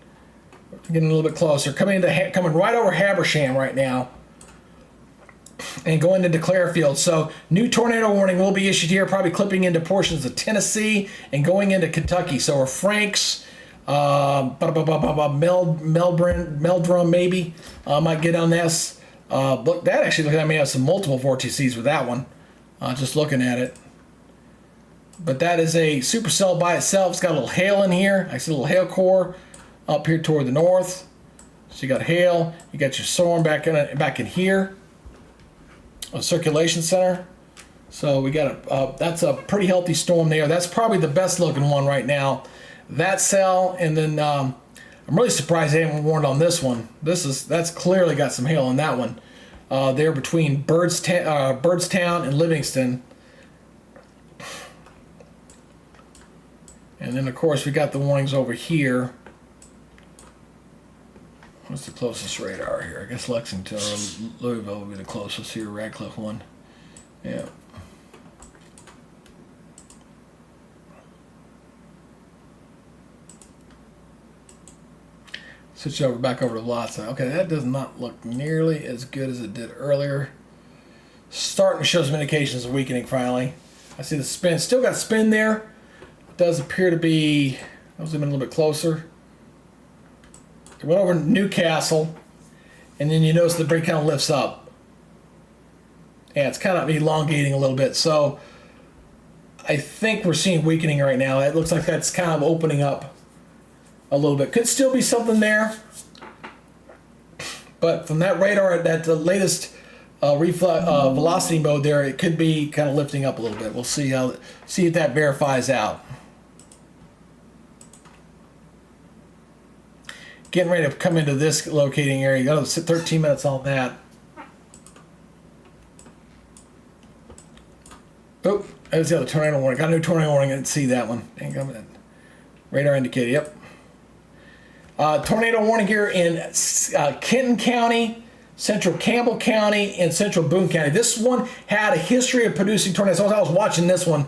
Getting a little bit closer, coming right over Habersham right now, and going into Clearfield. So new tornado warning will be issued here, probably clipping into portions of Tennessee and going into Kentucky. So our Franks, Meldrum maybe might get on this. Look, that actually looks like I may have some multiple vortices with that one. Just looking at it. But that is a supercell by itself. It's got a little hail in here. I see a little hail core up here toward the north. So you got hail. You got your storm back in here. A circulation center. So we got that's a pretty healthy storm there. That's probably the best looking one right now. That cell, and then I'm really surprised they haven't warned on this one. That's clearly got some hail on that one. There between Byrdstown and Livingston. And then of course we got the warnings over here. What's the closest radar here? I guess Lexington or Louisville will be the closest here. Radcliffe one. Yeah. Switch back over to lots. Okay, that does not look nearly as good as it did earlier. Starting to show some indications of weakening finally. I see the spin. Still got spin there. It does appear to be. I'll zoom in a little bit closer. It went over Newcastle. and then you notice the break kind of lifts up. Yeah, it's kind of elongating a little bit. So I think we're seeing weakening right now. It looks like that's kind of opening up a little bit. Could still be something there, but from that radar, that the latest velocity mode there, it could be kind of lifting up a little bit. We'll see if that verifies out. Getting ready to come into this locating area. Got 13 minutes on that. Oh, there's the other tornado warning. Got a new tornado warning. I didn't see that one. Radar indicator. Yep. Tornado warning here in Kenton County, Central Campbell County, and Central Boone County. This one had a history of producing tornadoes. I was watching this one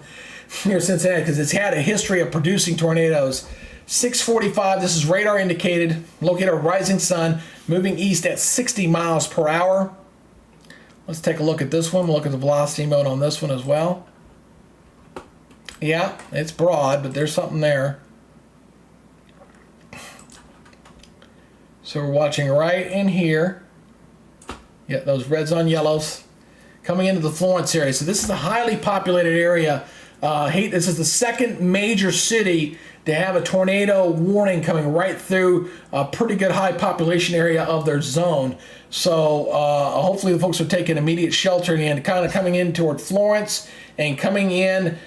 near Cincinnati because it's had a history of producing tornadoes. 6:45. This is radar indicated. Located a rising sun moving east at 60 miles per hour. Let's take a look at this one. We'll look at the velocity mode on this one as well. Yeah, it's broad, but there's something there. So we're watching right in here. Yeah, those reds on yellows. Coming into the Florence area. So this is a highly populated area. This is the second major city to have a tornado warning coming right through a pretty good high population area of their zone. So hopefully the folks are taking immediate shelter and kind of coming in toward Florence and coming in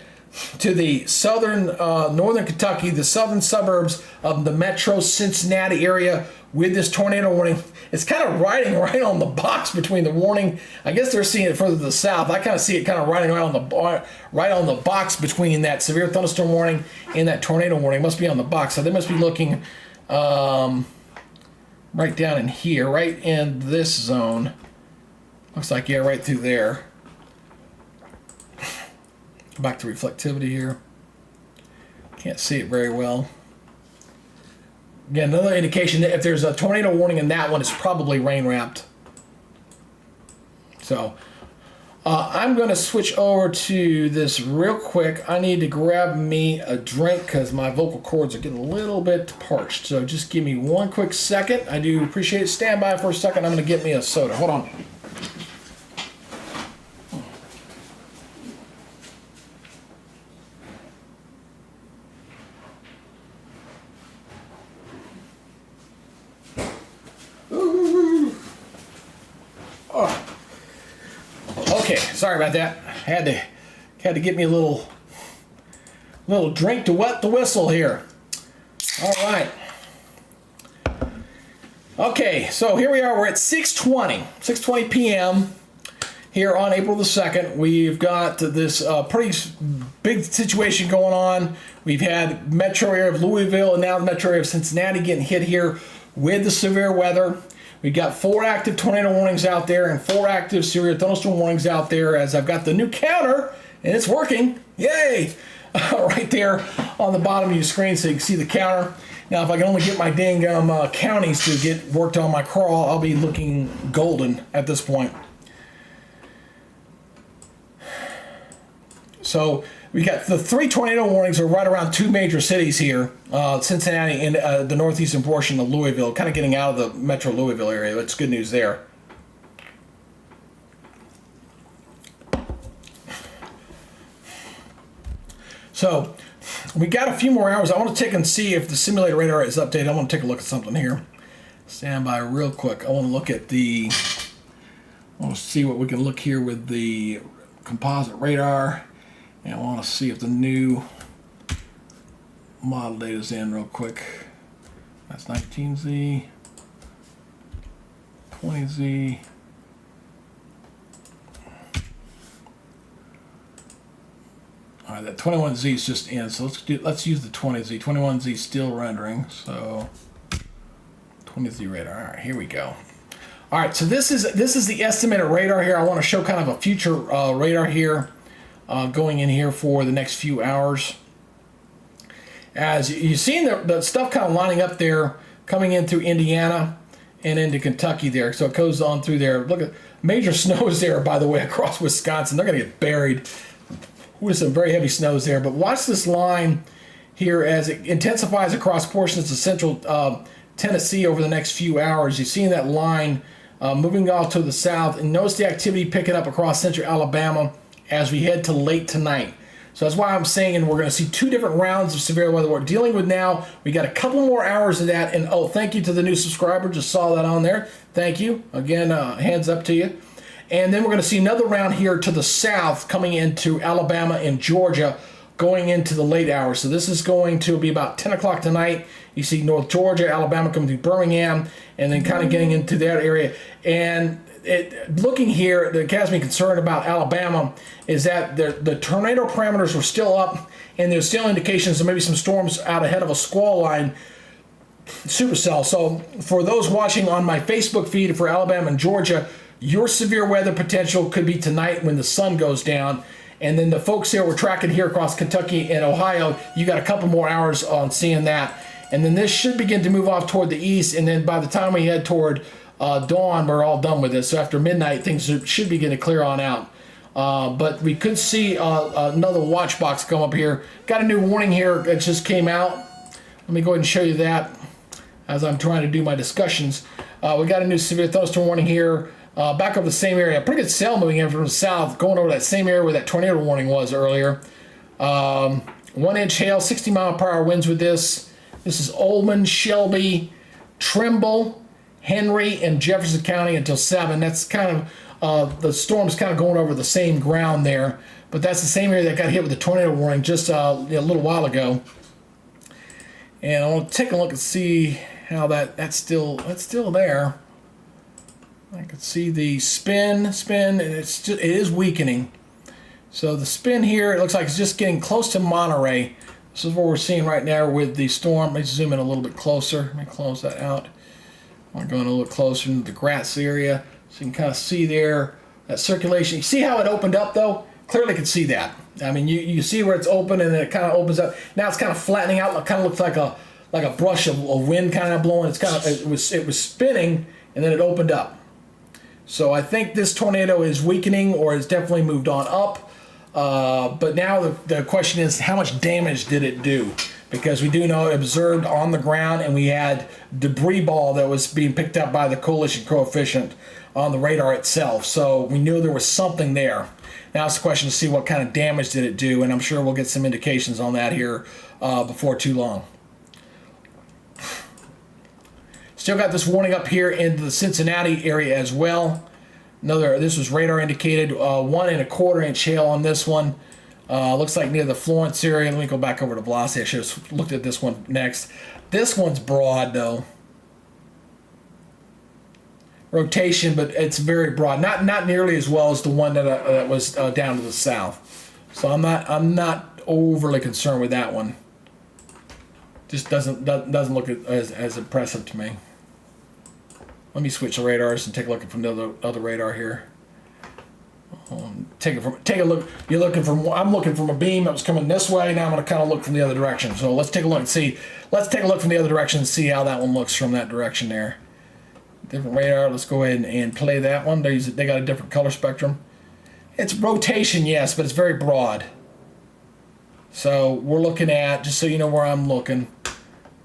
to the southern, northern Kentucky, the southern suburbs of the metro Cincinnati area with this tornado warning. It's kind of riding right on the box between the warning. I guess they're seeing it further to the south. I kind of see it kind of riding right on the box between that severe thunderstorm warning and that tornado warning. It must be on the box. So they must be looking right down in here, right in this zone. Looks like, yeah, right through there. Back to reflectivity here. Can't see it very well. Again, another indication that if there's a tornado warning in that one, it's probably rain wrapped. So I'm going to switch over to this real quick. I need to grab me a drink because my vocal cords are getting a little bit parched. So just give me one quick second. I do appreciate it. Stand by for a second. I'm going to get me a soda. Hold on. Okay, sorry about that. Had to get me a little drink to wet the whistle here. All right. Okay, so here we are. We're at 6:20 p.m. here on April the 2nd. We've got this pretty big situation going on. We've had metro area of Louisville and now the metro area of Cincinnati getting hit here with the severe weather. We've got 4 active tornado warnings out there and 4 active severe thunderstorm warnings out there as I've got the new counter and it's working. Yay! Right there on the bottom of your screen so you can see the counter. Now if I can only get my dang counties to get worked on my crawl, I'll be looking golden at this point. So we got the 3 tornado warnings are right around 2 major cities here, Cincinnati and the northeastern portion of Louisville, kind of getting out of the metro Louisville area. That's good news there. So we got a few more hours. I want to take and see if the simulator radar is updated. I want to take a look at something here. Stand by real quick. I want to look at I want to see what we can look here with the composite radar. And I want to see if the new model data is in real quick. That's 19Z, 20Z. All right, that 21Z is just in, so let's use the 20Z. 21Z still rendering, so 20Z radar. All right, here we go. All right, so this is the estimated radar here. I want to show kind of a future radar here. Going in here for the next few hours. As you've seen the stuff kind of lining up there, coming in through Indiana and into Kentucky there. So it goes on through there. Look at major snows there, by the way, across Wisconsin. They're going to get buried with some very heavy snows there. But watch this line here as it intensifies across portions of central Tennessee over the next few hours. You've seen that line moving off to the south. And notice the activity picking up across central Alabama as we head to late tonight. So that's why I'm saying we're going to see 2 different rounds of severe weather we're dealing with now. We got a couple more hours of that. And, oh, thank you to the new subscriber. Just saw that on there. Thank you. Again, hands up to you. And then we're going to see another round here to the south coming into Alabama and Georgia going into the late hours. So this is going to be about 10 o'clock tonight. You see North Georgia, Alabama coming through Birmingham, and then kind of getting into that area. And looking here, that has me concerned about Alabama is that the tornado parameters were still up, and there's still indications of maybe some storms out ahead of a squall line supercell. So for those watching on my Facebook feed for Alabama and Georgia, your severe weather potential could be tonight when the sun goes down. And then the folks here we're tracking here across Kentucky and Ohio, you got a couple more hours on seeing that. And then this should begin to move off toward the east. And then by the time we head toward dawn, we're all done with this. So after midnight, things should begin to clear on out. But we could see another watch box come up here. Got a new warning here that just came out. Let me go ahead and show you that as I'm trying to do my discussions. We got a new severe thunderstorm warning here. Back over the same area. Pretty good cell moving in from the south, going over that same area where that tornado warning was earlier. 1-inch hail, 60-mile-per-hour winds with this. This is Ullman, Shelby, Trimble, Henry, and Jefferson County until 7. That's kind of, the storm's kind of going over the same ground there. But that's the same area that got hit with the tornado warning just a little while ago. And I want to take a look and see how that's still there. I can see the spin, and it is weakening. So the spin here, it looks like it's just getting close to Monterey. This is what we're seeing right now with the storm. Let me zoom in a little bit closer. Let me close that out. I'm going a little closer into the grass area, so you can kind of see there that circulation. You see how it opened up though? Clearly can see that. I mean, you see where it's open, and then it kind of opens up. Now it's kind of flattening out. It kind of looks like a brush of wind kind of blowing. It's kind of it was spinning, and then it opened up. So I think this tornado is weakening, or has definitely moved on up. But now the question is, how much damage did it do? Because we do know it observed on the ground, and we had debris ball that was being picked up by the coalition coefficient on the radar itself. So we knew there was something there. Now it's the question to see what kind of damage did it do, and I'm sure we'll get some indications on that here before too long. Still got this warning up here in the Cincinnati area as well. This was radar indicated, 1 1/4-inch hail on this one. Looks like near the Florence area. Let me go back over to Velocity. I should have looked at this one next. This one's broad though. Rotation, but it's very broad. Not nearly as well as the one that was down to the south. So I'm not overly concerned with that one. Just doesn't look as impressive to me. Let me switch the radars and take a look from the other radar here. Take a look. I'm looking from a beam that was coming this way. Now I'm going to kind of look from the other direction. So let's take a look and see. Let's take a look from the other direction and see how that one looks from that direction there. Different radar. Let's go ahead and play that one. They got a different color spectrum. It's rotation, yes, but it's very broad. So we're looking at, just so you know where I'm looking,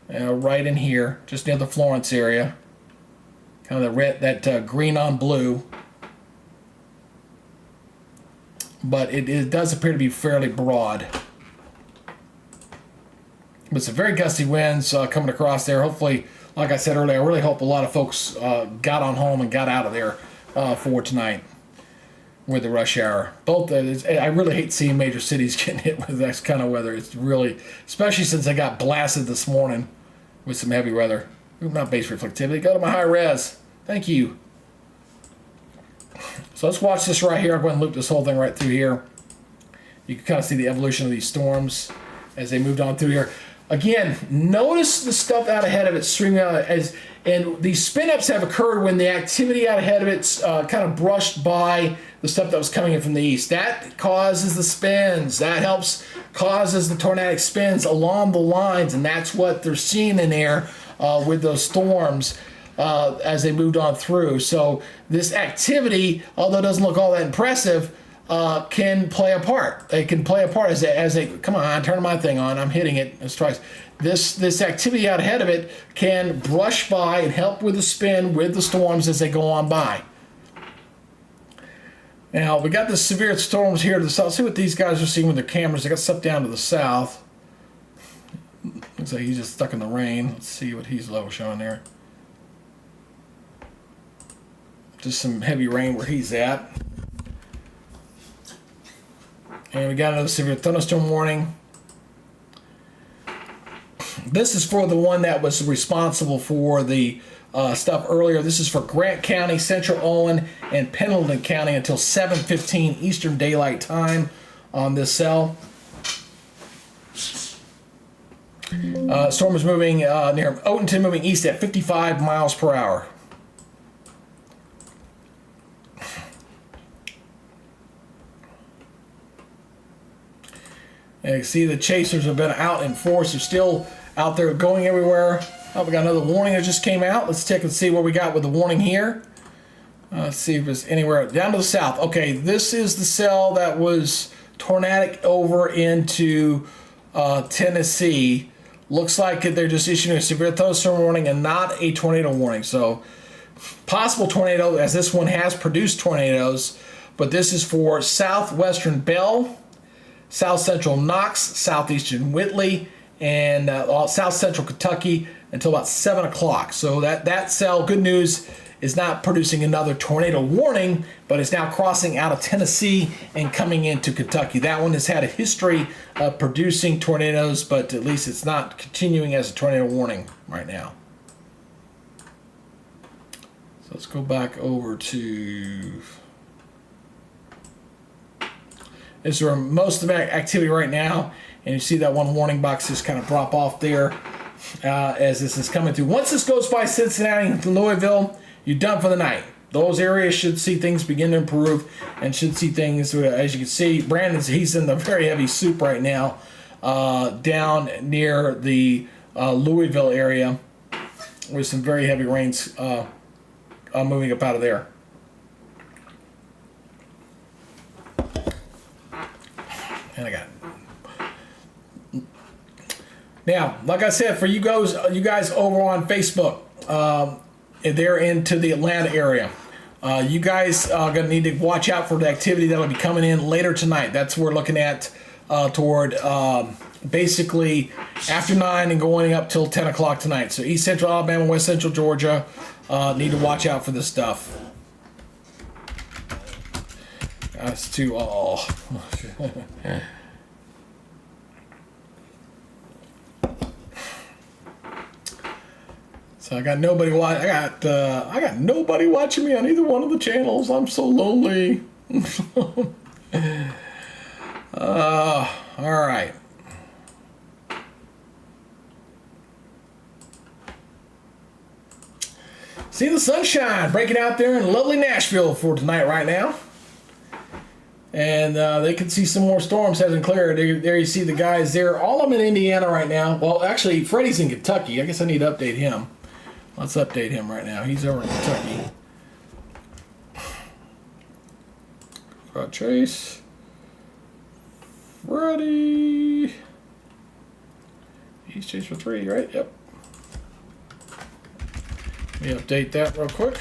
right in here, just near the Florence area. Kind of the red, that green on blue. But it does appear to be fairly broad. But some very gusty winds coming across there. Hopefully, like I said earlier, I really hope a lot of folks got on home and got out of there for tonight with the rush hour. I really hate seeing major cities getting hit with that kind of weather. It's really, especially since they got blasted this morning with some heavy weather. Not base reflectivity. Go to my high res. Thank you. So let's watch this right here. I'll go ahead and loop this whole thing right through here. You can kind of see the evolution of these storms as they moved on through here. Again, notice the stuff out ahead of it streaming out and these spin-ups have occurred when the activity out ahead of it's kind of brushed by the stuff that was coming in from the east. That causes the spins. That causes the tornadic spins along the lines, and that's what they're seeing in there with those storms as they moved on through. So this activity, although it doesn't look all that impressive, can play a part. They can play a part as they come on, turn my thing on. I'm hitting it. It's twice. This activity out ahead of it can brush by and help with the spin with the storms as they go on by. Now we got the severe storms here to the south. See what these guys are seeing with their cameras. They got stuff down to the south. Looks like he's just stuck in the rain. Let's see what he's level showing there. Just some heavy rain where he's at. And we got another severe thunderstorm warning. This is for the one that was responsible for the stuff earlier. This is for Grant County, Central Owen, and Pendleton County until 7:15 Eastern Daylight Time on this cell. Storm is moving near Oatenton, moving east at 55 miles per hour. And you can see the chasers have been out in force. They're still out there going everywhere. Oh, we got another warning that just came out. Let's check and see what we got with the warning here. Let's see if it's anywhere down to the south. Okay, this is the cell that was tornadic over into Tennessee. Looks like they're just issuing a severe thunderstorm warning and not a tornado warning. So possible tornado, as this one has produced tornadoes, but this is for southwestern Bell, south central Knox, southeastern Whitley, and south central Kentucky until about 7 o'clock. So that cell, good news, is not producing another tornado warning, but it's now crossing out of Tennessee and coming into Kentucky. That one has had a history of producing tornadoes, but at least it's not continuing as a tornado warning right now. So let's go back over to... This is where most of the activity right now, and you see that one warning box just kind of drop off there as this is coming through. Once this goes by Cincinnati and Louisville, you're done for the night. Those areas should see things begin to improve and should see things, as you can see, he's in the very heavy soup right now down near the Louisville area with some very heavy rains moving up out of there. And I got it. Now, like I said, for you guys over on Facebook, they're into the Atlanta area. You guys are going to need to watch out for the activity that will be coming in later tonight. That's what we're looking at toward basically after 9 and going up till 10 o'clock tonight. So East Central Alabama, West Central Georgia need to watch out for this stuff. That's too all. So I got nobody I got nobody watching me on either one of the channels. I'm so lonely. All right. See the sunshine breaking out there in lovely Nashville for tonight right now. And they can see some more storms hasn't cleared. There you see the guys there. All of them in Indiana right now. Well, actually, Freddie's in Kentucky. I guess I need to update him. Let's update him right now. He's over in Kentucky. Got Chase. Freddie. He's Chase for 3, right? Yep. Let me update that real quick.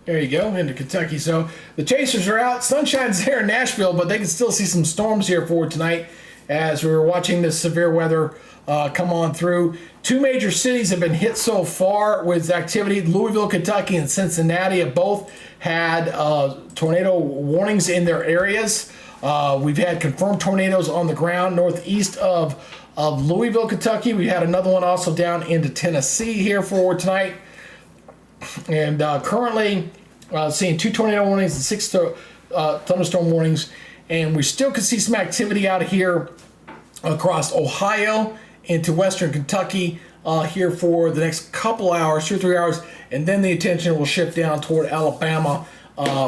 There you go, into Kentucky. So the chasers are out. Sunshine's there in Nashville, but they can still see some storms here for tonight as we were watching this severe weather come on through. 2 major cities have been hit so far with activity. Louisville, Kentucky, and Cincinnati have both had tornado warnings in their areas. We've had confirmed tornadoes on the ground northeast of Louisville, Kentucky. We had another one also down into Tennessee here for tonight. And currently seeing 2 tornado warnings and 6 thunderstorm warnings. And we still could see some activity out here across Ohio into western Kentucky here for the next couple hours, 2 or 3 hours. And then the attention will shift down toward Alabama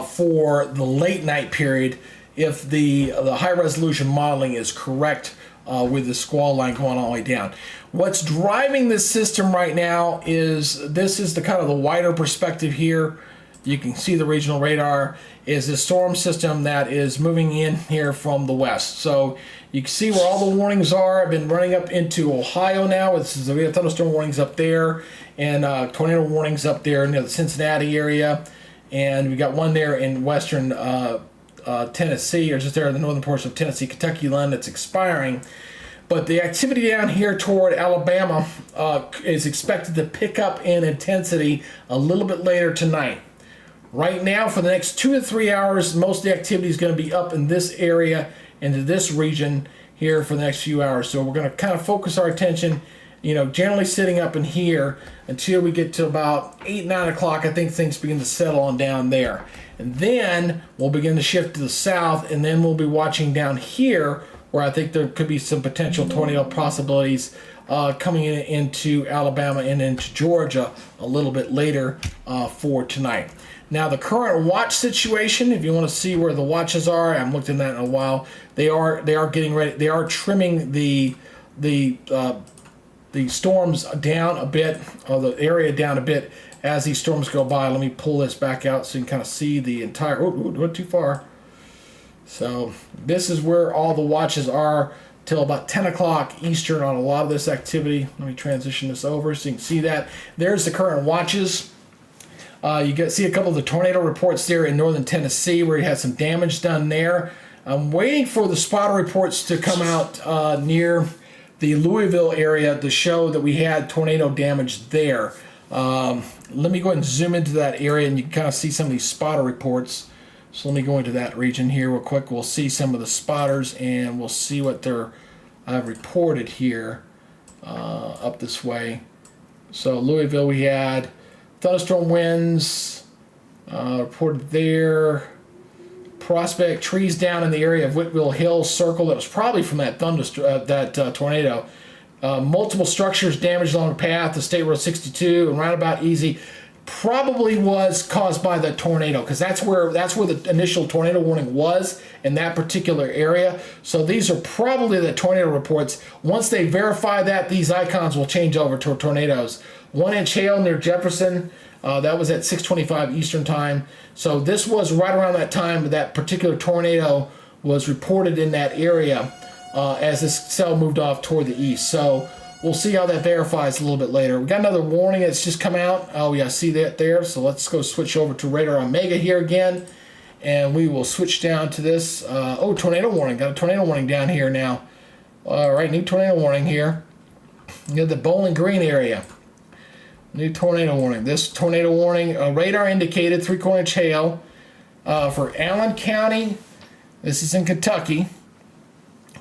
for the late night period if the high resolution modeling is correct with the squall line going all the way down. What's driving this system right now is this is the kind of the wider perspective here, you can see the regional radar, is the storm system that is moving in here from the west. So you can see where all the warnings are. I've been running up into Ohio now. We have thunderstorm warnings up there and tornado warnings up there near the Cincinnati area. And we got one there in western Tennessee, or just there in the northern portion of Tennessee, Kentucky line that's expiring. But the activity down here toward Alabama is expected to pick up in intensity a little bit later tonight. Right now, for the next 2 to 3 hours, most of the activity is going to be up in this area, into this region here for the next few hours. So we're going to kind of focus our attention, generally sitting up in here until we get to about 8, 9 o'clock. I think things begin to settle on down there. And then we'll begin to shift to the south, and then we'll be watching down here where I think there could be some potential tornado possibilities coming into Alabama and into Georgia a little bit later for tonight. Now, the current watch situation, if you want to see where the watches are, I haven't looked at that in a while. They are getting ready. They are trimming the storms down a bit, or the area down a bit as these storms go by. Let me pull this back out so you can kind of see the entire. Oh, went too far. So this is where all the watches are till about 10 o'clock Eastern on a lot of this activity. Let me transition this over so you can see that. There's the current watches. You see a couple of the tornado reports there in northern Tennessee where you had some damage done there. I'm waiting for the spotter reports to come out near the Louisville area to show that we had tornado damage there. Let me go ahead and zoom into that area and you can kind of see some of these spotter reports. So let me go into that region here real quick. We'll see some of the spotters and we'll see what they're reported here up this way. So Louisville, we had thunderstorm winds reported there. Prospect, trees down in the area of Whitwell Hill Circle. That was probably from that tornado. Multiple structures damaged along the path to State Road 62 and Roundabout Easy. Probably was caused by the tornado because that's where the initial tornado warning was in that particular area. So these are probably the tornado reports. Once they verify that, these icons will change over to tornadoes. 1-inch hail near Jefferson. That was at 6:25 Eastern time. So this was right around that time that particular tornado was reported in that area as this cell moved off toward the east. So we'll see how that verifies a little bit later. We got another warning that's just come out. Oh, yeah, I see that there. So let's go switch over to Radar Omega here again. And we will switch down to this. Tornado warning. Got a tornado warning down here now. All right, new tornado warning here. You got the Bowling Green area. New tornado warning. This tornado warning, radar indicated 3/4-inch hail for Allen County. This is in Kentucky.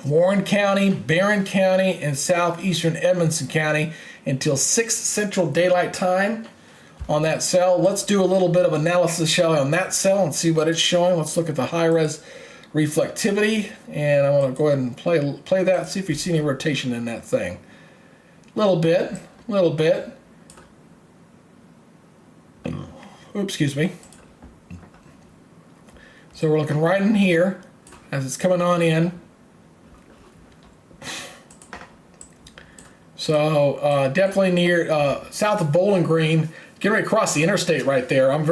Warren County, Barron County, and southeastern Edmonson County until 6 Central Daylight Time on that cell. Let's do a little bit of analysis, shall we, on that cell and see what it's showing. Let's look at the high-res reflectivity, and I want to go ahead and play that, see if we see any rotation in that thing. Little bit. Oops, excuse me. So we're looking right in here as it's coming on in. So definitely near south of Bowling Green, getting ready to cross the interstate right there. I'm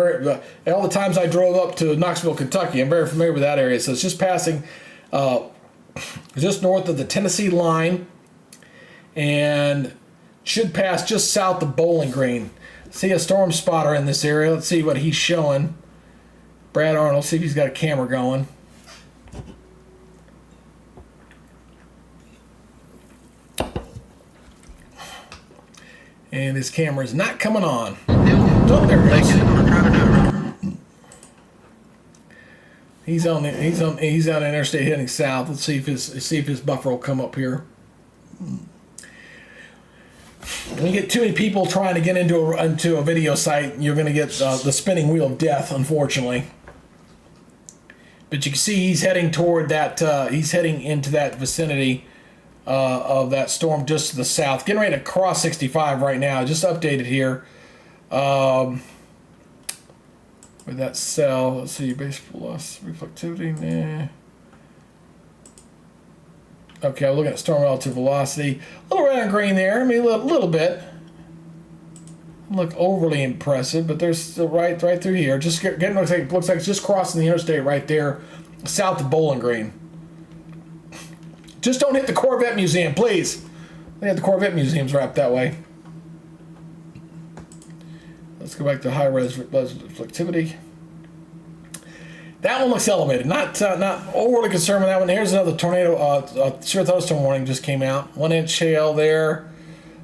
all the times I drove up to Knoxville, Kentucky, I'm very familiar with that area. So it's just passing just north of the Tennessee line and should pass just south of Bowling Green. See a storm spotter in this area. Let's see what he's showing. Brad Arnold, see if he's got a camera going. And his camera is not coming on. Oh, there it goes. He's on the interstate heading south. Let's see if his buffer will come up here. When you get too many people trying to get into a video site, you're going to get the spinning wheel of death, unfortunately. But you can see he's heading toward that. He's heading into that vicinity of that storm just to the south. Getting ready to cross 65 right now. Just updated here. With that cell, let's see, base loss reflectivity. Nah. Okay, I'm looking at storm relative velocity. A little red and green there. I mean, a little bit. look overly impressive, but they're still right through here. Just getting looks like it's just crossing the interstate right there, south of Bowling Green. Just don't hit the Corvette Museum, please. They had the Corvette Museums wrapped that way. Let's go back to high res reflectivity. That one looks elevated. Not overly concerned with that one. Here's another tornado. Severe thunderstorm warning just came out. 1 inch hail there.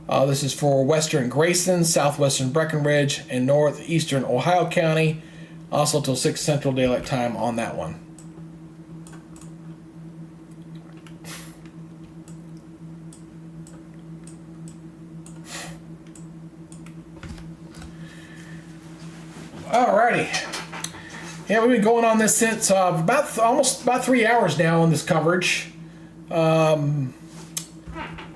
This is for western Grayson, southwestern Breckenridge, and northeastern Ohio County. Also till 6 Central Daylight Time on that one. Alrighty. Yeah, we've been going on this since almost about 3 hours now on this coverage. Been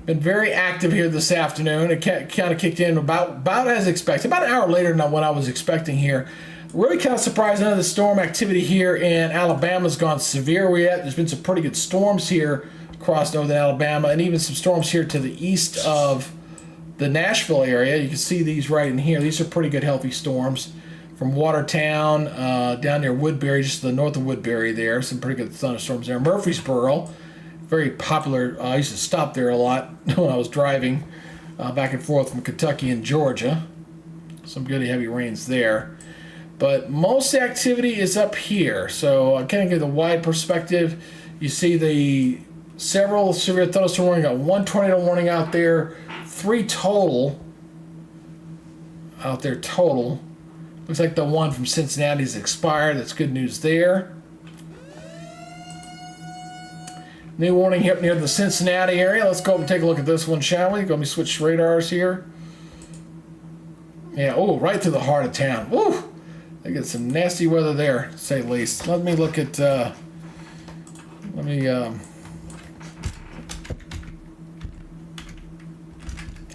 very active here this afternoon. It kind of kicked in about as expected, about an hour later than what I was expecting here. Really kind of surprised none of the storm activity here in Alabama's gone severe yet. There's been some pretty good storms here across northern Alabama, and even some storms here to the east of the Nashville area. You can see these right in here. These are pretty good, healthy storms. From Watertown down near Woodbury, just to the north of Woodbury there. Some pretty good thunderstorms there. Murfreesboro, very popular. I used to stop there a lot when I was driving back and forth from Kentucky and Georgia. Some good heavy rains there. But most activity is up here. So I kind of give the wide perspective. You see the several severe thunderstorm warning. Got 1 tornado warning out there. 3 total out there total. Looks like the one from Cincinnati's expired. That's good news there. New warning here near the Cincinnati area. Let's go up and take a look at this one, shall we? Let me switch radars here. Yeah, oh, right to the heart of town. Woo! They get some nasty weather there, to say the least. Let me look at,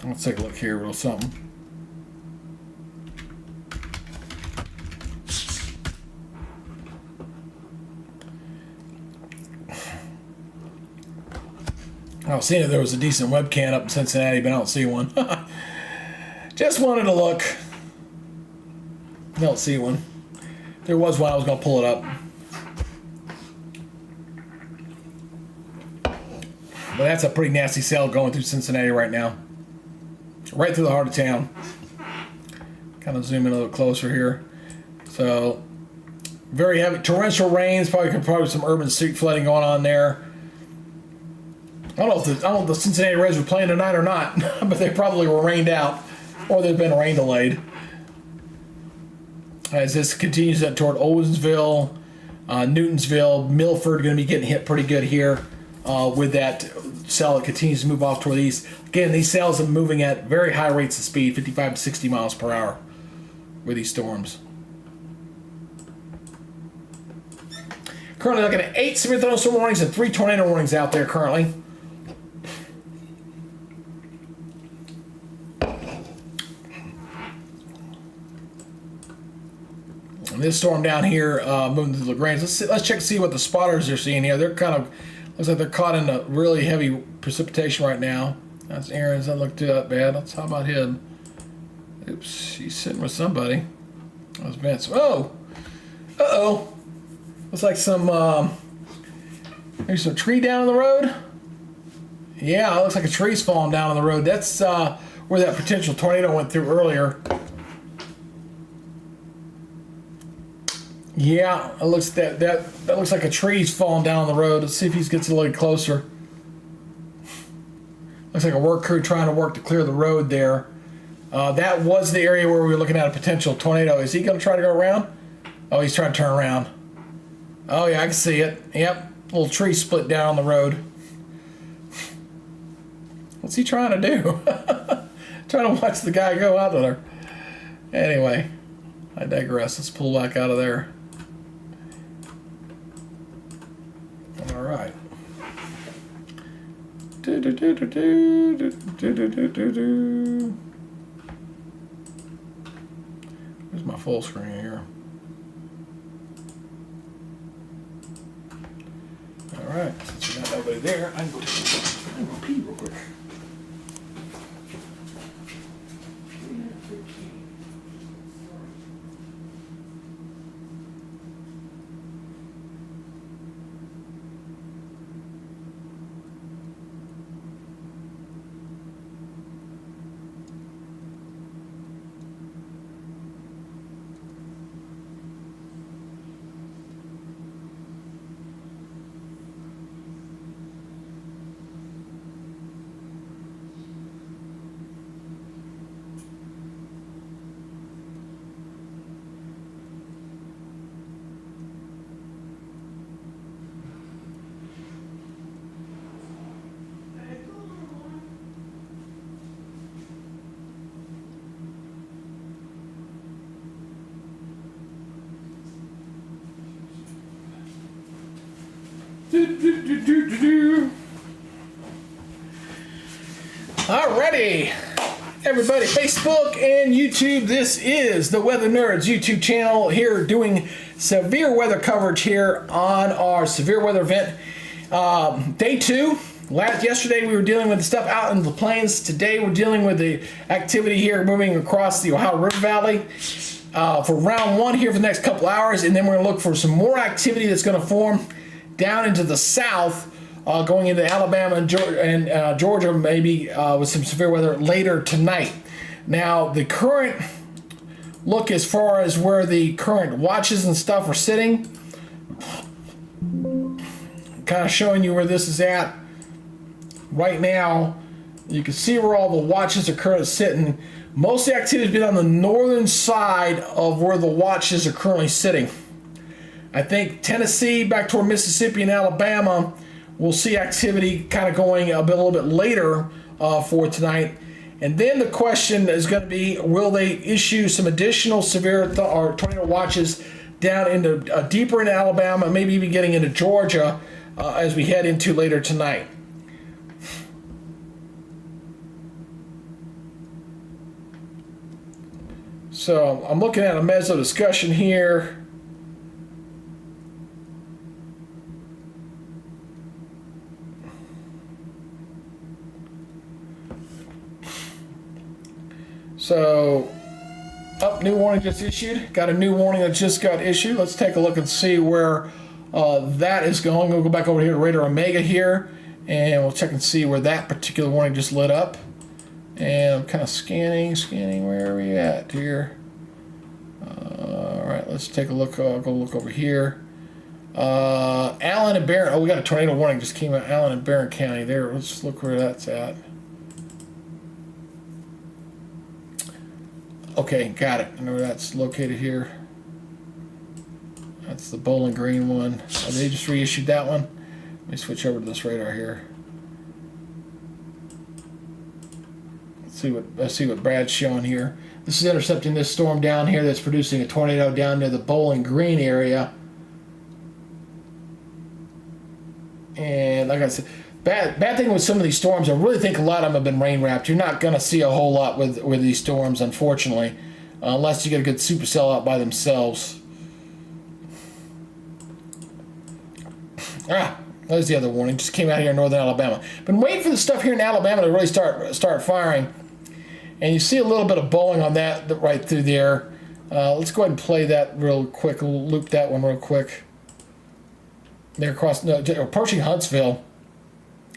let's take a look here, a little something. I was seeing if there was a decent webcam up in Cincinnati, but I don't see one. Just wanted to look. Don't see one. If there was one, I was going to pull it up. But that's a pretty nasty cell going through Cincinnati right now. Right through the heart of town. Kind of zoom in a little closer here. So, very heavy torrential rains. Probably some urban street flooding going on there. I don't know if the Cincinnati Reds were playing tonight or not, but they probably were rained out, or they've been rain delayed. As this continues up toward Owensville, Newtonsville, Milford going to be getting hit pretty good here with that cell that continues to move off toward the east. Again, these cells are moving at very high rates of speed, 55 to 60 miles per hour with these storms. Currently looking at 8 severe thunderstorm warnings and 3 tornado warnings out there currently. And this storm down here moving to LaGrange. Let's check to see what the spotters are seeing here. They're kind of, looks like they're caught in a really heavy precipitation right now. That's Aaron's. Doesn't look too that bad. How about him? Oops, he's sitting with somebody. That was Vince. Oh! Uh-oh. Looks like maybe some tree down on the road. Yeah, it looks like a tree's falling down on the road. That's where that potential tornado went through earlier. Yeah, it looks that looks like a tree's falling down on the road. Let's see if he gets a little closer. Looks like a work crew trying to work to clear the road there. That was the area where we were looking at a potential tornado. Is he going to try to go around? Oh, he's trying to turn around. Oh yeah, I can see it. Yep, little tree split down on the road. What's he trying to do? Trying to watch the guy go out there. Anyway, I digress. Let's pull back out of there. All right. Where's my full screen here? All right, since we got nobody there, I can go pee real quick. Alrighty, everybody, Facebook and YouTube. This is the Weather Nerds YouTube channel here doing severe weather coverage here on our severe weather event. Day 2. Yesterday we were dealing with the stuff out in the plains. Today we're dealing with the activity here moving across the Ohio River Valley for round 1 here for the next couple hours, and then we're going to look for some more activity that's going to form down into the south, going into Alabama and Georgia, maybe with some severe weather later tonight. Now, the current look as far as where the current watches and stuff are sitting, kind of showing you where this is at right now. You can see where all the watches are currently sitting. Most of the activity has been on the northern side of where the watches are currently sitting. I think Tennessee back toward Mississippi and Alabama will see activity kind of going a little bit later for tonight. And then the question is going to be, will they issue some additional severe or tornado watches down into deeper into Alabama, maybe even getting into Georgia as we head into later tonight. So I'm looking at a meso discussion here. So, new warning just issued. Got a new warning that just got issued. Let's take a look and see where that is going. We'll go back over here to Radar Omega here, and we'll check and see where that particular warning just lit up. And I'm kind of scanning. Where are we at here? All right, let's take a look. I'll go look over here. Allen and Barron. Oh, we got a tornado warning just came out. Allen and Barron County. There. Let's look where that's at. Okay, got it. I know where that's located here. That's the Bowling Green one. Oh, they just reissued that one. Let me switch over to this radar here. Let's see what Brad's showing here. This is intercepting this storm down here that's producing a tornado down near the Bowling Green area. And like I said, bad thing with some of these storms, I really think a lot of them have been rain wrapped. You're not going to see a whole lot with these storms, unfortunately, unless you get a good supercell out by themselves. There's the other warning. Just came out here in northern Alabama. Been waiting for the stuff here in Alabama to really start firing. And you see a little bit of bowling on that right through there. Let's go ahead and play that real quick. We'll loop that one real quick. They're approaching Huntsville.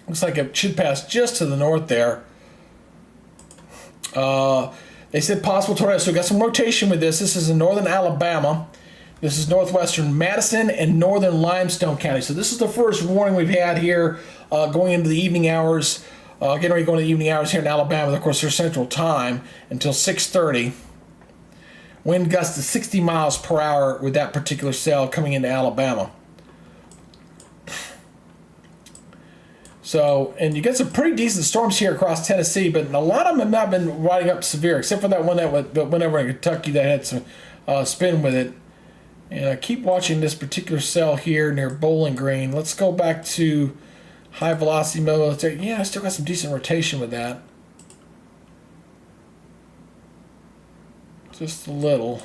Looks like it should pass just to the north there. They said possible tornado. So we got some rotation with this. This is in northern Alabama. This is northwestern Madison and northern Limestone County. So this is the first warning we've had here going into the evening hours. Getting ready to go into the evening hours here in Alabama. Of course, their central time until 6:30. Wind gusts to 60 miles per hour with that particular cell coming into Alabama. So, and you get some pretty decent storms here across Tennessee, but a lot of them have not been riding up severe, except for that one that went over in Kentucky that had some spin with it. And I keep watching this particular cell here near Bowling Green. Let's go back to high velocity mode. Yeah, I still got some decent rotation with that. Just a little.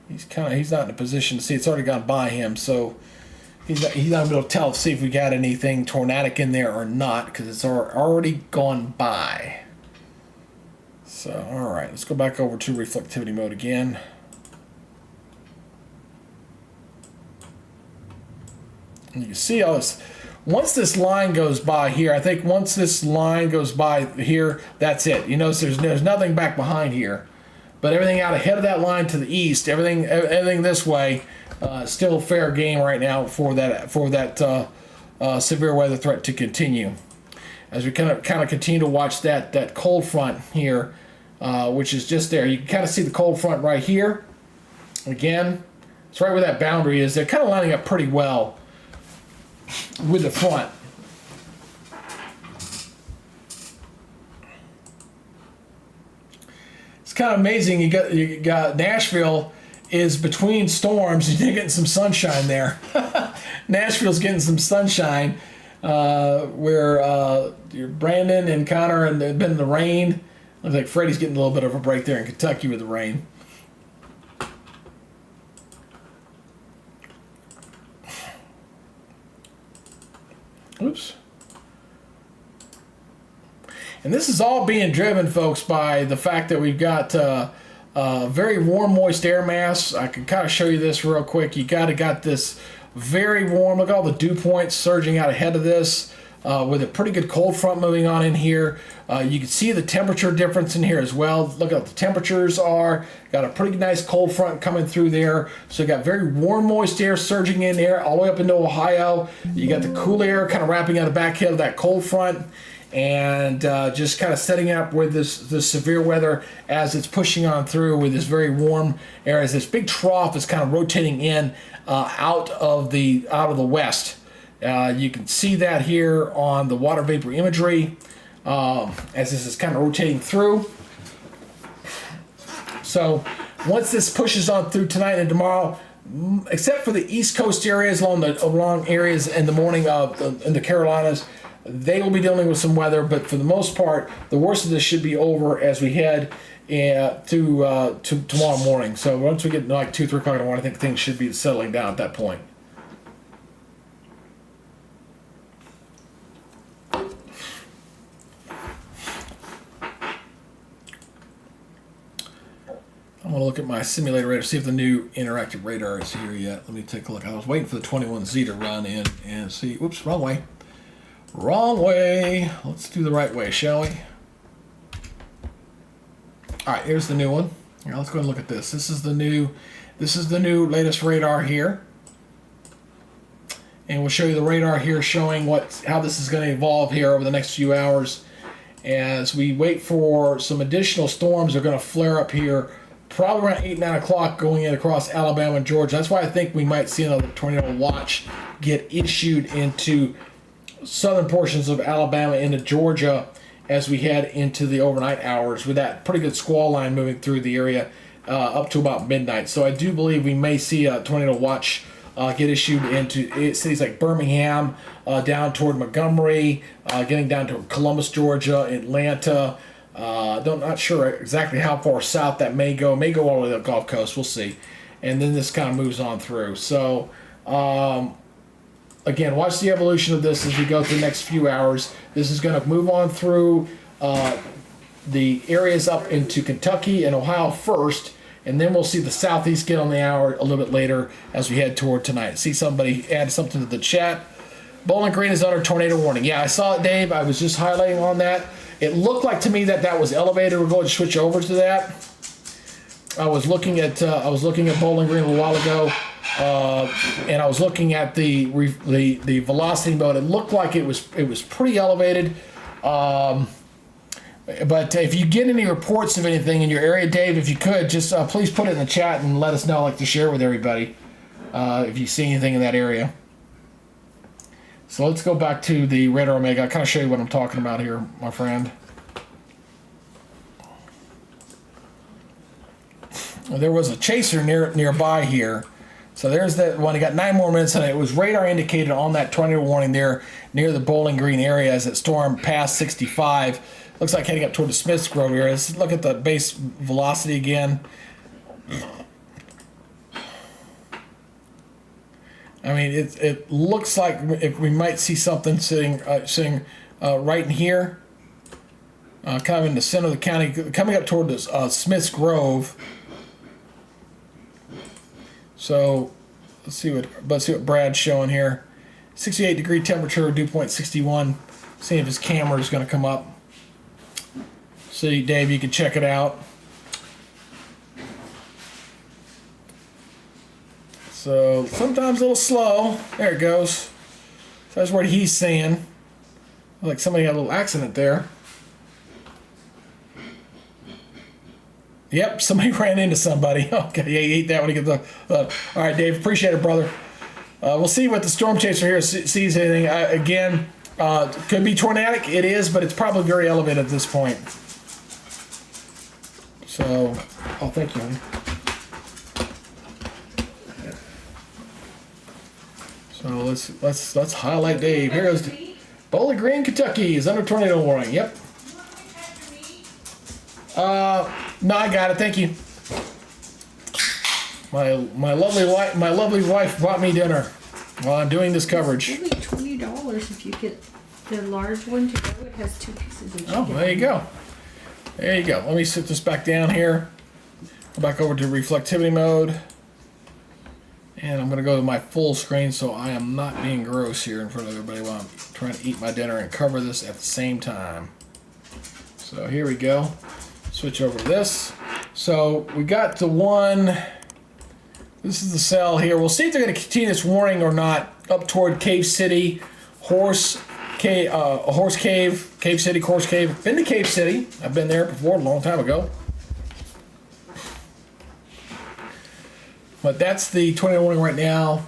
He's not in a position to see. It's already gone by him, so he's not going to be able to tell, see if we got anything tornadic in there or not, because it's already gone by. So, all right, let's go back over to reflectivity mode again. And you can see all this. Once this line goes by here, I think once this line goes by here, that's it. You notice there's nothing back behind here. But everything out ahead of that line to the east, everything this way, still fair game right now for that severe weather threat to continue. As we kind of continue to watch that cold front here, which is just there. You can kind of see the cold front right here. Again, it's right where that boundary is. They're kind of lining up pretty well with the front. It's kind of amazing. You got Nashville is between storms. You're getting some sunshine there. Nashville's getting some sunshine. Where Brandon and Connor have been in the rain. Looks like Freddie's getting a little bit of a break there in Kentucky with the rain. Oops. And this is all being driven, folks, by the fact that we've got very warm, moist air mass. I can kind of show you this real quick. You got this very warm. Look at all the dew points surging out ahead of this. With a pretty good cold front moving on in here. You can see the temperature difference in here as well. Look at what the temperatures are. Got a pretty nice cold front coming through there. So you got very warm, moist air surging in there all the way up into Ohio. You got the cool air kind of wrapping out the back end of that cold front. And just kind of setting up with this severe weather as it's pushing on through with this very warm air. As this big trough is kind of rotating in out of the west. You can see that here on the water vapor imagery as this is kind of rotating through. So once this pushes on through tonight and tomorrow, except for the East Coast areas along areas in the morning in the Carolinas, they will be dealing with some weather. But for the most part, the worst of this should be over as we head to tomorrow morning. So once we get to like 2-3 o'clock in the morning, I think things should be settling down at that point. I'm going to look at my simulator radar, see if the new interactive radar is here yet. Let me take a look. I was waiting for the 21Z to run in and see. Whoops, wrong way. Wrong way. Let's do the right way, shall we? All right, here's the new one. Here, let's go and look at this. This is the new latest radar here. And we'll show you the radar here showing how this is going to evolve here over the next few hours as we wait for some additional storms that are going to flare up here probably around 8-9 o'clock going in across Alabama and Georgia. That's why I think we might see another tornado watch get issued into southern portions of Alabama into Georgia as we head into the overnight hours with that pretty good squall line moving through the area up to about midnight. So I do believe we may see a tornado watch get issued into cities like Birmingham, down toward Montgomery, getting down to Columbus, Georgia, Atlanta. Not sure exactly how far south that may go. May go all the way to the Gulf Coast. We'll see. And then this kind of moves on through. So, again, watch the evolution of this as we go through the next few hours. This is going to move on through the areas up into Kentucky and Ohio first. And then we'll see the southeast get on the hour a little bit later as we head toward tonight. See somebody add something to the chat. Bowling Green is under tornado warning. Yeah, I saw it, Dave. I was just highlighting on that. It looked like to me that was elevated. We're going to switch over to that. I was looking at Bowling Green a while ago, and I was looking at the velocity mode. It looked like it was pretty elevated. But if you get any reports of anything in your area, Dave, if you could, just please put it in the chat and let us know. I'd like to share with everybody if you see anything in that area. So let's go back to the Radar Omega. I'll kind of show you what I'm talking about here, my friend. There was a chaser nearby here. So there's that one. It got 9 more minutes, and it was radar indicated on that tornado warning there near the Bowling Green area as it stormed past 65. Looks like heading up toward the Smiths Grove area. Let's look at the base velocity again. I mean, it looks like if we might see something sitting right in here, kind of in the center of the county, coming up toward this Smiths Grove. So let's see what Brad's showing here. 68-degree temperature, dew point 61. See if his camera is going to come up. See, Dave, you can check it out. So sometimes a little slow. There it goes. So that's what he's saying. Like somebody had a little accident there. Yep, somebody ran into somebody. Okay, yeah, you ate that when you get the. All right, Dave, appreciate it, brother. We'll see what the storm chaser here sees anything. Again, could be tornadic. It is, but it's probably very elevated at this point. So, thank you, honey. So So let's highlight Dave. Here goes Bowling Green, Kentucky is under tornado warning. Yep. No, I got it. Thank you. My lovely wife bought me dinner while I'm doing this coverage. Only $20 if you get the large one to go. It has 2 pieces of chicken. Oh, there you go. There you go. Let me sit this back down here. Go back over to reflectivity mode. And I'm going to go to my full screen so I am not being gross here in front of everybody while I'm trying to eat my dinner and cover this at the same time. So here we go. Switch over to this. So we got the one. This is the cell here. We'll see if they're going to continue this warning or not. Up toward Cave City, Horse Cave, Cave City, Horse Cave. Been to Cave City. I've been there before a long time ago. But that's the tornado warning right now.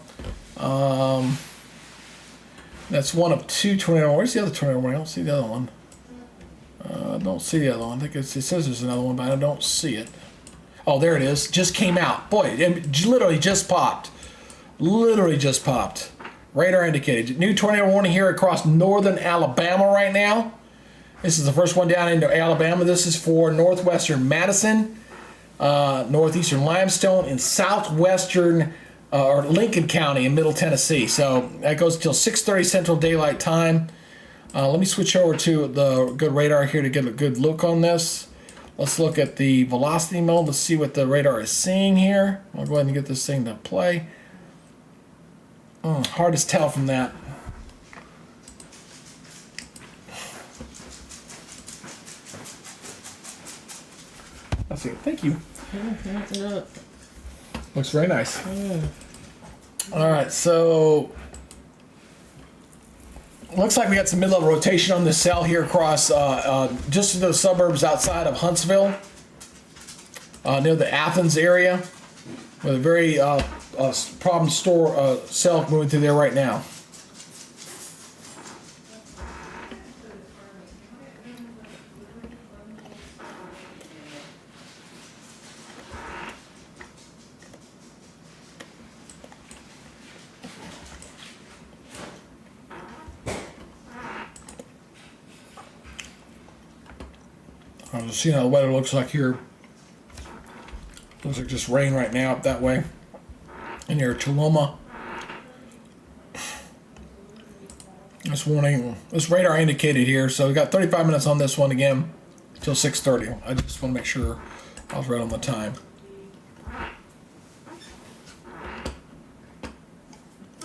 That's one of 2 tornado warnings. Where's the other tornado warning? I don't see the other one. I don't see the other one. I think it says there's another one, but I don't see it. Oh, there it is. Just came out. Boy, it literally just popped. Literally just popped. Radar indicated. New tornado warning here across northern Alabama right now. This is the first one down into Alabama. This is for northwestern Madison, northeastern Limestone, and southwestern or Lincoln County in Middle Tennessee. So that goes until 6:30 Central Daylight Time. Let me switch over to the good radar here to get a good look on this. Let's look at the velocity mode. Let's see what the radar is seeing here. I'll go ahead and get this thing to play. Hard to tell from that. Let's see. Thank you. Looks very nice. All right, so looks like we got some mid-level rotation on this cell here across just to the suburbs outside of Huntsville, near the Athens area, with a very problem store cell moving through there right now. I'm just seeing how the weather looks like here. Looks like just rain right now up that way. And near Choloma. This warning, this radar indicated here, so we got 35 minutes on this one again till 6:30. I just want to make sure I was right on the time.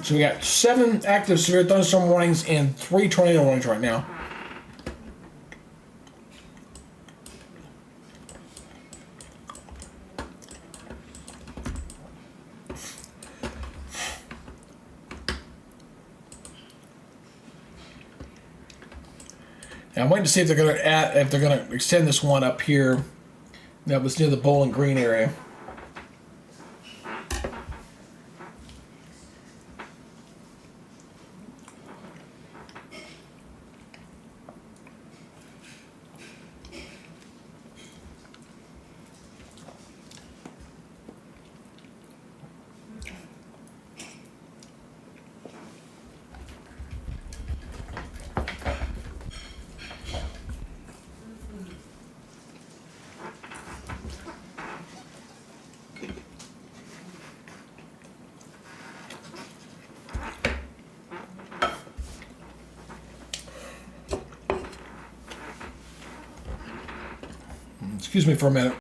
So we got 7 active severe thunderstorm warnings and 3 tornado warnings right now. Now I'm waiting to see if they're going to extend this one up here. That was near the Bowling Green area. Excuse me for a minute.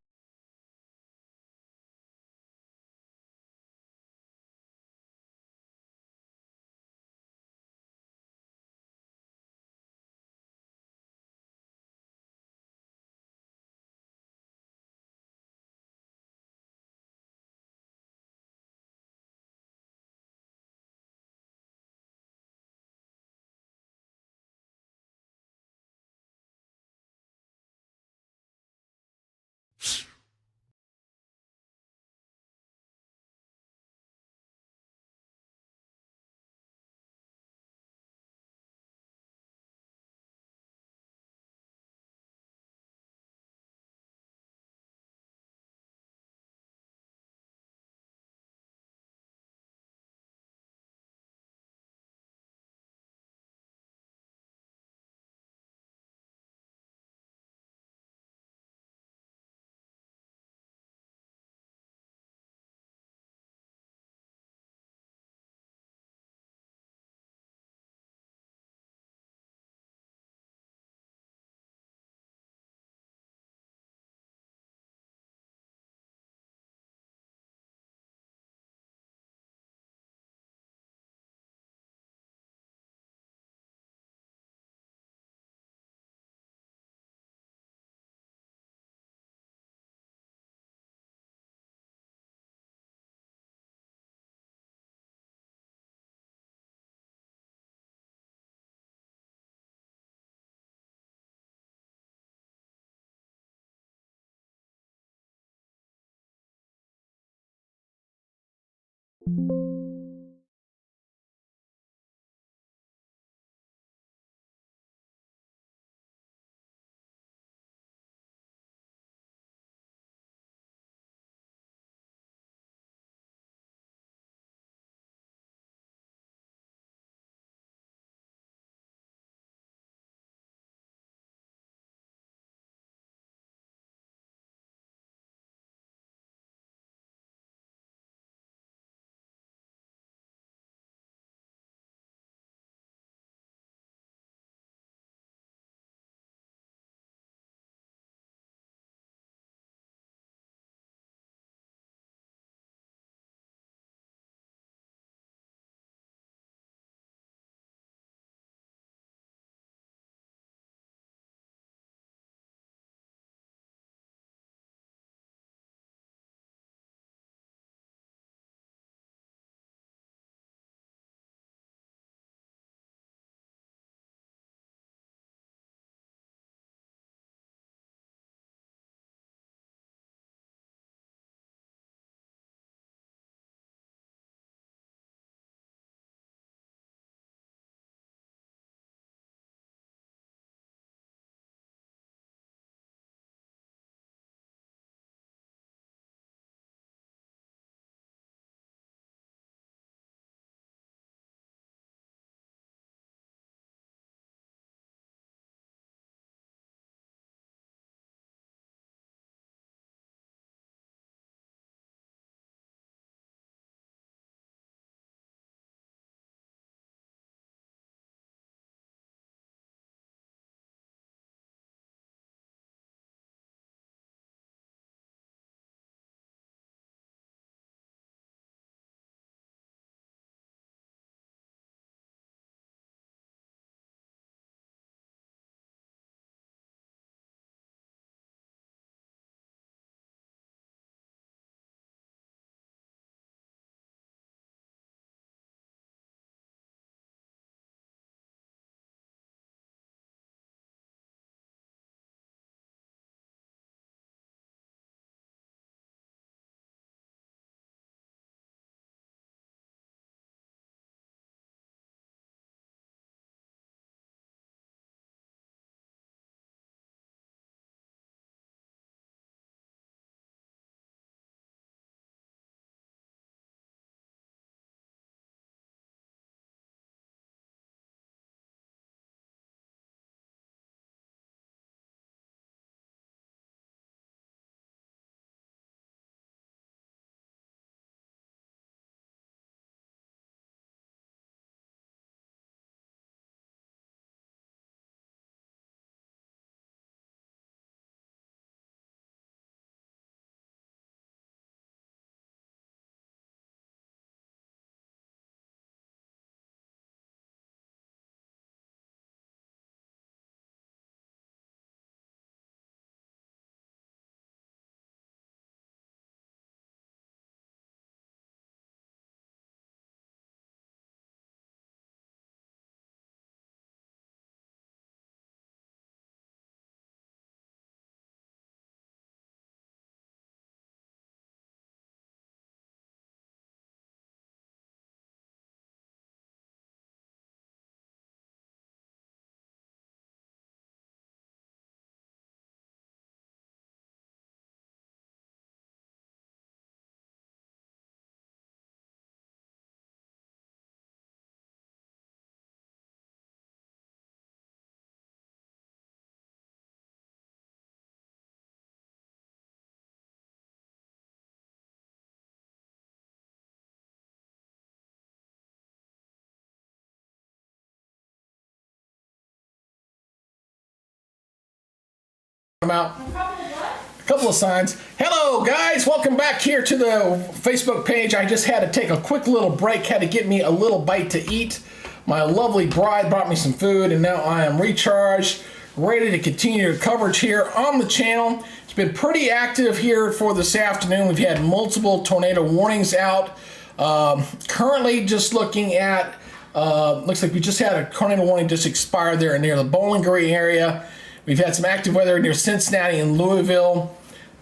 Out. A couple of signs. Hello guys, welcome back here to the Facebook page. I just had to take a quick little break, had to get me a little bite to eat. My lovely bride brought me some food and now I am recharged, ready to continue the coverage here on the channel. It's been pretty active here for this afternoon. We've had multiple tornado warnings out. Currently just looking at, looks like we just had a tornado warning just expire there near the Bowling Green area. We've had some active weather near Cincinnati and Louisville.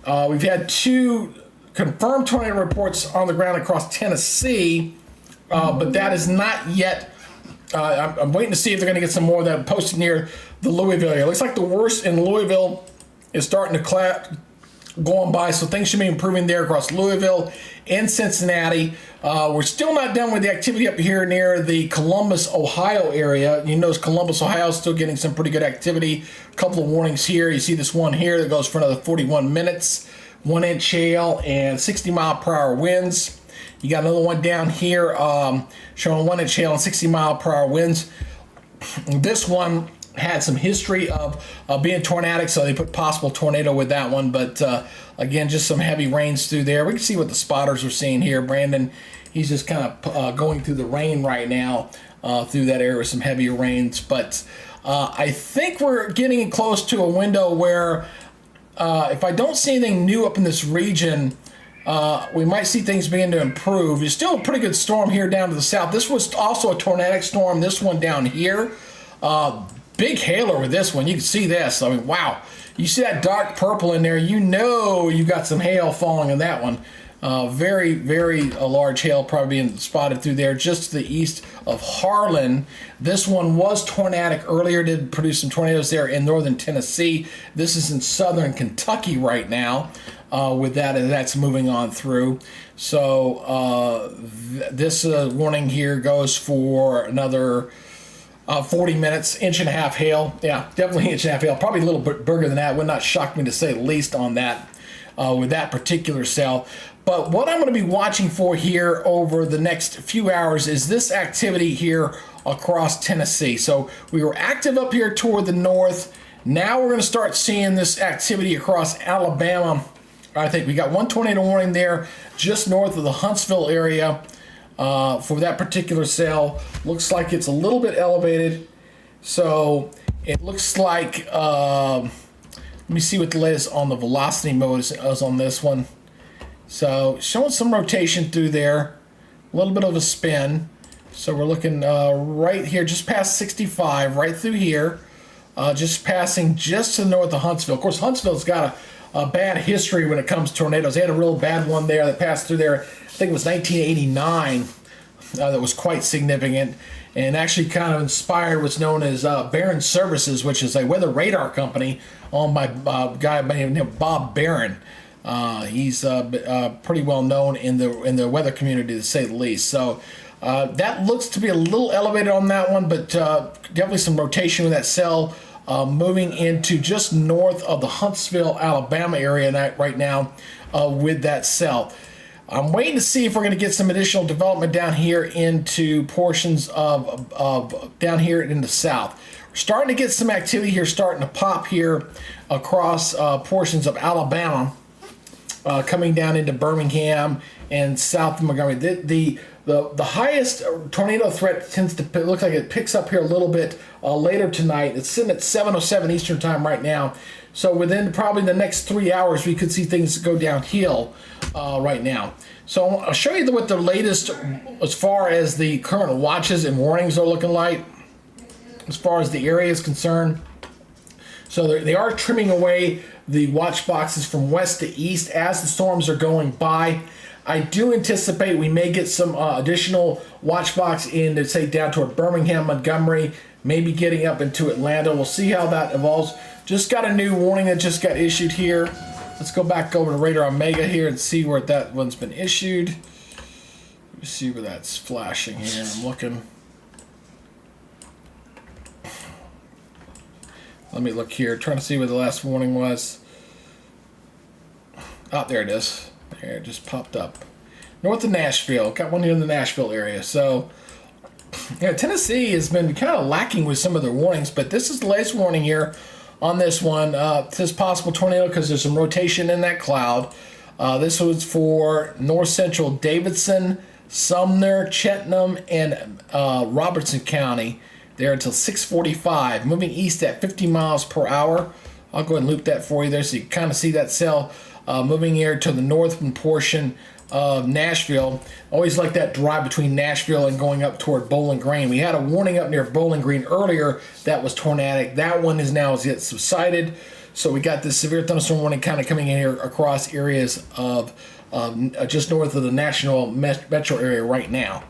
We've had two confirmed tornado reports on the ground across Tennessee, but that is not yet. I'm waiting to see if they're going to get some more that are posted near the Louisville area. It looks like the worst in Louisville is starting to going by, so things should be improving there across Louisville and Cincinnati. We're still not done with the activity up here near the Columbus, Ohio area. You notice Columbus, Ohio is still getting some pretty good activity. A couple of warnings here. You see this one here that goes for another 41 minutes. 1-inch hail and 60-mile-per-hour winds. You got another one down here showing 1-inch hail and 60-mile-per-hour winds. This one had some history of being tornadic, so they put possible tornado with that one. But again, just some heavy rains through there. We can see what the spotters are seeing here. Brandon, he's just kind of going through the rain right now through that area with some heavier rains. But I think we're getting close to a window where if I don't see anything new up in this region, we might see things begin to improve. There's still a pretty good storm here down to the south. This was also a tornadic storm, this one down here. Big hailer with this one. You can see this. I mean, wow. You see that dark purple in there, you know you got some hail falling in that one. Very, very large hail probably being spotted through there just to the east of Harlan. This one was tornadic earlier, did produce some tornadoes there in northern Tennessee. This is in southern Kentucky right now with that, and that's moving on through. So this warning here goes for another 40 minutes, 1.5 inch hail. Yeah, definitely 1.5 inch hail. Probably a little bit bigger than that. Would not shock me to say the least on that with that particular cell. But what I'm going to be watching for here over the next few hours is this activity here across Tennessee. So we were active up here toward the north. Now we're going to start seeing this activity across Alabama. I think we got one tornado warning there just north of the Huntsville area for that particular cell. Looks like it's a little bit elevated. So it looks like, let me see what the latest on the velocity mode is on this one. So showing some rotation through there, a little bit of a spin. So we're looking right here, just past 65, right through here, just passing just to the north of Huntsville. Of course, Huntsville's got a bad history when it comes to tornadoes. They had a real bad one there that passed through there. I think it was 1989. That was quite significant and actually kind of inspired what's known as Barron Services, which is a weather radar company owned by a guy by the name of Bob Barron. He's pretty well known in the weather community, to say the least. So that looks to be a little elevated on that one, but definitely some rotation with that cell moving into just north of the Huntsville, Alabama area right now with that cell. I'm waiting to see if we're going to get some additional development down here into portions of down here in the south. We're starting to get some activity here starting to pop here across portions of Alabama. Coming down into Birmingham and south of Montgomery. The highest tornado threat tends to look like it picks up here a little bit later tonight. It's sitting at 7:07 Eastern time right now. So within probably the next 3 hours, we could see things go downhill right now. So I'll show you what the latest as far as the current watches and warnings are looking like as far as the area is concerned. So they are trimming away the watch boxes from west to east as the storms are going by. I do anticipate we may get some additional watch box in, to say down toward Birmingham, Montgomery, maybe getting up into Atlanta. We'll see how that evolves. Just got a new warning that just got issued here. Let's go back over to Radar Omega here and see where that one's been issued. Let me see where that's flashing here. I'm looking. Let me look here, trying to see where the last warning was. Oh, there it is. There, it just popped up. North of Nashville. Got one here in the Nashville area. So, yeah, Tennessee has been kind of lacking with some of their warnings, but this is the latest warning here on this one. It says possible tornado because there's some rotation in that cloud. This was for north central Davidson, Sumner, Cheltenham, and Robertson County. There until 6:45, moving east at 50 miles per hour. I'll go ahead and loop that for you there so you kind of see that cell moving here to the northern portion of Nashville. Always like that drive between Nashville and going up toward Bowling Green. We had a warning up near Bowling Green earlier that was tornadic. That one is now yet subsided. So we got this severe thunderstorm warning kind of coming in here across areas of just north of the national metro area right now.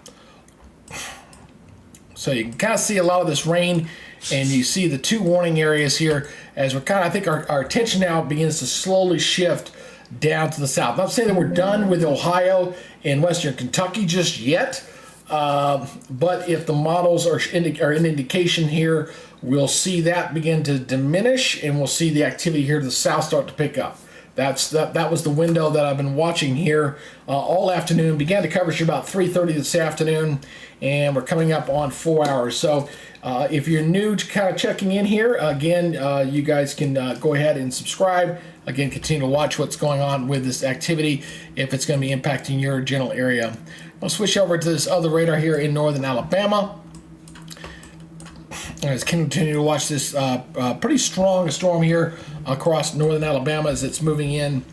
So you can kind of see a lot of this rain, and you see the 2 warning areas here as we're kind of, I think our attention now begins to slowly shift down to the south. Not saying that we're done with Ohio and western Kentucky just yet, but if the models are an indication here, we'll see that begin to diminish, and we'll see the activity here to the south start to pick up. That was the window that I've been watching here all afternoon. Began the coverage about 3:30 this afternoon, and we're coming up on 4 hours. So if you're new to kind of checking in here, again, you guys can go ahead and subscribe. Again, continue to watch what's going on with this activity if it's going to be impacting your general area. I'll switch over to this other radar here in northern Alabama. Let's continue to watch this pretty strong storm here across northern Alabama as it's moving in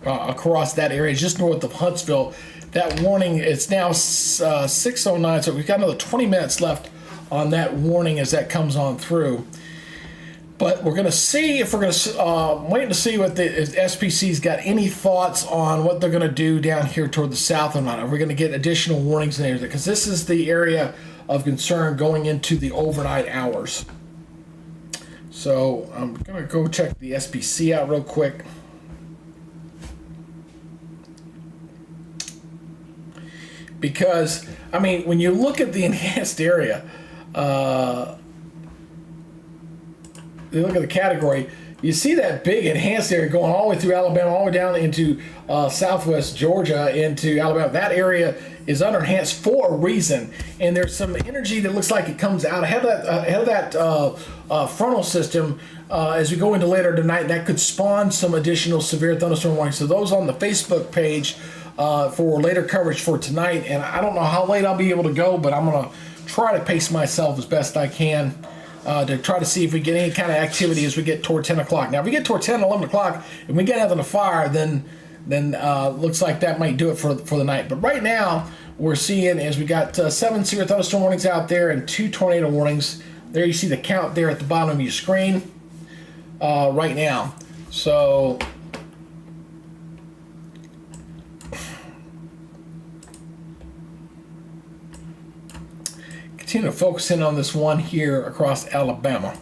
across that area just north of Huntsville. That warning, it's now 6:09, so we've got another 20 minutes left on that warning as that comes on through. But we're going to see if we're going to waiting to see what the SPC's got any thoughts on what they're going to do down here toward the south or not. Are we going to get additional warnings in there? Because this is the area of concern going into the overnight hours. So I'm going to go check the SPC out real quick. Because, I mean, when you look at the enhanced area, you look at the category, you see that big enhanced area going all the way through Alabama, all the way down into southwest Georgia, into Alabama. That area is under enhanced for a reason, and there's some energy that looks like it comes out ahead of that frontal system as we go into later tonight. That could spawn some additional severe thunderstorm warnings. So those on the Facebook page for later coverage for tonight, and I don't know how late I'll be able to go, but I'm going to try to pace myself as best I can to try to see if we get any kind of activity as we get toward 10 o'clock. Now, if we get toward 10, 11 o'clock, and we get out of the fire, then looks like that might do it for the night. But right now, we're seeing as we got 7 severe thunderstorm warnings out there and 2 tornado warnings. There you see the count there at the bottom of your screen right now. So continue to focus in on this one here across Alabama.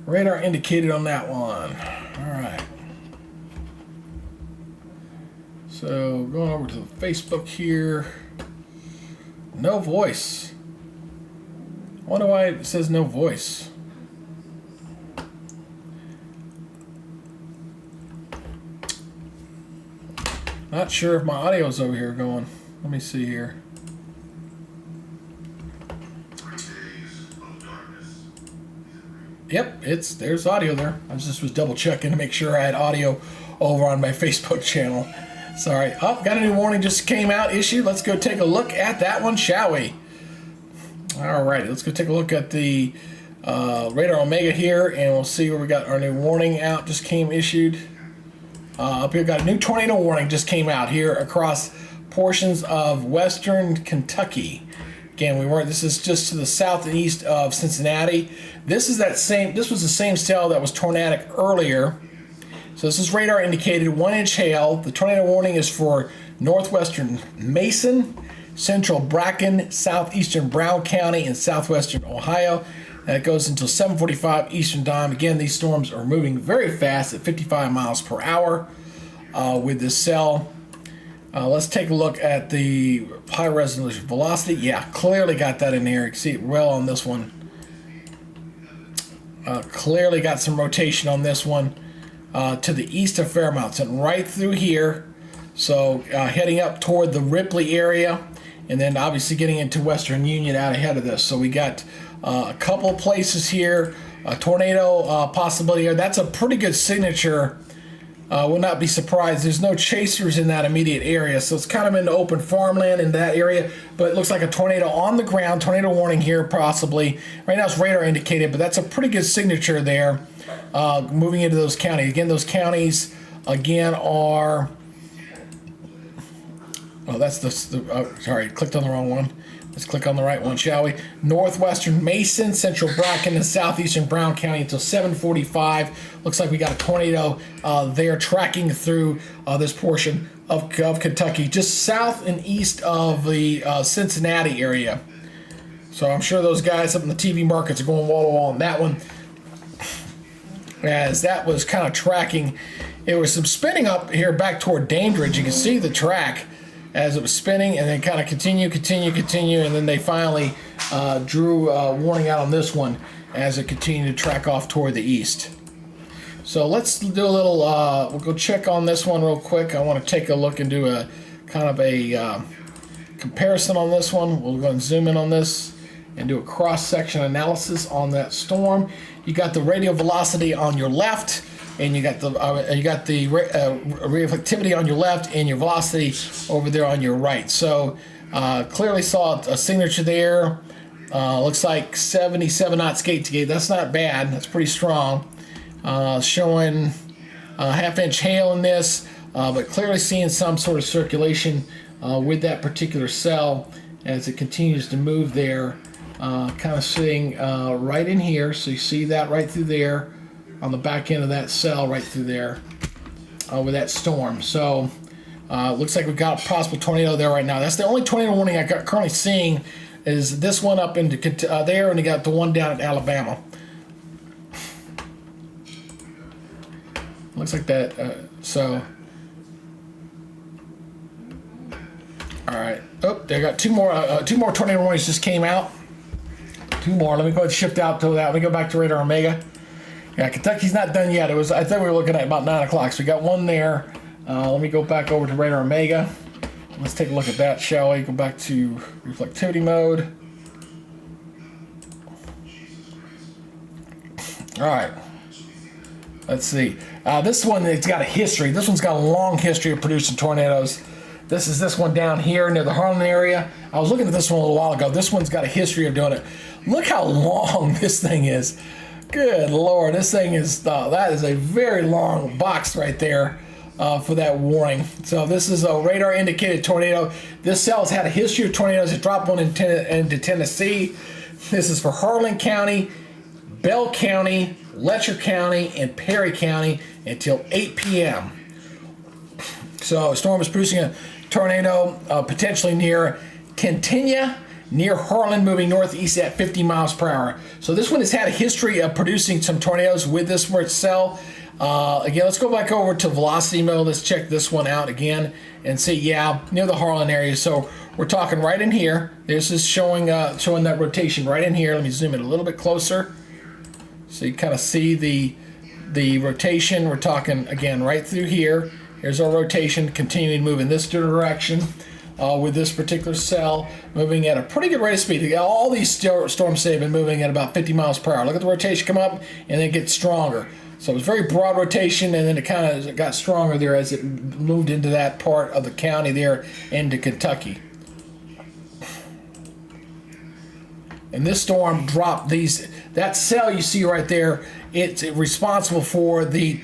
Radar indicated on that one. All right. So going over to the Facebook here. No voice. I wonder why it says no voice. Not sure if my audio's over here going. Let me see here. Yep, there's audio there. I just was double checking to make sure I had audio over on my Facebook channel. Sorry. Oh, got a new warning just came out issued. Let's go take a look at that one, shall we? All right, let's go take a look at the Radar Omega here, and we'll see where we got our new warning out. Just came issued. Up here, got a new tornado warning just came out here across portions of western Kentucky. Again, this is just to the south and east of Cincinnati. This was the same cell that was tornadic earlier. So this is radar indicated 1-inch hail. The tornado warning is for northwestern Mason, central Bracken, southeastern Brown County, and southwestern Ohio. And it goes until 7:45 Eastern Time. Again, these storms are moving very fast at 55 miles per hour with this cell. Let's take a look at the high resolution velocity. Yeah, clearly got that in there. You can see it well on this one. Clearly got some rotation on this one to the east of Fairmount, and right through here. So heading up toward the Ripley area, and then obviously getting into Western Union out ahead of this. So we got a couple of places here, a tornado possibility here. That's a pretty good signature. Will not be surprised. There's no chasers in that immediate area, so it's kind of in the open farmland in that area, but it looks like a tornado on the ground. Tornado warning here possibly. Right now it's radar indicated, but that's a pretty good signature there moving into those counties. Again, those counties again are Oh, that's sorry, clicked on the wrong one. Let's click on the right one, shall we? Northwestern Mason, Central Bracken, and southeastern Brown County until 7:45. Looks like we got a tornado there tracking through this portion of Kentucky, just south and east of the Cincinnati area. So I'm sure those guys up in the TV markets are going wall to wall on that one, as that was kind of tracking. It was some spinning up here back toward Dandridge. You can see the track as it was spinning, and then kind of continue, and then they finally drew a warning out on this one as it continued to track off toward the east. So let's do a little, we'll go check on this one real quick. I want to take a look and do a kind of a comparison on this one. We'll go and zoom in on this and do a cross-section analysis on that storm. You got the radial velocity on your left, and you got the reflectivity on your left, and your velocity over there on your right. So clearly saw a signature there. Looks like 77 knots gate to gate. That's not bad. That's pretty strong. Showing half-inch hail in this, but clearly seeing some sort of circulation with that particular cell as it continues to move there. Kind of sitting right in here. So you see that right through there, on the back end of that cell right through there with that storm. So looks like we've got a possible tornado there right now. That's the only tornado warning I got currently seeing is this one up into there, and you got the one down in Alabama. Looks like that. So all right. Oh, they got two more tornado warnings just came out. Two more. Let me go ahead and shift out to that. Let me go back to Radar Omega. Yeah, Kentucky's not done yet. I think we were looking at about 9 o'clock. So we got one there. Let me go back over to Radar Omega. Let's take a look at that, shall we? Go back to reflectivity mode. All right. Let's see. This one, it's got a history. This one's got a long history of producing tornadoes. This is this one down here near the Harlan area. I was looking at this one a little while ago. This one's got a history of doing it. Look how long this thing is. Good Lord, this thing is, that is a very long box right there for that warning. So this is a radar indicated tornado. This cell's had a history of tornadoes. It dropped one into Tennessee. This is for Harlan County, Bell County, Letcher County, and Perry County until 8 p.m. So a storm is producing a tornado potentially near Tintina, near Harlan, moving northeast at 50 miles per hour. So this one has had a history of producing some tornadoes with this cell. Again, let's go back over to velocity mode. Let's check this one out again and see, yeah, near the Harlan area. So we're talking right in here. This is showing that rotation right in here. Let me zoom in a little bit closer so you kind of see the rotation. We're talking, again, right through here. Here's our rotation, continuing to move in this direction. With this particular cell moving at a pretty good rate of speed. All these storms today have been moving at about 50 miles per hour. Look at the rotation come up and then get stronger. So it was very broad rotation, and then it kind of got stronger there as it moved into that part of the county there into Kentucky. And this storm dropped that cell you see right there. It's responsible for the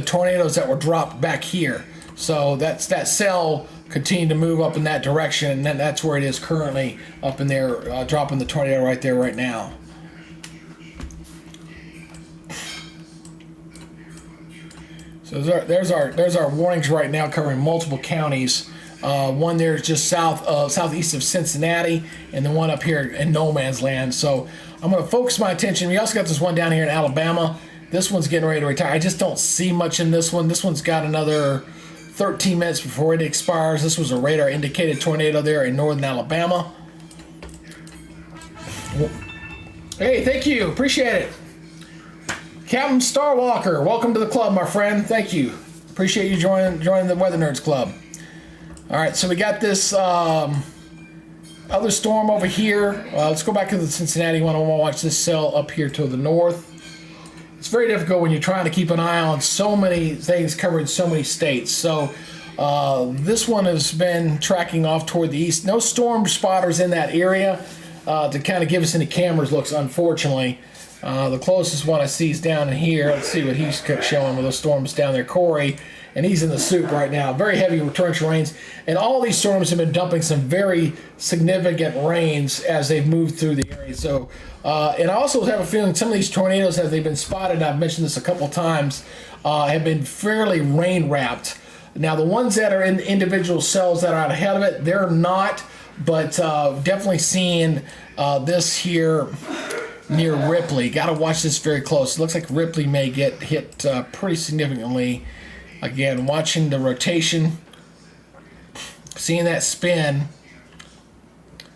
tornadoes that were dropped back here. So that cell continue to move up in that direction, and then that's where it is currently up in there, dropping the tornado right there right now. So there's our warnings right now covering multiple counties. One there is just southeast of Cincinnati, and the one up here in no man's land. So I'm going to focus my attention. We also got this one down here in Alabama. This one's getting ready to retire. I just don't see much in this one. This one's got another 13 minutes before it expires. This was a radar indicated tornado there in northern Alabama. Hey, thank you. Appreciate it. Captain Starwalker, welcome to the club, my friend. Thank you. Appreciate you joining the Weather Nerds Club. All right, so we got this other storm over here. Let's go back to the Cincinnati one. I want to watch this cell up here to the north. It's very difficult when you're trying to keep an eye on so many things covering so many states. So this one has been tracking off toward the east. No storm spotters in that area to kind of give us any cameras looks, unfortunately. The closest one I see is down in here. Let's see what he's showing with those storms down there. Corey and he's in the soup right now. Very heavy torrential rains, and all these storms have been dumping some very significant rains as they've moved through the area. So, and I also have a feeling some of these tornadoes, as they've been spotted, and I've mentioned this a couple times, have been fairly rain wrapped. Now, the ones that are in individual cells that are out ahead of it, they're not, but definitely seeing this here near Ripley. Got to watch this very close. It looks like Ripley may get hit pretty significantly. Again, watching the rotation, seeing that spin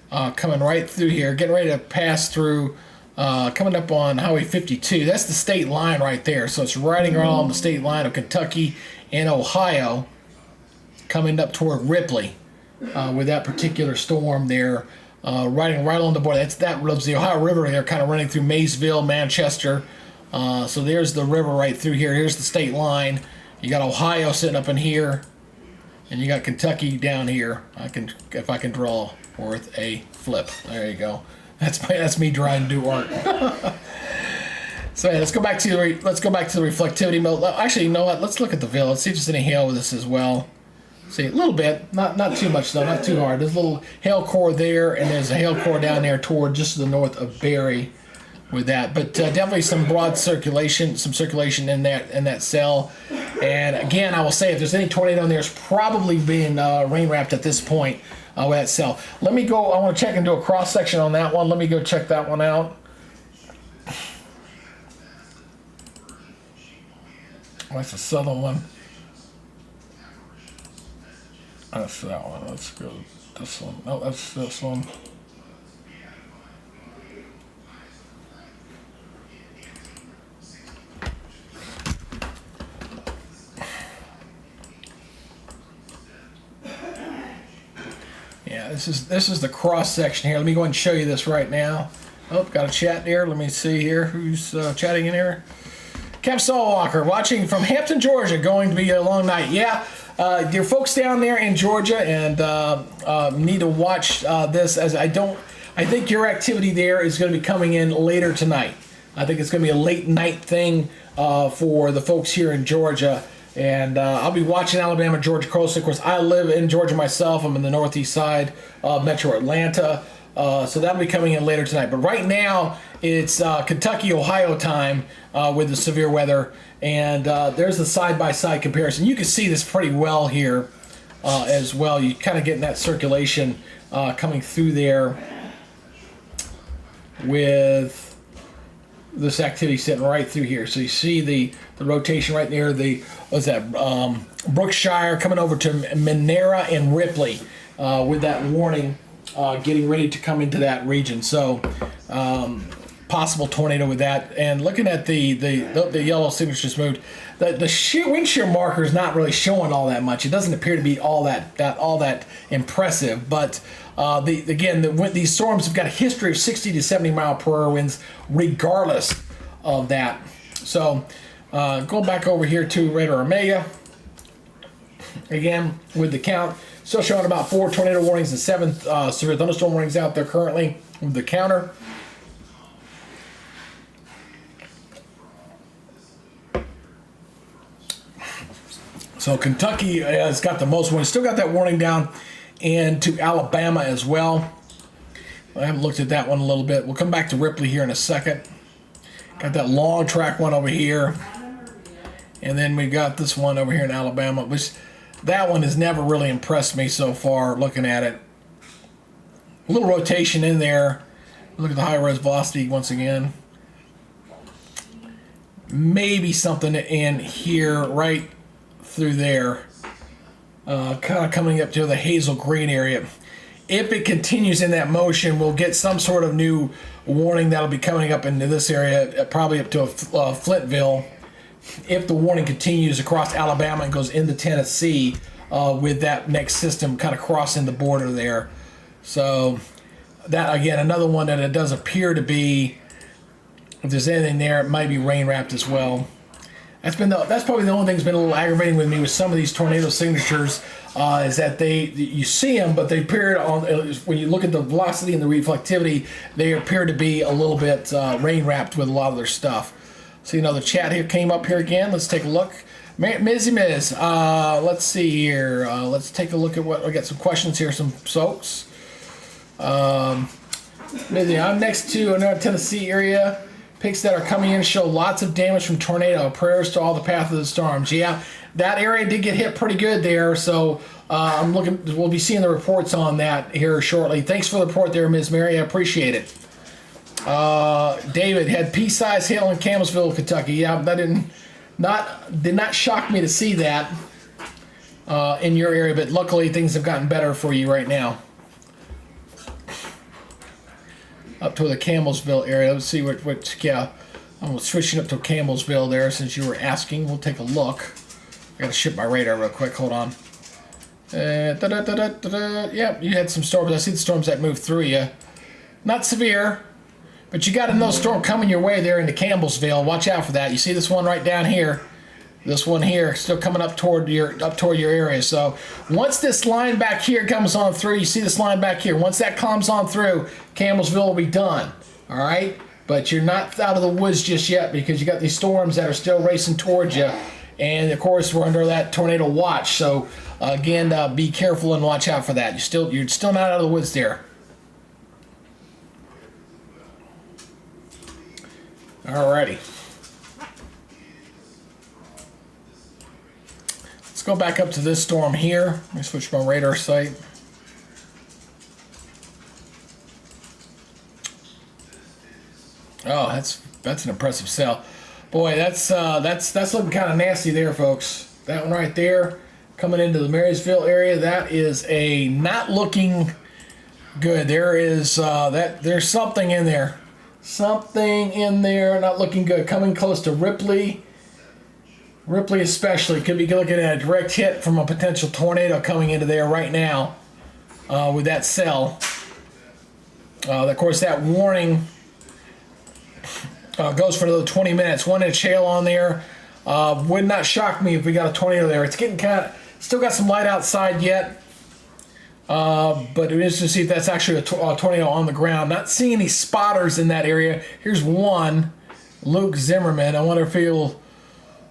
coming right through here, getting ready to pass through, coming up on Highway 52. That's the state line right there. So it's riding along the state line of Kentucky and Ohio, coming up toward Ripley with that particular storm there. Riding right along the border. That was the Ohio River there, kind of running through Maysville, Manchester. So there's the river right through here. Here's the state line. You got Ohio sitting up in here, and you got Kentucky down here. If I can draw worth a flip. There you go. That's me trying to do art. So yeah, let's go back to the reflectivity mode. Actually, you know what? Let's look at the veil. Let's see if there's any hail with this as well. See, a little bit, not too much though, not too hard. There's a little hail core there, and there's a hail core down there toward just to the north of Barry with that. But definitely some broad circulation, in that cell. And again, I will say if there's any tornado in there, it's probably been rain wrapped at this point with that cell. Let me go. I want to check and do a cross section on that one. Let me go check that one out. That's the southern one. That's that one. Let's go this one. No, that's this one. Yeah, this is the cross section here. Let me go ahead and show you this right now. Oh, got a chat there. Let me see here. Who's chatting in here? Cap Walker watching from Hampton, Georgia. Going to be a long night. Yeah. Dear folks down there in Georgia, and need to watch this, as I think your activity there is going to be coming in later tonight. I think it's going to be a late night thing for the folks here in Georgia, and I'll be watching Alabama, Georgia coast. Of course, I live in Georgia myself. I'm in the northeast side of Metro Atlanta, so that'll be coming in later tonight. But right now, it's Kentucky, Ohio time with the severe weather. And there's the side-by-side comparison. You can see this pretty well here as well. You kind of getting that circulation coming through there with this activity sitting right through here. So you see the rotation right there. Brookshire coming over to Mineira and Ripley with that warning getting ready to come into that region. So possible tornado with that. And looking at the yellow signatures moved, the wind shear marker is not really showing all that much. It doesn't appear to be all that impressive. But these storms have got a history of 60 to 70 mile per hour winds, regardless of that. So going back over here to Radar Omega again with the count, still showing about 4 tornado warnings and 7 severe thunderstorm warnings out there currently with the counter. So Kentucky has got the most warning. Still got that warning down into Alabama as well. I haven't looked at that one a little bit. We'll come back to Ripley here in a second. Got that long track one over here. And then we got this one over here in Alabama, which that one has never really impressed me so far looking at it. A little rotation in there. Look at the high res velocity once again. Maybe something in here right through there, kind of coming up to the hazel green area. If it continues in that motion, we'll get some sort of new warning that'll be coming up into this area, probably up to Flintville. If the warning continues across Alabama and goes into Tennessee with that next system kind of crossing the border there. So that, again, another one that it does appear to be, if there's anything there, it might be rain wrapped as well. That's probably the only thing that's been a little aggravating with me with some of these tornado signatures is that you see them, but they appear when you look at the velocity and the reflectivity, they appear to be a little bit rain wrapped with a lot of their stuff. So the chat here came up here again. Let's take a look. Mizzy Miz, let's see here. Let's take a look at what I got. Some questions here, some folks. Mizzy, I'm next to another Tennessee area. Pics that are coming in show lots of damage from tornado. Prayers to all the path of the storms. Yeah, that area did get hit pretty good there. So I'm looking. We'll be seeing the reports on that here shortly. Thanks for the report there, Ms. Mary. I appreciate it. David had pea-sized hail in Campbellsville, Kentucky. Yeah, that did not shock me to see that in your area, but luckily things have gotten better for you right now. Up to the Campbellsville area. Let's see what yeah. I'm switching up to Campbellsville there since you were asking. We'll take a look. I gotta ship my radar real quick. Hold on. Yep, you had some storms. I see the storms that moved through you. Not severe, but you got another storm coming your way there into Campbellsville. Watch out for that. You see this one right down here. This one here still coming up toward your area. So once this line back here comes on through, you see this line back here. Once that comes on through, Campbellsville will be done. All right, but you're not out of the woods just yet because you got these storms that are still racing towards you, and of course we're under that tornado watch. So again, be careful and watch out for that. You're still not out of the woods there. Alrighty. Let's go back up to this storm here. Let me switch my radar sight. Oh, that's an impressive cell. Boy, that's looking kind of nasty there, folks. That one right there, coming into the Marysville area, that is a not looking good. There is there's something in there. Something in there not looking good. Coming close to Ripley. Ripley especially could be looking at a direct hit from a potential tornado coming into there right now with that cell. Of course, that warning goes for another 20 minutes. 1 inch hail on there. Would not shock me if we got a tornado there. It's getting still got some light outside yet. But it is to see if that's actually a tornado on the ground. Not seeing any spotters in that area. Here's one, Luke Zimmerman. I wonder if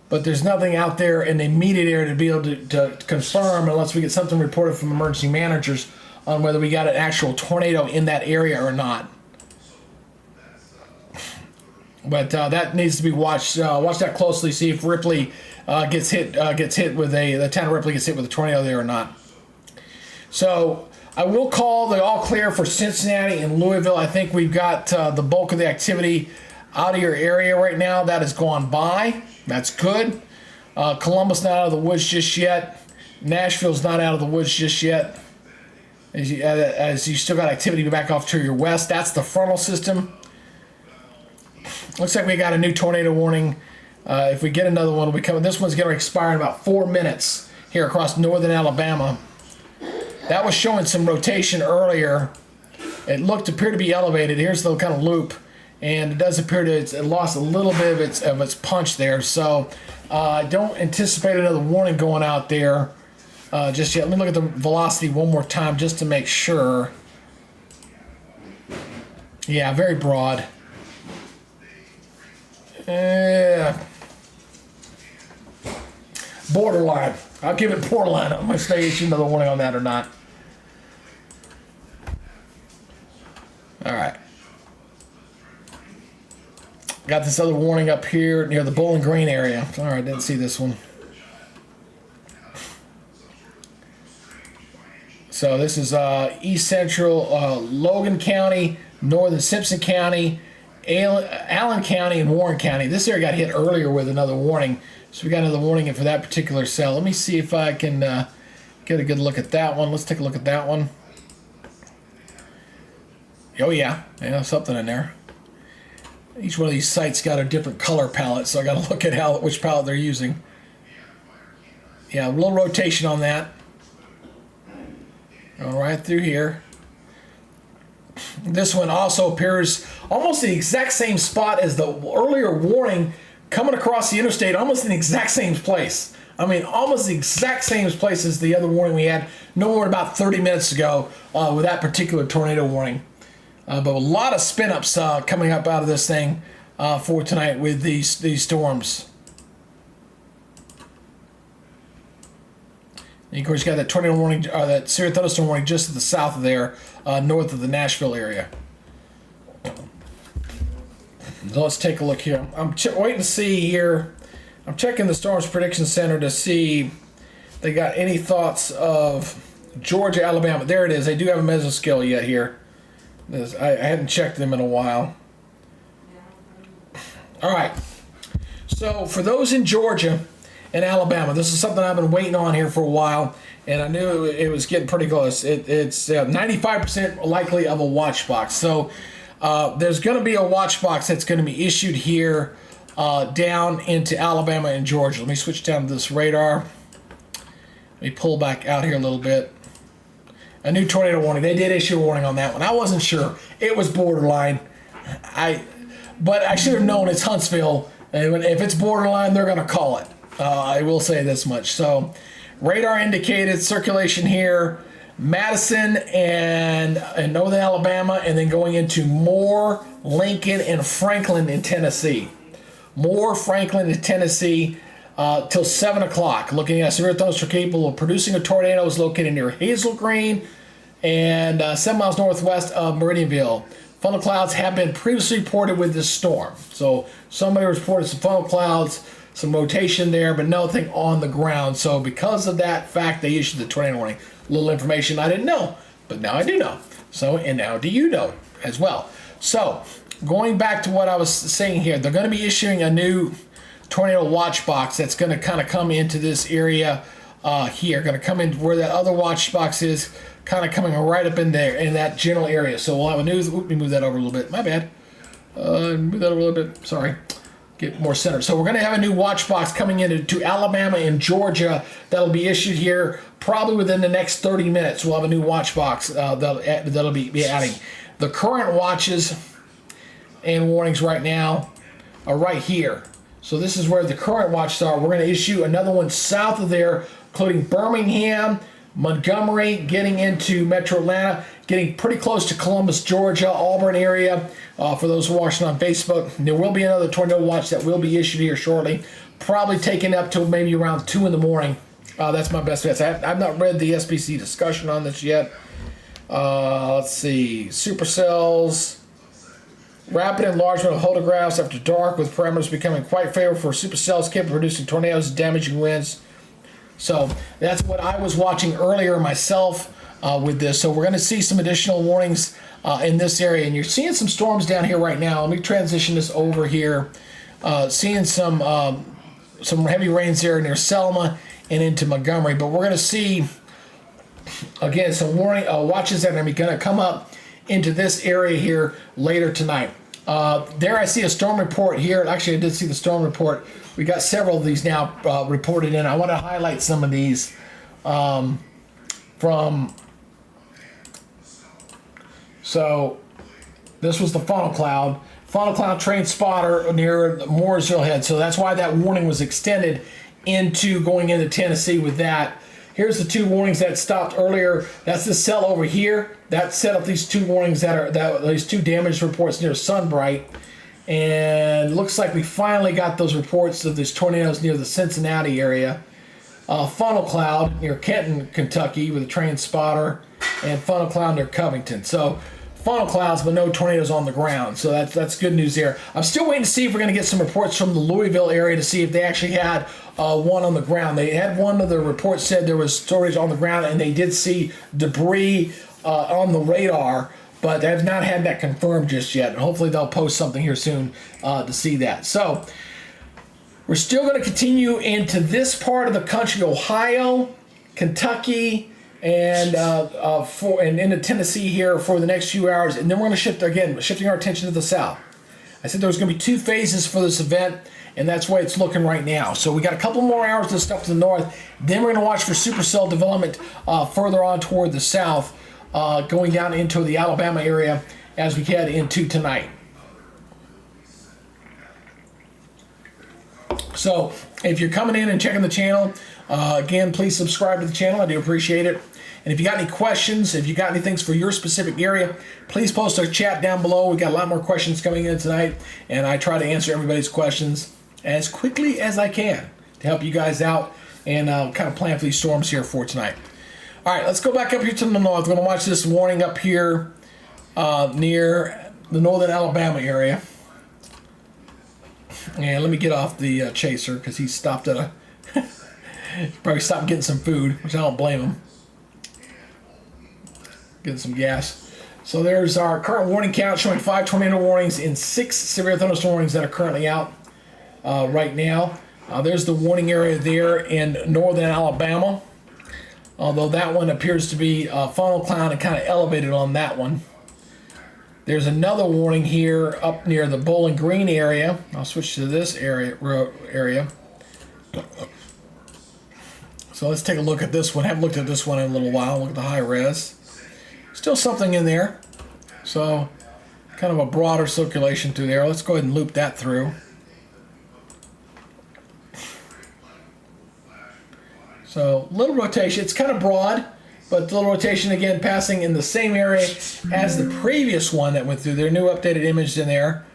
but there's nothing out there in the immediate area to be able to confirm unless we get something reported from emergency managers on whether we got an actual tornado in that area or not. But that needs to be watched. Watch that closely. See if Ripley gets hit with the town of Ripley gets hit with a tornado there or not. So I will call the all clear for Cincinnati and Louisville. I think we've got the bulk of the activity out of your area right now. That has gone by. That's good. Columbus not out of the woods just yet. Nashville's not out of the woods just yet. As you still got activity back off to your west. That's the frontal system. Looks like we got a new tornado warning. If we get another one, we come. This one's going to expire in about 4 minutes here across northern Alabama. That was showing some rotation earlier. It appeared to be elevated. Here's the kind of loop, and it does appear to it lost a little bit of its punch there. So I don't anticipate another warning going out there just yet. Let me look at the velocity one more time just to make sure. Yeah, very broad. Borderline. I'll give it borderline. I'm going to stay issue another warning on that or not. All right. Got this other warning up here near the Bowling Green area. All right, didn't see this one. So this is east central Logan County, northern Simpson County, Allen County, and Warren County. This area got hit earlier with another warning. So we got another warning in for that particular cell. Let me see if I can get a good look at that one. Let's take a look at that one. Oh yeah, something in there. Each one of these sites got a different color palette, so I got to look at which palette they're using. Yeah, a little rotation on that. Going right through here. This one also appears almost the exact same spot as the earlier warning coming across the interstate, almost in the exact same place. I mean, almost the exact same place as the other warning we had no more than about 30 minutes ago with that particular tornado warning. But a lot of spin-ups coming up out of this thing for tonight with these storms. And of course, you got that tornado warning, that severe thunderstorm warning just to the south of there, north of the Nashville area. So let's take a look here. I'm waiting to see here. I'm checking the Storms Prediction Center to see if they got any thoughts of Georgia, Alabama. There it is. They do have a mesoscale yet here. I hadn't checked them in a while. All right. So for those in Georgia and Alabama, this is something I've been waiting on here for a while, and I knew it was getting pretty close. It's 95% likely of a watch box. So there's going to be a watch box that's going to be issued here down into Alabama and Georgia. Let me switch down to this radar. Let me pull back out here a little bit. A new tornado warning. They did issue a warning on that one. I wasn't sure. It was borderline. But I should have known it's Huntsville. And if it's borderline, they're going to call it. I will say this much. So, radar indicated circulation here, Madison and northern Alabama, and then going into Moore, Lincoln, and Franklin in Tennessee. Moore, Franklin, and Tennessee till 7 o'clock. Looking at severe thunderstorm capable of producing a tornado is located near Hazel Green and 7 miles northwest of Meridianville. Funnel clouds have been previously reported with this storm. So somebody reported some funnel clouds, some rotation there, but nothing on the ground. So because of that fact, they issued the tornado warning. Little information I didn't know, but now I do know. So, and now do you know as well. So going back to what I was saying here, they're going to be issuing a new tornado watch box that's going to kind of come into this area here. Going to come in where that other watch box is, kind of coming right up in there in that general area. So we'll have a new. Let me move that over a little bit. My bad. Move that over a little bit. Sorry. Get more centered. So we're going to have a new watch box coming into Alabama and Georgia that'll be issued here probably within the next 30 minutes. We'll have a new watch box that'll be adding. The current watches and warnings right now are right here. So this is where the current watches are. We're going to issue another one south of there, including Birmingham, Montgomery, getting into Metro Atlanta, getting pretty close to Columbus, Georgia, Auburn area. For those who are watching on Facebook, there will be another tornado watch that will be issued here shortly, probably taken up till maybe around 2 in the morning. That's my best guess. I've not read the SPC discussion on this yet. Let's see. Supercells. Rapid enlargement of photographs after dark with parameters becoming quite favorable for supercells capable of producing tornadoes and damaging winds. So that's what I was watching earlier myself with this. So we're going to see some additional warnings in this area. And you're seeing some storms down here right now. Let me transition this over here. Seeing some heavy rains there near Selma and into Montgomery. But we're going to see, again, some warning watches that are going to come up into this area here later tonight. There I see a storm report here. Actually, I did see the storm report. We got several of these now reported in. I want to highlight some of these from. So this was the funnel cloud train spotter near Mooresville Head. So that's why that warning was extended into going into Tennessee with that. Here's the two warnings that stopped earlier. That's the cell over here. That set up these two warnings these two damage reports near Sunbright. And looks like we finally got those reports of these tornadoes near the Cincinnati area. Funnel cloud near Kenton, Kentucky with a train spotter, and funnel cloud near Covington. So funnel clouds, but no tornadoes on the ground. So that's good news there. I'm still waiting to see if we're going to get some reports from the Louisville area to see if they actually had one on the ground. They had one of the reports said there was storage on the ground, and they did see debris on the radar, but they have not had that confirmed just yet. And hopefully they'll post something here soon to see that. So we're still going to continue into this part of the country, Ohio, Kentucky, and into Tennessee here for the next few hours. And then we're going to shifting our attention to the south. I said there was going to be 2 phases for this event, and that's the way it's looking right now. So we got a couple more hours of stuff to the north. Then we're going to watch for supercell development further on toward the south, going down into the Alabama area as we head into tonight. So if you're coming in and checking the channel, again, please subscribe to the channel. I do appreciate it. And if you got any questions, if you got any things for your specific area, please post a chat down below. We got a lot more questions coming in tonight, and I try to answer everybody's questions as quickly as I can to help you guys out and kind of plan for these storms here for tonight. All right, let's go back up here to the north. We're going to watch this warning up here near the northern Alabama area. And let me get off the chaser because he stopped at a probably stopped getting some food, which I don't blame him. Getting some gas. So there's our current warning count showing 5 tornado warnings and 6 severe thunderstorm warnings that are currently out right now. There's the warning area there in northern Alabama, although that one appears to be funnel cloud and kind of elevated on that one. There's another warning here up near the Bowling Green area. I'll switch to this area. So let's take a look at this one. I haven't looked at this one in a little while. Look at the high res. Still something in there. So kind of a broader circulation through there. Let's go ahead and loop that through. So little rotation. It's kind of broad, but the little rotation again passing in the same area as the previous one that went through there. New updated image in there.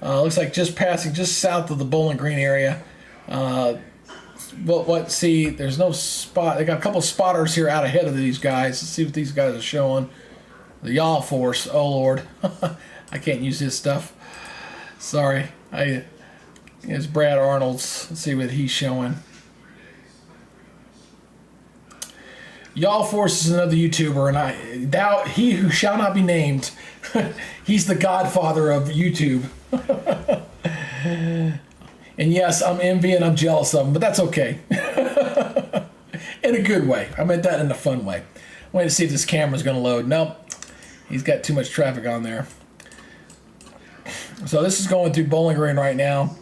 Looks like just passing just south of the Bowling Green area. See, there's no spot. They got a couple spotters here out ahead of these guys. Let's see what these guys are showing. The yaw force. Oh Lord, I can't use his stuff. Sorry. It's Brad Arnold's. Let's see what he's showing. Yaw Force is another YouTuber, and he who shall not be named. He's the godfather of YouTube. And yes, I'm envy and I'm jealous of him, but that's okay. In a good way. I meant that in a fun way. I'm waiting to see if this camera's going to load. Nope. He's got too much traffic on there. So this is going through Bowling Green right now.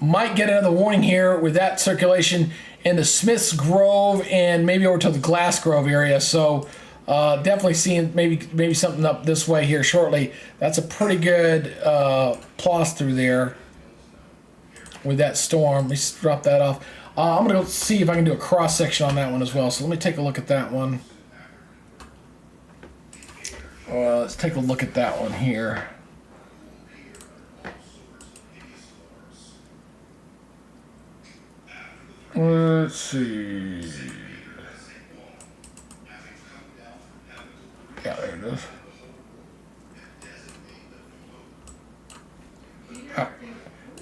Might get another warning here with that circulation in the Smiths Grove and maybe over to the Glass Grove area. So definitely seeing maybe something up this way here shortly. That's a pretty good ploss through there with that storm. Let me drop that off. I'm going to go see if I can do a cross section on that one as well. So let me take a look at that one. Let's take a look at that one here. Let's see. Yeah, there it is.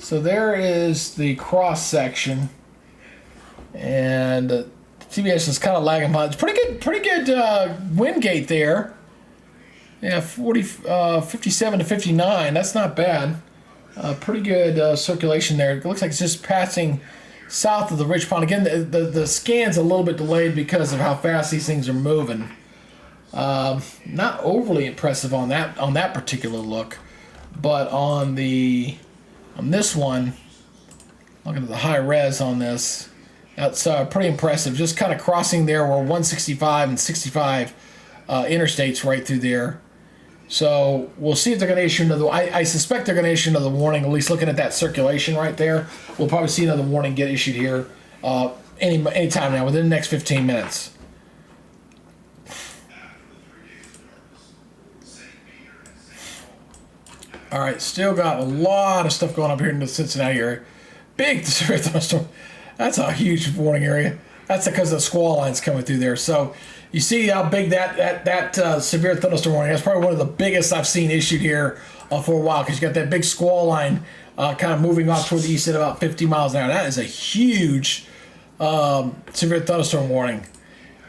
So there is the cross section, and TBS is kind of lagging behind. It's pretty good wind gate there. Yeah, 57 to 59. That's not bad. Pretty good circulation there. It looks like it's just passing south of the Ridge Pond. Again, the scan's a little bit delayed because of how fast these things are moving. Not overly impressive on that particular look, but on this one, looking at the high res on this, that's pretty impressive. Just kind of crossing there where 165 and 65 interstates right through there. So we'll see if they're going to issue another. I suspect they're going to issue another warning. At least looking at that circulation right there, we'll probably see another warning get issued here any time now within the next 15 minutes. All right, still got a lot of stuff going up here in the Cincinnati area. Big severe thunderstorm. That's a huge warning area. That's because the squall line's coming through there. So you see how big that severe thunderstorm warning. That's probably one of the biggest I've seen issued here for a while, because you got that big squall line kind of moving off toward the east at about 50 miles an hour. That is a huge severe thunderstorm warning.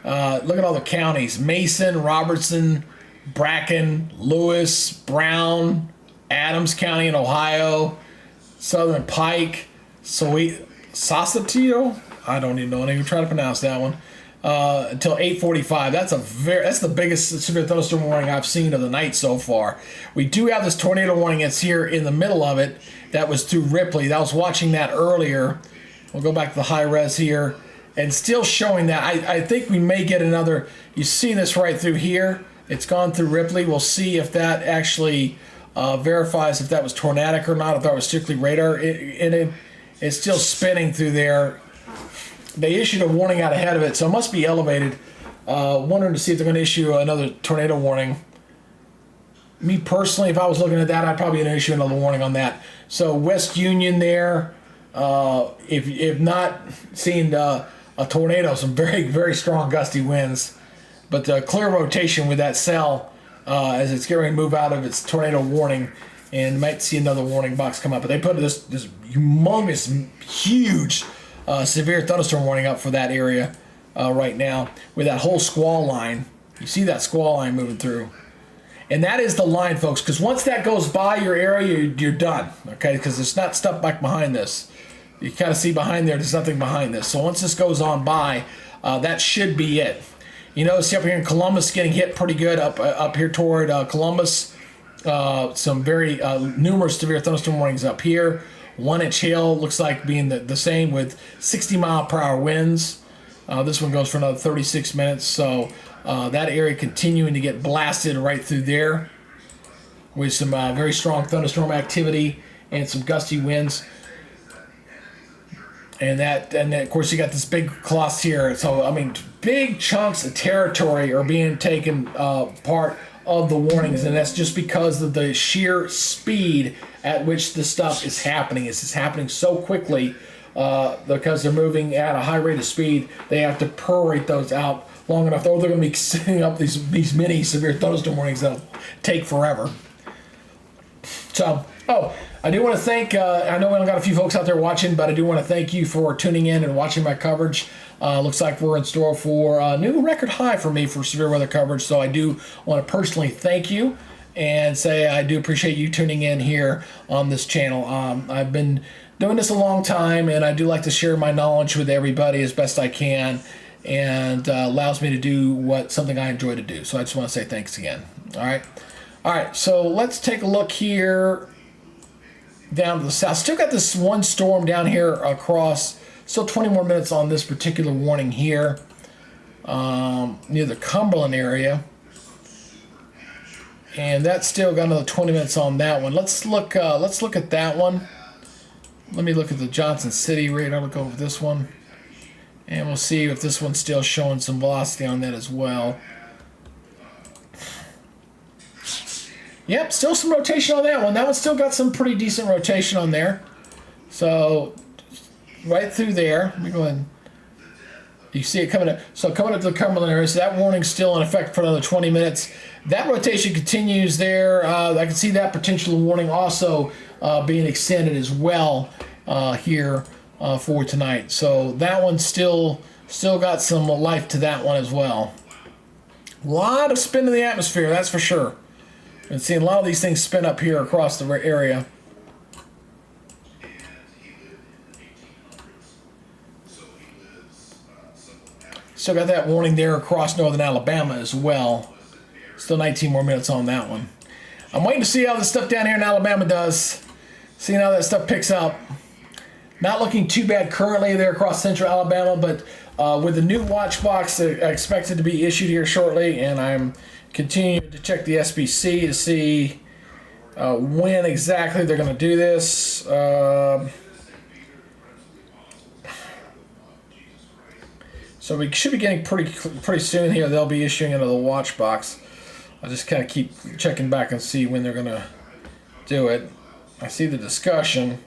Look at all the counties: Mason, Robertson, Bracken, Lewis, Brown, Adams County in Ohio, Southern Pike, Sausalito. I don't even know. I didn't even try to pronounce that one. Until 8:45. That's the biggest severe thunderstorm warning I've seen of the night so far. We do have this tornado warning that's here in the middle of it. That was through Ripley. I was watching that earlier. We'll go back to the high res here, and still showing that. I think we may get another. You see this right through here. It's gone through Ripley. We'll see if that actually verifies if that was tornadic or not. If that was strictly radar in it. It's still spinning through there. They issued a warning out ahead of it, so it must be elevated. Wondering to see if they're going to issue another tornado warning. Me personally, if I was looking at that, I'd probably issue another warning on that. So West Union there, if not seen a tornado, some very, very strong gusty winds. But the clear rotation with that cell as it's getting ready to move out of its tornado warning, and you might see another warning box come up. But they put this humongous, huge, severe thunderstorm warning up for that area right now with that whole squall line. You see that squall line moving through. And that is the line, folks, because once that goes by your area, you're done, okay? Because there's not stuff back behind this. You kind of see behind there's nothing behind this. So once this goes on by, that should be it. You notice up here in Columbus getting hit pretty good up here toward Columbus. Some very numerous severe thunderstorm warnings up here. 1-inch hail looks like being the same with 60-mile-per-hour winds. This one goes for another 36 minutes. So that area continuing to get blasted right through there with some very strong thunderstorm activity and some gusty winds. And then, of course, you got this big cluster here. So, I mean, big chunks of territory are being taken part of the warnings, and that's just because of the sheer speed at which this stuff is happening. It's just happening so quickly because they're moving at a high rate of speed. They have to prorate those out long enough, or they're going to be setting up these mini severe thunderstorm warnings that'll take forever. So, I do want to thank, I know we only got a few folks out there watching, but I do want to thank you for tuning in and watching my coverage. Looks like we're in store for a new record high for me for severe weather coverage, so I do want to personally thank you and say I do appreciate you tuning in here on this channel. I've been doing this a long time, and I do like to share my knowledge with everybody as best I can, and allows me to do something I enjoy to do. So I just want to say thanks again. All right, so let's take a look here down to the south. Still got this one storm down here across. Still 20 more minutes on this particular warning here near the Cumberland area. And that's still got another 20 minutes on that one. Let's look at that one. Let me look at the Johnson City radar. Look over this one. And we'll see if this one's still showing some velocity on that as well. Yep, still some rotation on that one. That one's still got some pretty decent rotation on there. So, right through there. Let me go ahead. You see it coming up. So, coming up to the Cumberland area. So, that warning's still in effect for another 20 minutes. That rotation continues there. I can see that potential warning also being extended as well here for tonight. So, that one's still got some life to that one as well. A lot of spin in the atmosphere, that's for sure. And seeing a lot of these things spin up here across the area. Still got that warning there across northern Alabama as well. Still 19 more minutes on that one. I'm waiting to see how this stuff down here in Alabama does. Seeing how that stuff picks up. Not looking too bad currently there across central Alabama, but with the new watch box expected to be issued here shortly, and I'm continuing to check the SBC to see when exactly they're going to do this. So we should be getting pretty soon here. They'll be issuing another watch box. I'll just kind of keep checking back and see when they're going to do it. I see the discussion.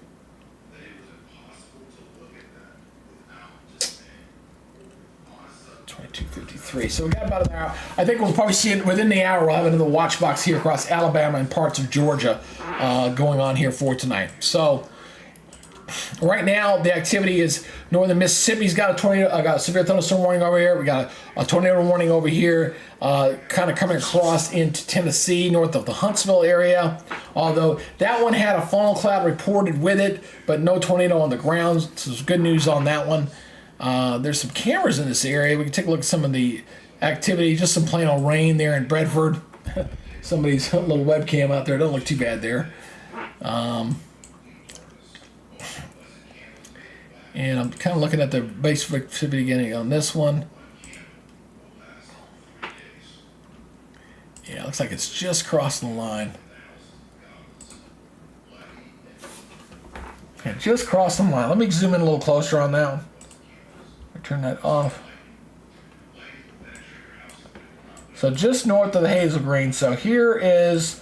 So we got about an hour. I think we'll probably see it within the hour. We'll have another watch box here across Alabama and parts of Georgia going on here for tonight. So right now the activity is northern Mississippi's got a tornado. Got a severe thunderstorm warning over here. We got a tornado warning over here, kind of coming across into Tennessee, north of the Huntsville area. Although that one had a funnel cloud reported with it, but no tornado on the ground. So there's good news on that one. There's some cameras in this area. We can take a look at some of the activity. Just some plain old rain there in Bedford. Somebody's little webcam out there. Don't look too bad there. And I'm kind of looking at the base activity again on this one. Yeah, looks like it's just crossing the line. Okay, just crossing the line. Let me zoom in a little closer on that one. Turn that off. So just north of the Hazel Green. So this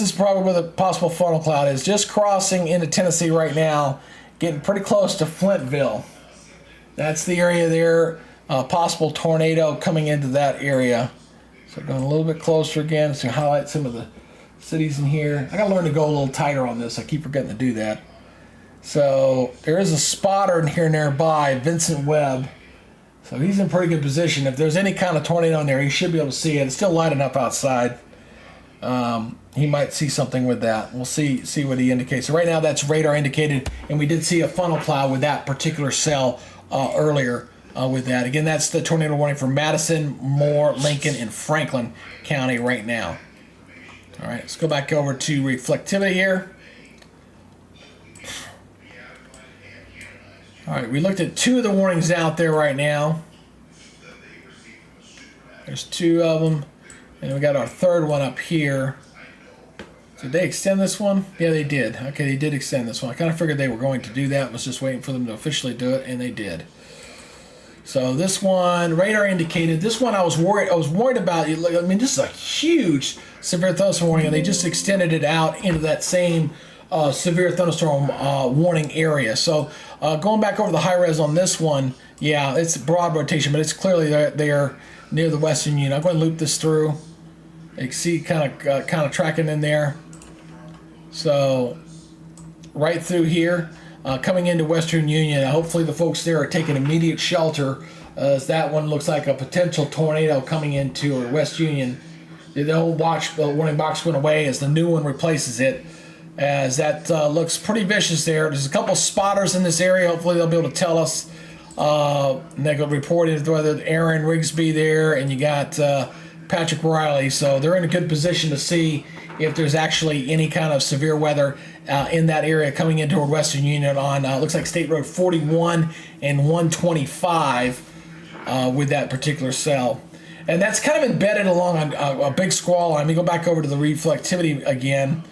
is probably where the possible funnel cloud is. Just crossing into Tennessee right now. getting pretty close to Flintville. That's the area there. Possible tornado coming into that area. So going a little bit closer again to highlight some of the cities in here. I gotta learn to go a little tighter on this. I keep forgetting to do that. So there is a spotter in here nearby, Vincent Webb. So he's in pretty good position. If there's any kind of tornado in there, he should be able to see it. It's still light enough outside. He might see something with that. We'll see what he indicates. So right now that's radar indicated, and we did see a funnel cloud with that particular cell earlier with that. Again, that's the tornado warning for Madison, Moore, Lincoln, and Franklin County right now. All right, let's go back over to reflectivity here. All right, we looked at 2 of the warnings out there right now. There's 2 of them, and we got our 3rd one up here. Did they extend this one? Yeah, they did. Okay, they did extend this one. I kind of figured they were going to do that. I was just waiting for them to officially do it, and they did. So this one, radar indicated. This one I was worried about. I mean, this is a huge severe thunderstorm warning, and they just extended it out into that same severe thunderstorm warning area. So going back over the high res on this one, yeah, it's broad rotation, but it's clearly they're near the Western Union. I'm going to loop this through. You can see kind of tracking in there. So right through here, coming into Western Union. Hopefully the folks there are taking immediate shelter, as that one looks like a potential tornado coming into West Union. The old warning box went away as the new one replaces it, as that looks pretty vicious there. There's a couple spotters in this area. Hopefully they'll be able to tell us. They could report it, whether Aaron Rigsby there, and you got Patrick Riley. So they're in a good position to see if there's actually any kind of severe weather in that area coming into Western Union on looks like State Road 41 and 125 with that particular cell. And that's kind of embedded along a big squall line. Let me go back over to the reflectivity again.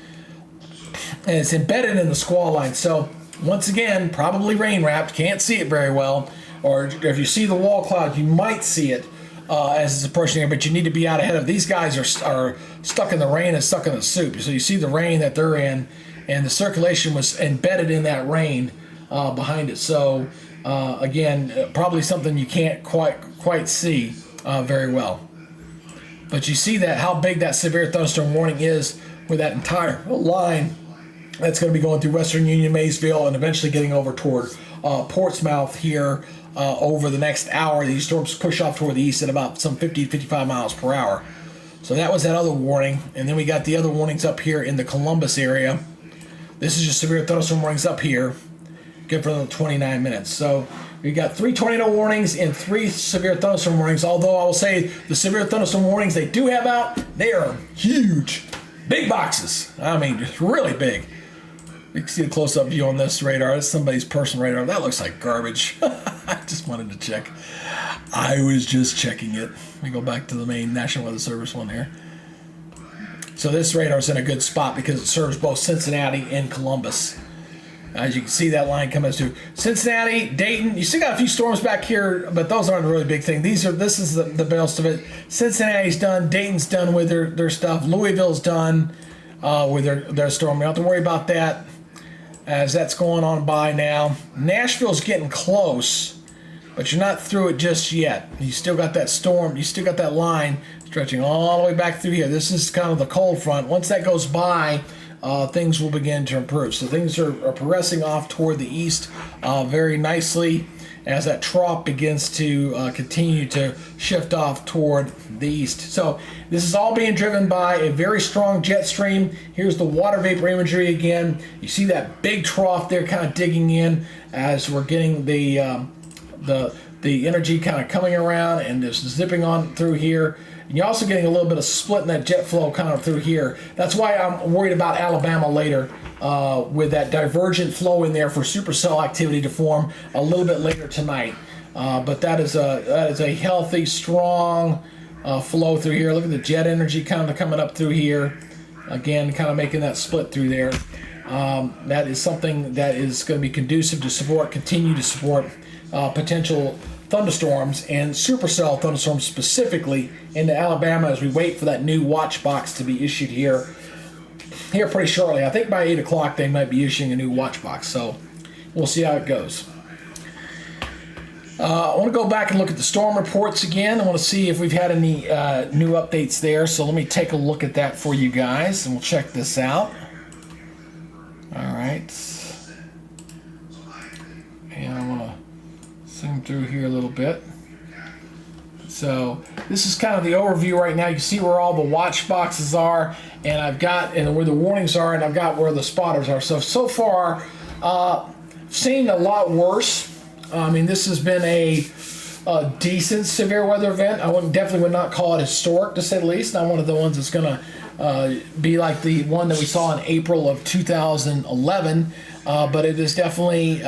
And it's embedded in the squall line. So once again, probably rain wrapped. Can't see it very well. Or if you see the wall cloud, you might see it as it's approaching here. But you need to be out ahead of. These guys are stuck in the rain and stuck in the soup. So you see the rain that they're in, and the circulation was embedded in that rain behind it. So again, probably something you can't quite see very well. But you see that how big that severe thunderstorm warning is with that entire line that's going to be going through Western Union, Maysville, and eventually getting over toward Portsmouth here over the next hour. These storms push off toward the east at about some 50 to 55 miles per hour. So that was that other warning. And then we got the other warnings up here in the Columbus area. This is just severe thunderstorm warnings up here. Good for another 29 minutes. So we got 3 tornado warnings and 3 severe thunderstorm warnings. Although I will say the severe thunderstorm warnings they do have out, they are huge. Big boxes. I mean, just really big. You can see a close-up view on this radar. That's somebody's personal radar. That looks like garbage. I just wanted to check. I was just checking it. Let me go back to the main National Weather Service one here. So this radar is in a good spot because it serves both Cincinnati and Columbus. As you can see, that line coming to Cincinnati, Dayton. You still got a few storms back here, but those aren't a really big thing. This is the best of it. Cincinnati's done. Dayton's done with their stuff. Louisville's done with their storm. You don't have to worry about that as that's going on by now. Nashville's getting close, but you're not through it just yet. You still got that storm. You still got that line stretching all the way back through here. This is kind of the cold front. Once that goes by, things will begin to improve. So things are progressing off toward the east very nicely as that trough begins to continue to shift off toward the east. So this is all being driven by a very strong jet stream. Here's the water vapor imagery again. You see that big trough there kind of digging in as we're getting the energy kind of coming around and just zipping on through here. And you're also getting a little bit of split in that jet flow kind of through here. That's why I'm worried about Alabama later with that divergent flow in there for supercell activity to form a little bit later tonight. But that is a healthy, strong flow through here. Look at the jet energy kind of coming up through here. Again, kind of making that split through there. That is something that is going to be conducive to continue to support potential thunderstorms and supercell thunderstorms specifically into Alabama as we wait for that new watch box to be issued here pretty shortly. I think by 8 o'clock they might be issuing a new watch box. So we'll see how it goes. I want to go back and look at the storm reports again. I want to see if we've had any new updates there. So let me take a look at that for you guys, and we'll check this out. All right. And I want to zoom through here a little bit. So this is kind of the overview right now. You can see where all the watch boxes are, and I've got, and where the warnings are, and I've got where the spotters are. So far, seen a lot worse. I mean, this has been a decent severe weather event. I definitely would not call it historic, to say the least. Not one of the ones that's going to be like the one that we saw in April of 2011, but it has definitely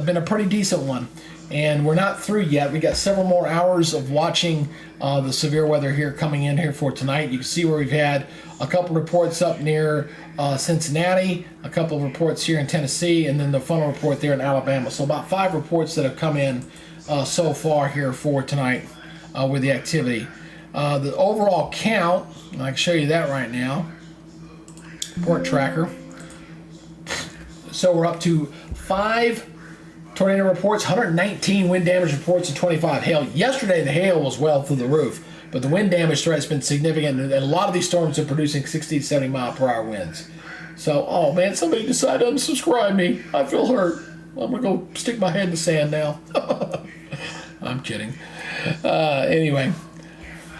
been a pretty decent one. And we're not through yet. We got several more hours of watching the severe weather here coming in here for tonight. You can see where we've had a couple reports up near Cincinnati, a couple of reports here in Tennessee, and then the final report there in Alabama. So about 5 reports that have come in so far here for tonight with the activity. The overall count, I can show you that right now. Report tracker. So we're up to 5 tornado reports, 119 wind damage reports, and 25 hail. Yesterday, the hail was well through the roof, but the wind damage threat has been significant, and a lot of these storms are producing 60 to 70 mile per hour winds. So, oh man, somebody decided to unsubscribe me. I feel hurt. I'm going to go stick my head in the sand now. I'm kidding. Anyway.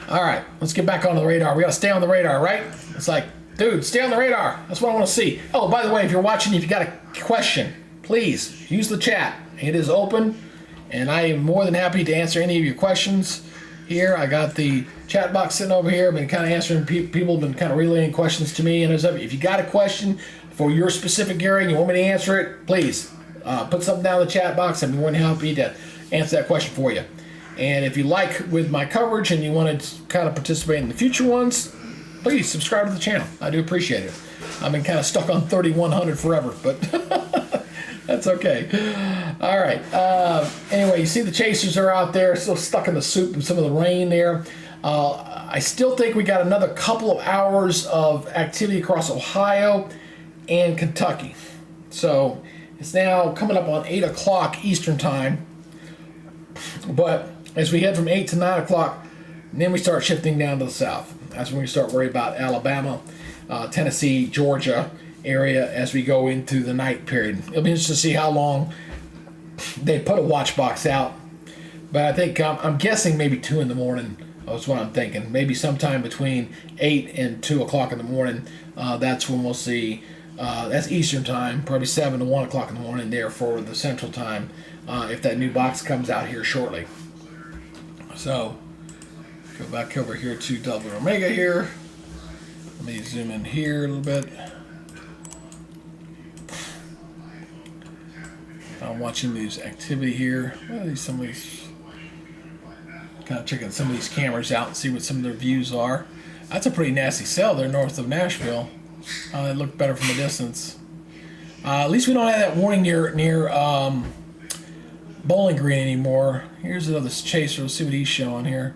All right, let's get back on the radar. We got to stay on the radar, right? It's like, dude, stay on the radar. That's what I want to see. Oh, by the way, if you're watching, if you got a question, please use the chat. It is open, and I am more than happy to answer any of your questions here. I got the chat box sitting over here. I've been kind of answering people, have been kind of relaying questions to me. And if you got a question for your specific area and you want me to answer it, please put something down in the chat box. I'd be more than happy to answer that question for you. And if you like with my coverage and you want to kind of participate in the future ones, please subscribe to the channel. I do appreciate it. I've been kind of stuck on 3100 forever, but that's okay. All right. Anyway, you see the chasers are out there, still stuck in the soup with some of the rain there. I still think we got another couple of hours of activity across Ohio and Kentucky. So it's now coming up on 8 o'clock Eastern time. But as we head from 8 to 9 o'clock, then we start shifting down to the south. That's when we start worrying about Alabama, Tennessee, Georgia area as we go into the night period. It'll be interesting to see how long they put a watch box out. But I think, I'm guessing maybe 2 in the morning. That's what I'm thinking. Maybe sometime between 8 and 2 o'clock in the morning. That's when we'll see, that's Eastern time, probably 7 to 1 o'clock in the morning there for the Central time, if that new box comes out here shortly. So, go back over here to W Omega here. Let me zoom in here a little bit. I'm watching these activity here. Some of these, kind of checking some of these cameras out and see what some of their views are. That's a pretty nasty cell there north of Nashville. They look better from a distance. At least we don't have that warning near Bowling Green anymore. Here's another chaser. Let's see what he's showing here.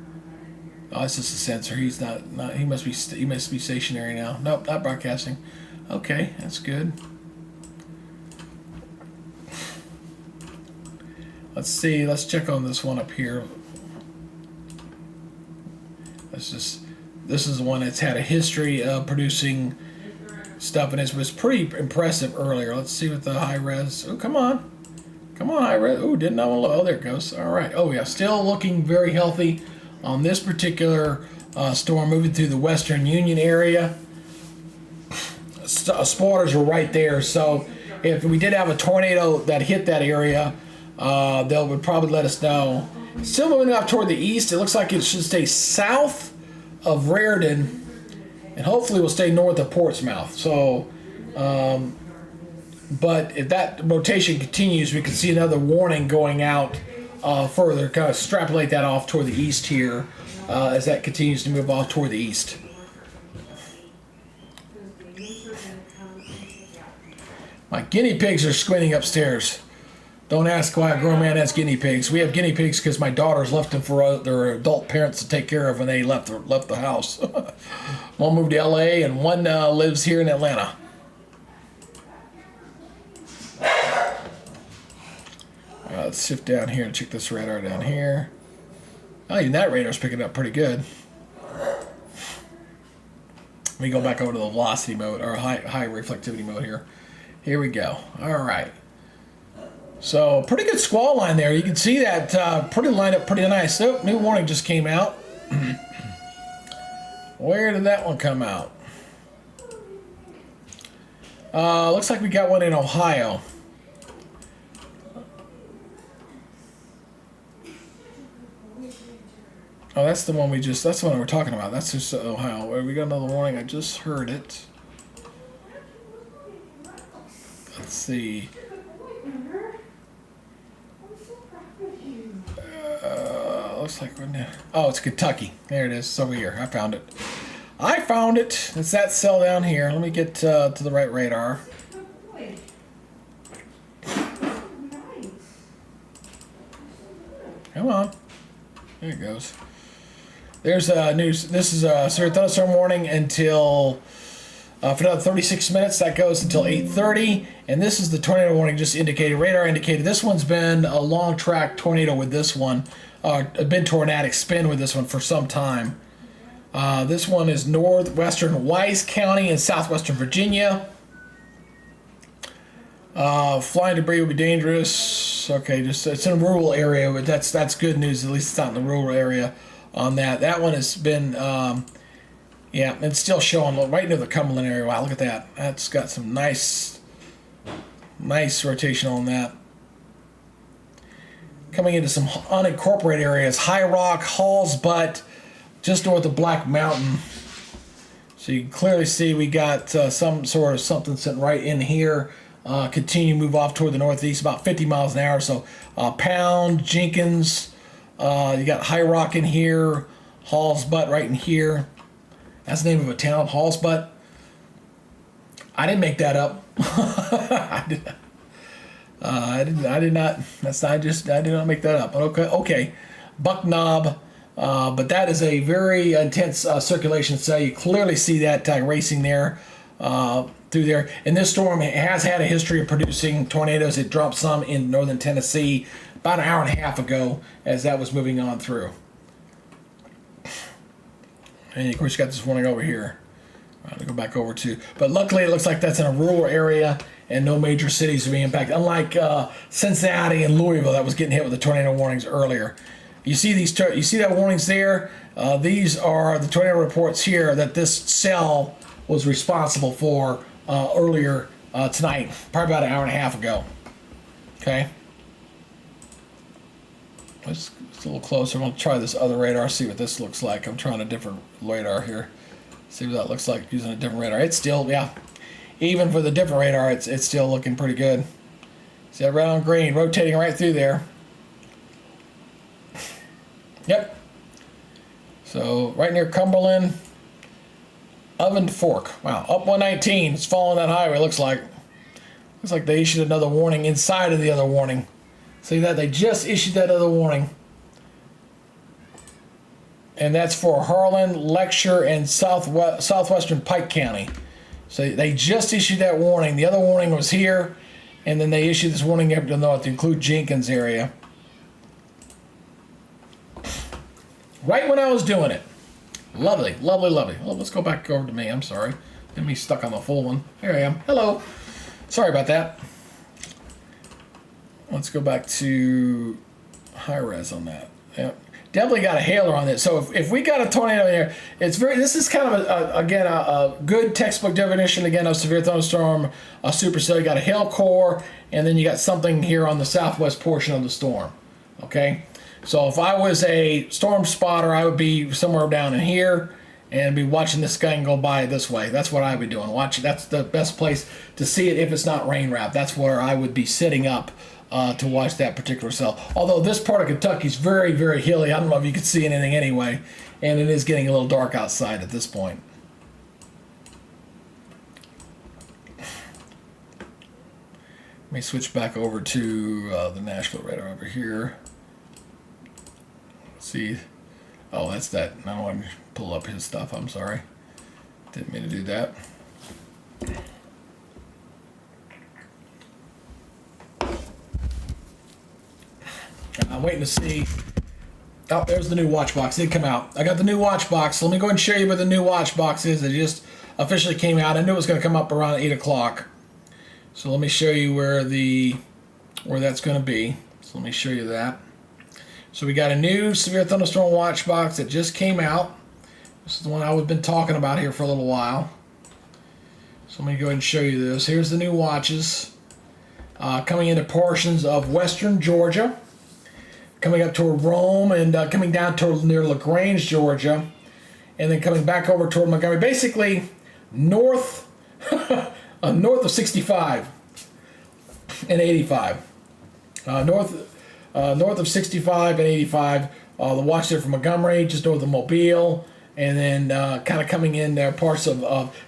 Oh, it's just a sensor. He's not. He must be stationary now. Nope, not broadcasting. Okay, that's good. Let's see. Let's check on this one up here. This is the one that's had a history of producing stuff, and it was pretty impressive earlier. Let's see what the high res. Oh, come on, high res. Oh, didn't know. Oh, there it goes. All right. Oh yeah, still looking very healthy on this particular storm moving through the Western Union area. Spotters were right there, so if we did have a tornado that hit that area, they would probably let us know. Still moving up toward the east. It looks like it should stay south of Raritan, and hopefully will stay north of Portsmouth. So, but if that rotation continues, we could see another warning going out further. Kind of extrapolate that off toward the east here as that continues to move off toward the east. My guinea pigs are squinting upstairs. Don't ask why a grown man has guinea pigs. We have guinea pigs because my daughters left them for their adult parents to take care of when they left the house. One moved to L.A. and one lives here in Atlanta. Let's shift down here and check this radar down here. Oh, even that radar's picking up pretty good. Let me go back over to the velocity mode, or high reflectivity mode here. Here we go. All right. So pretty good squall line there. You can see that pretty lined up pretty nice. Oh, new warning just came out. Where did that one come out? Looks like we got one in Ohio. Oh, that's the one that's the one we're talking about. That's just Ohio. We got another warning. I just heard it. Let's see. Looks like we're there. Oh, it's Kentucky. There it is. It's over here. I found it. I found it. It's that cell down here. Let me get to the right radar. Come on. There it goes. There's news. This is a severe thunderstorm warning until for another 36 minutes. That goes until 8:30. And this is the tornado warning just indicated. Radar indicated. This one's been a long track tornado with this one. Been tornadic spin with this one for some time. This one is northwestern Wise County in southwestern Virginia. Flying debris will be dangerous. Okay, just it's in a rural area, but that's good news. At least it's not in the rural area on that. That one has been, yeah, it's still showing right near the Cumberland area. Wow, look at that. That's got some nice rotation on that. Coming into some unincorporated areas, High Rock, Hall's Butt, just north of Black Mountain. So you can clearly see we got some sort of something sitting right in here. Continue to move off toward the northeast, about 50 miles an hour. So Pound, Jenkins, you got High Rock in here, Hall's Butt right in here. That's the name of a town, Hall's Butt. I didn't make that up. I did not. I did not make that up. Okay. Buck Knob. But that is a very intense circulation cell. You clearly see that racing there through there. And this storm has had a history of producing tornadoes. It dropped some in northern Tennessee about an hour and a half ago as that was moving on through. And of course you got this warning over here. To go back over to, but luckily it looks like that's in a rural area and no major cities will be impacted. Unlike Cincinnati and Louisville that was getting hit with the tornado warnings earlier. You see these, you see that warnings there. These are the tornado reports here that this cell was responsible for earlier tonight, probably about an hour and a half ago. Okay. Let's a little closer. I'm gonna try this other radar, see what this looks like. I'm trying a different radar here. See what that looks like using a different radar. It's still, yeah, even for the different radar, it's still looking pretty good. See that round green rotating right through there. Yep. So right near Cumberland, Oven Fork. Wow, up 119. It's following that highway. Looks like they issued another warning inside of the other warning. See that they just issued that other warning. And that's for Harlan, Lecture, and southwestern Pike County. So they just issued that warning. The other warning was here, and then they issued this warning up to the north to include Jenkins area. Right when I was doing it. Lovely, lovely, lovely. Well, let's go back over to me. I'm sorry. Didn't me stuck on the full one. Here I am. Hello. Sorry about that. Let's go back to high res on that. Yep. Definitely got a hailer on this. So if we got a tornado in here, this is kind of a good textbook definition again of severe thunderstorm, a supercell. You got a hail core, and then you got something here on the southwest portion of the storm. Okay, so if I was a storm spotter, I would be somewhere down in here and be watching this guy go by this way. That's what I would be doing. Watch. That's the best place to see it if it's not rain wrapped. That's where I would be sitting up. To watch that particular cell. Although this part of Kentucky is very, very hilly. I don't know if you can see anything anyway. And it is getting a little dark outside at this point. Let me switch back over to the Nashville radar over here. Let's see. Oh, that's that. I don't want to pull up his stuff. I'm sorry. Didn't mean to do that. waiting to see. Oh, there's the new watch box. It did come out. I got the new watch box. So let me go ahead and show you where the new watch box is. It just officially came out. I knew it was going to come up around 8 o'clock. So let me show you where that's going to be. So let me show you that. So we got a new severe thunderstorm watch box that just came out. This is the one I've been talking about here for a little while. So let me go ahead and show you this. Here's the new watches coming into portions of western Georgia, coming up toward Rome, and coming down toward near LaGrange, Georgia, and then coming back over toward Montgomery. Basically, north north of 65 and 85. North of 65 and 85. The watch there from Montgomery, just north of Mobile. And then kind of coming in there, parts of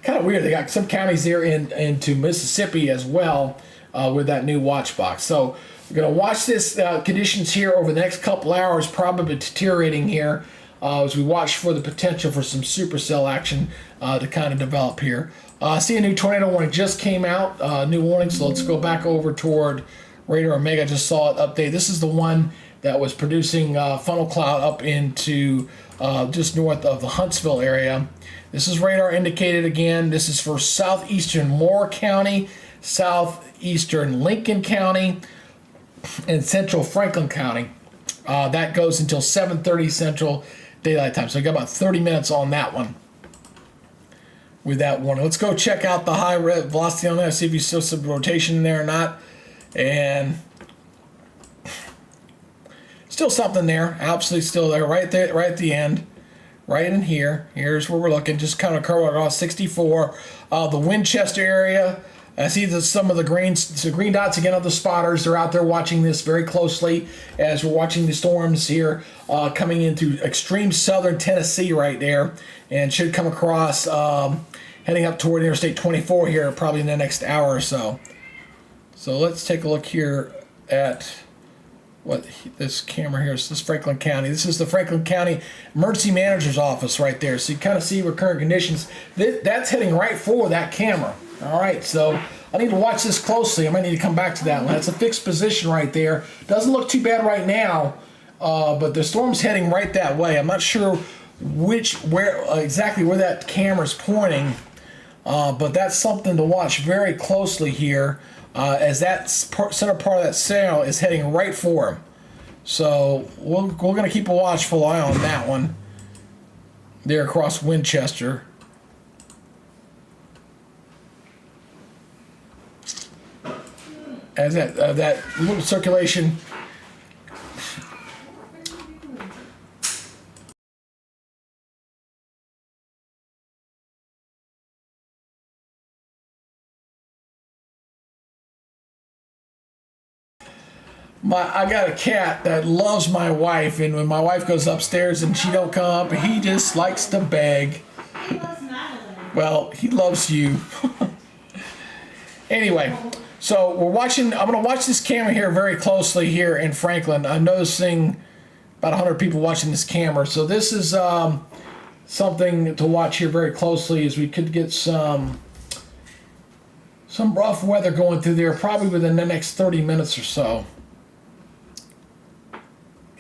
kind of weird. They got some counties there into Mississippi as well with that new watch box. So we're going to watch this conditions here over the next couple hours, probably deteriorating here as we watch for the potential for some supercell action to kind of develop here. I see a new tornado warning just came out, new warning. So let's go back over toward Radar Omega. I just saw it update. This is the one that was producing funnel cloud up into just north of the Huntsville area. This is radar indicated again. This is for southeastern Moore County, southeastern Lincoln County, and central Franklin County. That goes until 7:30 Central Daylight Time. So I got about 30 minutes on that one with that one. Let's go check out the high velocity on there, see if you still some rotation in there or not. And still something there, absolutely still there, right there, right at the end, right in here. Here's where we're looking, just kind of curve across 64. The Winchester area, I see some of the green dots again of the spotters. They're out there watching this very closely as we're watching the storms here coming into extreme southern Tennessee right there, and should come across heading up toward Interstate 24 here probably in the next hour or so. So let's take a look here at what this camera here is. This is Franklin County. This is the Franklin County Emergency Manager's Office right there. So you kind of see where current conditions. That's heading right for that camera. All right, so I need to watch this closely. I might need to come back to that one. That's a fixed position right there. Doesn't look too bad right now, but the storm's heading right that way. I'm not sure exactly where that camera's pointing, but that's something to watch very closely here. As that center part of that sail is heading right for him. So we're going to keep a watchful eye on that one there across Winchester. As that little circulation I got a cat that loves my wife, and when my wife goes upstairs and she don't come up, he just likes to beg. Well, he loves you. Anyway, so I'm going to watch this camera here very closely here in Franklin. I'm noticing about 100 people watching this camera. So this is something to watch here very closely, as we could get some rough weather going through there probably within the next 30 minutes or so.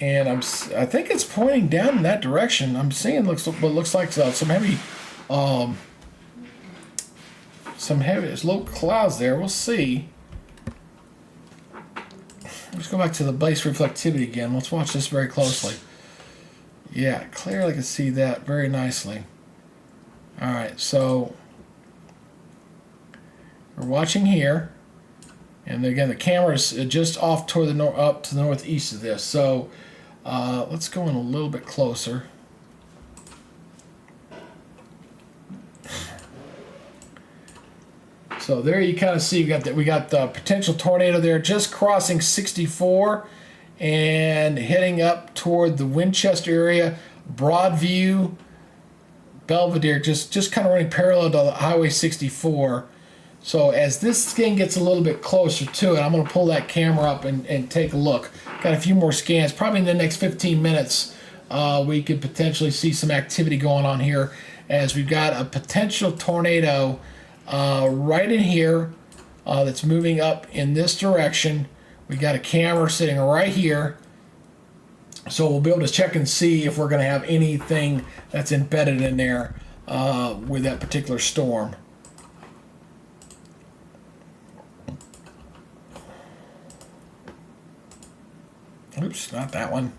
And I think it's pointing down in that direction. I'm seeing what looks like some heavy, there's low clouds there. We'll see. Let's go back to the base reflectivity again. Let's watch this very closely. Yeah, clearly I can see that very nicely. All right, so we're watching here, and again the camera's just off toward the up to the northeast of this. So let's go in a little bit closer. So there you kind of see we got the potential tornado there just crossing 64 and heading up toward the Winchester area, Broadview, Belvedere, just kind of running parallel to Highway 64. So as this thing gets a little bit closer to it, I'm going to pull that camera up and take a look. Got a few more scans. Probably in the next 15 minutes, we could potentially see some activity going on here, as we've got a potential tornado right in here that's moving up in this direction. We got a camera sitting right here, So we'll be able to check and see if we're going to have anything that's embedded in there with that particular storm. Oops, not that one.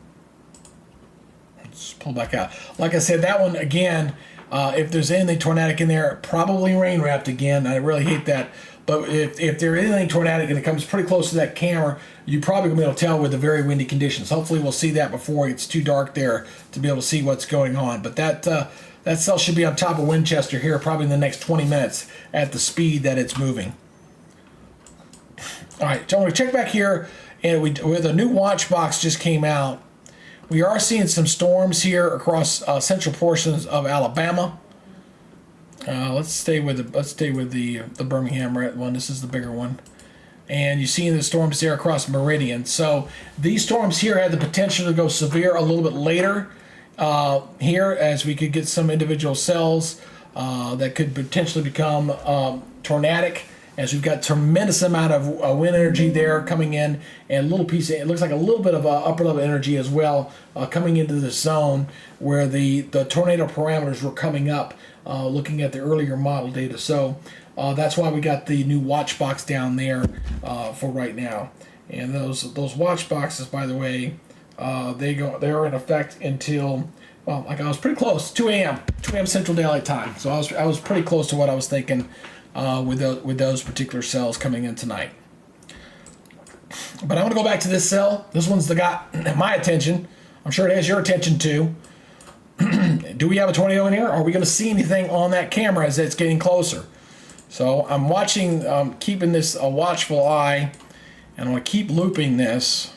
Let's pull back out. Like I said, that one, again, if there's anything tornadic in there, probably rain wrapped again. I really hate that. But if there is anything tornadic and it comes pretty close to that camera, you probably going to be able to tell with the very windy conditions. Hopefully we'll see that before it's too dark there to be able to see what's going on. But that cell should be on top of Winchester here probably in the next 20 minutes at the speed that it's moving. All right, so I'm going to check back here, and with a new watch box just came out. We are seeing some storms here across central portions of Alabama. Let's stay with the Birmingham one. This is the bigger one, and you're seeing the storms there across Meridian. So these storms here had the potential to go severe a little bit later here, as we could get some individual cells that could potentially become tornadic. As we've got tremendous amount of wind energy there coming in, and a little piece of, it looks like a little bit of upper level energy as well coming into the zone where the tornado parameters were coming up, looking at the earlier model data. So that's why we got the new watch box down there for right now. And those watch boxes, by the way, they are in effect until, well, like I was pretty close, 2 a.m. Central Daylight Time. So I was pretty close to what I was thinking with those particular cells coming in tonight. But I'm going to go back to this cell. This one's got my attention. I'm sure it has your attention too. Do we have a tornado in here? Are we going to see anything on that camera as it's getting closer? So I'm watching, keeping this a watchful eye, and I'm going to keep looping this.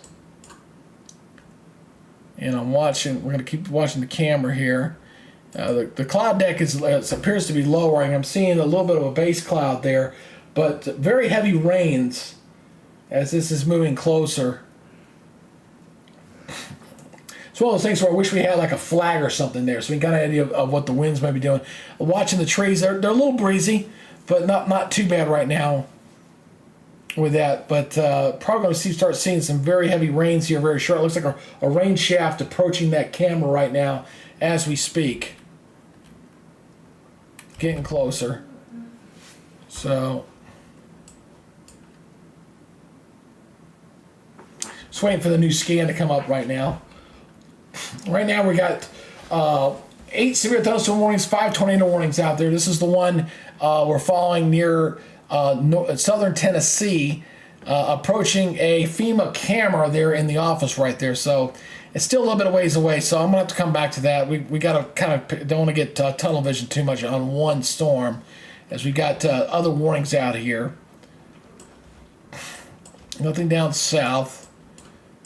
And we're going to keep watching the camera here. The cloud deck appears to be lowering. I'm seeing a little bit of a base cloud there, but very heavy rains as this is moving closer. It's one of those things where I wish we had like a flag or something there so we got an idea of what the winds might be doing. Watching the trees, they're a little breezy, but not too bad right now with that. But probably going to start seeing some very heavy rains here very short. It looks like a rain shaft approaching that camera right now as we speak. Getting closer. So just waiting for the new scan to come up right now. Right now we got 8 severe thunderstorm warnings, 5 tornado warnings out there. This is the one we're following near southern Tennessee, approaching a FEMA camera there in the office right there. So it's still a little bit of ways away, so I'm going to have to come back to that. We got to kind of, don't want to get tunnel vision too much on one storm, as we got other warnings out here. Nothing down south.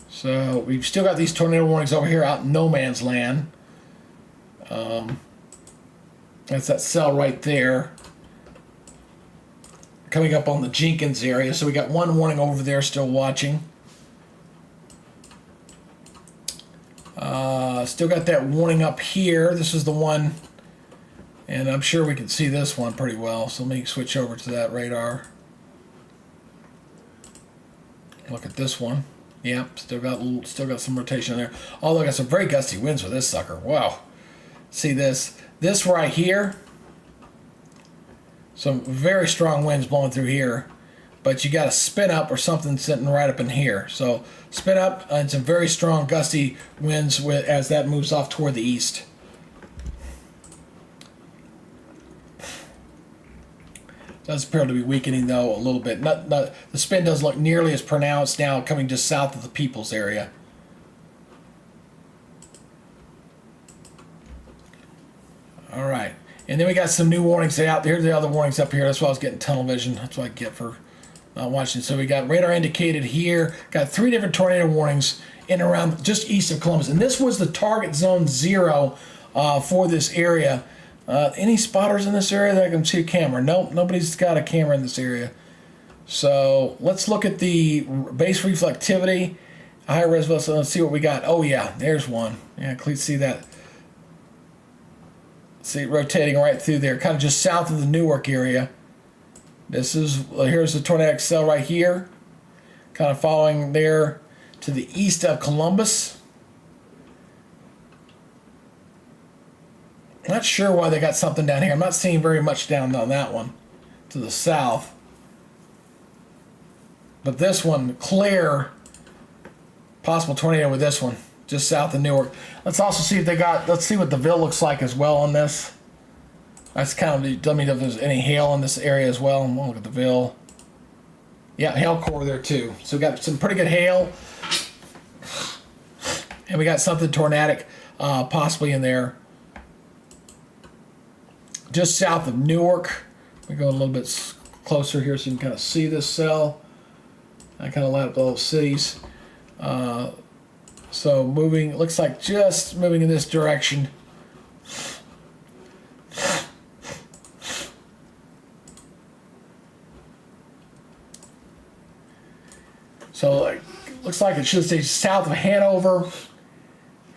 So we've still got these tornado warnings over here out in no man's land. That's that cell right there. Coming up on the Jenkins area. So we got one warning over there still watching. Still got that warning up here. This is the one, and I'm sure we can see this one pretty well. So let me switch over to that radar. Look at this one. Yep, still got some rotation in there. Although I got some very gusty winds with this sucker. Wow. See this right here. Some very strong winds blowing through here. But you got a spin up or something sitting right up in here. So spin up and some very strong gusty winds as that moves off toward the east. Does appear to be weakening though a little bit. The spin doesn't look nearly as pronounced now, coming just south of the Peoples area. All right, and then we got some new warnings out there. Here's the other warnings up here. That's why I was getting tunnel vision. That's what I get for not watching. So we got radar indicated here. Got 3 different tornado warnings in and around just east of Columbus, and this was the target zone 0 for this area. Any spotters in this area that I can see a camera? Nope, nobody's got a camera in this area. So let's look at the base reflectivity, high resolution. Let's see what we got. Oh yeah, there's one. Yeah, please see that. See it rotating right through there, kind of just south of the Newark area. Here's the tornadic cell right here, kind of following there to the east of Columbus. not sure why they got something down here. I'm not seeing very much down on that one to the south. But this one, clear, possible tornado with this one, just south of Newark. Let's also see if they got, let's see what the Ville looks like as well on this. That's kind of, tell me if there's any hail in this area as well. We'll look at the Ville. Yeah, hail core there too. So we got some pretty good hail. And we got something tornadic possibly in there. Just south of Newark. We go a little bit closer here so you can kind of see this cell. I kind of light up the little cities. So moving, looks like just moving in this direction. So looks like it should stay south of Hanover,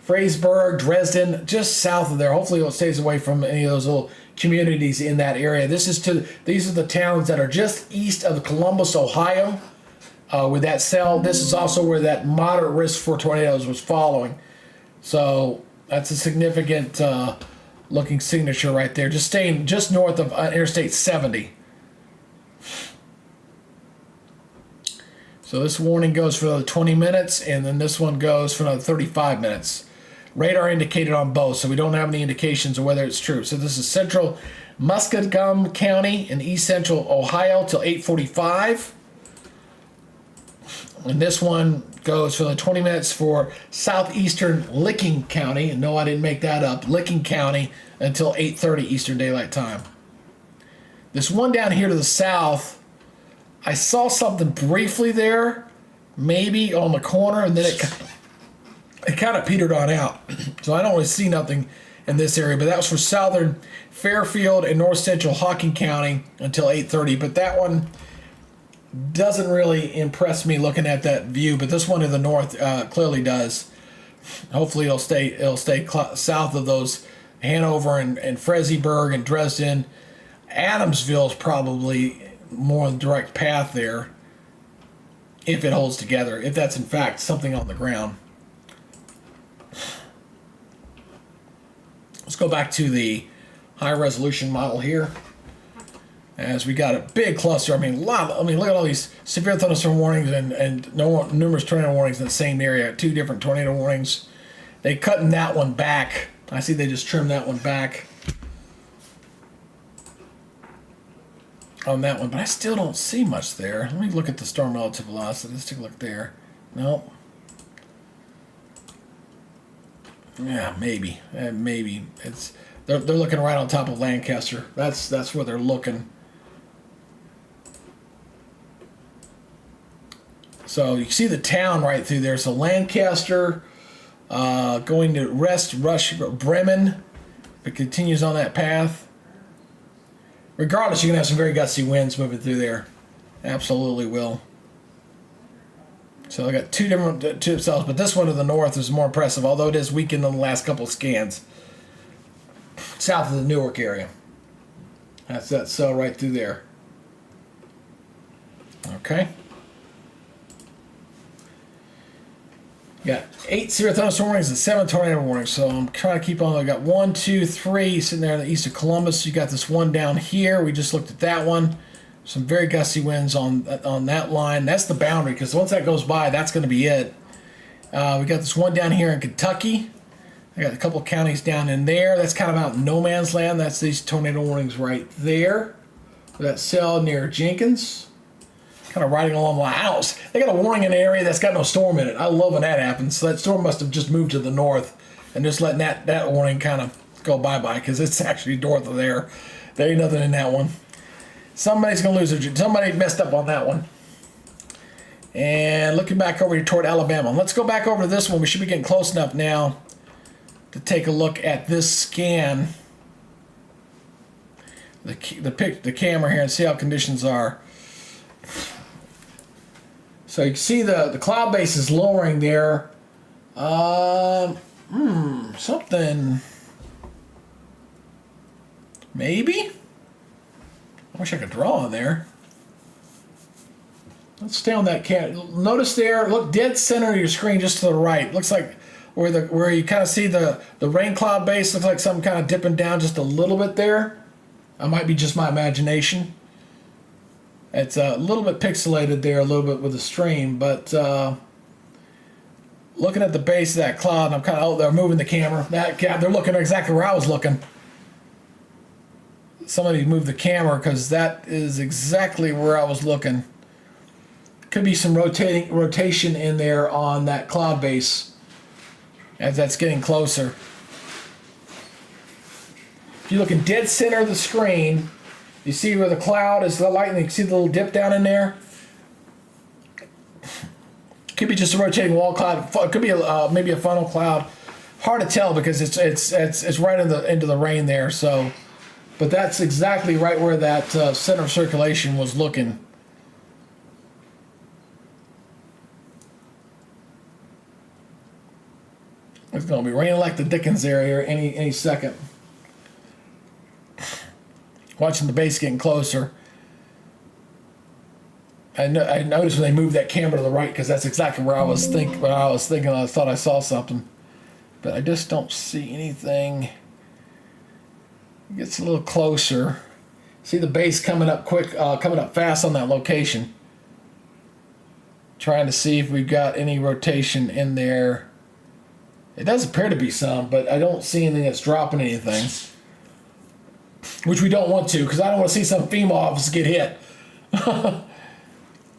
Freysburg, Dresden, just south of there. Hopefully it stays away from any of those little communities in that area. These are the towns that are just east of Columbus, Ohio. With that cell, this is also where that moderate risk for tornadoes was following. So that's a significant looking signature right there. Just staying just north of Interstate 70. So this warning goes for another 20 minutes, and then this one goes for another 35 minutes. Radar indicated on both, so we don't have any indications of whether it's true. So this is central Muskegon County in east central Ohio till 8:45. And this one goes for the 20 minutes for southeastern Licking County. And no, I didn't make that up. Licking County until 8:30 Eastern Daylight Time. This one down here to the south, I saw something briefly there, maybe on the corner, and then it kind of petered on out. So I don't really see nothing in this area, but that was for southern Fairfield and north central Hocking County until 8:30. But that one doesn't really impress me looking at that view, but this one in the north clearly does. Hopefully it'll stay south of those Hanover and Freysburg and Dresden. Adamsville is probably more on the direct path there if it holds together, if that's in fact something on the ground. Let's go back to the high resolution model here. As we got a big cluster, look at all these severe thunderstorm warnings and numerous tornado warnings in the same area. 2 different tornado warnings. They cutting that one back. I see they just trimmed that one back on that one, but I still don't see much there. Let me look at the storm relative velocity. Let's take a look there. Nope. Yeah, maybe. Maybe it's they're looking right on top of Lancaster. That's where they're looking. So you see the town right through there. So Lancaster, going to Rush, Bremen. It continues on that path. Regardless, you're going to have some very gusty winds moving through there. Absolutely will. So I got 2 different cells, but this one to the north is more impressive, although it is weakened in the last couple of scans. South of the Newark area. That's that cell right through there. Okay. Got 8 severe thunderstorm warnings and 7 tornado warnings. So I'm trying to keep on. I got 1, 2, 3 sitting there in the east of Columbus. You got this one down here. We just looked at that one. Some very gusty winds on that line. That's the boundary, because once that goes by, that's going to be it. We got this one down here in Kentucky. I got a couple counties down in there. That's kind of out in no man's land. That's these tornado warnings right there. That cell near Jenkins. Kind of riding along my house. They got a warning in an area that's got no storm in it. I love when that happens. So that storm must have just moved to the north and just letting that warning kind of go bye-bye, because it's actually north of there. There ain't nothing in that one. Somebody's going to lose their... Somebody messed up on that one. And looking back over here toward Alabama. Let's go back over to this one. We should be getting close enough now to take a look at this scan. The camera here and see how conditions are. So you can see the cloud base is lowering there. Something. Maybe? I wish I could draw on there. Let's stay on that cat. Notice there, look dead center of your screen just to the right. Looks like where you kind of see the rain cloud base looks like something kind of dipping down just a little bit there. It might be just my imagination. It's a little bit pixelated there, a little bit with the stream, but looking at the base of that cloud, and I'm kind of they're moving the camera. They're looking exactly where I was looking. Somebody moved the camera because that is exactly where I was looking. Could be some rotation in there on that cloud base as that's getting closer. If you look in dead center of the screen, you see where the cloud is the light, and you see the little dip down in there. Could be just a rotating wall cloud. It could be maybe a funnel cloud. Hard to tell because it's right into the rain there. So, but that's exactly right where that center of circulation was looking. It's going to be raining like the Dickens there here any second. Watching the base getting closer. I noticed when they moved that camera to the right because that's exactly where I was thinking. I thought I saw something, but I just don't see anything. It gets a little closer. See the base coming up quick, coming up fast on that location. Trying to see if we've got any rotation in there. It does appear to be some, but I don't see anything that's dropping anything. Which we don't want to, because I don't want to see some FEMA office get hit.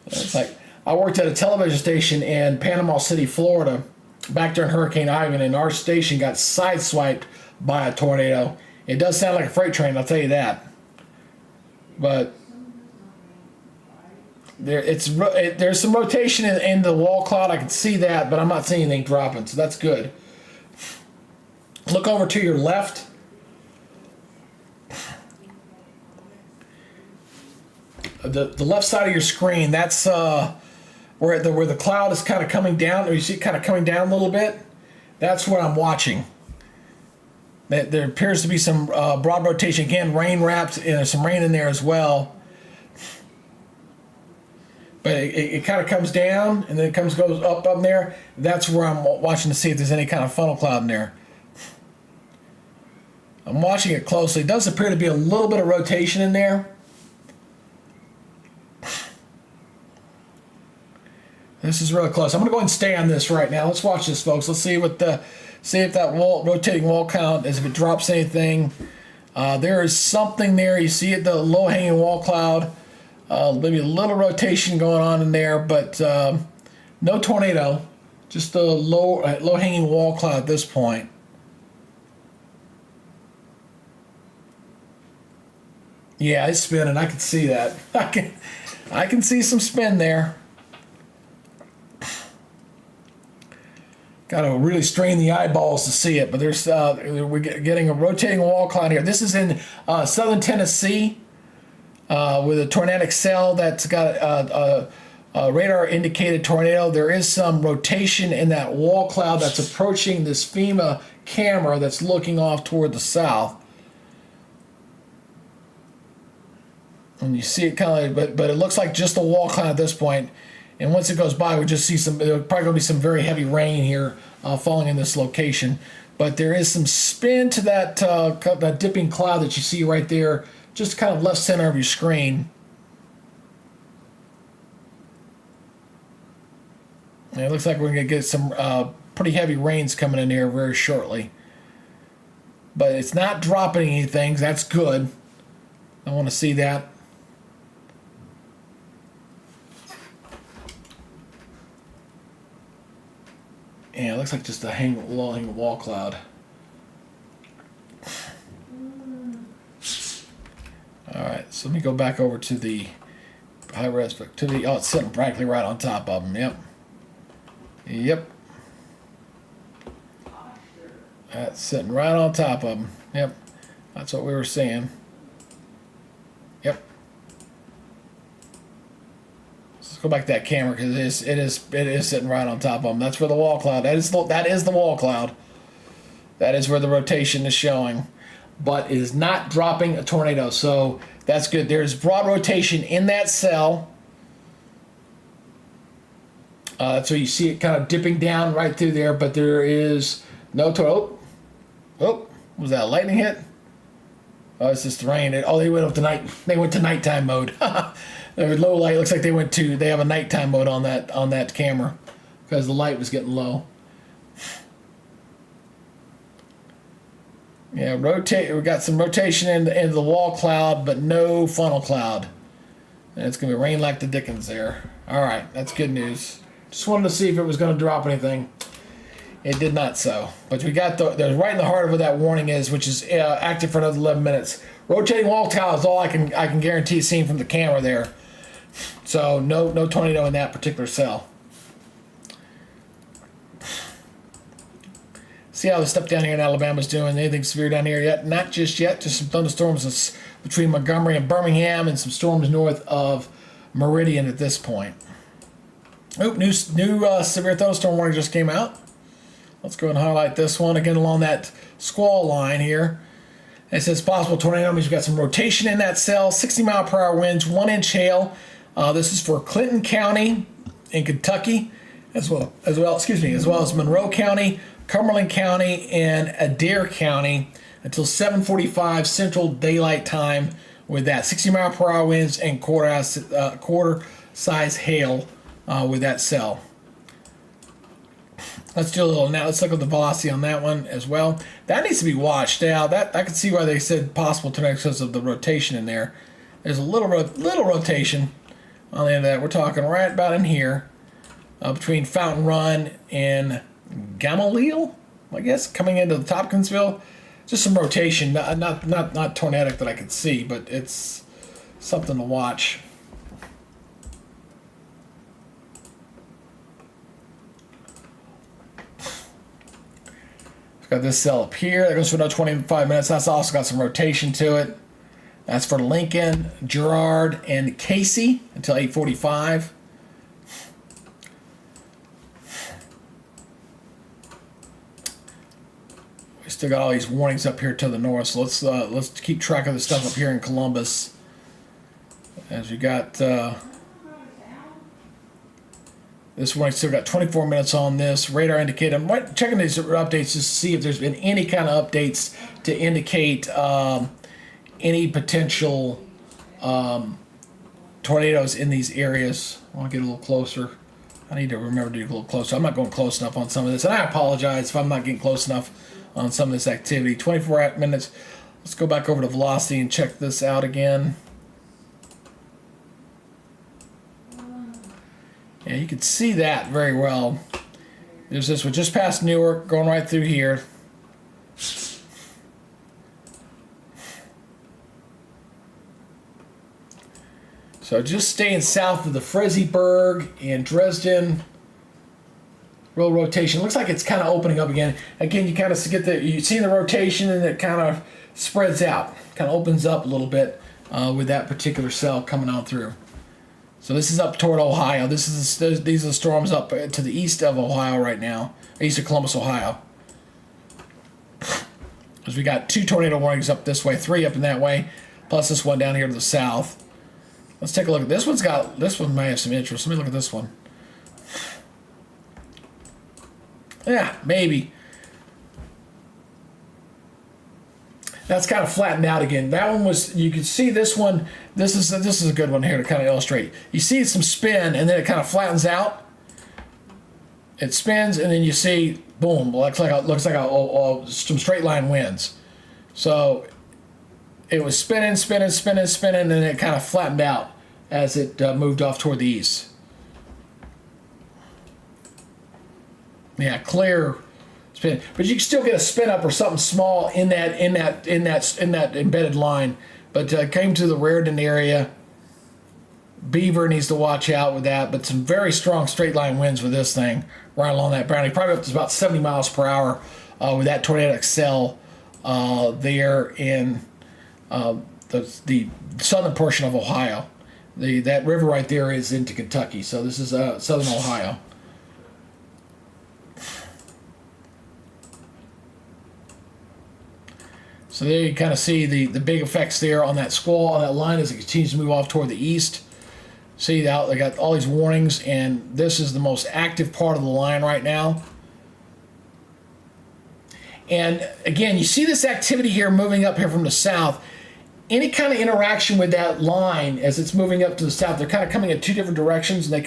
It's like, I worked at a television station in Panama City, Florida, back during Hurricane Ivan, and our station got sideswiped by a tornado. It does sound like a freight train, I'll tell you that. But there's some rotation in the wall cloud. I can see that, but I'm not seeing anything dropping, so that's good. Look over to your left. The left side of your screen, that's where the cloud is kind of coming down, or you see it kind of coming down a little bit. That's what I'm watching. There appears to be some broad rotation. Again, rain wrapped, and there's some rain in there as well. But it kind of comes down, and then it goes up there. That's where I'm watching to see if there's any kind of funnel cloud in there. I'm watching it closely. It does appear to be a little bit of rotation in there. This is really close. I'm going to go ahead and stay on this right now. Let's watch this, folks. Let's see if that rotating wall count is, if it drops anything. There is something there. You see it, the low-hanging wall cloud. Maybe a little rotation going on in there, but no tornado. Just a low-hanging wall cloud at this point. Yeah, it's spinning. I can see that. I can see some spin there. Got to really strain the eyeballs to see it, but we're getting a rotating wall cloud here. This is in southern Tennessee with a tornadic cell that's got a radar indicated tornado. There is some rotation in that wall cloud that's approaching this FEMA camera that's looking off toward the south. And you see it kind of, but it looks like just a wall cloud at this point. And once it goes by, we just see there's probably going to be some very heavy rain here falling in this location. But there is some spin to that dipping cloud that you see right there, just kind of left center of your screen. And it looks like we're going to get some pretty heavy rains coming in here very shortly. But it's not dropping anything. That's good. I want to see that. Yeah, it looks like just a low-hanging wall cloud. All right, so let me go back over to the high-res, it's sitting practically right on top of them. Yep. That's sitting right on top of them. Yep. That's what we were seeing. Yep. Let's go back to that camera because it is sitting right on top of them. That's where the wall cloud. That is the wall cloud. That is where the rotation is showing, but it is not dropping a tornado. So that's good. There's broad rotation in that cell. So you see it kind of dipping down right through there, but there is no tornado. Oh, was that a lightning hit? Oh, it's just the rain. They went up to night. They went to nighttime mode. There was low light. Looks like they have a nighttime mode on that camera because the light was getting low. Yeah, rotate. We got some rotation in the wall cloud, but no funnel cloud. And it's gonna be rain like the dickens there. All right, that's good news. Just wanted to see if it was gonna drop anything. It did not so. But we got there's right in the heart of where that warning is, which is active for another 11 minutes. Rotating wall cloud is all I can guarantee seeing from the camera there. So no tornado in that particular cell. See how the stuff down here in Alabama's doing? Anything severe down here yet? Not just yet. Just some thunderstorms between Montgomery and Birmingham, and some storms north of Meridian at this point. Oop, new severe thunderstorm warning just came out. Let's go and highlight this one again along that squall line here. It says possible tornado means we've got some rotation in that cell. 60-mile-per-hour winds, 1-inch hail. This is for Clinton County in Kentucky, as well as Monroe County, Cumberland County, and Adair County until 7:45 Central Daylight Time with that 60-mile-per-hour winds and quarter-size hail with that cell. Let's do a little now. Let's look at the velocity on that one as well. That needs to be watched out. That I can see why they said possible tornado because of the rotation in there. There's a little rotation on the end of that. We're talking right about in here between Fountain Run and Gamaliel, I guess, coming into the Tompkinsville. Just some rotation, not tornadic that I could see, but it's something to watch. Got this cell up here. That goes for another 25 minutes. That's also got some rotation to it. That's for Lincoln, Girard, and Casey until 8:45. We still got all these warnings up here to the north. So let's keep track of the stuff up here in Columbus. As we got this one, still got 24 minutes on this. Radar indicator. I'm checking these updates just to see if there's been any kind of updates to indicate any potential tornadoes in these areas. I want to get a little closer. I need to remember to get a little closer. I'm not going close enough on some of this. And I apologize if I'm not getting close enough on some of this activity. 24 minutes. Let's go back over to velocity and check this out again. Yeah, you can see that very well. There's this one just past Newark, going right through here. So just staying south of the Fresiburg and Dresden. Real rotation. Looks like it's kind of opening up again. Again, you kind of get you see the rotation and it kind of spreads out. Kind of opens up a little bit with that particular cell coming on through. So this is up toward Ohio. These are the storms up to the east of Ohio right now, east of Columbus, Ohio. Because we got 2 tornado warnings up this way, 3 up in that way, plus this one down here to the south. Let's take a look at this. This one may have some interest. Let me look at this one. Yeah, maybe. That's kind of flattened out again. That one was, you can see this one. This is a good one here to kind of illustrate. You see some spin, and then it kind of flattens out. It spins, and then you see, boom, looks like some straight line winds. So it was spinning, and then it kind of flattened out as it moved off toward the east. Yeah, clear spin, but you can still get a spin up or something small in that embedded line. But came to the Raritan area. Beaver needs to watch out with that, but some very strong straight line winds with this thing right along that boundary, probably up to about 70 miles per hour with that tornadic cell there in the southern portion of Ohio. That river right there is into Kentucky, so this is southern Ohio. So there you kind of see the big effects there on that squall, on that line as it continues to move off toward the east. See how they got all these warnings, and this is the most active part of the line right now. And again, you see this activity here moving up here from the south. Any kind of interaction with that line as it's moving up to the south, they're kind of coming in two different directions, and they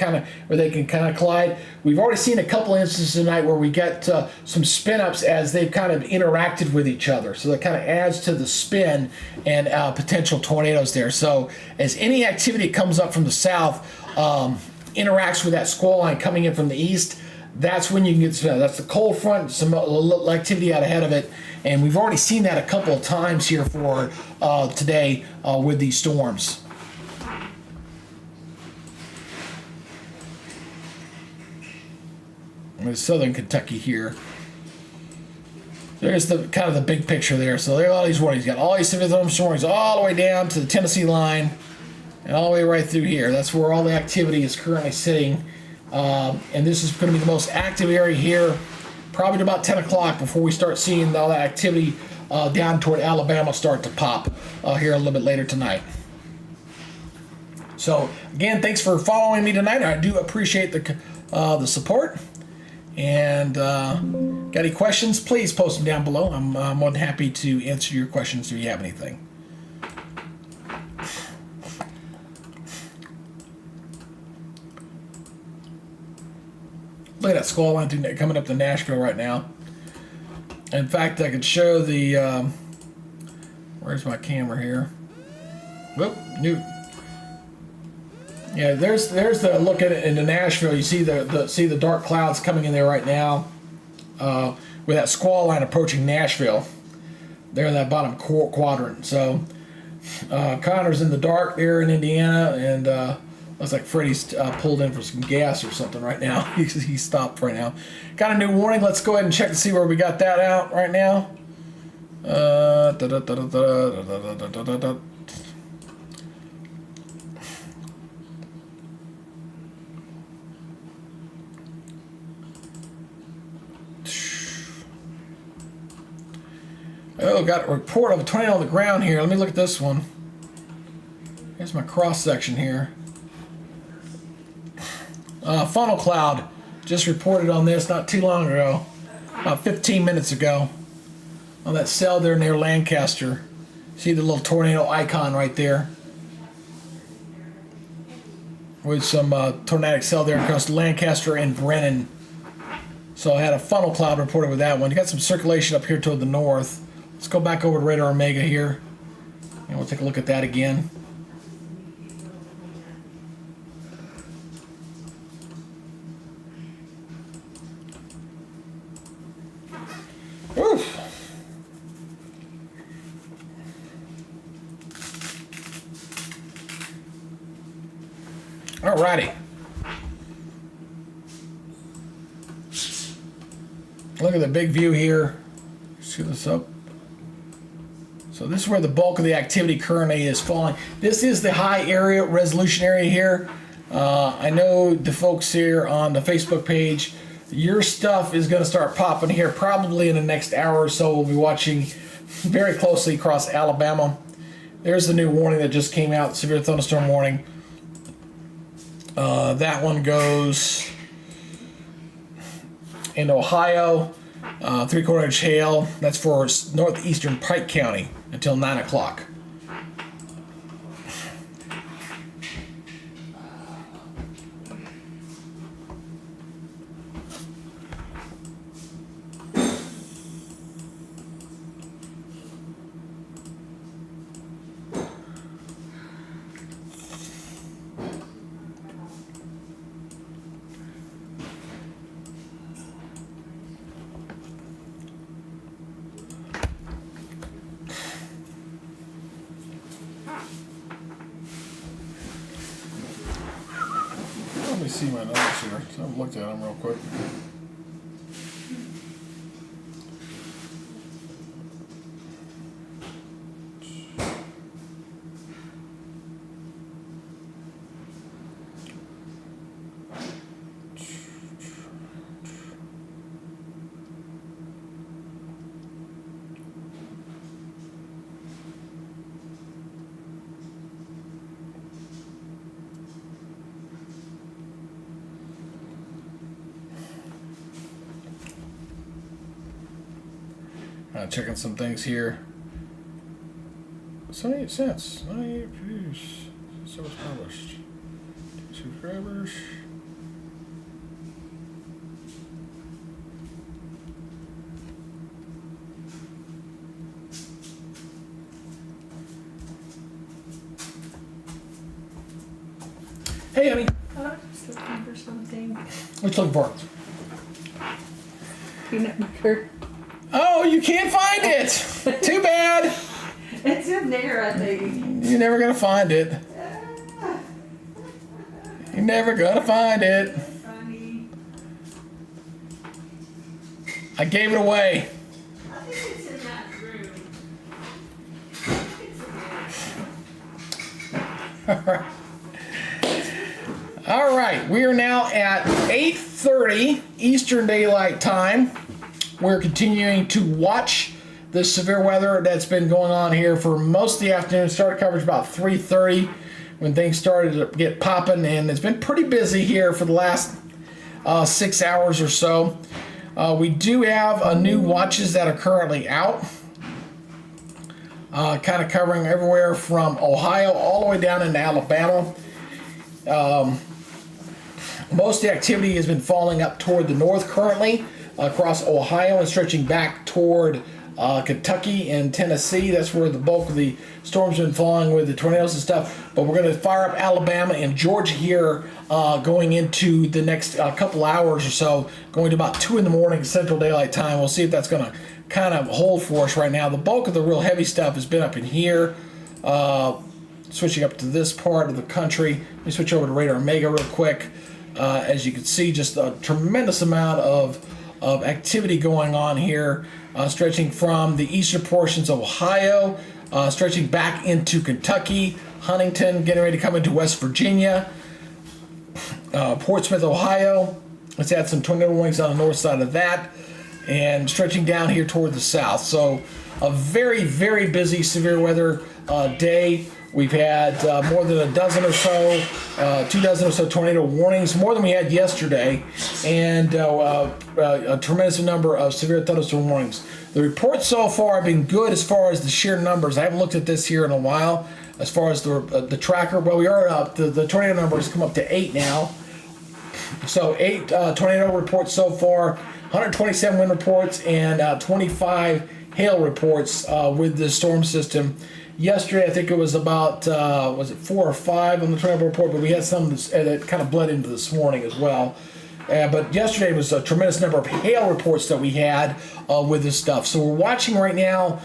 can kind of collide. We've already seen a couple instances tonight where we get some spin ups as they've kind of interacted with each other. So that kind of adds to the spin and potential tornadoes there. So as any activity comes up from the south, interacts with that squall line coming in from the east, that's when you can get that's the cold front, some little activity out ahead of it, and we've already seen that a couple of times here for today with these storms. There's southern Kentucky here. There's the kind of the big picture there. So there are all these warnings. You got all these severe thunderstorms all the way down to the Tennessee line, and all the way right through here. That's where all the activity is currently sitting. And this is going to be the most active area here, probably about 10 o'clock before we start seeing all that activity down toward Alabama start to pop here a little bit later tonight. So again, thanks for following me tonight. I do appreciate the support. And got any questions, please post them down below. I'm more than happy to answer your questions if you have anything. Look at that squall line coming up to Nashville right now. In fact, I could show the. Where's my camera here? Whoop, new. Yeah, there's the look at it into Nashville. You see the dark clouds coming in there right now, with that squall line approaching Nashville. There in that bottom quadrant. So Connor's in the dark there in Indiana, and looks like Freddie's pulled in for some gas or something right now. He's stopped right now. Got a new warning. Let's go ahead and check to see where we got that out right now. Oh, got a report of a tornado on the ground here. Let me look at this one. Here's my cross section here. Funnel cloud just reported on this not too long ago, about 15 minutes ago, on that cell there near Lancaster. See the little tornado icon right there with some tornadic cell there across Lancaster and Brennan. So I had a funnel cloud reported with that one. You got some circulation up here toward the north. Let's go back over to Radar Omega here, and we'll take a look at that again. Oof. Alrighty. Look at the big view here. See this up. So this is where the bulk of the activity currently is falling. This is the high area resolution area here. I know the folks here on the Facebook page, your stuff is going to start popping here probably in the next hour or so. We'll be watching very closely across Alabama. There's the new warning that just came out, severe thunderstorm warning. That one goes in Ohio, 3/4 inch hail. That's for northeastern Pike County until 9 o'clock. Let me see my notes here. So I've looked at them real quick. Checking some things here. 78 cents. 98 views. So it's published. 2 subscribers. Hey, honey. I'm just looking for something. What you looking for? Peanut butter. Oh, you can't find it. Too bad. It's in there, I think. You're never gonna find it. You're never gonna find it. Funny. I gave it away. I think it's in that room. It's in there. All right, we are now at 8:30 Eastern Daylight Time. We're continuing to watch the severe weather that's been going on here for most of the afternoon. Started coverage about 3:30 when things started to get popping, and it's been pretty busy here for the last 6 hours or so. We do have new watches that are currently out, kind of covering everywhere from Ohio all the way down into Alabama. Most of the activity has been falling up toward the north currently, across Ohio and stretching back toward Kentucky and Tennessee. That's where the bulk of the storms have been falling with the tornadoes and stuff. But we're going to fire up Alabama and Georgia here going into the next couple hours or so, going to about 2 in the morning Central Daylight Time. We'll see if that's going to kind of hold for us right now. The bulk of the real heavy stuff has been up in here. Switching up to this part of the country. Let me switch over to Radar Omega real quick. As you can see, just a tremendous amount of activity going on here, stretching from the eastern portions of Ohio, stretching back into Kentucky, Huntington, getting ready to come into West Virginia, Portsmouth, Ohio. Let's add some tornado warnings on the north side of that, and stretching down here toward the south. So a very, very busy severe weather day. We've had more than a dozen or so, 2 dozen or so tornado warnings, more than we had yesterday, and a tremendous number of severe thunderstorm warnings. The reports so far have been good as far as the sheer numbers. I haven't looked at this here in a while as far as the tracker. Well, we are up. The tornado numbers come up to 8 now. So 8 tornado reports so far, 127 wind reports, and 25 hail reports with this storm system. Yesterday, I think it was about, was it 4 or 5 on the tornado report, but we had some that kind of bled into this morning as well. But yesterday was a tremendous number of hail reports that we had with this stuff. So we're watching right now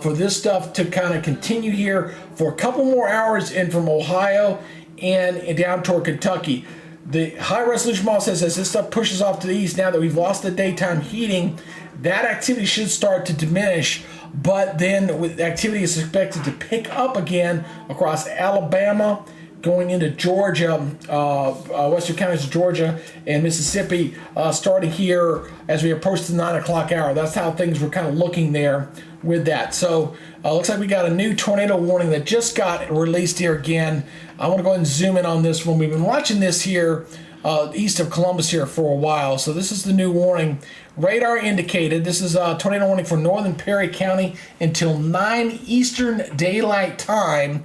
for this stuff to kind of continue here for a couple more hours in from Ohio and down toward Kentucky. The high resolution model says as this stuff pushes off to the east, now that we've lost the daytime heating, that activity should start to diminish. But then with activity is expected to pick up again across Alabama, going into Georgia, western counties of Georgia and Mississippi, starting here as we approach the 9 o'clock hour. That's how things were kind of looking there with that. So looks like we got a new tornado warning that just got released here again. I want to go ahead and zoom in on this one. We've been watching this here east of Columbus here for a while. So this is the new warning. Radar indicated, this is a tornado warning for northern Perry County until 9 Eastern Daylight Time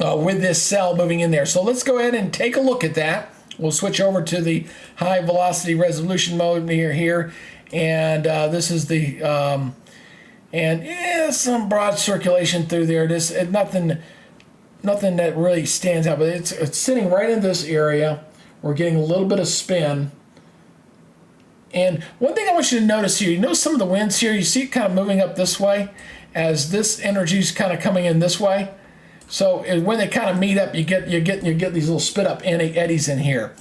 with this cell moving in there. So let's go ahead and take a look at that. We'll switch over to the high velocity resolution mode here. And this is the, some broad circulation through there. Nothing that really stands out, but it's sitting right in this area. We're getting a little bit of spin. And one thing I want you to notice here, you notice some of the winds here, you see it kind of moving up this way as this energy is kind of coming in this way. So when they kind of meet up, you get these little spit up eddies in here.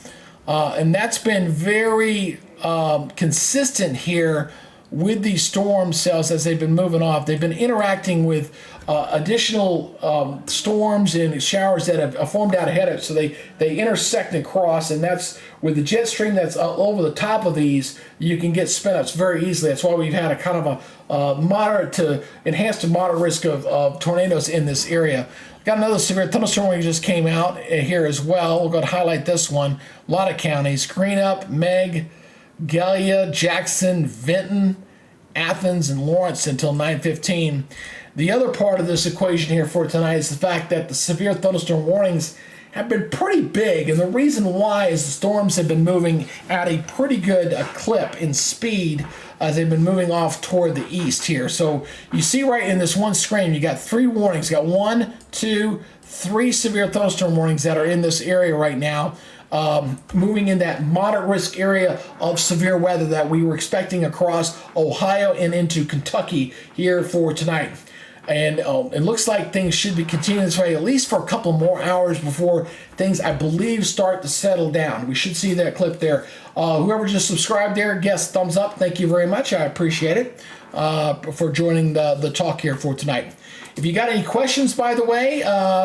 And that's been very consistent here with these storm cells as they've been moving off. They've been interacting with additional storms and showers that have formed out ahead of it. So they intersect and cross, and that's with the jet stream that's over the top of these, you can get spin ups very easily. That's why we've had a kind of a moderate to enhanced to moderate risk of tornadoes in this area. Got another severe thunderstorm that just came out here as well. We'll go to highlight this one. A lot of counties: Greenup, Meg, Gallia, Jackson, Vinton, Athens and Lawrence until 9:15. The other part of this equation here for tonight is the fact that the severe thunderstorm warnings have been pretty big, and the reason why is the storms have been moving at a pretty good clip in speed as they've been moving off toward the east here. So you see right in this one screen, you got 3 warnings. You got 1, 2, 3 severe thunderstorm warnings that are in this area right now, moving in that moderate risk area of severe weather that we were expecting across Ohio and into Kentucky here for tonight. And it looks like things should be continuing this way at least for a couple more hours before things, I believe, start to settle down. We should see that clip there. Whoever just subscribed there, guess thumbs up. Thank you very much. I appreciate it for joining the talk here for tonight. If you got any questions, by the way,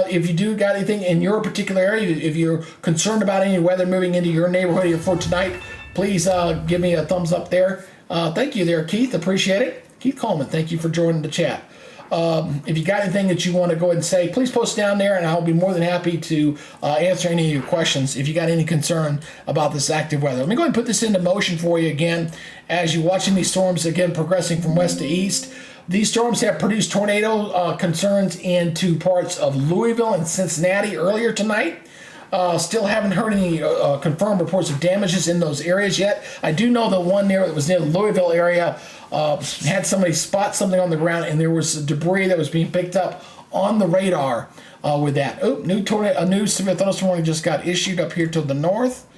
if you do got anything in your particular area, if you're concerned about any weather moving into your neighborhood here for tonight, please give me a thumbs up there. Thank you there, Keith. Appreciate it. Keith Coleman, thank you for joining the chat. If you got anything that you want to go ahead and say, please post down there, and I'll be more than happy to answer any of your questions if you got any concern about this active weather. Let me go ahead and put this into motion for you again as you're watching these storms again progressing from west to east. These storms have produced tornado concerns into parts of Louisville and Cincinnati earlier tonight. Still haven't heard any confirmed reports of damages in those areas yet. I do know the one there that was near the Louisville area had somebody spot something on the ground, and there was debris that was being picked up on the radar with that. Oh, a new severe thunderstorm warning just got issued up here to the north.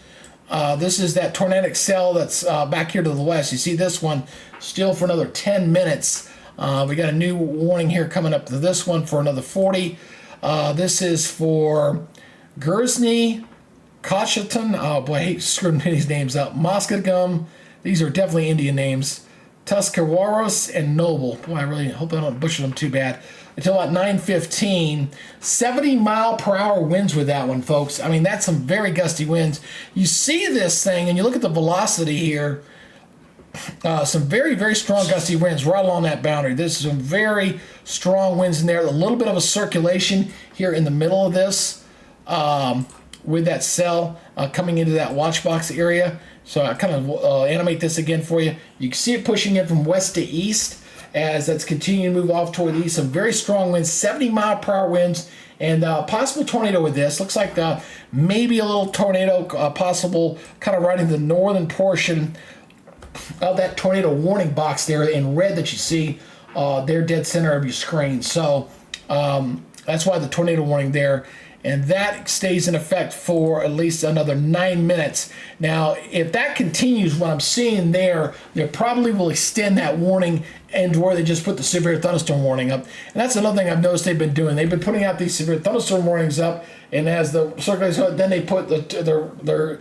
This is that tornadic cell that's back here to the west. You see this one still for another 10 minutes. We got a new warning here coming up to this one for another 40. This is for Guernsey, Coshington, oh boy, I hate screwing these names up. Muskogum, these are definitely Indian names. Tuscarawas and Noble. Boy, I really hope I don't butcher them too bad. Until about 9:15, 70-mile-per-hour winds with that one, folks. I mean, that's some very gusty winds. You see this thing, and you look at the velocity here. Some very, very strong gusty winds right along that boundary. There's some very strong winds in there. A little bit of a circulation here in the middle of this with that cell coming into that watch box area. So I kind of animate this again for you. You can see it pushing in from west to east as that's continuing to move off toward the east. Some very strong winds, 70-mile-per-hour winds, and possible tornado with this. Looks like maybe a little tornado possible kind of right in the northern portion of that tornado warning box there in red that you see there dead center of your screen. So that's why the tornado warning there. And that stays in effect for at least another 9 minutes. Now, if that continues, what I'm seeing there, they probably will extend that warning and where they just put the severe thunderstorm warning up. And that's another thing I've noticed they've been doing. They've been putting out these severe thunderstorm warnings up, and as the circulates, then they put they're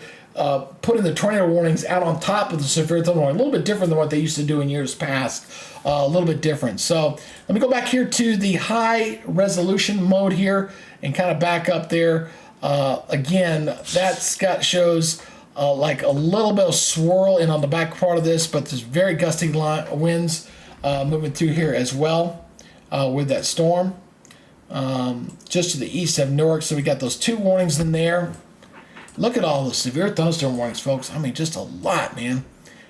putting the tornado warnings out on top of the severe thunderstorm warning. A little bit different than what they used to do in years past. A little bit different. So let me go back here to the high resolution mode here and kind of back up there. Again, that shows like a little bit of swirl in on the back part of this, but there's very gusty winds moving through here as well with that storm. Just to the east of Newark, so we got those 2 warnings in there. Look at all the severe thunderstorm warnings, folks. I mean, just a lot, man.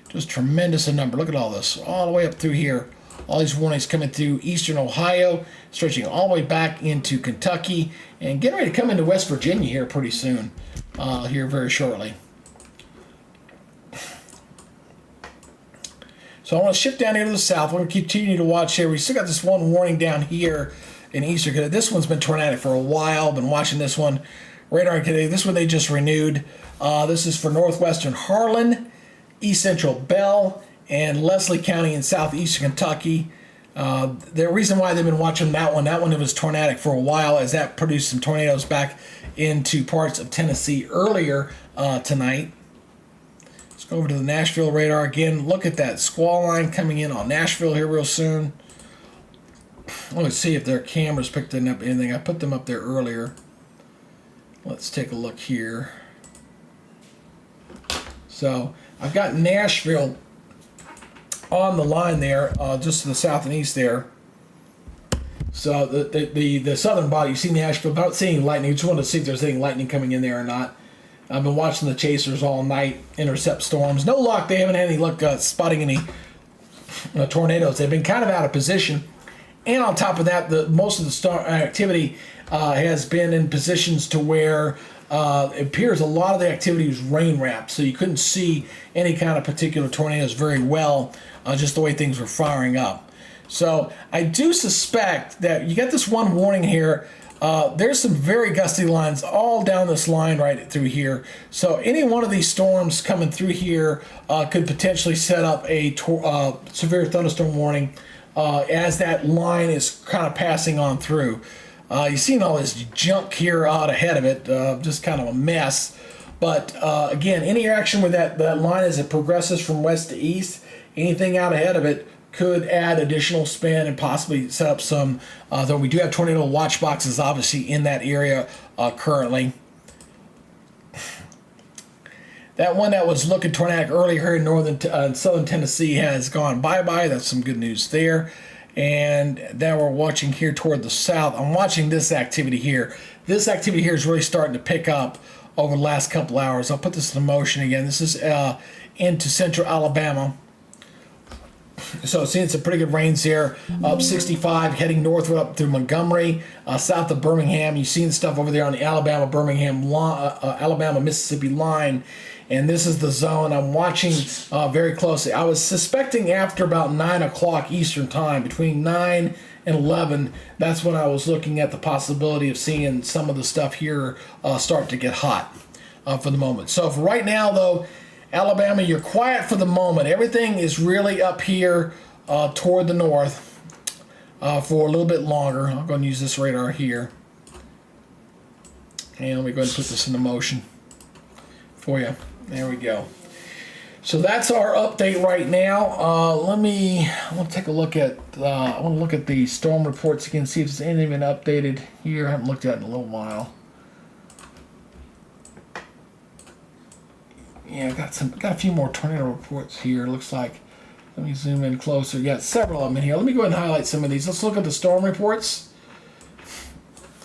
Just tremendous in number. Look at all this, all the way up through here. All these warnings coming through eastern Ohio, stretching all the way back into Kentucky, and getting ready to come into West Virginia here pretty soon, here very shortly. So I want to shift down here to the south. We're going to continue to watch here. We still got this one warning down here in eastern. This one's been tornadic for a while. Been watching this one. Radar today. This one they just renewed. This is for northwestern Harlan, east central Bell, and Leslie County in southeastern Kentucky. The reason why they've been watching that one it was tornadic for a while, as that produced some tornadoes back into parts of Tennessee earlier tonight. Let's go over to the Nashville radar again. Look at that squall line coming in on Nashville here real soon. Let's see if their cameras picked up anything. I put them up there earlier. Let's take a look here. So I've got Nashville on the line there, just to the south and east there. So the southern body, you see Nashville, not seeing lightning. Just wanted to see if there's any lightning coming in there or not. I've been watching the chasers all night, intercept storms. No luck. They haven't had any luck spotting any tornadoes. They've been kind of out of position. And on top of that, most of the storm activity has been in positions to where it appears a lot of the activity was rain wrapped, so you couldn't see any kind of particular tornadoes very well, just the way things were firing up. So I do suspect that you get this one warning here. There's some very gusty lines all down this line right through here. So any one of these storms coming through here could potentially set up a severe thunderstorm warning as that line is kind of passing on through. You've seen all this junk here out ahead of it, just kind of a mess. But again, any action with that line as it progresses from west to east, anything out ahead of it could add additional spin and possibly set up some, though we do have tornado watch boxes obviously in that area currently. That one that was looking tornadic earlier here in southern Tennessee has gone bye-bye. That's some good news there. And now we're watching here toward the south. I'm watching this activity here. This activity here is really starting to pick up over the last couple hours. I'll put this in motion again. This is into central Alabama. So seeing some pretty good rains here, up 65, heading northward up through Montgomery, south of Birmingham. You've seen stuff over there on the Alabama-Mississippi line. And this is the zone I'm watching very closely. I was suspecting after about 9 o'clock Eastern time, between 9 and 11, that's when I was looking at the possibility of seeing some of the stuff here start to get hot for the moment. So for right now, though, Alabama, you're quiet for the moment. Everything is really up here toward the north for a little bit longer. I'm going to use this radar here. And let me go ahead and put this into motion for you. There we go. So that's our update right now. I want to take a look at. I want to look at the storm reports again, see if there's anything been updated here. I haven't looked at it in a little while. Yeah, got a few more tornado reports here. Looks like. Let me zoom in closer. Yeah, several of them in here. Let me go ahead and highlight some of these. Let's look at the storm reports.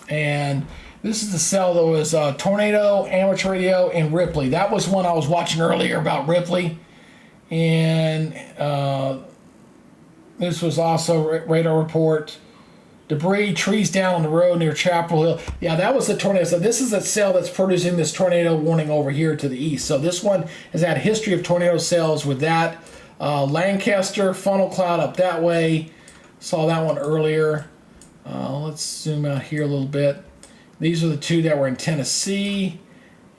And this is the cell that was Tornado, Amateur Radio, and Ripley. That was one I was watching earlier about Ripley. And this was also radar report. Debris, trees down on the road near Chapel Hill. Yeah, that was the tornado. So this is a cell that's producing this tornado warning over here to the east. So this one has had a history of tornado cells with that. Lancaster, funnel cloud up that way. Saw that one earlier. Let's zoom out here a little bit. These are the two that were in Tennessee.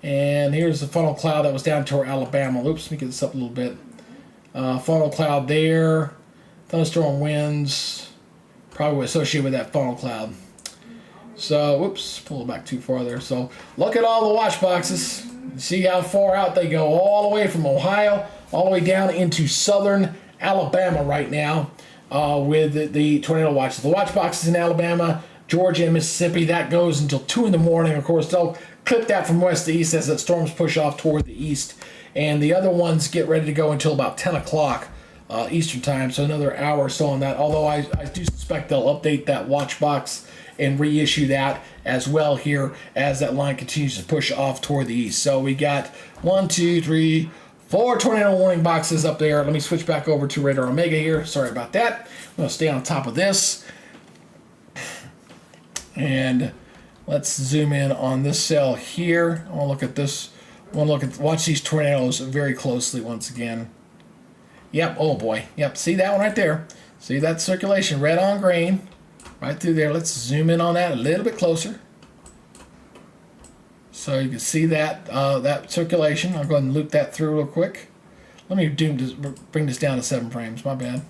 And here's the funnel cloud that was down toward Alabama. Oops, let me get this up a little bit. Funnel cloud there. Thunderstorm winds. Probably associated with that funnel cloud. So, whoops, pull it back too far there. So, look at all the watch boxes. See how far out they go, all the way from Ohio, all the way down into southern Alabama right now with the tornado watches. The watch boxes in Alabama, Georgia, and Mississippi, that goes until 2 in the morning. Of course, they'll clip that from west to east as the storms push off toward the east. And the other ones get ready to go until about 10 o'clock. Eastern time, so another hour or so on that. Although I do suspect they'll update that watch box and reissue that as well here as that line continues to push off toward the east. So we got 1, 2, 3, 4 tornado warning boxes up there. Let me switch back over to Radar Omega here. Sorry about that. I'm going to stay on top of this. And let's zoom in on this cell here. I want to look at this. Watch these tornadoes very closely once again. Yep, oh boy. Yep, see that one right there. See that circulation, red on green, right through there. Let's zoom in on that a little bit closer. So you can see that that circulation. I'll go ahead and loop that through real quick. Let me bring this down to 7 frames, my bad.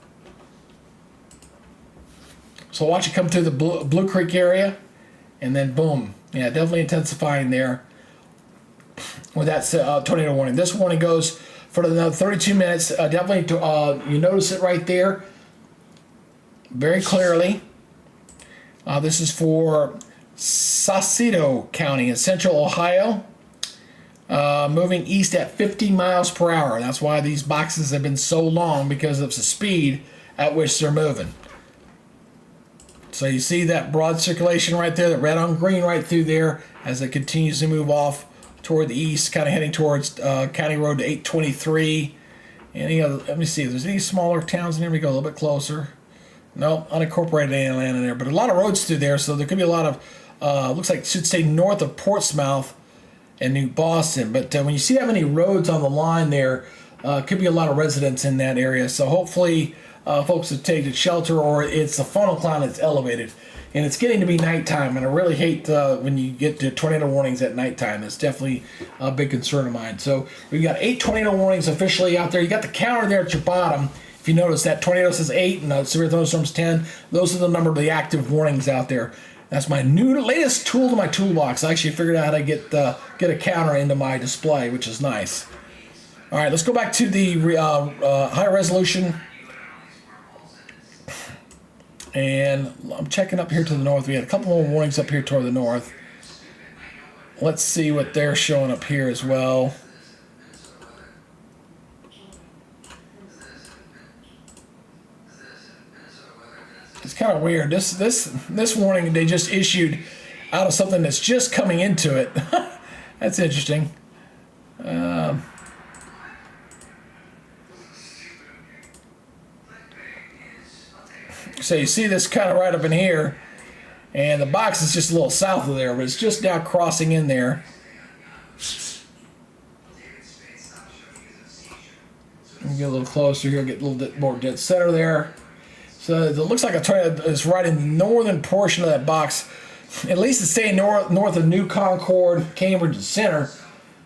So watch it come through the Blue Creek area, and then boom. Yeah, definitely intensifying there with that tornado warning. This warning goes for another 32 minutes. Definitely, you notice it right there very clearly. This is for Sausalito County in central Ohio. Moving east at 50 miles per hour. That's why these boxes have been so long, because of the speed at which they're moving. So you see that broad circulation right there, that red on green right through there as it continues to move off toward the east, kind of heading towards County Road 823 Any other? Let me see if there's any smaller towns in here. We go a little bit closer. Nope, unincorporated land in there, but a lot of roads through there, so there could be a lot of. Looks like it should stay north of Portsmouth and New Boston. But when you see that many roads on the line there, could be a lot of residents in that area. So hopefully, folks have taken shelter, or it's the funnel cloud that's elevated. And it's getting to be nighttime, and I really hate when you get to tornado warnings at nighttime. It's definitely a big concern of mine. So we've got 8 tornado warnings officially out there. You got the counter there at your bottom. If you notice, that tornado says 8 and severe thunderstorms 10. Those are the number of the active warnings out there. That's my latest tool to my toolbox. I actually figured out how to get a counter into my display, which is nice. All right, let's go back to the high resolution. And I'm checking up here to the north. We had a couple more warnings up here toward the north. Let's see what they're showing up here as well. It's kind of weird. This warning they just issued out of something that's just coming into it. That's interesting. So you see this kind of right up in here, and the box is just a little south of there, but it's just now crossing in there. Get a little closer here, get a little bit more dead center there. So it looks like a tornado is right in the northern portion of that box. At least it's staying north of New Concord, Cambridge, and Center.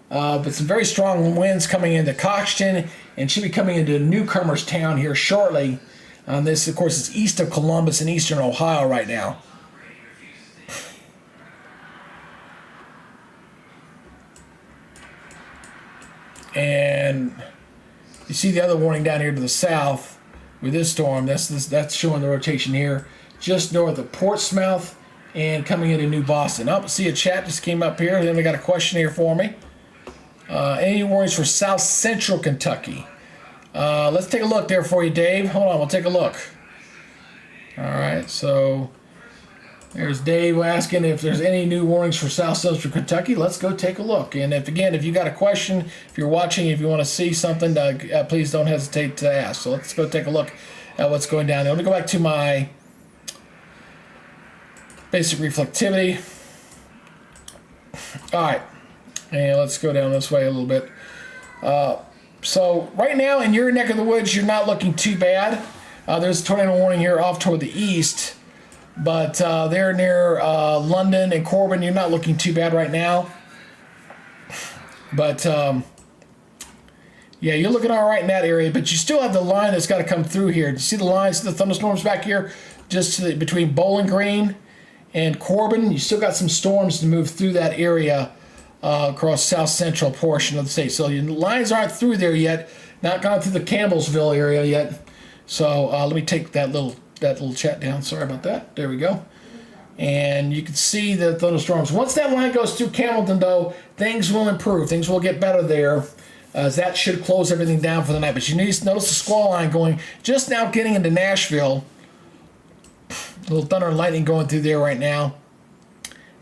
But some very strong winds coming into Coxton, and should be coming into Newcomers Town here shortly. This, of course, is east of Columbus in eastern Ohio right now. And you see the other warning down here to the south with this storm. That's showing the rotation here just north of Portsmouth and coming into New Boston. Oh, see a chat just came up here. Then we got a question here for me. Any warnings for South Central Kentucky? Let's take a look there for you, Dave. Hold on, we'll take a look. All right, so there's Dave asking if there's any new warnings for South Central Kentucky. Let's go take a look. And if you got a question, if you're watching, if you want to see something, please don't hesitate to ask. So let's go take a look at what's going down there. Let me go back to my basic reflectivity. All right, and let's go down this way a little bit. So right now in your neck of the woods, you're not looking too bad. There's a tornado warning here off toward the east, but they're near London and Corbin. You're not looking too bad right now. But yeah, you're looking all right in that area, but you still have the line that's got to come through here. Do you see the lines, the thunderstorms back here, just between Bowling Green and Corbin? You still got some storms to move through that area. Across south central portion of the state. So your lines aren't through there yet, not gone through the Campbellsville area yet. So let me take that little chat down. Sorry about that. There we go. And you can see the thunderstorms. Once that line goes through Campbellton, though, things will improve. Things will get better there, as that should close everything down for the night. But you notice the squall line going just now getting into Nashville. A little thunder and lightning going through there right now.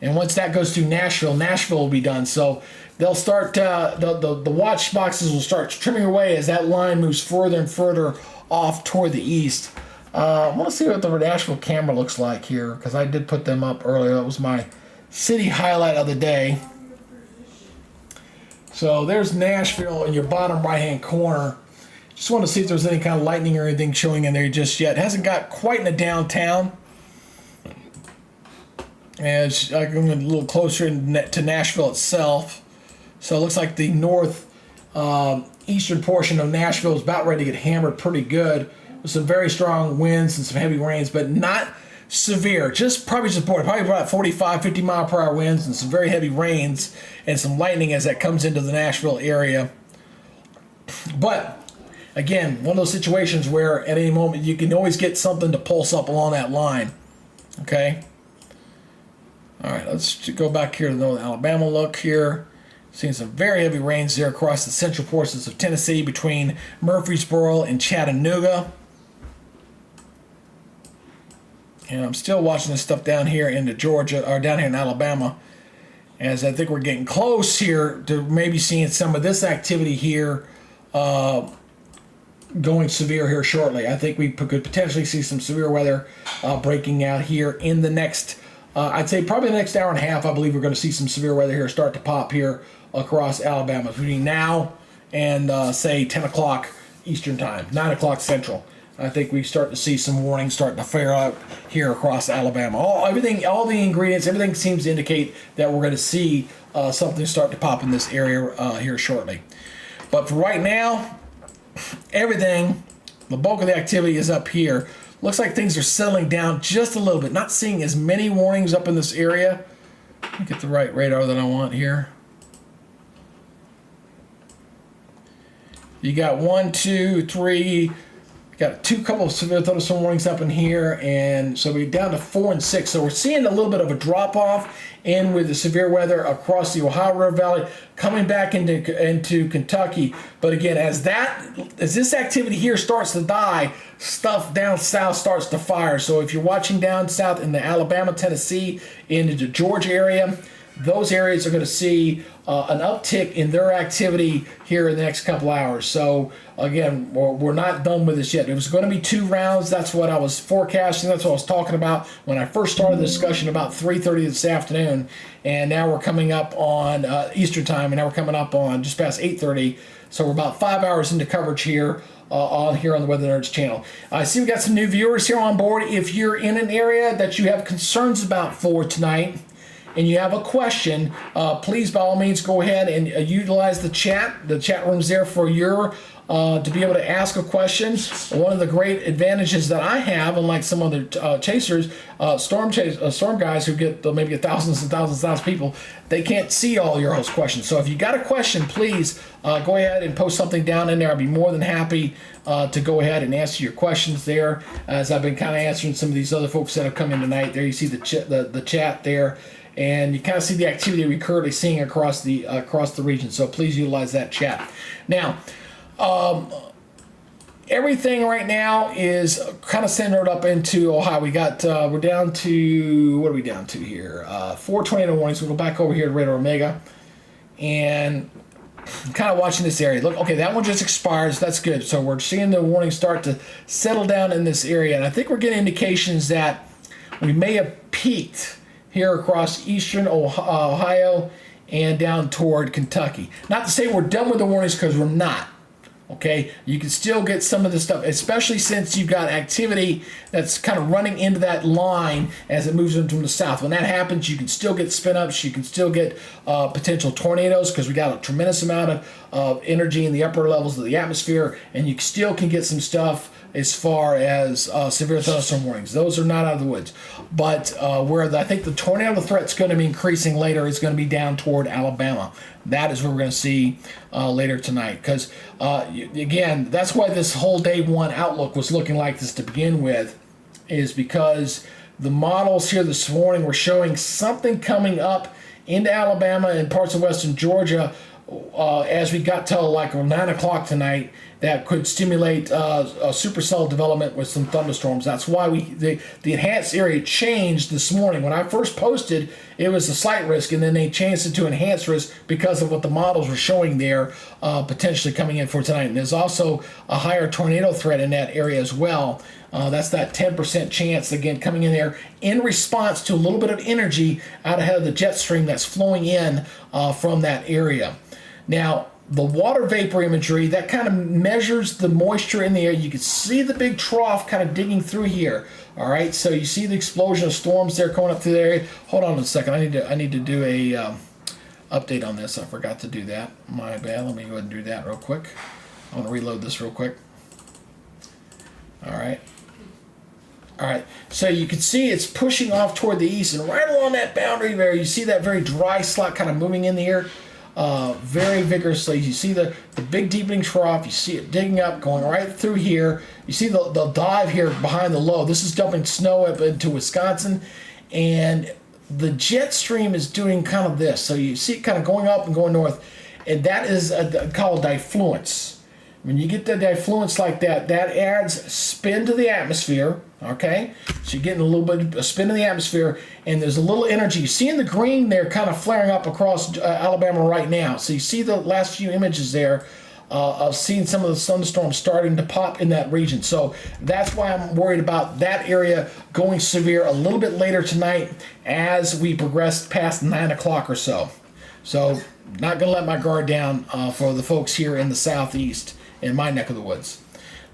And once that goes through Nashville will be done. So they'll start, the watch boxes will start trimming away as that line moves further and further off toward the east. I want to see what the Nashville camera looks like here, because I did put them up earlier. That was my city highlight of the day. So there's Nashville in your bottom right-hand corner. Just want to see if there's any kind of lightning or anything showing in there just yet. It hasn't got quite in the downtown. And it's going a little closer to Nashville itself. So it looks like the north eastern portion of Nashville is about ready to get hammered pretty good with some very strong winds and some heavy rains, but not severe. Probably about 45, 50 mile per hour winds and some very heavy rains and some lightning as that comes into the Nashville area. But again, one of those situations where at any moment you can always get something to pulse up along that line. Okay. All right, let's go back here to the Northern Alabama look here. Seeing some very heavy rains there across the central portions of Tennessee between Murfreesboro and Chattanooga. And I'm still watching this stuff down here into Georgia, or down here in Alabama, as I think we're getting close here to maybe seeing some of this activity here going severe here shortly. I think we could potentially see some severe weather breaking out here in the next, I'd say probably the next hour and a half. I believe we're going to see some severe weather here start to pop here across Alabama between now and say 10 o'clock Eastern time, 9 o'clock Central. I think we start to see some warnings starting to flare up here across Alabama. All the ingredients, everything seems to indicate that we're going to see something start to pop in this area here shortly. But for right now, everything, the bulk of the activity is up here. Looks like things are settling down just a little bit. Not seeing as many warnings up in this area. Let me get the right radar that I want here. You got 1, 2, 3. Got couple of severe thunderstorm warnings up in here, and so we're down to 4 and 6. So we're seeing a little bit of a drop off in with the severe weather across the Ohio River Valley, coming back into Kentucky. But again, as this activity here starts to die, stuff down south starts to fire. So if you're watching down south in the Alabama, Tennessee, into the Georgia area, those areas are going to see an uptick in their activity here in the next couple hours. So again, we're not done with this yet. It was going to be 2 rounds. That's what I was forecasting. That's what I was talking about when I first started the discussion about 3:30 this afternoon. And now we're coming up on Eastern time, and now we're coming up on just past 8:30. So we're about 5 hours into coverage here on the Weather Nerds channel. I see we got some new viewers here on board. If you're in an area that you have concerns about for tonight, and you have a question, please by all means go ahead and utilize the chat. The chat room's there for your to be able to ask a question. One of the great advantages that I have, unlike some other chasers, storm guys who maybe get thousands and thousands of people, they can't see all your host questions. So if you got a question, please go ahead and post something down in there. I'd be more than happy to go ahead and answer your questions there, as I've been kind of answering some of these other folks that have come in tonight. There you see the chat there. And you kind of see the activity we're currently seeing across the region. So please utilize that chat. Now, everything right now is kind of centered up into Ohio. We're down to, what are we down to here? 4 tornado warnings. We'll go back over here to Radar Omega, and I'm kind of watching this area. Look, okay, that one just expired, so that's good. So we're seeing the warnings start to settle down in this area, and I think we're getting indications that we may have peaked here across eastern Ohio and down toward Kentucky. Not to say we're done with the warnings, because we're not. Okay, you can still get some of this stuff, especially since you've got activity that's kind of running into that line as it moves in from the south. When that happens, you can still get spin-ups, you can still get potential tornadoes, because we got a tremendous amount of energy in the upper levels of the atmosphere, and you still can get some stuff as far as severe thunderstorm warnings. Those are not out of the woods. But where I think the tornado threat's going to be increasing later is going to be down toward Alabama. That is what we're going to see later tonight. Because, again, that's why this whole day one outlook was looking like this to begin with, is because the models here this morning were showing something coming up into Alabama and parts of western Georgia as we got to like 9 o'clock tonight, that could stimulate a supercell development with some thunderstorms. That's why the enhanced area changed this morning. When I first posted, it was a slight risk, and then they changed it to enhanced risk because of what the models were showing there potentially coming in for tonight. And there's also a higher tornado threat in that area as well. That's that 10% chance, again, coming in there in response to a little bit of energy out ahead of the jet stream that's flowing in from that area. Now, the water vapor imagery, that kind of measures the moisture in the air. You can see the big trough kind of digging through here. All right, so you see the explosion of storms there coming up through the area. Hold on a second. I need to do a update on this. I forgot to do that. My bad. Let me go ahead and do that real quick. I want to reload this real quick. All right. All right, so you can see it's pushing off toward the east, and right along that boundary there, you see that very dry slot kind of moving in the air very vigorously. You see the big deepening trough. You see it digging up, going right through here. You see the dive here behind the low. This is dumping snow up into Wisconsin, and the jet stream is doing kind of this. So you see it kind of going up and going north, and that is called diffluence. When you get the diffluence like that, that adds spin to the atmosphere, okay? So you're getting a little bit of spin in the atmosphere, and there's a little energy. You see in the green there kind of flaring up across Alabama right now. So you see the last few images there. of seeing some of the thunderstorms starting to pop in that region. So that's why I'm worried about that area going severe a little bit later tonight as we progress past 9 o'clock or so. So not going to let my guard down for the folks here in the southeast in my neck of the woods.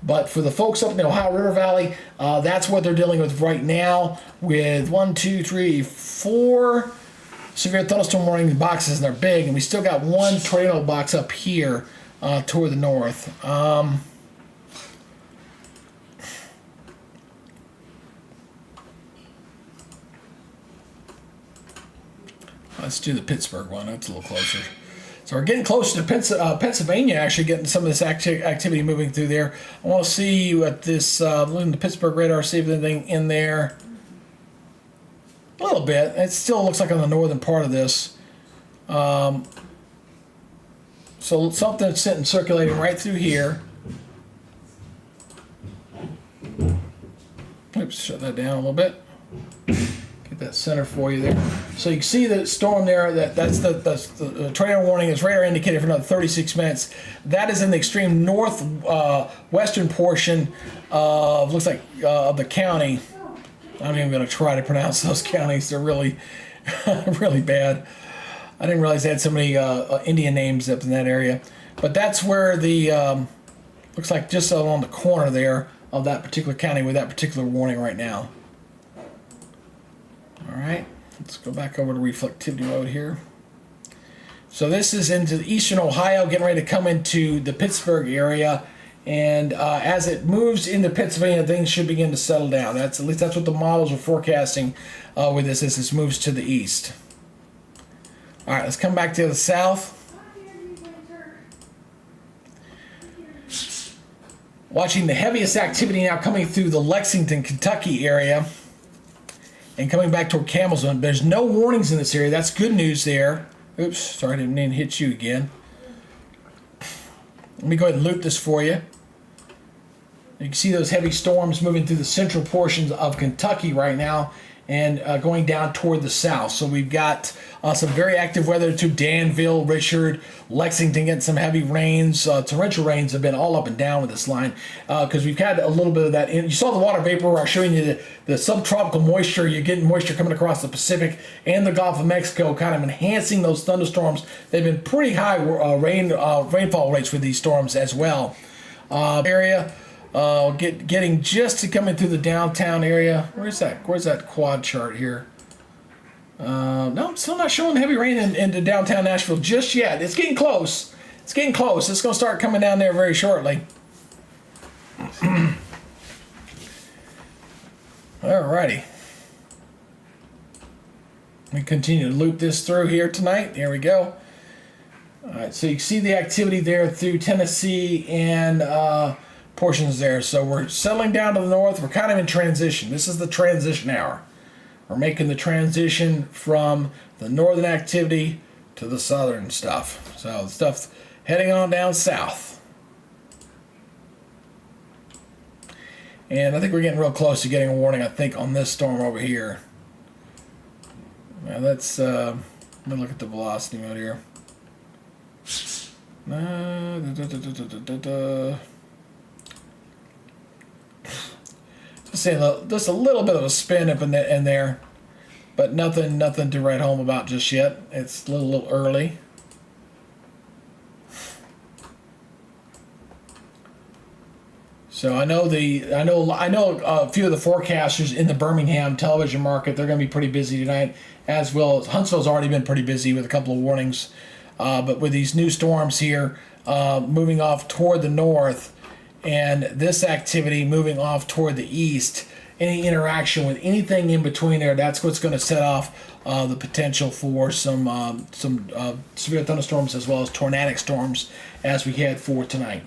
But for the folks up in the Ohio River Valley, that's what they're dealing with right now with 1, 2, 3, 4 severe thunderstorm warning boxes, and they're big. And we still got one tornado box up here toward the north. Let's do the Pittsburgh one. That's a little closer. So we're getting closer to Pennsylvania, actually getting some of this activity moving through there. I want to see what this, looking at the Pittsburgh radar, see if there's anything in there. A little bit. It still looks like on the northern part of this. So something's sitting, circulating right through here. Oops, shut that down a little bit. Get that center for you there. So you can see the storm there. That's the tornado warning is radar indicated for another 36 minutes. That is in the extreme north western portion of looks like of the county. I'm not even going to try to pronounce those counties. They're really really bad. I didn't realize they had so many Indian names up in that area. But that's where the looks like just along the corner there of that particular county with that particular warning right now. All right, let's go back over to reflectivity mode here. So this is into eastern Ohio, getting ready to come into the Pittsburgh area, and as it moves into Pennsylvania, things should begin to settle down. That's at least that's what the models are forecasting with this as this moves to the east. All right, let's come back to the south. Watching the heaviest activity now coming through the Lexington, Kentucky area. And coming back toward Campbellsville, there's no warnings in this area. That's good news there. Oops, sorry, I didn't mean to hit you again. Let me go ahead and loop this for you. You can see those heavy storms moving through the central portions of Kentucky right now and going down toward the south. So we've got some very active weather to Danville, Richard, Lexington getting some heavy rains. Torrential rains have been all up and down with this line because we've had a little bit of that. You saw the water vapor where I was showing you the subtropical moisture. You're getting moisture coming across the Pacific and the Gulf of Mexico, kind of enhancing those thunderstorms. They've been pretty high rainfall rates with these storms as well. Area. Getting just to coming through the downtown area. Where's that quad chart here? No, I'm still not showing heavy rain into downtown Nashville just yet. It's getting close. It's getting close. It's going to start coming down there very shortly. Alrighty. We continue to loop this through here tonight. Here we go. Alright, so you can see the activity there through Tennessee and portions there. So we're settling down to the north. We're kind of in transition. This is the transition hour. We're making the transition from the northern activity to the southern stuff. So the stuff's heading on down south. And I think we're getting real close to getting a warning, I think, on this storm over here. Now let's let me look at the velocity mode here. Just a little bit of a spin up in there, but nothing to write home about just yet. It's a little early. So I know a few of the forecasters in the Birmingham television market. They're going to be pretty busy tonight, as well as Huntsville's already been pretty busy with a couple of warnings. But with these new storms here moving off toward the north, and this activity moving off toward the east, any interaction with anything in between there, that's what's going to set off the potential for some severe thunderstorms as well as tornadic storms as we head forward tonight.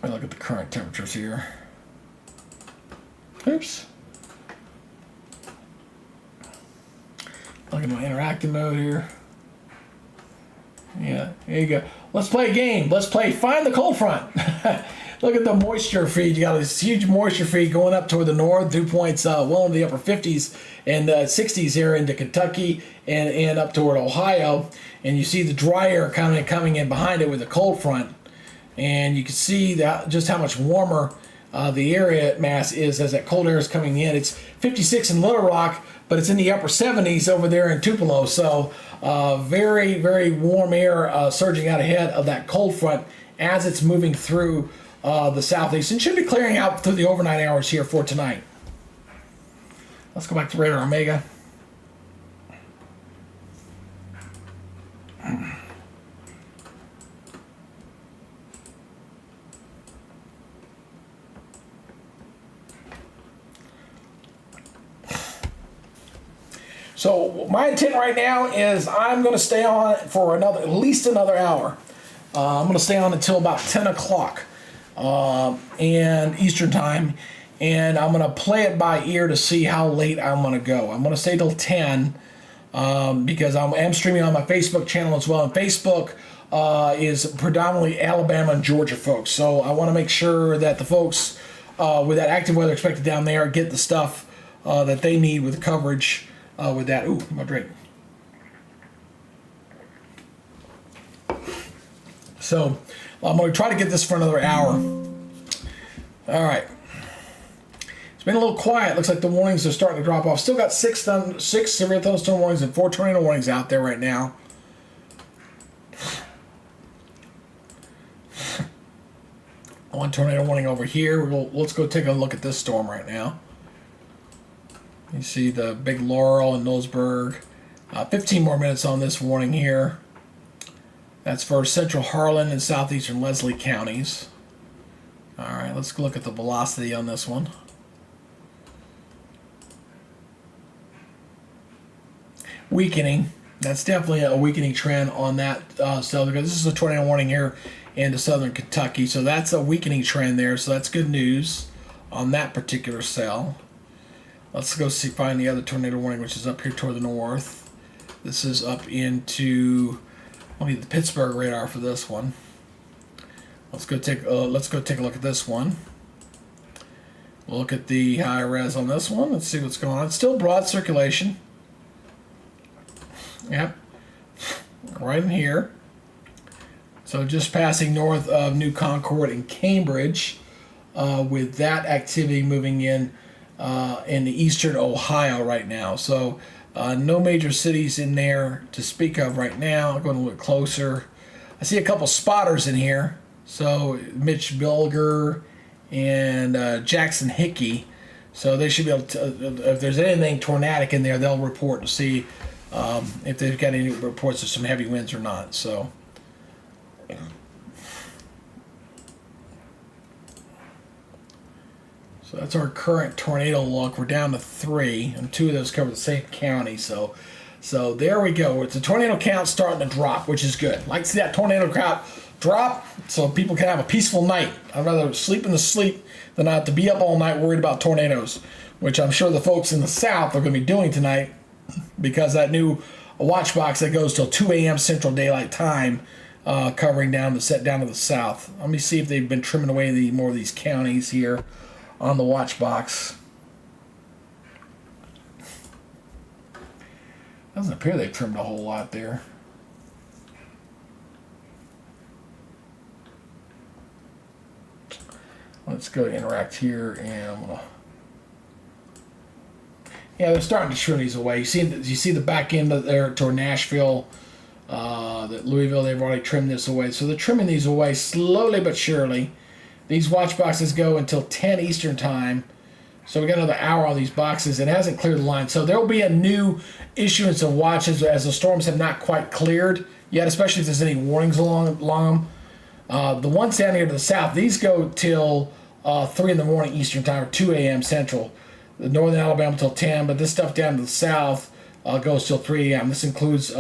Look at the current temperatures here. Oops. Look at my interactive mode here. Yeah, there you go. Let's play a game. Let's play Find the Cold Front. Look at the moisture feed. You got this huge moisture feed going up toward the north. Dew points well into the upper 50s and 60s here into Kentucky and up toward Ohio. And you see the dry air coming in behind it with the cold front. And you can see that just how much warmer the area mass is as that cold air is coming in. It's 56 in Little Rock, but it's in the upper 70s over there in Tupelo. So very, very warm air surging out ahead of that cold front as it's moving through the southeast, and should be clearing out through the overnight hours here for tonight. Let's go back to radar Omega. So my intent right now is I'm going to stay on for at least another hour. I'm going to stay on until about 10 o'clock and Eastern time, and I'm going to play it by ear to see how late I'm going to go. I'm going to stay till 10 because I am streaming on my Facebook channel as well, and Facebook is predominantly Alabama and Georgia folks. So I want to make sure that the folks with that active weather expected down there get the stuff that they need with coverage with that. Ooh, my drink. So I'm going to try to get this for another hour. All right. It's been a little quiet. Looks like the warnings are starting to drop off. Still got six severe thunderstorm warnings and 4 tornado warnings out there right now. One tornado warning over here. Let's go take a look at this storm right now. You see the big Laurel and Nollsburg. 15 more minutes on this warning here. That's for central Harlan and southeastern Leslie counties. All right, let's look at the velocity on this one. Weakening. That's definitely a weakening trend on that cell, because this is a tornado warning here into southern Kentucky. So that's a weakening trend there. So that's good news on that particular cell. Let's go find the other tornado warning, which is up here toward the north. This is up into, I'll need the Pittsburgh radar for this one. Let's go take a look at this one. We'll look at the high res on this one. Let's see what's going on. It's still broad circulation. Yep, right in here. So just passing north of New Concord and Cambridge, with that activity moving in the eastern Ohio right now. So no major cities in there to speak of right now. I'm going to look closer. I see a couple spotters in here. So Mitch Bilger and Jackson Hickey. So they should be able to, if there's anything tornadic in there, they'll report to see if they've got any reports of some heavy winds or not. So that's our current tornado look. We're down to 3, and 2 of those cover the same county. So there we go. It's the tornado count starting to drop, which is good. Like to see that tornado count drop so people can have a peaceful night. I'd rather sleep in the sleep than not to be up all night worried about tornadoes, which I'm sure the folks in the South are going to be doing tonight, because that new watch box that goes till 2 a.m. Central Daylight Time, covering down to the south. Let me see if they've been trimming away more of these counties here on the watch box. Doesn't appear they've trimmed a whole lot there. Let's go to interact here, and I'm gonna. Yeah, they're starting to trim these away. You see the back end of there toward Nashville, that Louisville. They've already trimmed this away. So they're trimming these away slowly but surely. These watch boxes go until 10 Eastern time. So we got another hour on these boxes. It hasn't cleared the line. So there will be a new issuance of watches as the storms have not quite cleared yet, especially if there's any warnings along them. The ones down here to the south, these go till 3 in the morning Eastern time, or 2 a.m. Central. The northern Alabama till 10, but this stuff down to the south goes till 3 a.m. This includes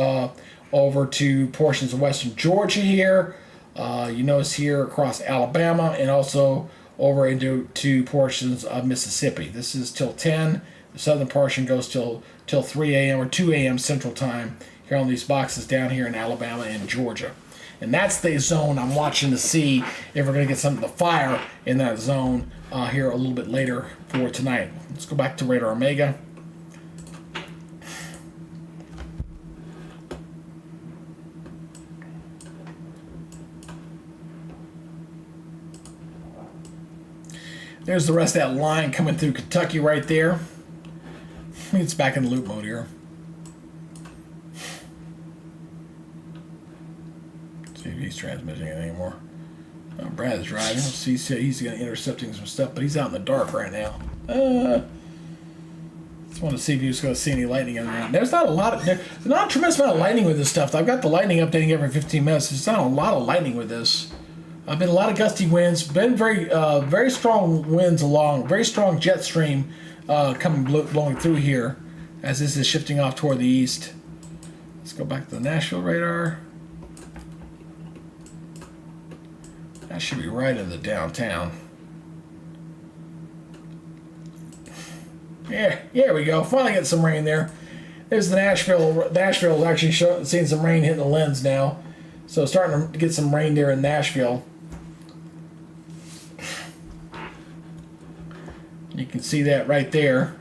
over to portions of western Georgia here. You notice here across Alabama, and also over into portions of Mississippi. This is till 10. The southern portion goes till 3 a.m. or 2 a.m. Central Time here on these boxes down here in Alabama and Georgia. And that's the zone I'm watching to see if we're going to get some of the fire in that zone here a little bit later for tonight. Let's go back to Radar Omega. There's the rest of that line coming through Kentucky right there. It's back in loop mode here. See if he's transmitting it anymore. Oh, Brad's driving. See, he's intercepting some stuff, but he's out in the dark right now. Just want to see if he's going to see any lightning in there. There's not a lot of, there's not a tremendous amount of lightning with this stuff. I've got the lightning updating every 15 minutes. There's not a lot of lightning with this. Been a lot of gusty winds. Been very strong winds along. Very strong jet stream blowing through here as this is shifting off toward the east. Let's go back to the Nashville radar. That should be right in the downtown. Yeah, here we go. Finally getting some rain there. There's the Nashville. Nashville is actually seeing some rain hitting the lens now. So starting to get some rain there in Nashville. You can see that right there.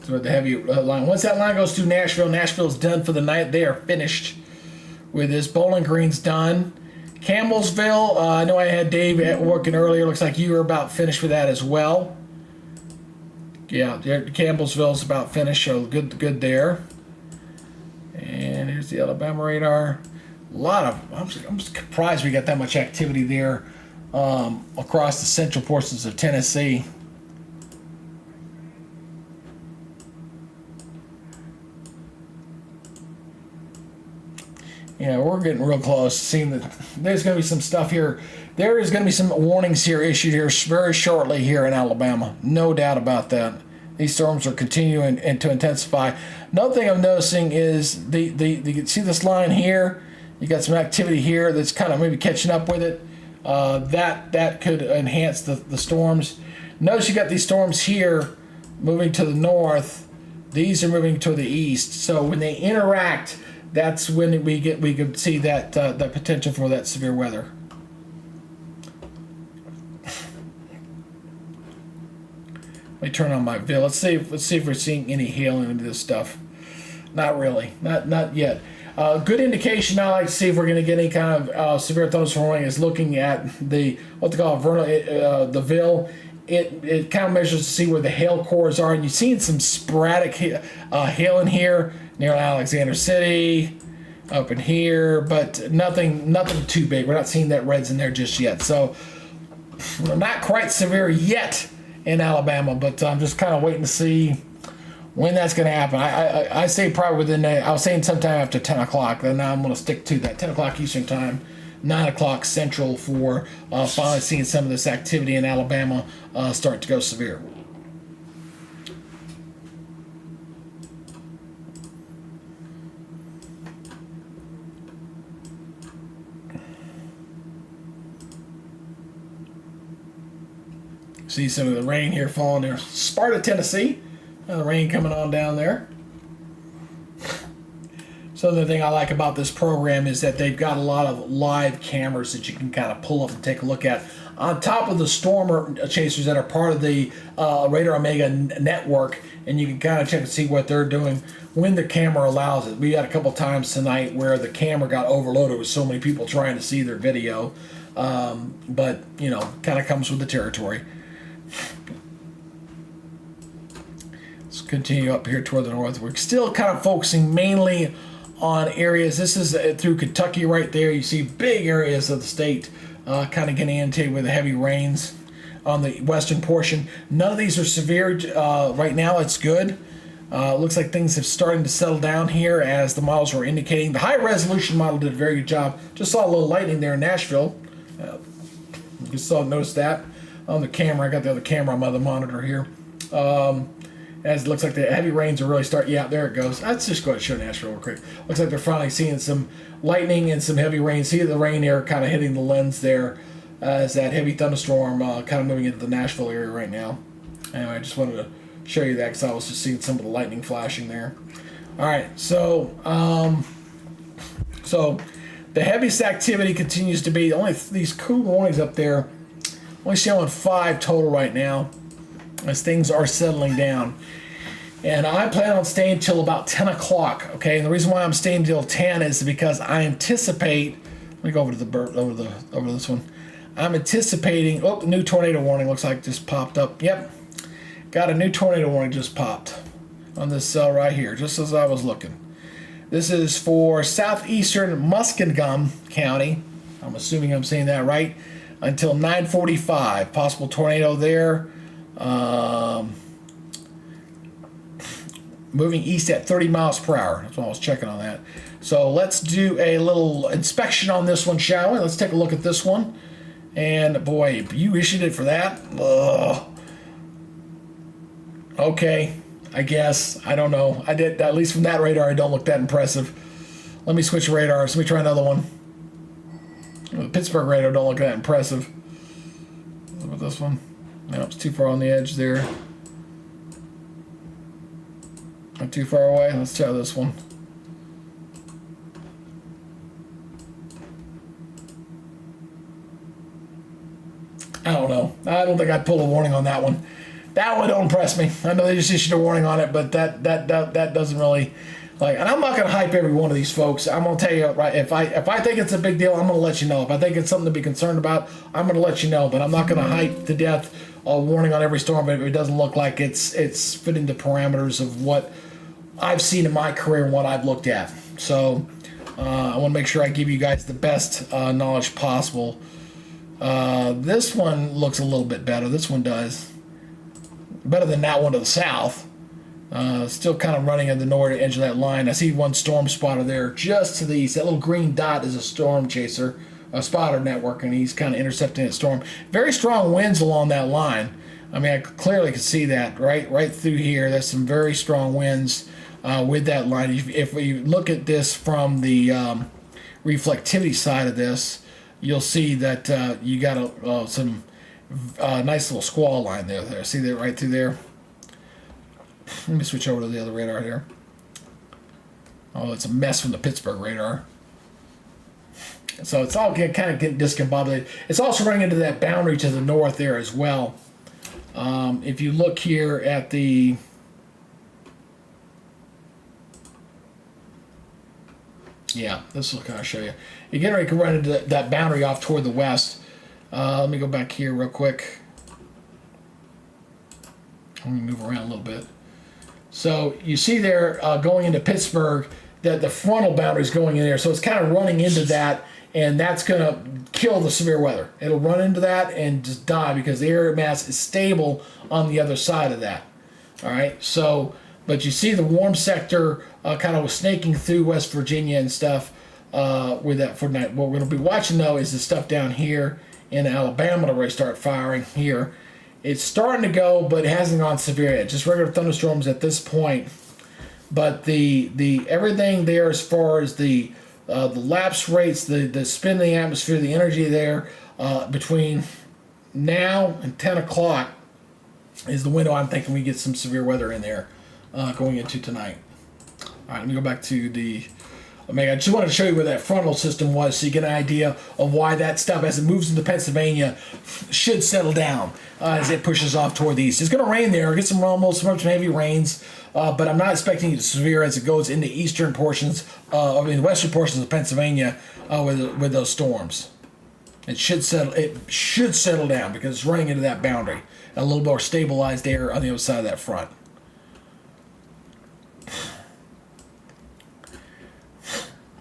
So the heavy line. Once that line goes through Nashville, Nashville's done for the night. They are finished with this. Bowling Green's done. Campbellsville, I know I had Dave working earlier. Looks like you were about finished with that as well. Yeah, Campbellsville's about finished, so good there. And here's the Alabama radar. A lot of, I'm surprised we got that much activity there across the central portions of Tennessee. Yeah, we're getting real close. Seeing that there's going to be some stuff here. There is going to be some warnings here issued here very shortly here in Alabama. No doubt about that. These storms are continuing and to intensify. Another thing I'm noticing is you can see this line here. You got some activity here that's kind of maybe catching up with it. That could enhance the storms. Notice you got these storms here moving to the north. These are moving to the east. So when they interact, that's when we could see that the potential for that severe weather. Let me turn on my VIL. Let's see if we're seeing any hail into this stuff. Not really. Not yet. Good indication I like to see if we're going to get any kind of severe thunderstorm warning is looking at the the VIL. It kind of measures to see where the hail cores are, and you're seeing some sporadic hail in here near Alexander City, up in here, but nothing too big. We're not seeing that reds in there just yet. So not quite severe yet in Alabama, but I'm just kind of waiting to see when that's going to happen. I say probably within I was saying sometime after 10 o'clock. Then I'm going to stick to that 10 o'clock Eastern time, 9 o'clock Central for finally seeing some of this activity in Alabama start to go severe. See some of the rain here falling there. Sparta, Tennessee. The rain coming on down there. So the thing I like about this program is that they've got a lot of live cameras that you can kind of pull up and take a look at. On top of the storm chasers that are part of the Radar Omega network, and you can kind of check and see what they're doing when the camera allows it. We had a couple times tonight where the camera got overloaded with so many people trying to see their video. But, you know, kind of comes with the territory. Let's continue up here toward the north. We're still kind of focusing mainly on areas. This is through Kentucky right there. You see big areas of the state kind of getting into with the heavy rains on the western portion. None of these are severe right now. It's good. Looks like things have started to settle down here as the models were indicating. The high resolution model did a very good job. Just saw a little lightning there in Nashville. You noticed that on the camera. I got the other camera on my other monitor here. As it looks like the heavy rains are really starting. Yeah, there it goes. Let's just go ahead and show Nashville real quick. Looks like they're finally seeing some lightning and some heavy rain. See the rain there kind of hitting the lens there as that heavy thunderstorm kind of moving into the Nashville area right now. Anyway, I just wanted to show you that because I was just seeing some of the lightning flashing there. All right, so The heaviest activity continues to be only these cool warnings up there. Only showing 5 total right now as things are settling down. And I plan on staying till about 10 o'clock. Okay, and the reason why I'm staying till 10 is because I anticipate. Let me go over to over this one. I'm anticipating. Oh, new tornado warning looks like just popped up. Yep, got a new tornado warning just popped on this cell right here, just as I was looking. This is for southeastern Muskingum County. I'm assuming I'm saying that right. Until 9:45, possible tornado there. Moving east at 30 miles per hour. That's why I was checking on that. So let's do a little inspection on this one, shall we? Let's take a look at this one. And boy, you issued it for that? Ugh. Okay, I guess. I don't know. I did, at least from that radar, I don't look that impressive. Let me switch radars. Let me try another one. The Pittsburgh radar don't look that impressive. What about this one? No, it's too far on the edge there. Not too far away. Let's try this one. I don't know. I don't think I'd pull a warning on that one. That one don't impress me. I know they just issued a warning on it, but that doesn't really like. And I'm not gonna hype every one of these folks. I'm gonna tell you right. If I think it's a big deal, I'm gonna let you know. If I think it's something to be concerned about, I'm gonna let you know. But I'm not gonna hype to death a warning on every storm if it doesn't look like it's fitting the parameters of what I've seen in my career and what I've looked at. So I want to make sure I give you guys the best knowledge possible. This one looks a little bit better. This one does. Better than that one to the south. Still kind of running at the northern edge of that line. I see one storm spotter there just to the east. That little green dot is a storm chaser, a spotter network, and he's kind of intercepting that storm. Very strong winds along that line. I mean, I clearly can see that right through here. There's some very strong winds with that line. If we look at this from the reflectivity side of this, you'll see that you got some nice little squall line there. See that right through there? Let me switch over to the other radar here. Oh, it's a mess from the Pittsburgh radar. So it's all kind of getting discombobulated. It's also running into that boundary to the north there as well. If you look here at the this will kind of show you. You're getting ready to run into that boundary off toward the west. Let me go back here real quick. Let me move around a little bit. So you see there going into Pittsburgh that the frontal boundary is going in there. So it's kind of running into that, and that's going to kill the severe weather. It'll run into that and just die because the air mass is stable on the other side of that. All right. So, but you see the warm sector kind of snaking through West Virginia and stuff with that for tonight. What we're going to be watching though is the stuff down here in Alabama to really start firing here. It's starting to go, but it hasn't gone severe yet. Just regular thunderstorms at this point. But the everything there as far as the lapse rates, the spin in the atmosphere, the energy there between now and 10 o'clock is the window I'm thinking we get some severe weather in there going into tonight. All right, let me go back to the... I just wanted to show you where that frontal system was so you get an idea of why that stuff, as it moves into Pennsylvania, should settle down as it pushes off toward the east. It's going to rain there. Get some rumbles, some heavy rains, but I'm not expecting it severe as it goes into eastern portions, the western portions of Pennsylvania with those storms. It should settle down because it's running into that boundary. A little more stabilized air on the other side of that front.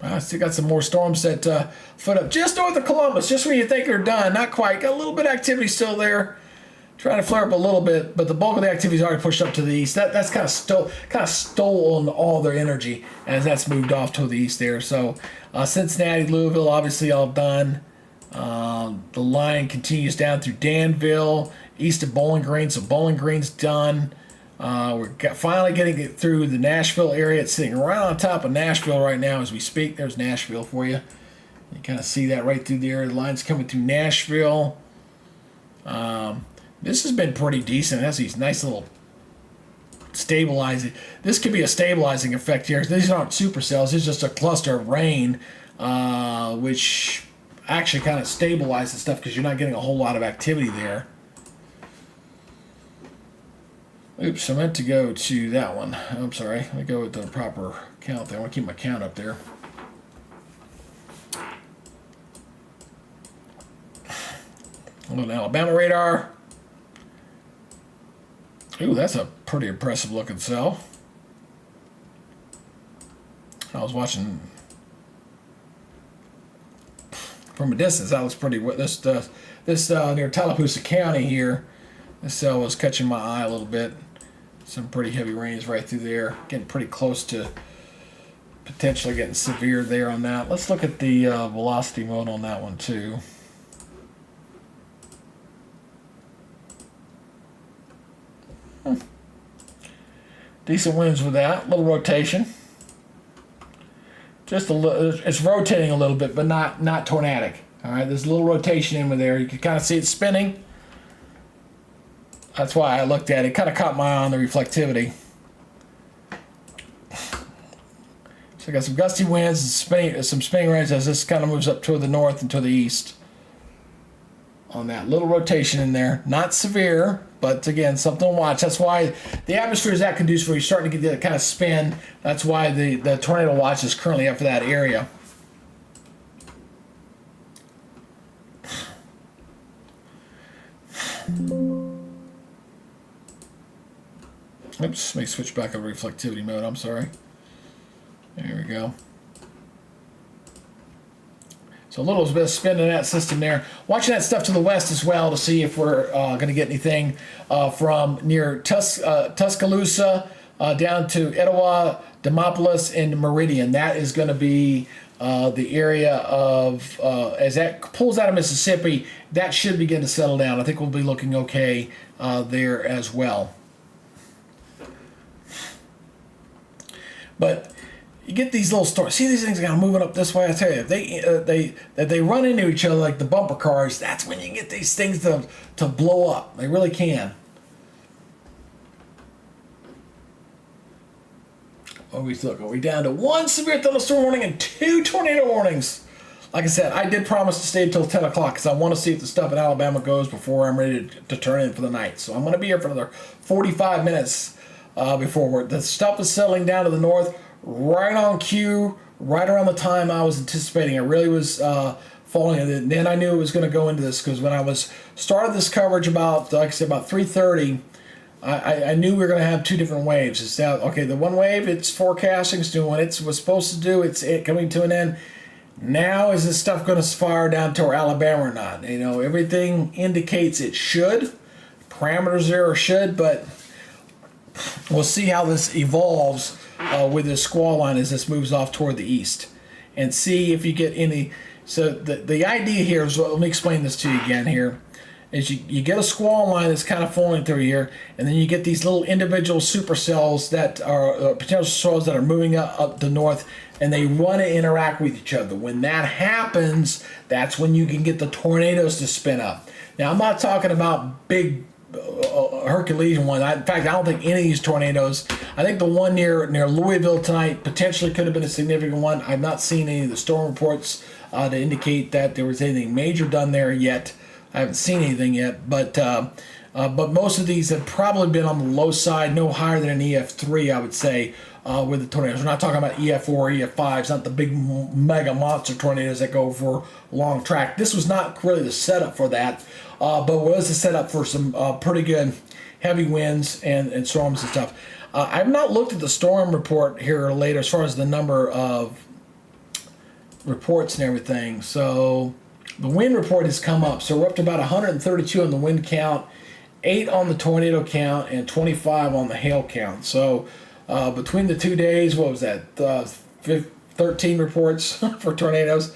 I still got some more storms that foot up just north of Columbus, just when you think they're done. Not quite. Got a little bit of activity still there. Trying to flare up a little bit, but the bulk of the activity is already pushed up to the east. That's kind of stolen all their energy as that's moved off to the east there. So Cincinnati, Louisville, obviously all done. The line continues down through Danville, east of Bowling Green. So Bowling Green's done. We're finally getting it through the Nashville area. It's sitting right on top of Nashville right now as we speak. There's Nashville for you. You kind of see that right through there. The line's coming through Nashville. This has been pretty decent. That's these nice little stabilizing. This could be a stabilizing effect here. These aren't supercells. It's just a cluster of rain which actually kind of stabilizes stuff because you're not getting a whole lot of activity there. Oops, I meant to go to that one. I'm sorry. Let me go with the proper count there. I want to keep my count up there. A little Alabama radar. Ooh, that's a pretty impressive looking cell. I was watching from a distance. That looks pretty. This near Tallapoosa County here. This cell was catching my eye a little bit. Some pretty heavy rains right through there. Getting pretty close to potentially getting severe there on that. Let's look at the velocity mode on that one too. Decent winds with that. Little rotation. Just a little. It's rotating a little bit, but not tornadic. All right, there's a little rotation in with there. You can kind of see it spinning. That's why I looked at it. Kind of caught my eye on the reflectivity. So I got some gusty winds and some spinning rains as this kind of moves up toward the north and to the east. On that little rotation in there, not severe, but again, something to watch. That's why the atmosphere is that conducive where you're starting to get that kind of spin. That's why the tornado watch is currently up for that area. Oops, let me switch back over to reflectivity mode. I'm sorry. There we go. So a little bit of spin in that system there. Watching that stuff to the west as well to see if we're going to get anything from near Tuscaloosa down to Etowah, Demopolis, and Meridian. That is going to be the area of, as that pulls out of Mississippi, that should begin to settle down. I think we'll be looking okay there as well. But you get these little storms. See these things kind of moving up this way. I tell you, if they run into each other like the bumper cars, that's when you get these things to blow up. They really can. Are we down to 1 severe thunderstorm warning and 2 tornado warnings? Like I said, I did promise to stay until 10 o'clock because I want to see if the stuff in Alabama goes before I'm ready to turn in for the night. So I'm going to be here for another 45 minutes before the stuff is settling down to the north. Right on cue, right around the time I was anticipating. I really was falling. And then I knew it was going to go into this because when I started this coverage about, like I said, about 3:30, I knew we were going to have 2 different waves. It's now, okay, the one wave, it's forecasting, it's doing what it was supposed to do. It's coming to an end. Now is this stuff going to fire down toward Alabama or not? You know, everything indicates it should. Parameters there are should, but we'll see how this evolves with this squall line as this moves off toward the east, and see if you get any. So the idea here is, let me explain this to you again here, is you get a squall line that's kind of flowing through here, and then you get these little individual supercells that are potential cells that are moving up the north, and they want to interact with each other. When that happens, that's when you can get the tornadoes to spin up. Now, I'm not talking about big Herculean one. In fact, I don't think any of these tornadoes. I think the one near Louisville tonight potentially could have been a significant one. I've not seen any of the storm reports to indicate that there was anything major done there yet. I haven't seen anything yet, but most of these have probably been on the low side, no higher than an EF3, I would say, with the tornadoes. We're not talking about EF4, EF5s, not the big mega monster tornadoes that go for a long track. This was not really the setup for that, but was the setup for some pretty good heavy winds and storms and stuff. I've not looked at the storm report here later as far as the number of reports and everything. So the wind report has come up. So we're up to about 132 on the wind count, 8 on the tornado count, and 25 on the hail count. So between the 2 days, what was that? 13 reports for tornadoes.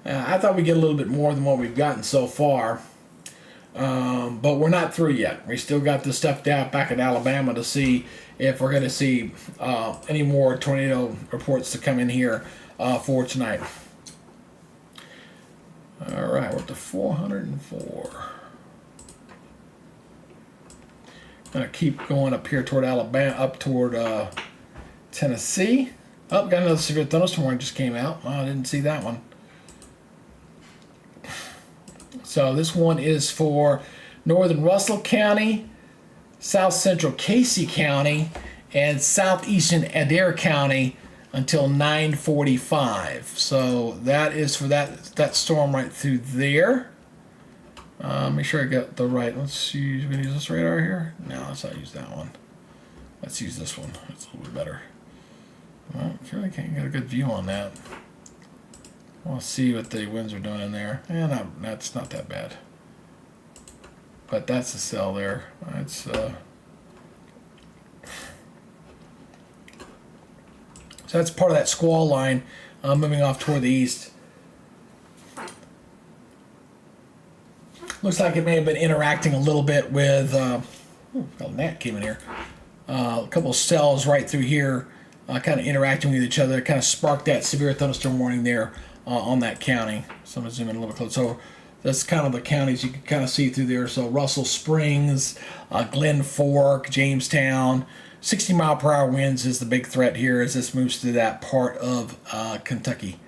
I thought we'd get a little bit more than what we've gotten so far. But we're not through yet. We still got this stuff down back in Alabama to see if we're going to see any more tornado reports to come in here for tonight. All right, we're up to 404. Gonna keep going up here toward Alabama, up toward Tennessee. Oh, got another severe thunderstorm warning just came out. Oh, I didn't see that one. So this one is for northern Russell County, south central Casey County, and southeastern Adair County until 9:45. So that is for that storm right through there. Make sure I got the right. Let's use. We use this radar here. No, let's not use that one. Let's use this one. It's a little bit better. Well, really can't get a good view on that. I want to see what the winds are doing in there. Yeah, that's not that bad. But that's the cell there. That's so that's part of that squall line moving off toward the east. Looks like it may have been interacting a little bit with. A gnat came in here. A couple of cells right through here, kind of interacting with each other. Kind of sparked that severe thunderstorm warning there on that county. So I'm gonna zoom in a little close. So that's kind of the counties you can kind of see through there. So Russell Springs, Glen Fork, Jamestown. 60-mile-per-hour winds is the big threat here as this moves through that part of Kentucky.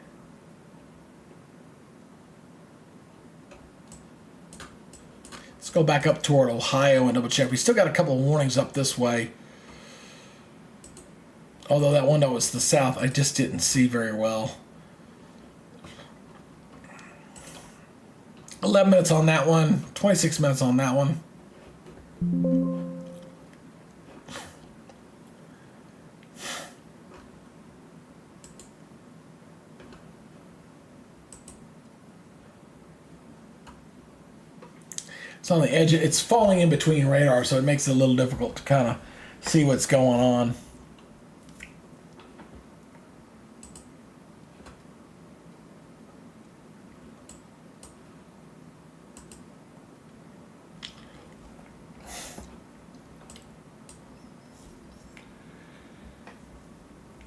Let's go back up toward Ohio and double check. We still got a couple of warnings up this way. Although that one that was the south, I just didn't see very well. 11 minutes on that one, 26 minutes on that one. It's on the edge. It's falling in between radar, so it makes it a little difficult to kind of see what's going on.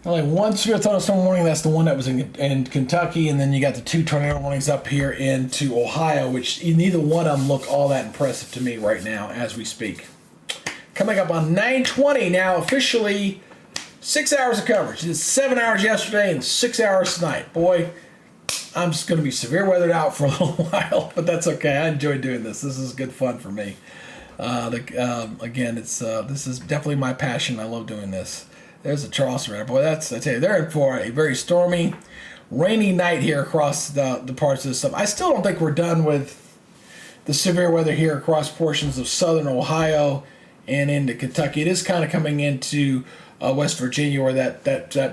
Only one severe thunderstorm warning. That's the one that was in Kentucky, and then you got the 2 tornado warnings up here into Ohio, which neither one of them look all that impressive to me right now as we speak. Coming up on 9:20 now, officially 6 hours of coverage. It's 7 hours yesterday and 6 hours tonight. Boy, I'm just going to be severe weathered out for a little while, but that's okay. I enjoy doing this. This is good fun for me. Again, this is definitely my passion. I love doing this. There's a Charleston radar. Boy, I tell you, they're in for a very stormy, rainy night here across the parts of the stuff. I still don't think we're done with the severe weather here across portions of southern Ohio and into Kentucky. It is kind of coming into West Virginia where that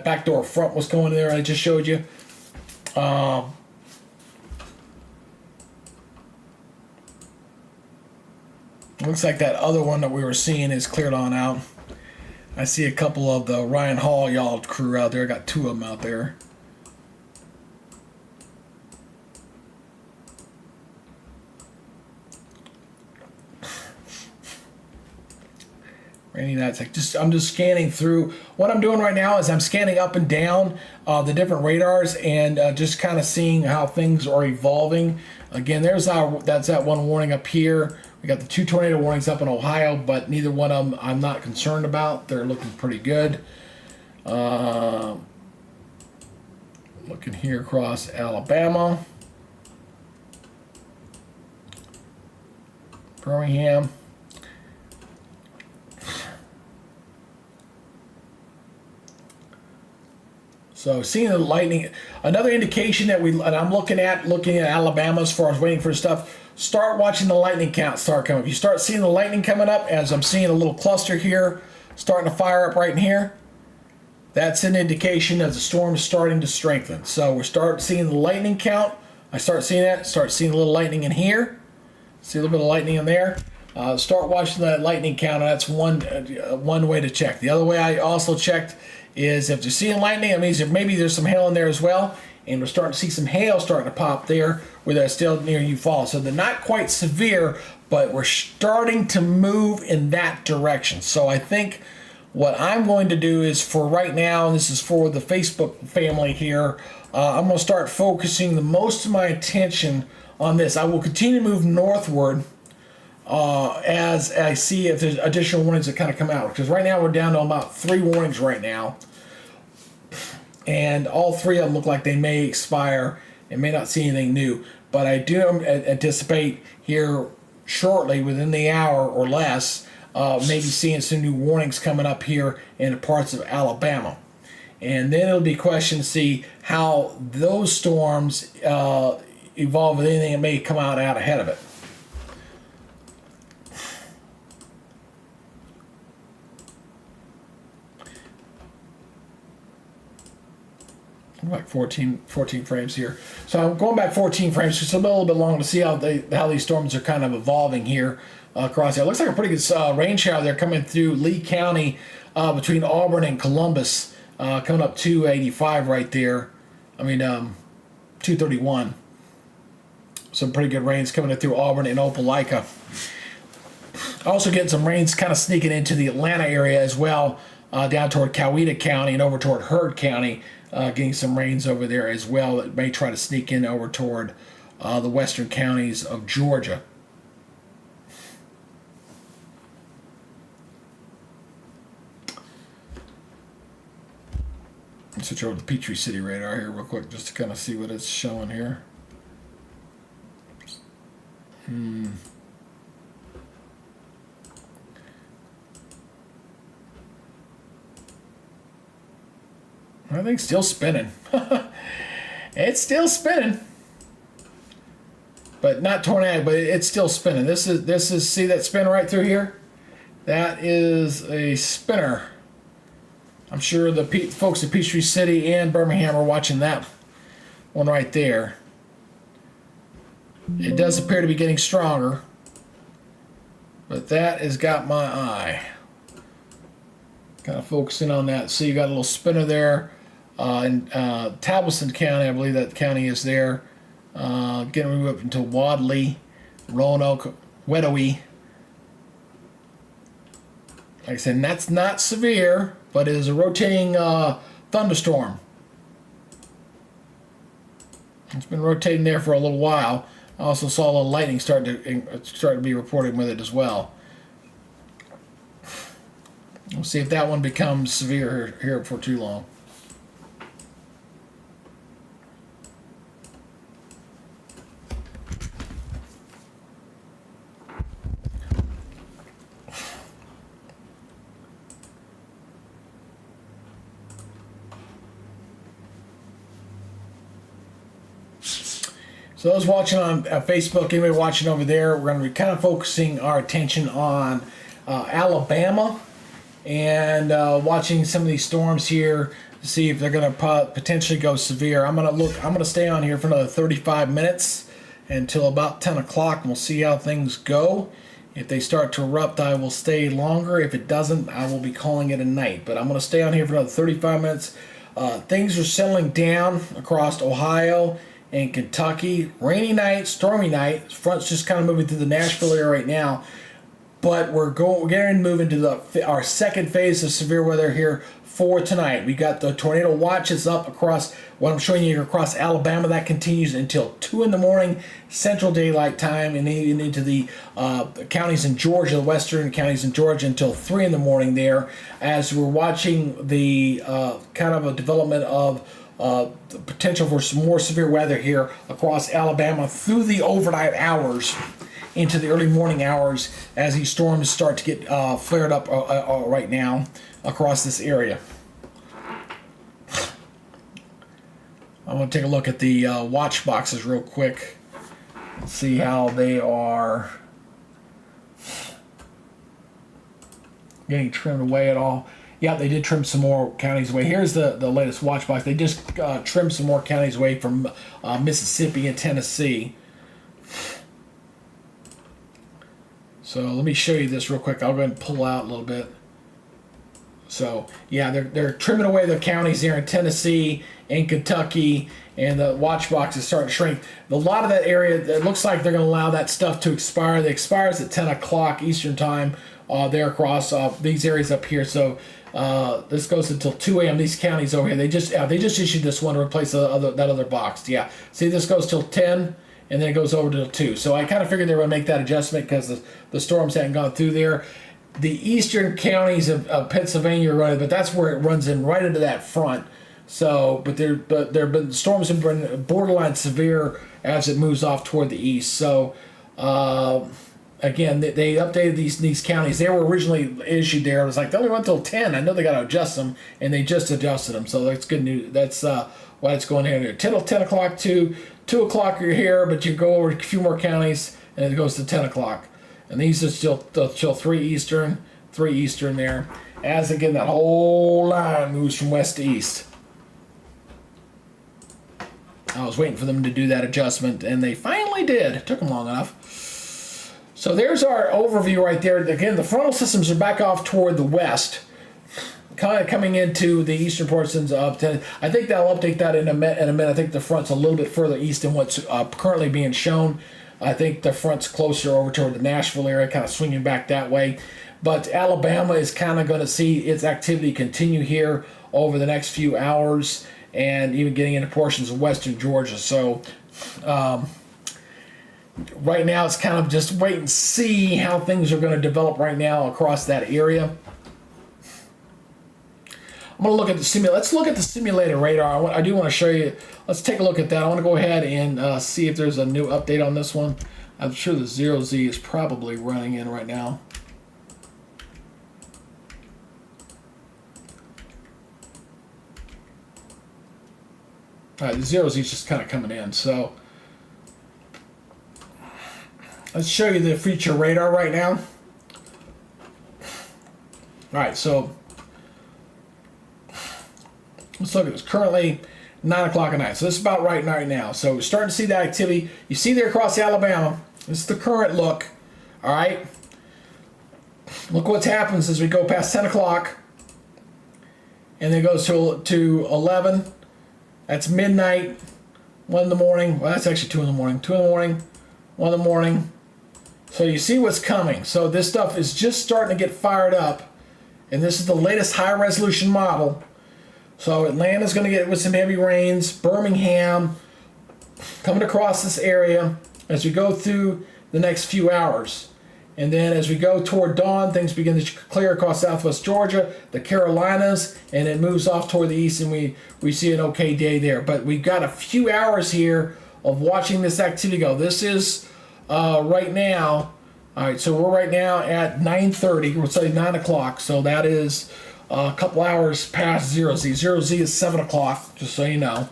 backdoor front was going there I just showed you. Looks like that other one that we were seeing is cleared on out. I see a couple of the Ryan Hall y'all crew out there. I got 2 of them out there. Rainy nights. I'm just scanning through. What I'm doing right now is I'm scanning up and down the different radars and just kind of seeing how things are evolving. Again, that's that one warning up here. We got the 2 tornado warnings up in Ohio, but neither one of them I'm not concerned about. They're looking pretty good. Looking here across Alabama, Birmingham. So seeing the lightning, another indication that I'm looking at Alabama as far as waiting for stuff. Start watching the lightning count start coming. If you start seeing the lightning coming up, as I'm seeing a little cluster here starting to fire up right in here, that's an indication that the storm is starting to strengthen. So we start seeing the lightning count. I start seeing that. Start seeing a little lightning in here. See a little bit of lightning in there. Start watching that lightning count. That's one way to check. The other way I also checked is if you're seeing lightning, it means that maybe there's some hail in there as well. And we're starting to see some hail starting to pop there where they're still near you fall. So they're not quite severe, but we're starting to move in that direction. So I think what I'm going to do is for right now, and this is for the Facebook family here, I'm going to start focusing the most of my attention on this. I will continue to move northward as I see if there's additional warnings that kind of come out. Because right now we're down to about 3 warnings right now. and all three of them look like they may expire and may not see anything new. But I do anticipate here shortly, within the hour or less, maybe seeing some new warnings coming up here in parts of Alabama. And then it'll be a question to see how those storms evolve with anything that may come out ahead of it. Like 14 frames here. So I'm going back 14 frames, just a little bit long to see how these storms are kind of evolving here across here. It looks like a pretty good rain shower there coming through Lee County between Auburn and Columbus, coming up 285 right there. 231. Some pretty good rains coming in through Auburn and Opelika. Also getting some rains kind of sneaking into the Atlanta area as well, down toward Coweta County and over toward Heard County. Getting some rains over there as well that may try to sneak in over toward the western counties of Georgia. Let's switch over to the Peachtree City radar here real quick just to kind of see what it's showing here. I think still spinning. It's still spinning, but not tornadic. But it's still spinning. This is see that spin right through here. That is a spinner. I'm sure the folks at Peachtree City and Birmingham are watching that one right there. It does appear to be getting stronger, but that has got my eye. Kind of focusing on that. See, you got a little spinner there. In Talbotson County, I believe that county is there. Getting moved up into Wadley, Roanoke, Wedowee. Like I said, that's not severe, but it is a rotating thunderstorm. It's been rotating there for a little while. I also saw a little lightning start to be reported with it as well. We'll see if that one becomes severe here for too long. So those watching on Facebook, anybody watching over there, we're going to be kind of focusing our attention on Alabama and watching some of these storms here to see if they're going to potentially go severe. I'm going to stay on here for another 35 minutes until about 10 o'clock, and we'll see how things go. If they start to erupt, I will stay longer. If it doesn't, I will be calling it a night. But I'm going to stay on here for another 35 minutes. Things are settling down across Ohio and Kentucky. Rainy night, stormy night. Front's just kind of moving through the Nashville area right now. But we're getting to move into our second phase of severe weather here for tonight. We got the tornado watches up across, what I'm showing you across Alabama. That continues until 2 in the morning, Central Daylight Time, and then into the counties in Georgia, the western counties in Georgia, until 3 in the morning there, as we're watching the kind of a development of the potential for some more severe weather here across Alabama through the overnight hours into the early morning hours as these storms start to get flared up right now across this area. I'm going to take a look at the watch boxes real quick and see how they are getting trimmed away at all. Yeah, they did trim some more counties away. Here's the latest watch box. They just trimmed some more counties away from Mississippi and Tennessee. So let me show you this real quick. I'll go ahead and pull out a little bit. So yeah, they're trimming away the counties there in Tennessee and Kentucky, and the watch box is starting to shrink. A lot of that area, it looks like they're going to allow that stuff to expire. It expires at 10 o'clock Eastern time there across these areas up here. So this goes until 2 a.m. These counties over here, they just issued this one to replace that other box. Yeah, see, this goes till 10. And then it goes over to 2. So I kind of figured they were going to make that adjustment because the storms hadn't gone through there. The eastern counties of Pennsylvania are running, but that's where it runs in right into that front So, but there have been storms have been borderline severe as it moves off toward the east. So, again, they updated these counties. They were originally issued there. It was like they only went till 10. I know they got to adjust them, and they just adjusted them. So that's good news. That's why it's going here. 10 o'clock to 2 o'clock you're here, but you go over a few more counties, and it goes to 10 o'clock. And these are still 3 Eastern there. As again, that whole line moves from west to east. I was waiting for them to do that adjustment, and they finally did. It took them long enough. So there's our overview right there. Again, the frontal systems are back off toward the west, kind of coming into the eastern portions of Tennessee. I think they'll update that in a minute. I think the front's a little bit further east than what's currently being shown. I think the front's closer over toward the Nashville area, kind of swinging back that way. But Alabama is kind of going to see its activity continue here over the next few hours, and even getting into portions of western Georgia. So right now it's kind of just wait and see how things are going to develop right now across that area. I'm going to look at the simulator. Let's look at the simulator radar. I do want to show you. Let's take a look at that. I want to go ahead and see if there's a new update on this one. I'm sure the 0Z is probably running in right now. All right, the 0Z is just kind of coming in. So let's show you the feature radar right now. All right, so let's look at this. Currently 9 o'clock at night. So this is about right now. So we're starting to see that activity. You see there across Alabama. This is the current look. All right. Look what happens as we go past 10 o'clock. And then it goes to 11. That's midnight. 1 in the morning. Well, that's actually 2 in the morning. 2 in the morning. 1 in the morning. So you see what's coming. So this stuff is just starting to get fired up. And this is the latest high resolution model. So Atlanta's going to get with some heavy rains. Birmingham coming across this area as we go through the next few hours. And then as we go toward dawn, things begin to clear across southwest Georgia, the Carolinas, and it moves off toward the east, and we see an okay day there. But we've got a few hours here of watching this activity go. This is right now. All right, so we're right now at 9:30. We'll say 9 o'clock. So that is a couple hours past 0Z. 0Z is 7 o'clock, just so you know.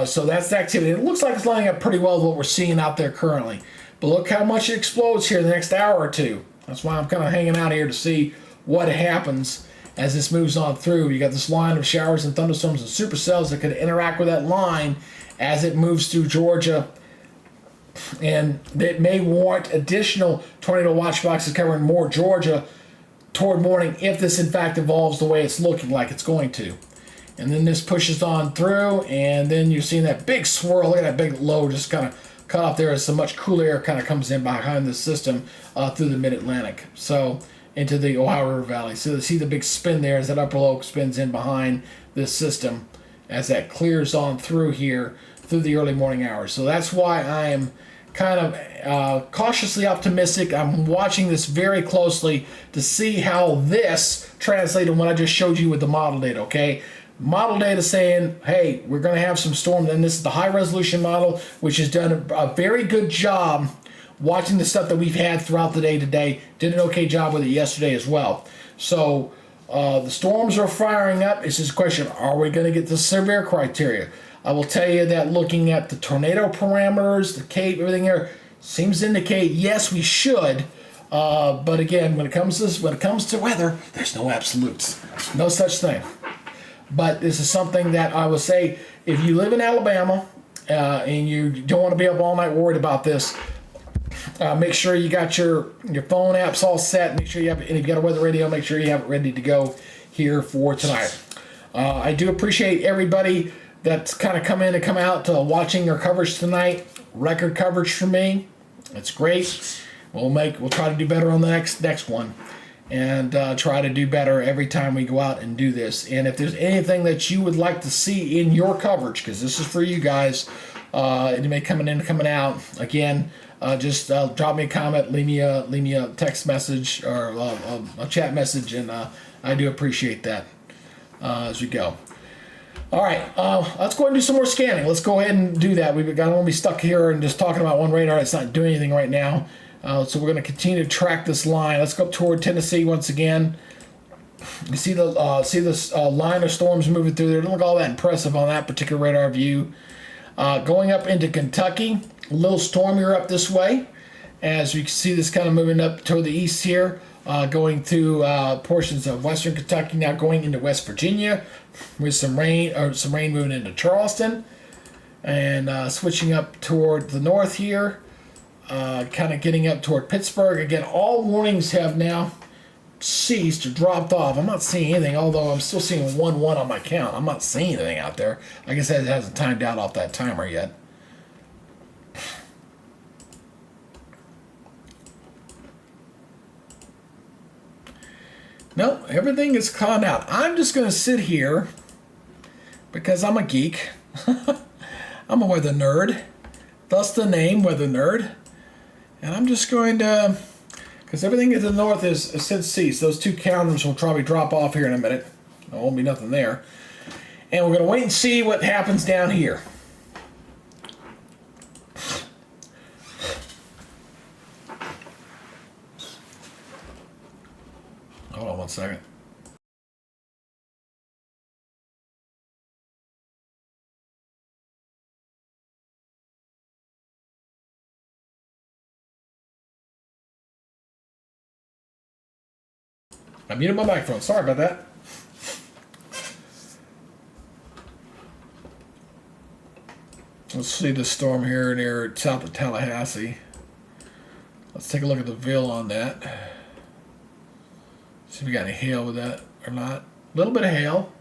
So that's the activity. It looks like it's lining up pretty well with what we're seeing out there currently. But look how much it explodes here in the next hour or two. That's why I'm kind of hanging out here to see what happens as this moves on through. You got this line of showers and thunderstorms and supercells that could interact with that line as it moves through Georgia. And it may warrant additional tornado watch boxes covering more Georgia toward morning if this in fact evolves the way it's looking like it's going to. And then this pushes on through, and then you're seeing that big swirl. Look at that big low just kind of cut off there as so much cool air kind of comes in behind the system through the mid-Atlantic. So into the Ohio River Valley. So you see the big spin there as that upper low spins in behind this system as that clears on through here through the early morning hours. So that's why I am kind of cautiously optimistic. I'm watching this very closely to see how this translates to what I just showed you with the model data, okay? Model data saying, hey, we're going to have some storm. Then this is the high resolution model, which has done a very good job watching the stuff that we've had throughout the day today. Did an okay job with it yesterday as well. So the storms are firing up. It's just a question, are we going to get the severe criteria? I will tell you that looking at the tornado parameters, the Cape, everything there, seems to indicate yes, we should. But again, when it comes to weather, there's no absolutes. No such thing. But this is something that I would say, if you live in Alabama and you don't want to be up all night worried about this, make sure you got your phone apps all set. Make sure you have, and if you got a weather radio, make sure you have it ready to go here for tonight. I do appreciate everybody that's kind of come in and come out to watching our coverage tonight. Record coverage for me. It's great. We'll try to do better on the next one, and try to do better every time we go out and do this. And if there's anything that you would like to see in your coverage, because this is for you guys, it may coming in, coming out. Again, just drop me a comment, leave me a text message or a chat message, and I do appreciate that as we go. All right, let's go ahead and do some more scanning. Let's go ahead and do that. I don't want to be stuck here and just talking about one radar that's not doing anything right now. So we're going to continue to track this line. Let's go up toward Tennessee once again. You see the line of storms moving through there. It doesn't look all that impressive on that particular radar view. Going up into Kentucky, a little stormier up this way. As you can see this kind of moving up toward the east here, going through portions of western Kentucky, now going into West Virginia with some rain moving into Charleston, and switching up toward the north here, kind of getting up toward Pittsburgh. Again, all warnings have now ceased or dropped off. I'm not seeing anything, although I'm still seeing 1-1 on my count. I'm not seeing anything out there. I guess that hasn't timed out off that timer yet. No, everything is caught out. I'm just going to sit here because I'm a geek. I'm a weather nerd. Thus the name, weather nerd. And I'm just going to, because everything to the north is since ceased. Those two counters will probably drop off here in a minute. There won't be nothing there. And we're going to wait and see what happens down here. Hold on one second. I muted my microphone. Sorry about that. Let's see the storm here near south of Tallahassee. Let's take a look at the VIL on that. See if we got any hail with that or not. A little bit of hail.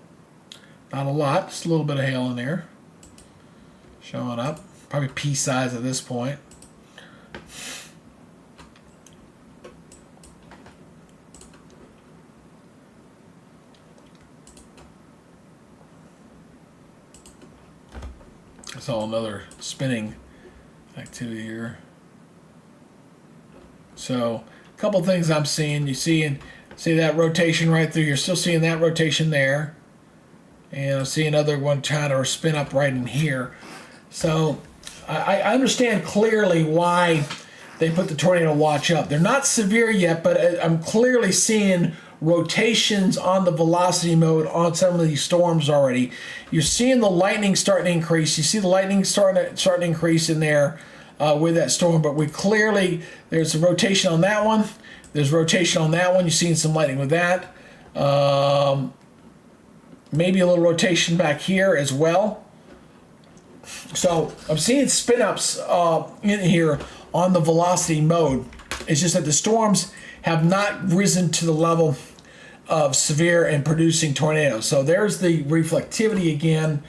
Not a lot, just a little bit of hail in there. Showing up. Probably pea size at this point. I saw another spinning activity here. So, a couple things I'm seeing. You see that rotation right through. You're still seeing that rotation there. And I see another one trying to spin up right in here. So, I understand clearly why they put the tornado watch up. They're not severe yet, but I'm clearly seeing rotations on the velocity mode on some of these storms already. You're seeing the lightning starting to increase. You see the lightning starting to increase in there with that storm, but there's a rotation on that one. There's rotation on that one. You're seeing some lightning with that. Maybe a little rotation back here as well. So I'm seeing spin ups in here on the velocity mode. It's just that the storms have not risen to the level of severe and producing tornadoes. So there's the reflectivity again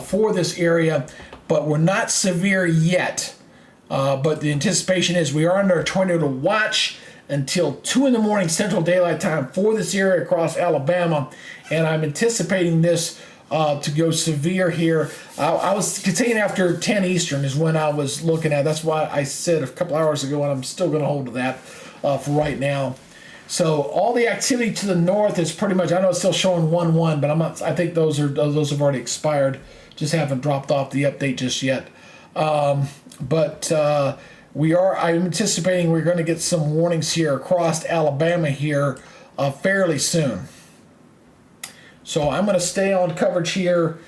for this area, but we're not severe yet. But the anticipation is we are under a tornado watch until 2 in the morning Central Daylight Time for this area across Alabama, and I'm anticipating this to go severe here. I was continuing after 10 Eastern is when I was looking at. That's why I said a couple hours ago, and I'm still going to hold to that for right now. So all the activity to the north is pretty much. I know it's still showing 1-1, but I'm not. I think those have already expired. Just haven't dropped off the update just yet. But I'm anticipating we're going to get some warnings here across Alabama here fairly soon. So I'm going to stay on coverage here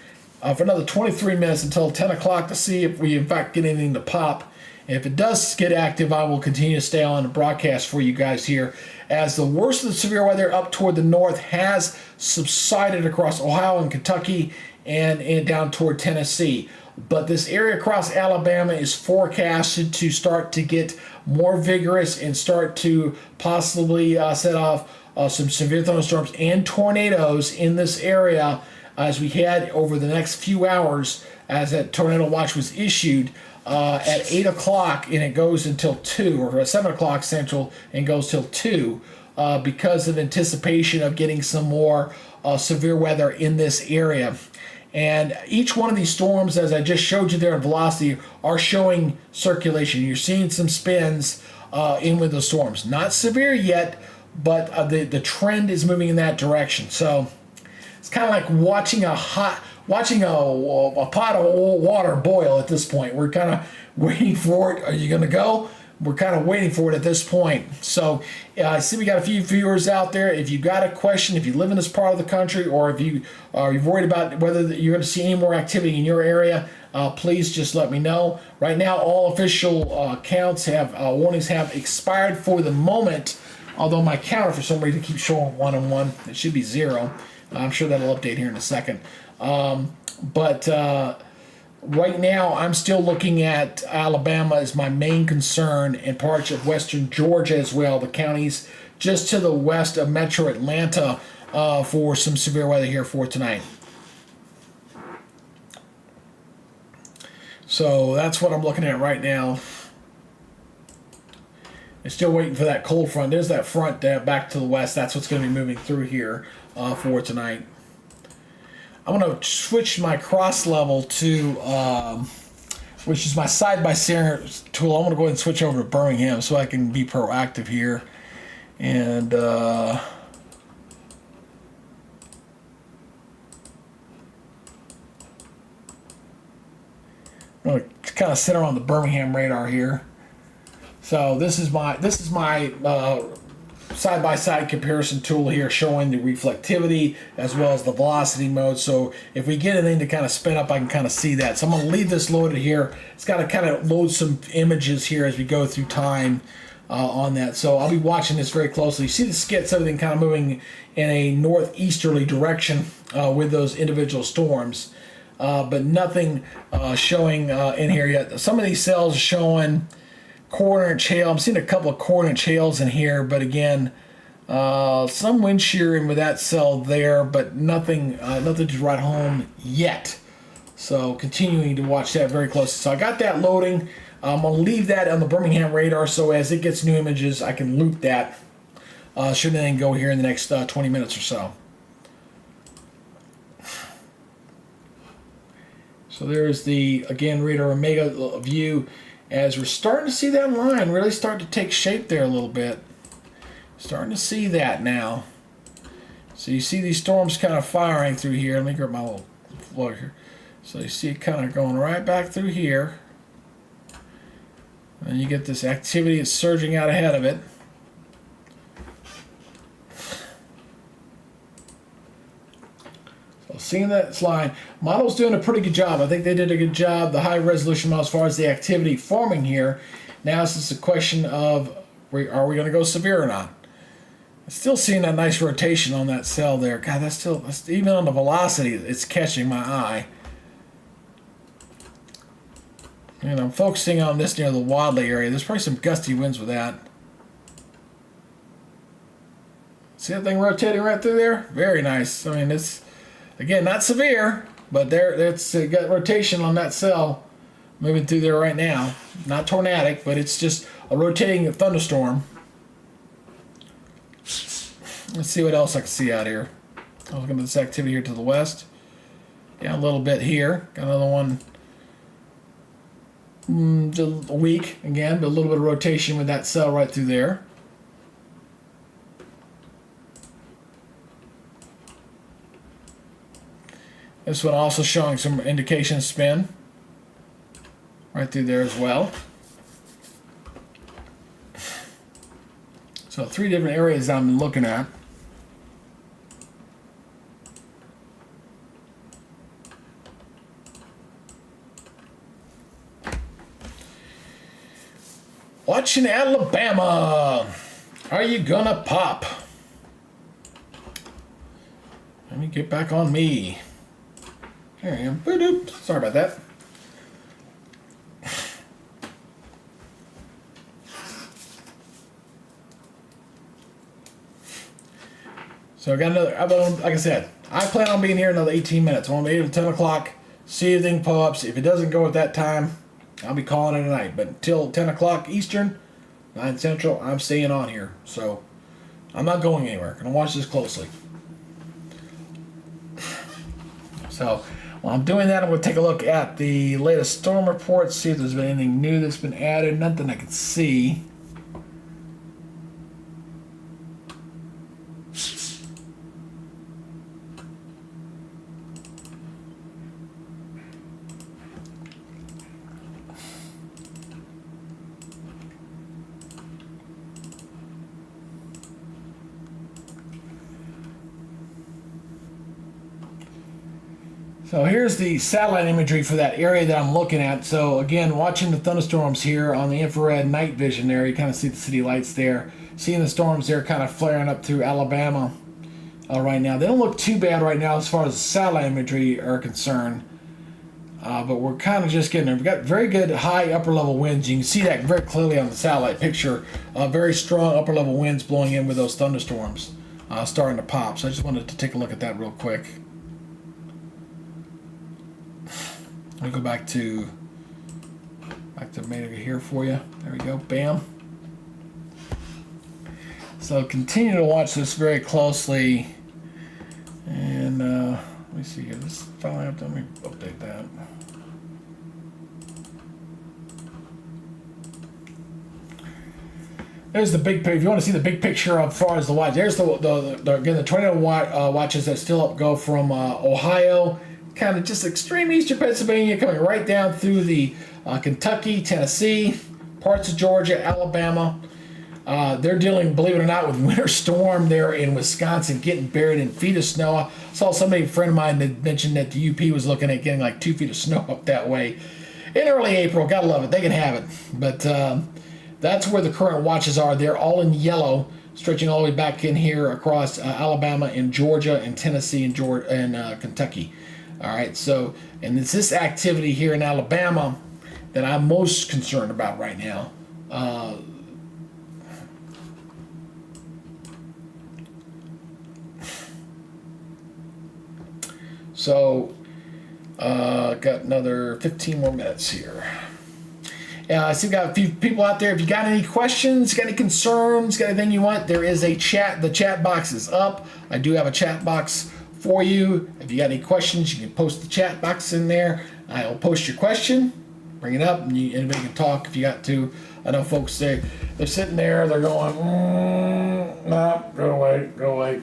for another 23 minutes until 10 o'clock to see if we in fact get anything to pop. And if it does get active, I will continue to stay on the broadcast for you guys here as the worst of the severe weather up toward the north has subsided across Ohio and Kentucky and down toward Tennessee. But this area across Alabama is forecasted to start to get more vigorous and start to possibly set off some severe thunderstorms and tornadoes in this area as we head over the next few hours as that tornado watch was issued at 8 o'clock and it goes until 2, or 7 o'clock Central and goes till 2 because of anticipation of getting some more severe weather in this area. And each one of these storms, as I just showed you there in velocity, are showing circulation. You're seeing some spins in with the storms. Not severe yet, but the trend is moving in that direction. So it's kind of like watching watching a pot of water boil at this point. We're kind of waiting for it. Are you going to go? We're kind of waiting for it at this point. So I see we got a few viewers out there. If you've got a question, if you live in this part of the country, or if you're worried about whether you're going to see any more activity in your area, please just let me know. Right now, all official counts warnings have expired for the moment. Although my counter for some reason keeps showing 1 and 1. It should be 0. I'm sure that'll update here in a second. But right now, I'm still looking at Alabama as my main concern, and parts of western Georgia as well, the counties just to the west of metro Atlanta, for some severe weather here for tonight. So that's what I'm looking at right now. I'm still waiting for that cold front. There's that front back to the west. That's what's going to be moving through here for tonight. I'm going to switch my cross level to, which is my side-by-side tool. I'm going to go ahead and switch over to Birmingham so I can be proactive here. And I'm going to kind of center on the Birmingham radar here. So this is my side-by-side comparison tool here, showing the reflectivity as well as the velocity mode. So if we get anything to kind of spin up, I can kind of see that. So I'm going to leave this loaded here. It's got to kind of load some images here as we go through time on that. So I'll be watching this very closely. You see the skits, everything kind of moving in a northeasterly direction with those individual storms, but nothing showing in here yet. Some of these cells are showing quarter-inch hail. I'm seeing a couple of quarter-inch hails in here, but again, some wind shearing with that cell there, but nothing to write home yet. So continuing to watch that very closely. So I got that loading. I'm going to leave that on the Birmingham radar, so as it gets new images, I can loop that. Should anything go here in the next 20 minutes or so. So there's the, again, radar Omega view. As we're starting to see that line really start to take shape there a little bit. Starting to see that now. So you see these storms kind of firing through here. Let me grab my little floor here. So you see it kind of going right back through here. And you get this activity that's surging out ahead of it. Seeing that line, model's doing a pretty good job. I think they did a good job, the high resolution model, as far as the activity forming here. Now it's just a question of, are we going to go severe or not? I'm still seeing that nice rotation on that cell there. God, that's even on the velocity, it's catching my eye. And I'm focusing on this near the Wadley area. There's probably some gusty winds with that. See that thing rotating right through there? Very nice. I mean, it's, again, not severe, but it's got rotation on that cell moving through there right now. Not tornadic, but it's just a rotating thunderstorm. Let's see what else I can see out here. I'm looking at this activity here to the west. Yeah, a little bit here. Got another one. Just weak again, but a little bit of rotation with that cell right through there. This one also showing some indication of spin right through there as well. So 3 different areas I'm looking at. Watching Alabama. Are you gonna pop? Let me get back on me. There I am. Boop. Sorry about that. So I got another, like I said, I plan on being here another 18 minutes. I want to be here till 10 o'clock, see if anything pops. If it doesn't go at that time, I'll be calling it a night. But until 10 o'clock Eastern, 9 Central, I'm staying on here. So I'm not going anywhere. I'm going to watch this closely. So while I'm doing that, I'm going to take a look at the latest storm report, see if there's been anything new that's been added. Nothing I can see. So here's the satellite imagery for that area that I'm looking at. So again, watching the thunderstorms here on the infrared night vision there, you kind of see the city lights there. Seeing the storms there kind of flaring up through Alabama right now. They don't look too bad right now as far as the satellite imagery are concerned. But we're kind of just getting there. We've got very good high upper level winds. You can see that very clearly on the satellite picture. Very strong upper level winds blowing in with those thunderstorms starting to pop. So I just wanted to take a look at that real quick. Let me go back to Mega here for you. There we go. Bam. So continue to watch this very closely. And let me see here. This finally up. Let me update that. There's the big picture. If you want to see the big picture as far as the watch, there's the tornado watches that still up go from Ohio, kind of just extreme eastern Pennsylvania, coming right down through the Kentucky, Tennessee, parts of Georgia, Alabama. They're dealing, believe it or not, with winter storm there in Wisconsin, getting buried in feet of snow. I saw a friend of mine that mentioned that the UP was looking at getting like 2 feet of snow up that way in early April. Gotta love it. They can have it. But that's where the current watches are. They're all in yellow, stretching all the way back in here across Alabama and Georgia and Tennessee and Kentucky. All right, so, and it's this activity here in Alabama that I'm most concerned about right now. So, got another 15 more minutes here. I see we got a few people out there. If you got any questions, got any concerns, got anything you want, there is a chat. The chat box is up. I do have a chat box for you. If you got any questions, you can post the chat box in there. I'll post your question, bring it up, and anybody can talk if you got to. I know folks, they're sitting there, they're going, no, go away.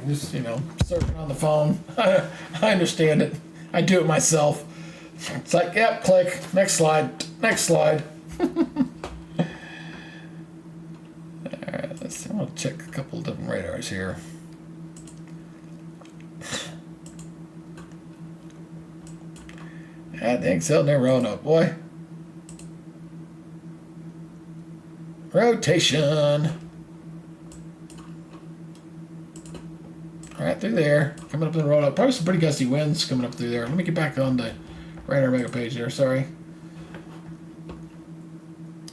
Just, surfing on the phone. I understand it. I do it myself. It's like, yep, click, next slide. Alright, let's see. I'm going to check a couple of different radars here. That thing's still never rolling up, boy. Rotation. Right through there. Coming up in the road up. Probably some pretty gusty winds coming up through there. Let me get back on the radar mega page there, sorry.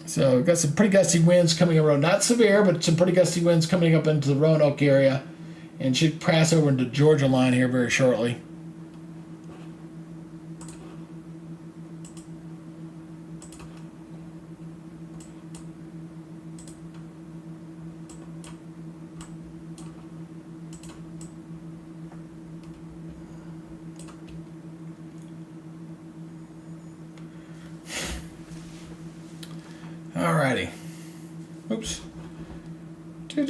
So we've got some pretty gusty winds coming around. Not severe, but some pretty gusty winds coming up into the Roanoke area. And should pass over into Georgia line here very shortly. Alrighty. Oops. I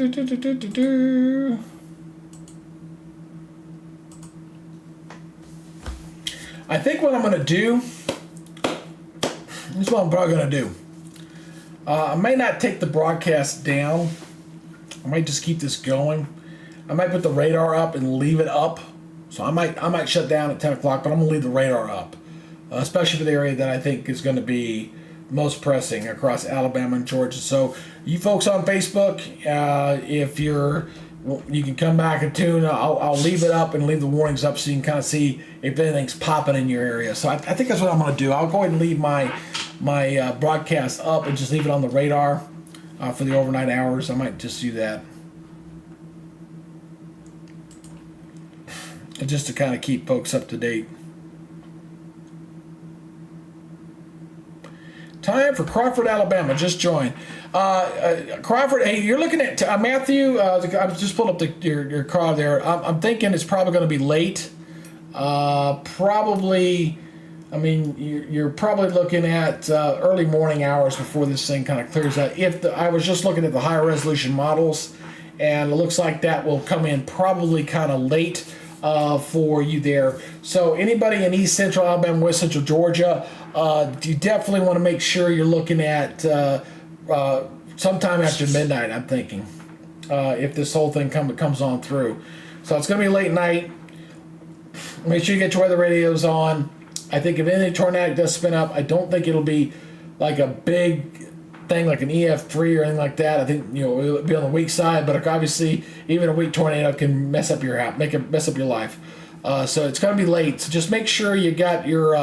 think what I'm going to do, this is what I'm probably going to do. I may not take the broadcast down. I might just keep this going. I might put the radar up and leave it up. So I might shut down at 10 o'clock, but I'm going to leave the radar up. Especially for the area that I think is going to be most pressing across Alabama and Georgia. So you folks on Facebook, if you can come back and tune. I'll leave it up and leave the warnings up so you can kind of see if anything's popping in your area. So I think that's what I'm going to do. I'll go ahead and leave my broadcast up and just leave it on the radar for the overnight hours. I might just do that. Just to kind of keep folks up to date. Time for Crawford, Alabama. Just joined. Crawford, hey, you're looking at Matthew. I just pulled up your car there. I'm thinking it's probably going to be late. Probably, I mean, you're probably looking at early morning hours before this thing kind of clears out. I was just looking at the higher resolution models, and it looks like that will come in probably kind of late for you there. So anybody in East Central Alabama, West Central Georgia, you definitely want to make sure you're looking at sometime after midnight, I'm thinking, if this whole thing comes on through. So it's going to be late night. Make sure you get your weather radios on. I think if anything tornadic does spin up, I don't think it'll be like a big thing like an EF3 or anything like that. I think it'll be on the weak side, but obviously even a weak tornado can mess up your house, mess up your life. So it's going to be late. So just make sure you got your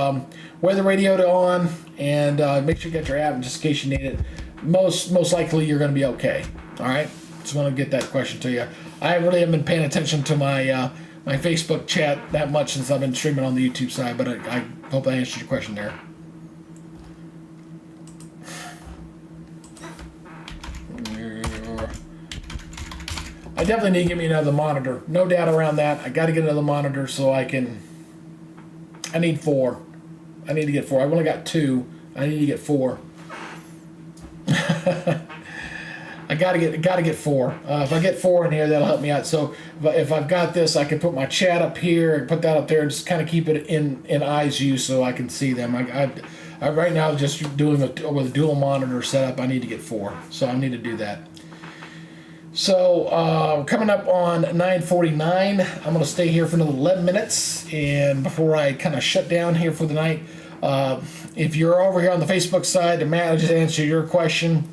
weather radio on, and make sure you get your app just in case you need it. Most likely you're going to be okay. All right. Just want to get that question to you. I really haven't been paying attention to my my Facebook chat that much since I've been streaming on the YouTube side, but I hope I answered your question there. I definitely need to get me another monitor. No doubt around that. I got to get another monitor so I need 4. I need to get 4. I've only got 2. I need to get 4. I gotta get 4. If I get 4 in here, that'll help me out. So if I've got this, I can put my chat up here and put that up there and just kind of keep it in eyes view so I can see them. I right now just doing with a dual monitor setup. I need to get 4, so I need to do that. So coming up on 9:49, I'm gonna stay here for another 11 minutes, and before I kind of shut down here for the night, if you're over here on the Facebook side, Matt will just answer your question.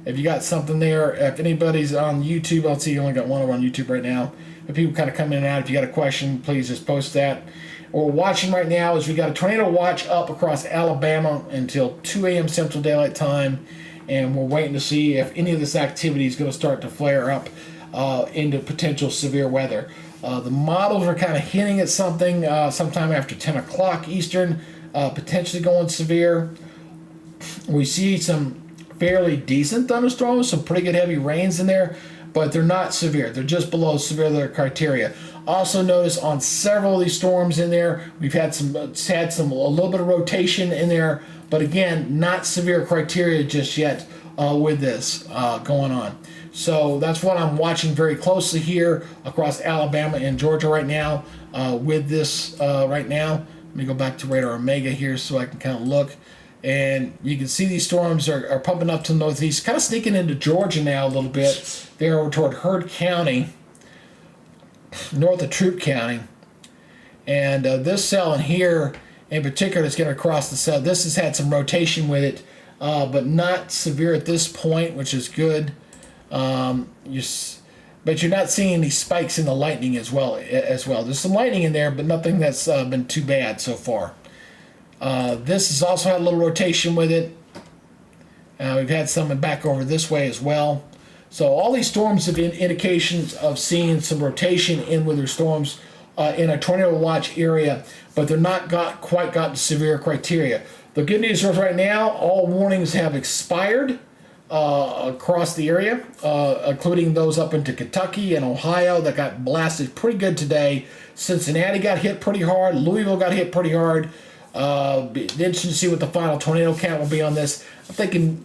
If you got something there, if anybody's on YouTube, I'll see you only got one over on YouTube right now. If people kind of come in and out, if you got a question, please just post that. What we're watching right now is we got a tornado watch up across Alabama until 2 a.m. Central Daylight Time, and we're waiting to see if any of this activity is going to start to flare up into potential severe weather. The models are kind of hinting at something sometime after 10 o'clock Eastern, potentially going severe. We see some fairly decent thunderstorms, some pretty good heavy rains in there, but they're not severe. They're just below severe weather criteria. Also notice on several of these storms in there, we've had a little bit of rotation in there, but again, not severe criteria just yet with this going on. So that's what I'm watching very closely here across Alabama and Georgia right now with this right now. Let me go back to Radar Omega here so I can kind of look. And you can see these storms are pumping up to the northeast, kind of sneaking into Georgia now a little bit. They're over toward Heard County, north of Troup County. And this cell in here, in particular, is getting across the cell. This has had some rotation with it, but not severe at this point, which is good. But you're not seeing any spikes in the lightning as well. There's some lightning in there, but nothing that's been too bad so far. This has also had a little rotation with it. We've had some back over this way as well. So all these storms have been indications of seeing some rotation in with their storms in a tornado watch area, but they're not quite got to severe criteria. The good news is right now, all warnings have expired across the area, including those up into Kentucky and Ohio that got blasted pretty good today. Cincinnati got hit pretty hard. Louisville got hit pretty hard. Interesting to see what the final tornado count will be on this. I'm thinking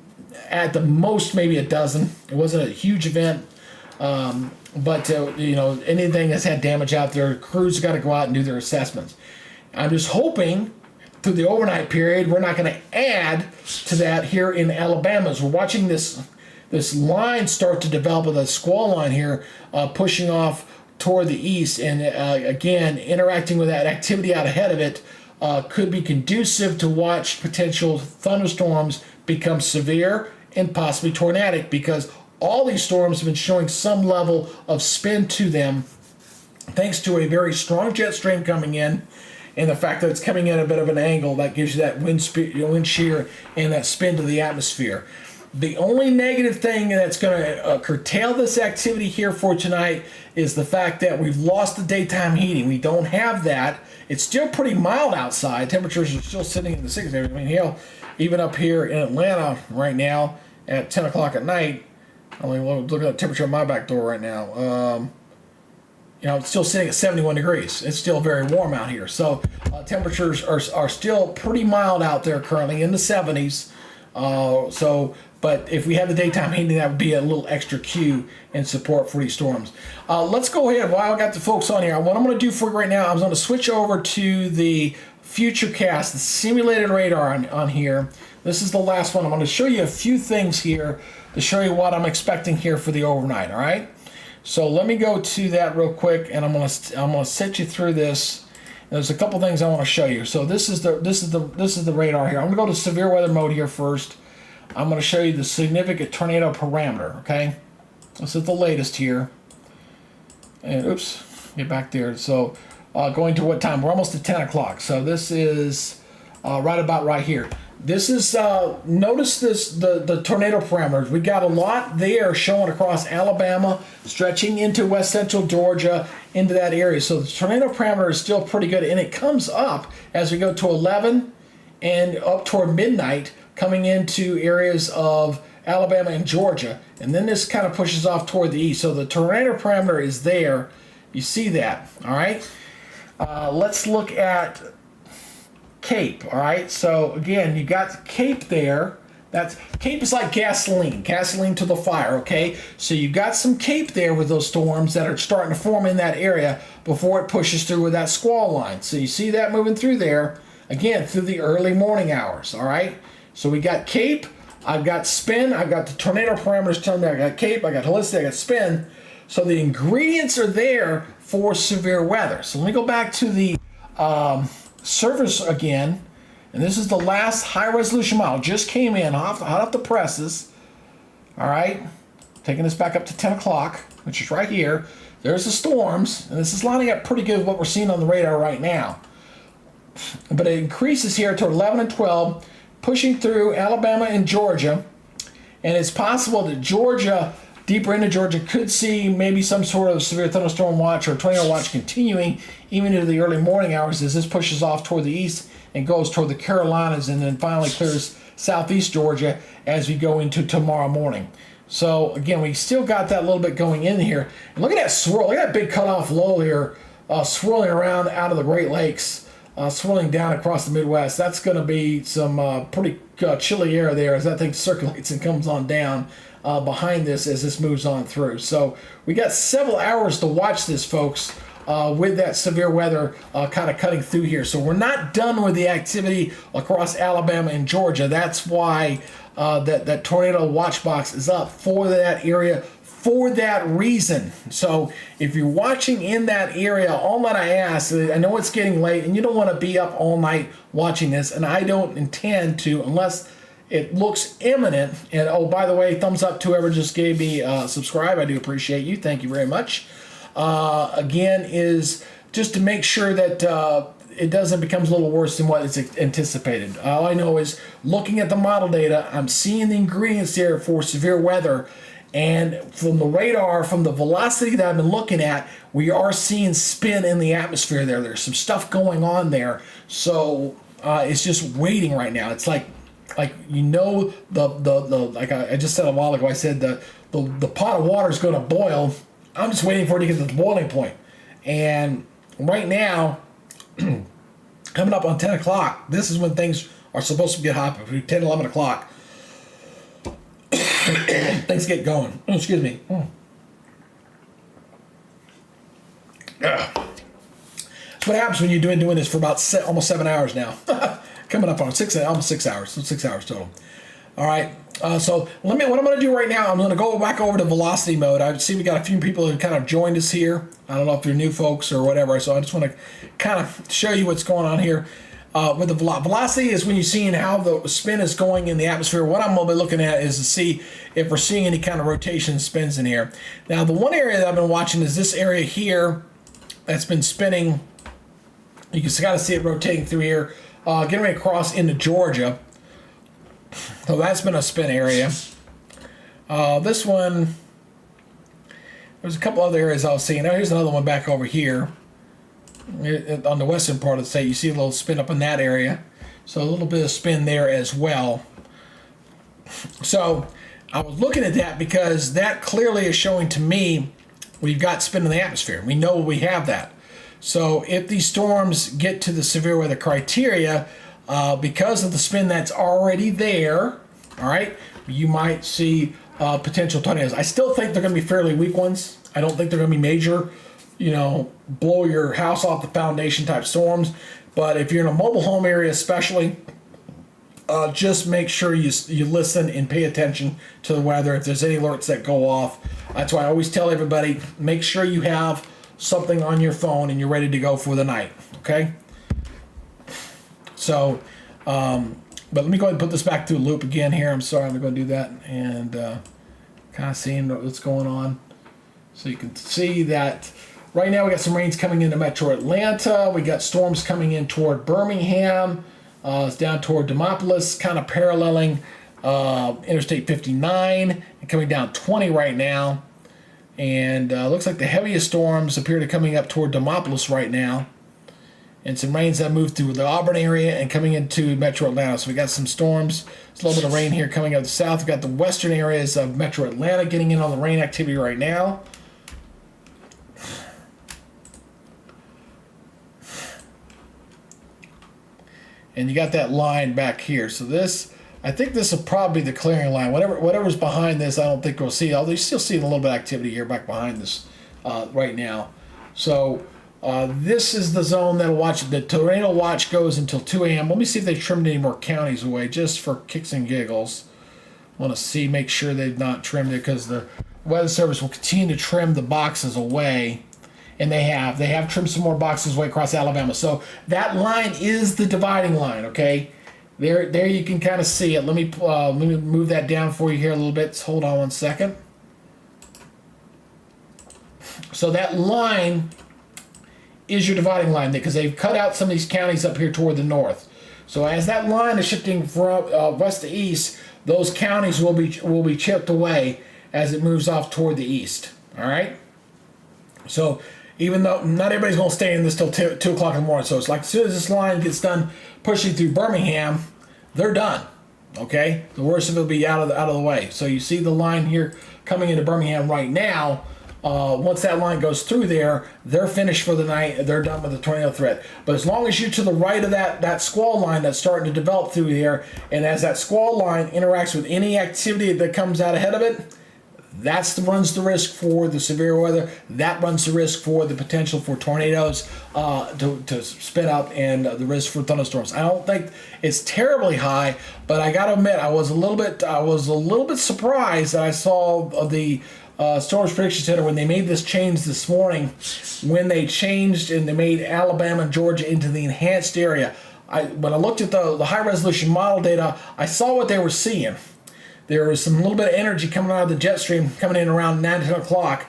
at the most maybe a dozen. It wasn't a huge event, but anything that's had damage out there, crews got to go out and do their assessments. I'm just hoping through the overnight period we're not going to add to that here in Alabama. As we're watching this line start to develop, with a squall line here pushing off toward the east, and again interacting with that activity out ahead of it. Could be conducive to watch potential thunderstorms become severe and possibly tornadic, because all these storms have been showing some level of spin to them thanks to a very strong jet stream coming in, and the fact that it's coming in at a bit of an angle that gives you that wind shear and that spin to the atmosphere. The only negative thing that's going to curtail this activity here for tonight is the fact that we've lost the daytime heating. We don't have that. It's still pretty mild outside. Temperatures are still sitting in the 60s. I mean, hell, even up here in Atlanta right now at 10 o'clock at night, I mean, look at the temperature on my back door right now. It's still sitting at 71 degrees. It's still very warm out here. So temperatures are still pretty mild out there currently in the 70s. But if we had the daytime heating, that would be a little extra cue and support for these storms. Let's go ahead. While I got the folks on here, what I'm going to do for you right now, I'm going to switch over to the Futurecast, the simulated radar on here. This is the last one. I'm going to show you a few things here to show you what I'm expecting here for the overnight. All right. So let me go to that real quick, and I'm going to set you through this. There's a couple things I want to show you. So this is the radar here. I'm gonna go to severe weather mode here first. I'm gonna show you the significant tornado parameter. Okay, this is the latest here. And oops, get back there. So going to what time? We're almost at 10 o'clock. So this is right about right here. This is notice the tornado parameters. We got a lot there showing across Alabama, stretching into west central Georgia, into that area. So the tornado parameter is still pretty good, and it comes up as we go to 11 and up toward midnight, coming into areas of Alabama and Georgia, and then this kind of pushes off toward the east. So the tornado parameter is there. You see that, all right? Let's look at Cape, all right? So again, you got Cape there. That's Cape is like gasoline to the fire, okay? So you've got some Cape there with those storms that are starting to form in that area before it pushes through with that squall line. So you see that moving through there, again, through the early morning hours, all right? So we got Cape, I've got spin, I've got the tornado parameters telling me I got Cape, I got helicity, I got spin. So the ingredients are there for severe weather. So let me go back to the surface again. And this is the last high resolution model. Just came in hot off the presses. All right. Taking this back up to 10 o'clock, which is right here. There's the storms. And this is lining up pretty good with what we're seeing on the radar right now. But it increases here to 11 and 12, pushing through Alabama and Georgia. And it's possible that Georgia, deeper into Georgia, could see maybe some sort of severe thunderstorm watch or tornado watch continuing even into the early morning hours as this pushes off toward the east and goes toward the Carolinas and then finally clears southeast Georgia as we go into tomorrow morning. So again, we still got that little bit going in here. And look at that swirl. Look at that big cutoff low here swirling around out of the Great Lakes, swirling down across the Midwest. That's going to be some pretty chilly air there as that thing circulates and comes on down behind this as this moves on through. So we got several hours to watch this, folks, with that severe weather kind of cutting through here. So we're not done with the activity across Alabama and Georgia. That's why that tornado watch box is up for that area for that reason. So if you're watching in that area, all that I ask, I know it's getting late and you don't want to be up all night watching this, and I don't intend to unless it looks imminent. And oh, by the way, thumbs up to whoever just gave me subscribe. I do appreciate you. Thank you very much. Again, is just to make sure that it doesn't become a little worse than what is anticipated. All I know is looking at the model data, I'm seeing the ingredients there for severe weather. And from the radar, from the velocity that I've been looking at, we are seeing spin in the atmosphere there. There's some stuff going on there. So it's just waiting right now. It's like you know the like I just said a while ago, I said the pot of water is going to boil. I'm just waiting for it to get to the boiling point. And right now, coming up on 10 o'clock, this is when things are supposed to get hot. 10, 11 o'clock, things get going. Oh, excuse me. That's what happens when you're doing this for about almost 7 hours now. Coming up on almost 6 hours. So 6 hours total. All right. So what I'm going to do right now, I'm going to go back over to velocity mode. I see we got a few people who kind of joined us here. I don't know if they're new folks or whatever. So I just want to kind of show you what's going on here. With the velocity is when you're seeing how the spin is going in the atmosphere. What I'm going to be looking at is to see if we're seeing any kind of rotation spins in here. Now, the one area that I've been watching is this area here that's been spinning. You can kind of see it rotating through here, getting ready to cross into Georgia. So that's been a spin area. This one, there's a couple other areas I was seeing. Now here's another one back over here. On the western part of the state, you see a little spin up in that area. So a little bit of spin there as well. So I was looking at that because that clearly is showing to me we've got spin in the atmosphere. We know we have that. So if these storms get to the severe weather criteria, because of the spin that's already there, all right, you might see potential tornadoes. I still think they're going to be fairly weak ones. I don't think they're going to be major, blow your house off the foundation type storms. But if you're in a mobile home area especially, just make sure you listen and pay attention to the weather. If there's any alerts that go off, that's why I always tell everybody, make sure you have something on your phone and you're ready to go for the night, okay? So, but let me go ahead and put this back through a loop again here. I'm sorry, I'm going to do that and kind of seeing what's going on. So you can see that right now we got some rains coming into Metro Atlanta. We got storms coming in toward Birmingham. It's down toward Demopolis, kind of paralleling Interstate 59 and coming down 20 right now. And looks like the heaviest storms appear to coming up toward Demopolis right now. And some rains that moved through the Auburn area and coming into Metro Atlanta. So we got some storms. There's a little bit of rain here coming out of the south. We've got the western areas of Metro Atlanta getting in on the rain activity right now. And you got that line back here. So this, I think this will probably be the clearing line. Whatever's behind this, I don't think we'll see. Although you still see a little bit of activity here back behind this right now. So this is the zone that'll watch. The tornado watch goes until 2 a.m. Let me see if they trimmed any more counties away, just for kicks and giggles. Want to see, make sure they've not trimmed it, because the Weather Service will continue to trim the boxes away. And they have trimmed some more boxes away across Alabama. So that line is the dividing line, okay? There you can kind of see it. Let me move that down for you here a little bit. So hold on one second. So that line is your dividing line, because they've cut out some of these counties up here toward the north. So as that line is shifting from west to east, those counties will be chipped away as it moves off toward the east. All right. So even though not everybody's going to stay in this till 2 o'clock in the morning, so it's like as soon as this line gets done pushing through Birmingham, they're done. Okay, the worst of it will be out of the way. So you see the line here coming into Birmingham right now. Once that line goes through there, they're finished for the night. They're done with the tornado threat. But as long as you're to the right of that squall line that's starting to develop through there, and as that squall line interacts with any activity that comes out ahead of it, runs the risk for the severe weather. That runs the risk for the potential for tornadoes to spin up, and the risk for thunderstorms. I don't think it's terribly high, but I got to admit I was a little bit surprised that I saw the Storms Prediction Center when they made this change this morning, when they changed and they made Alabama and Georgia into the enhanced area. When I looked at the high resolution model data, I saw what they were seeing. There was some little bit of energy coming out of the jet stream coming in around 9 to 10 o'clock,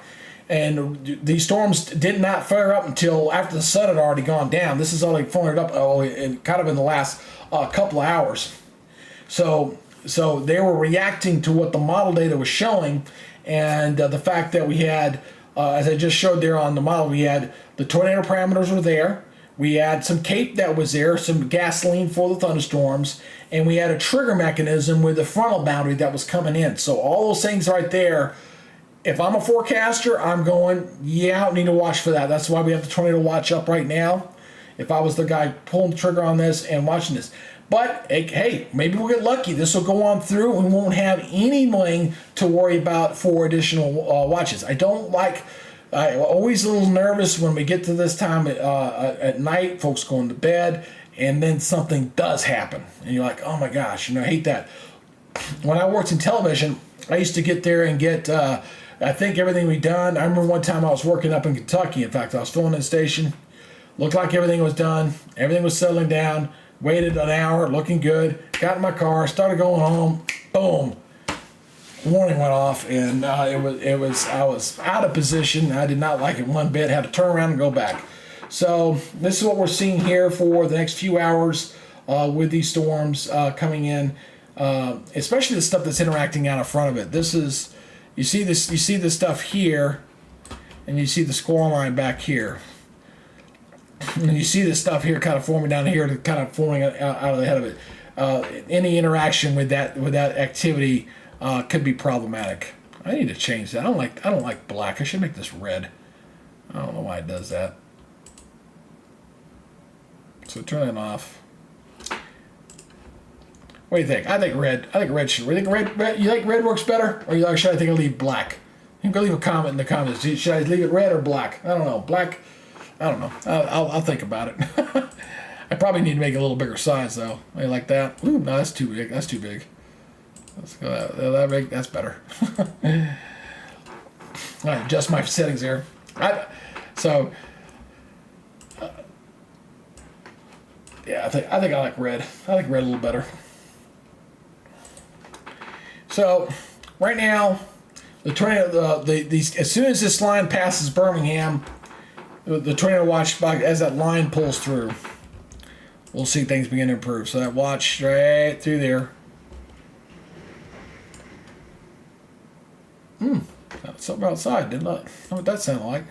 and these storms did not flare up until after the sun had already gone down. This is only flared up kind of in the last couple of hours. So they were reacting to what the model data was showing, and the fact that we had, as I just showed there on the model, we had the tornado parameters were there. We had some CAPE that was there, some gasoline for the thunderstorms, and we had a trigger mechanism with the frontal boundary that was coming in. So all those things right there, if I'm a forecaster, I'm going, yeah, I need to watch for that. That's why we have the tornado watch up right now. If I was the guy pulling the trigger on this and watching this. But, hey, maybe we'll get lucky. This will go on through and we won't have anything to worry about for additional watches. I'm always a little nervous when we get to this time at night, folks going to bed, and then something does happen. And you're like, oh my gosh, I hate that. When I worked in television, I used to get there and get, I think everything we done. I remember one time I was working up in Kentucky. In fact, I was filming a station. Looked like everything was done. Everything was settling down. Waited an hour, looking good. Got in my car, started going home. Boom. Warning went off, and I was out of position. I did not like it one bit. Had to turn around and go back. So this is what we're seeing here for the next few hours with these storms coming in, especially the stuff that's interacting out in front of it. This is, you see this stuff here, and you see the squall line back here, and you see this stuff here kind of forming down here, to kind of forming out of the head of it. Any interaction with that activity could be problematic. I need to change that. I don't like black. I should make this red. I don't know why it does that. So turn it off. What do you think? I think red. Should. You think red works better, or should I think I'll leave black? You can leave a comment in the comments. Should I leave it red or black? I don't know. Black. I don't know. I'll think about it. I probably need to make it a little bigger size though. Maybe like that. Ooh, no, that's too big. That's too big. Let's go that big. That's better. All right, adjust my settings here. Yeah, I think I like red. I like red a little better. So right now, the tornado, these as soon as this line passes Birmingham, the tornado watch as that line pulls through, we'll see things begin to improve. So that watch right through there. Something outside, didn't I? What that sound like?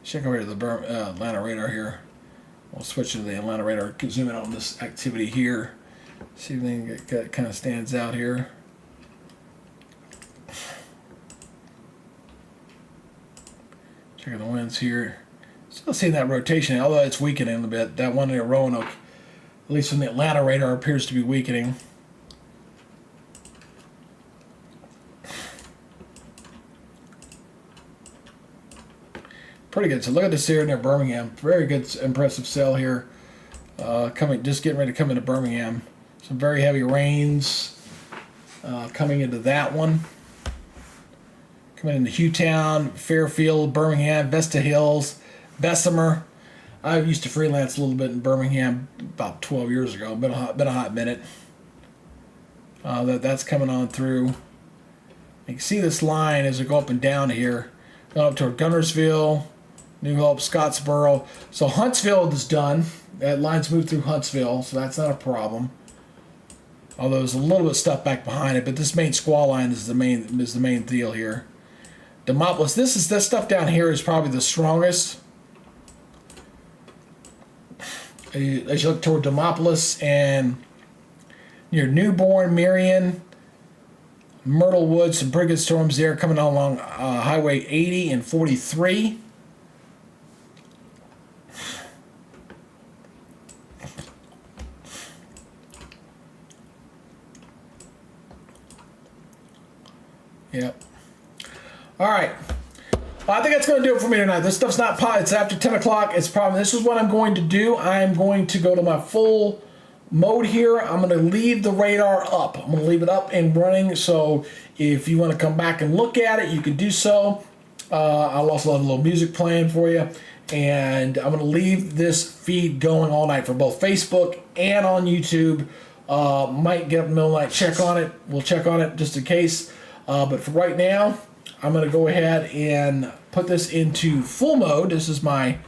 Check over to the Atlanta radar here. We'll switch to the Atlanta radar. Zoom in on this activity here. See if anything kind of stands out here. Checking the winds here. Still seeing that rotation, although it's weakening a bit. That one near Roanoke, at least from the Atlanta radar, appears to be weakening. Pretty good. So look at this here near Birmingham. Very good, impressive sail here. Just getting ready to come into Birmingham. Some very heavy rains coming into that one. Coming into Hewtown, Fairfield, Birmingham, Vesta Hills, Bessemer. I used to freelance a little bit in Birmingham about 12 years ago. Been a hot minute. That's coming on through. You can see this line as we go up and down here, going up toward Gunnersville, New Hope, Scottsboro. So Huntsville is done. That line's moved through Huntsville, so that's not a problem. Although there's a little bit of stuff back behind it, but this main squall line is the main deal here. Demopolis. This stuff down here is probably the strongest. As you look toward Demopolis and near Newborn, Marion, Myrtle Woods, some pretty good storms there coming along Highway 80 and 43. Yep. All right. Well, I think that's going to do it for me tonight. This stuff's not pot. It's after 10 o'clock. It's probably, this is what I'm going to do. I'm going to go to my full mode here. I'm going to leave the radar up. I'm going to leave it up and running. So if you want to come back and look at it, you can do so. I'll also have a little music playing for you. And I'm going to leave this feed going all night for both Facebook and on YouTube. Might get up in the middle of the night, check on it. We'll check on it just in case. But for right now, I'm going to go ahead and put this into full mode. This is my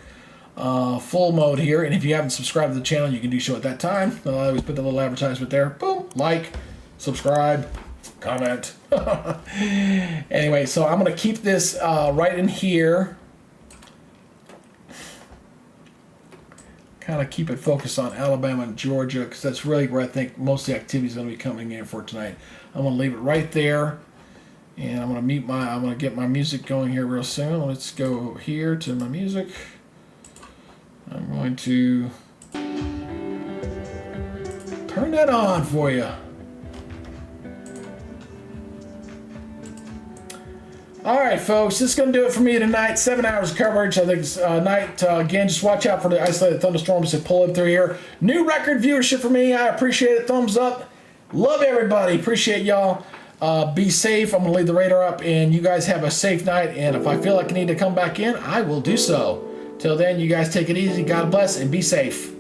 full mode here. And if you haven't subscribed to the channel, you can do so at that time. I always put the little advertisement there. Boom, like, subscribe, comment. Anyway, so I'm going to keep this right in here. Kind of keep it focused on Alabama and Georgia because that's really where I think most of the activity is going to be coming in for tonight. I'm going to leave it right there. And I'm going to get my music going here real soon. Let's go here to my music. I'm going to turn that on for you. All right, folks, this is going to do it for me tonight. 7 hours of coverage. I think it's night. Again, just watch out for the isolated thunderstorms that pull in through here. New record viewership for me. I appreciate it. Thumbs up. Love everybody. Appreciate y'all. Be safe. I'm going to leave the radar up, and you guys have a safe night. And if I feel like I need to come back in, I will do so. Till then, you guys take it easy. God bless, and be safe.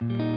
Bye.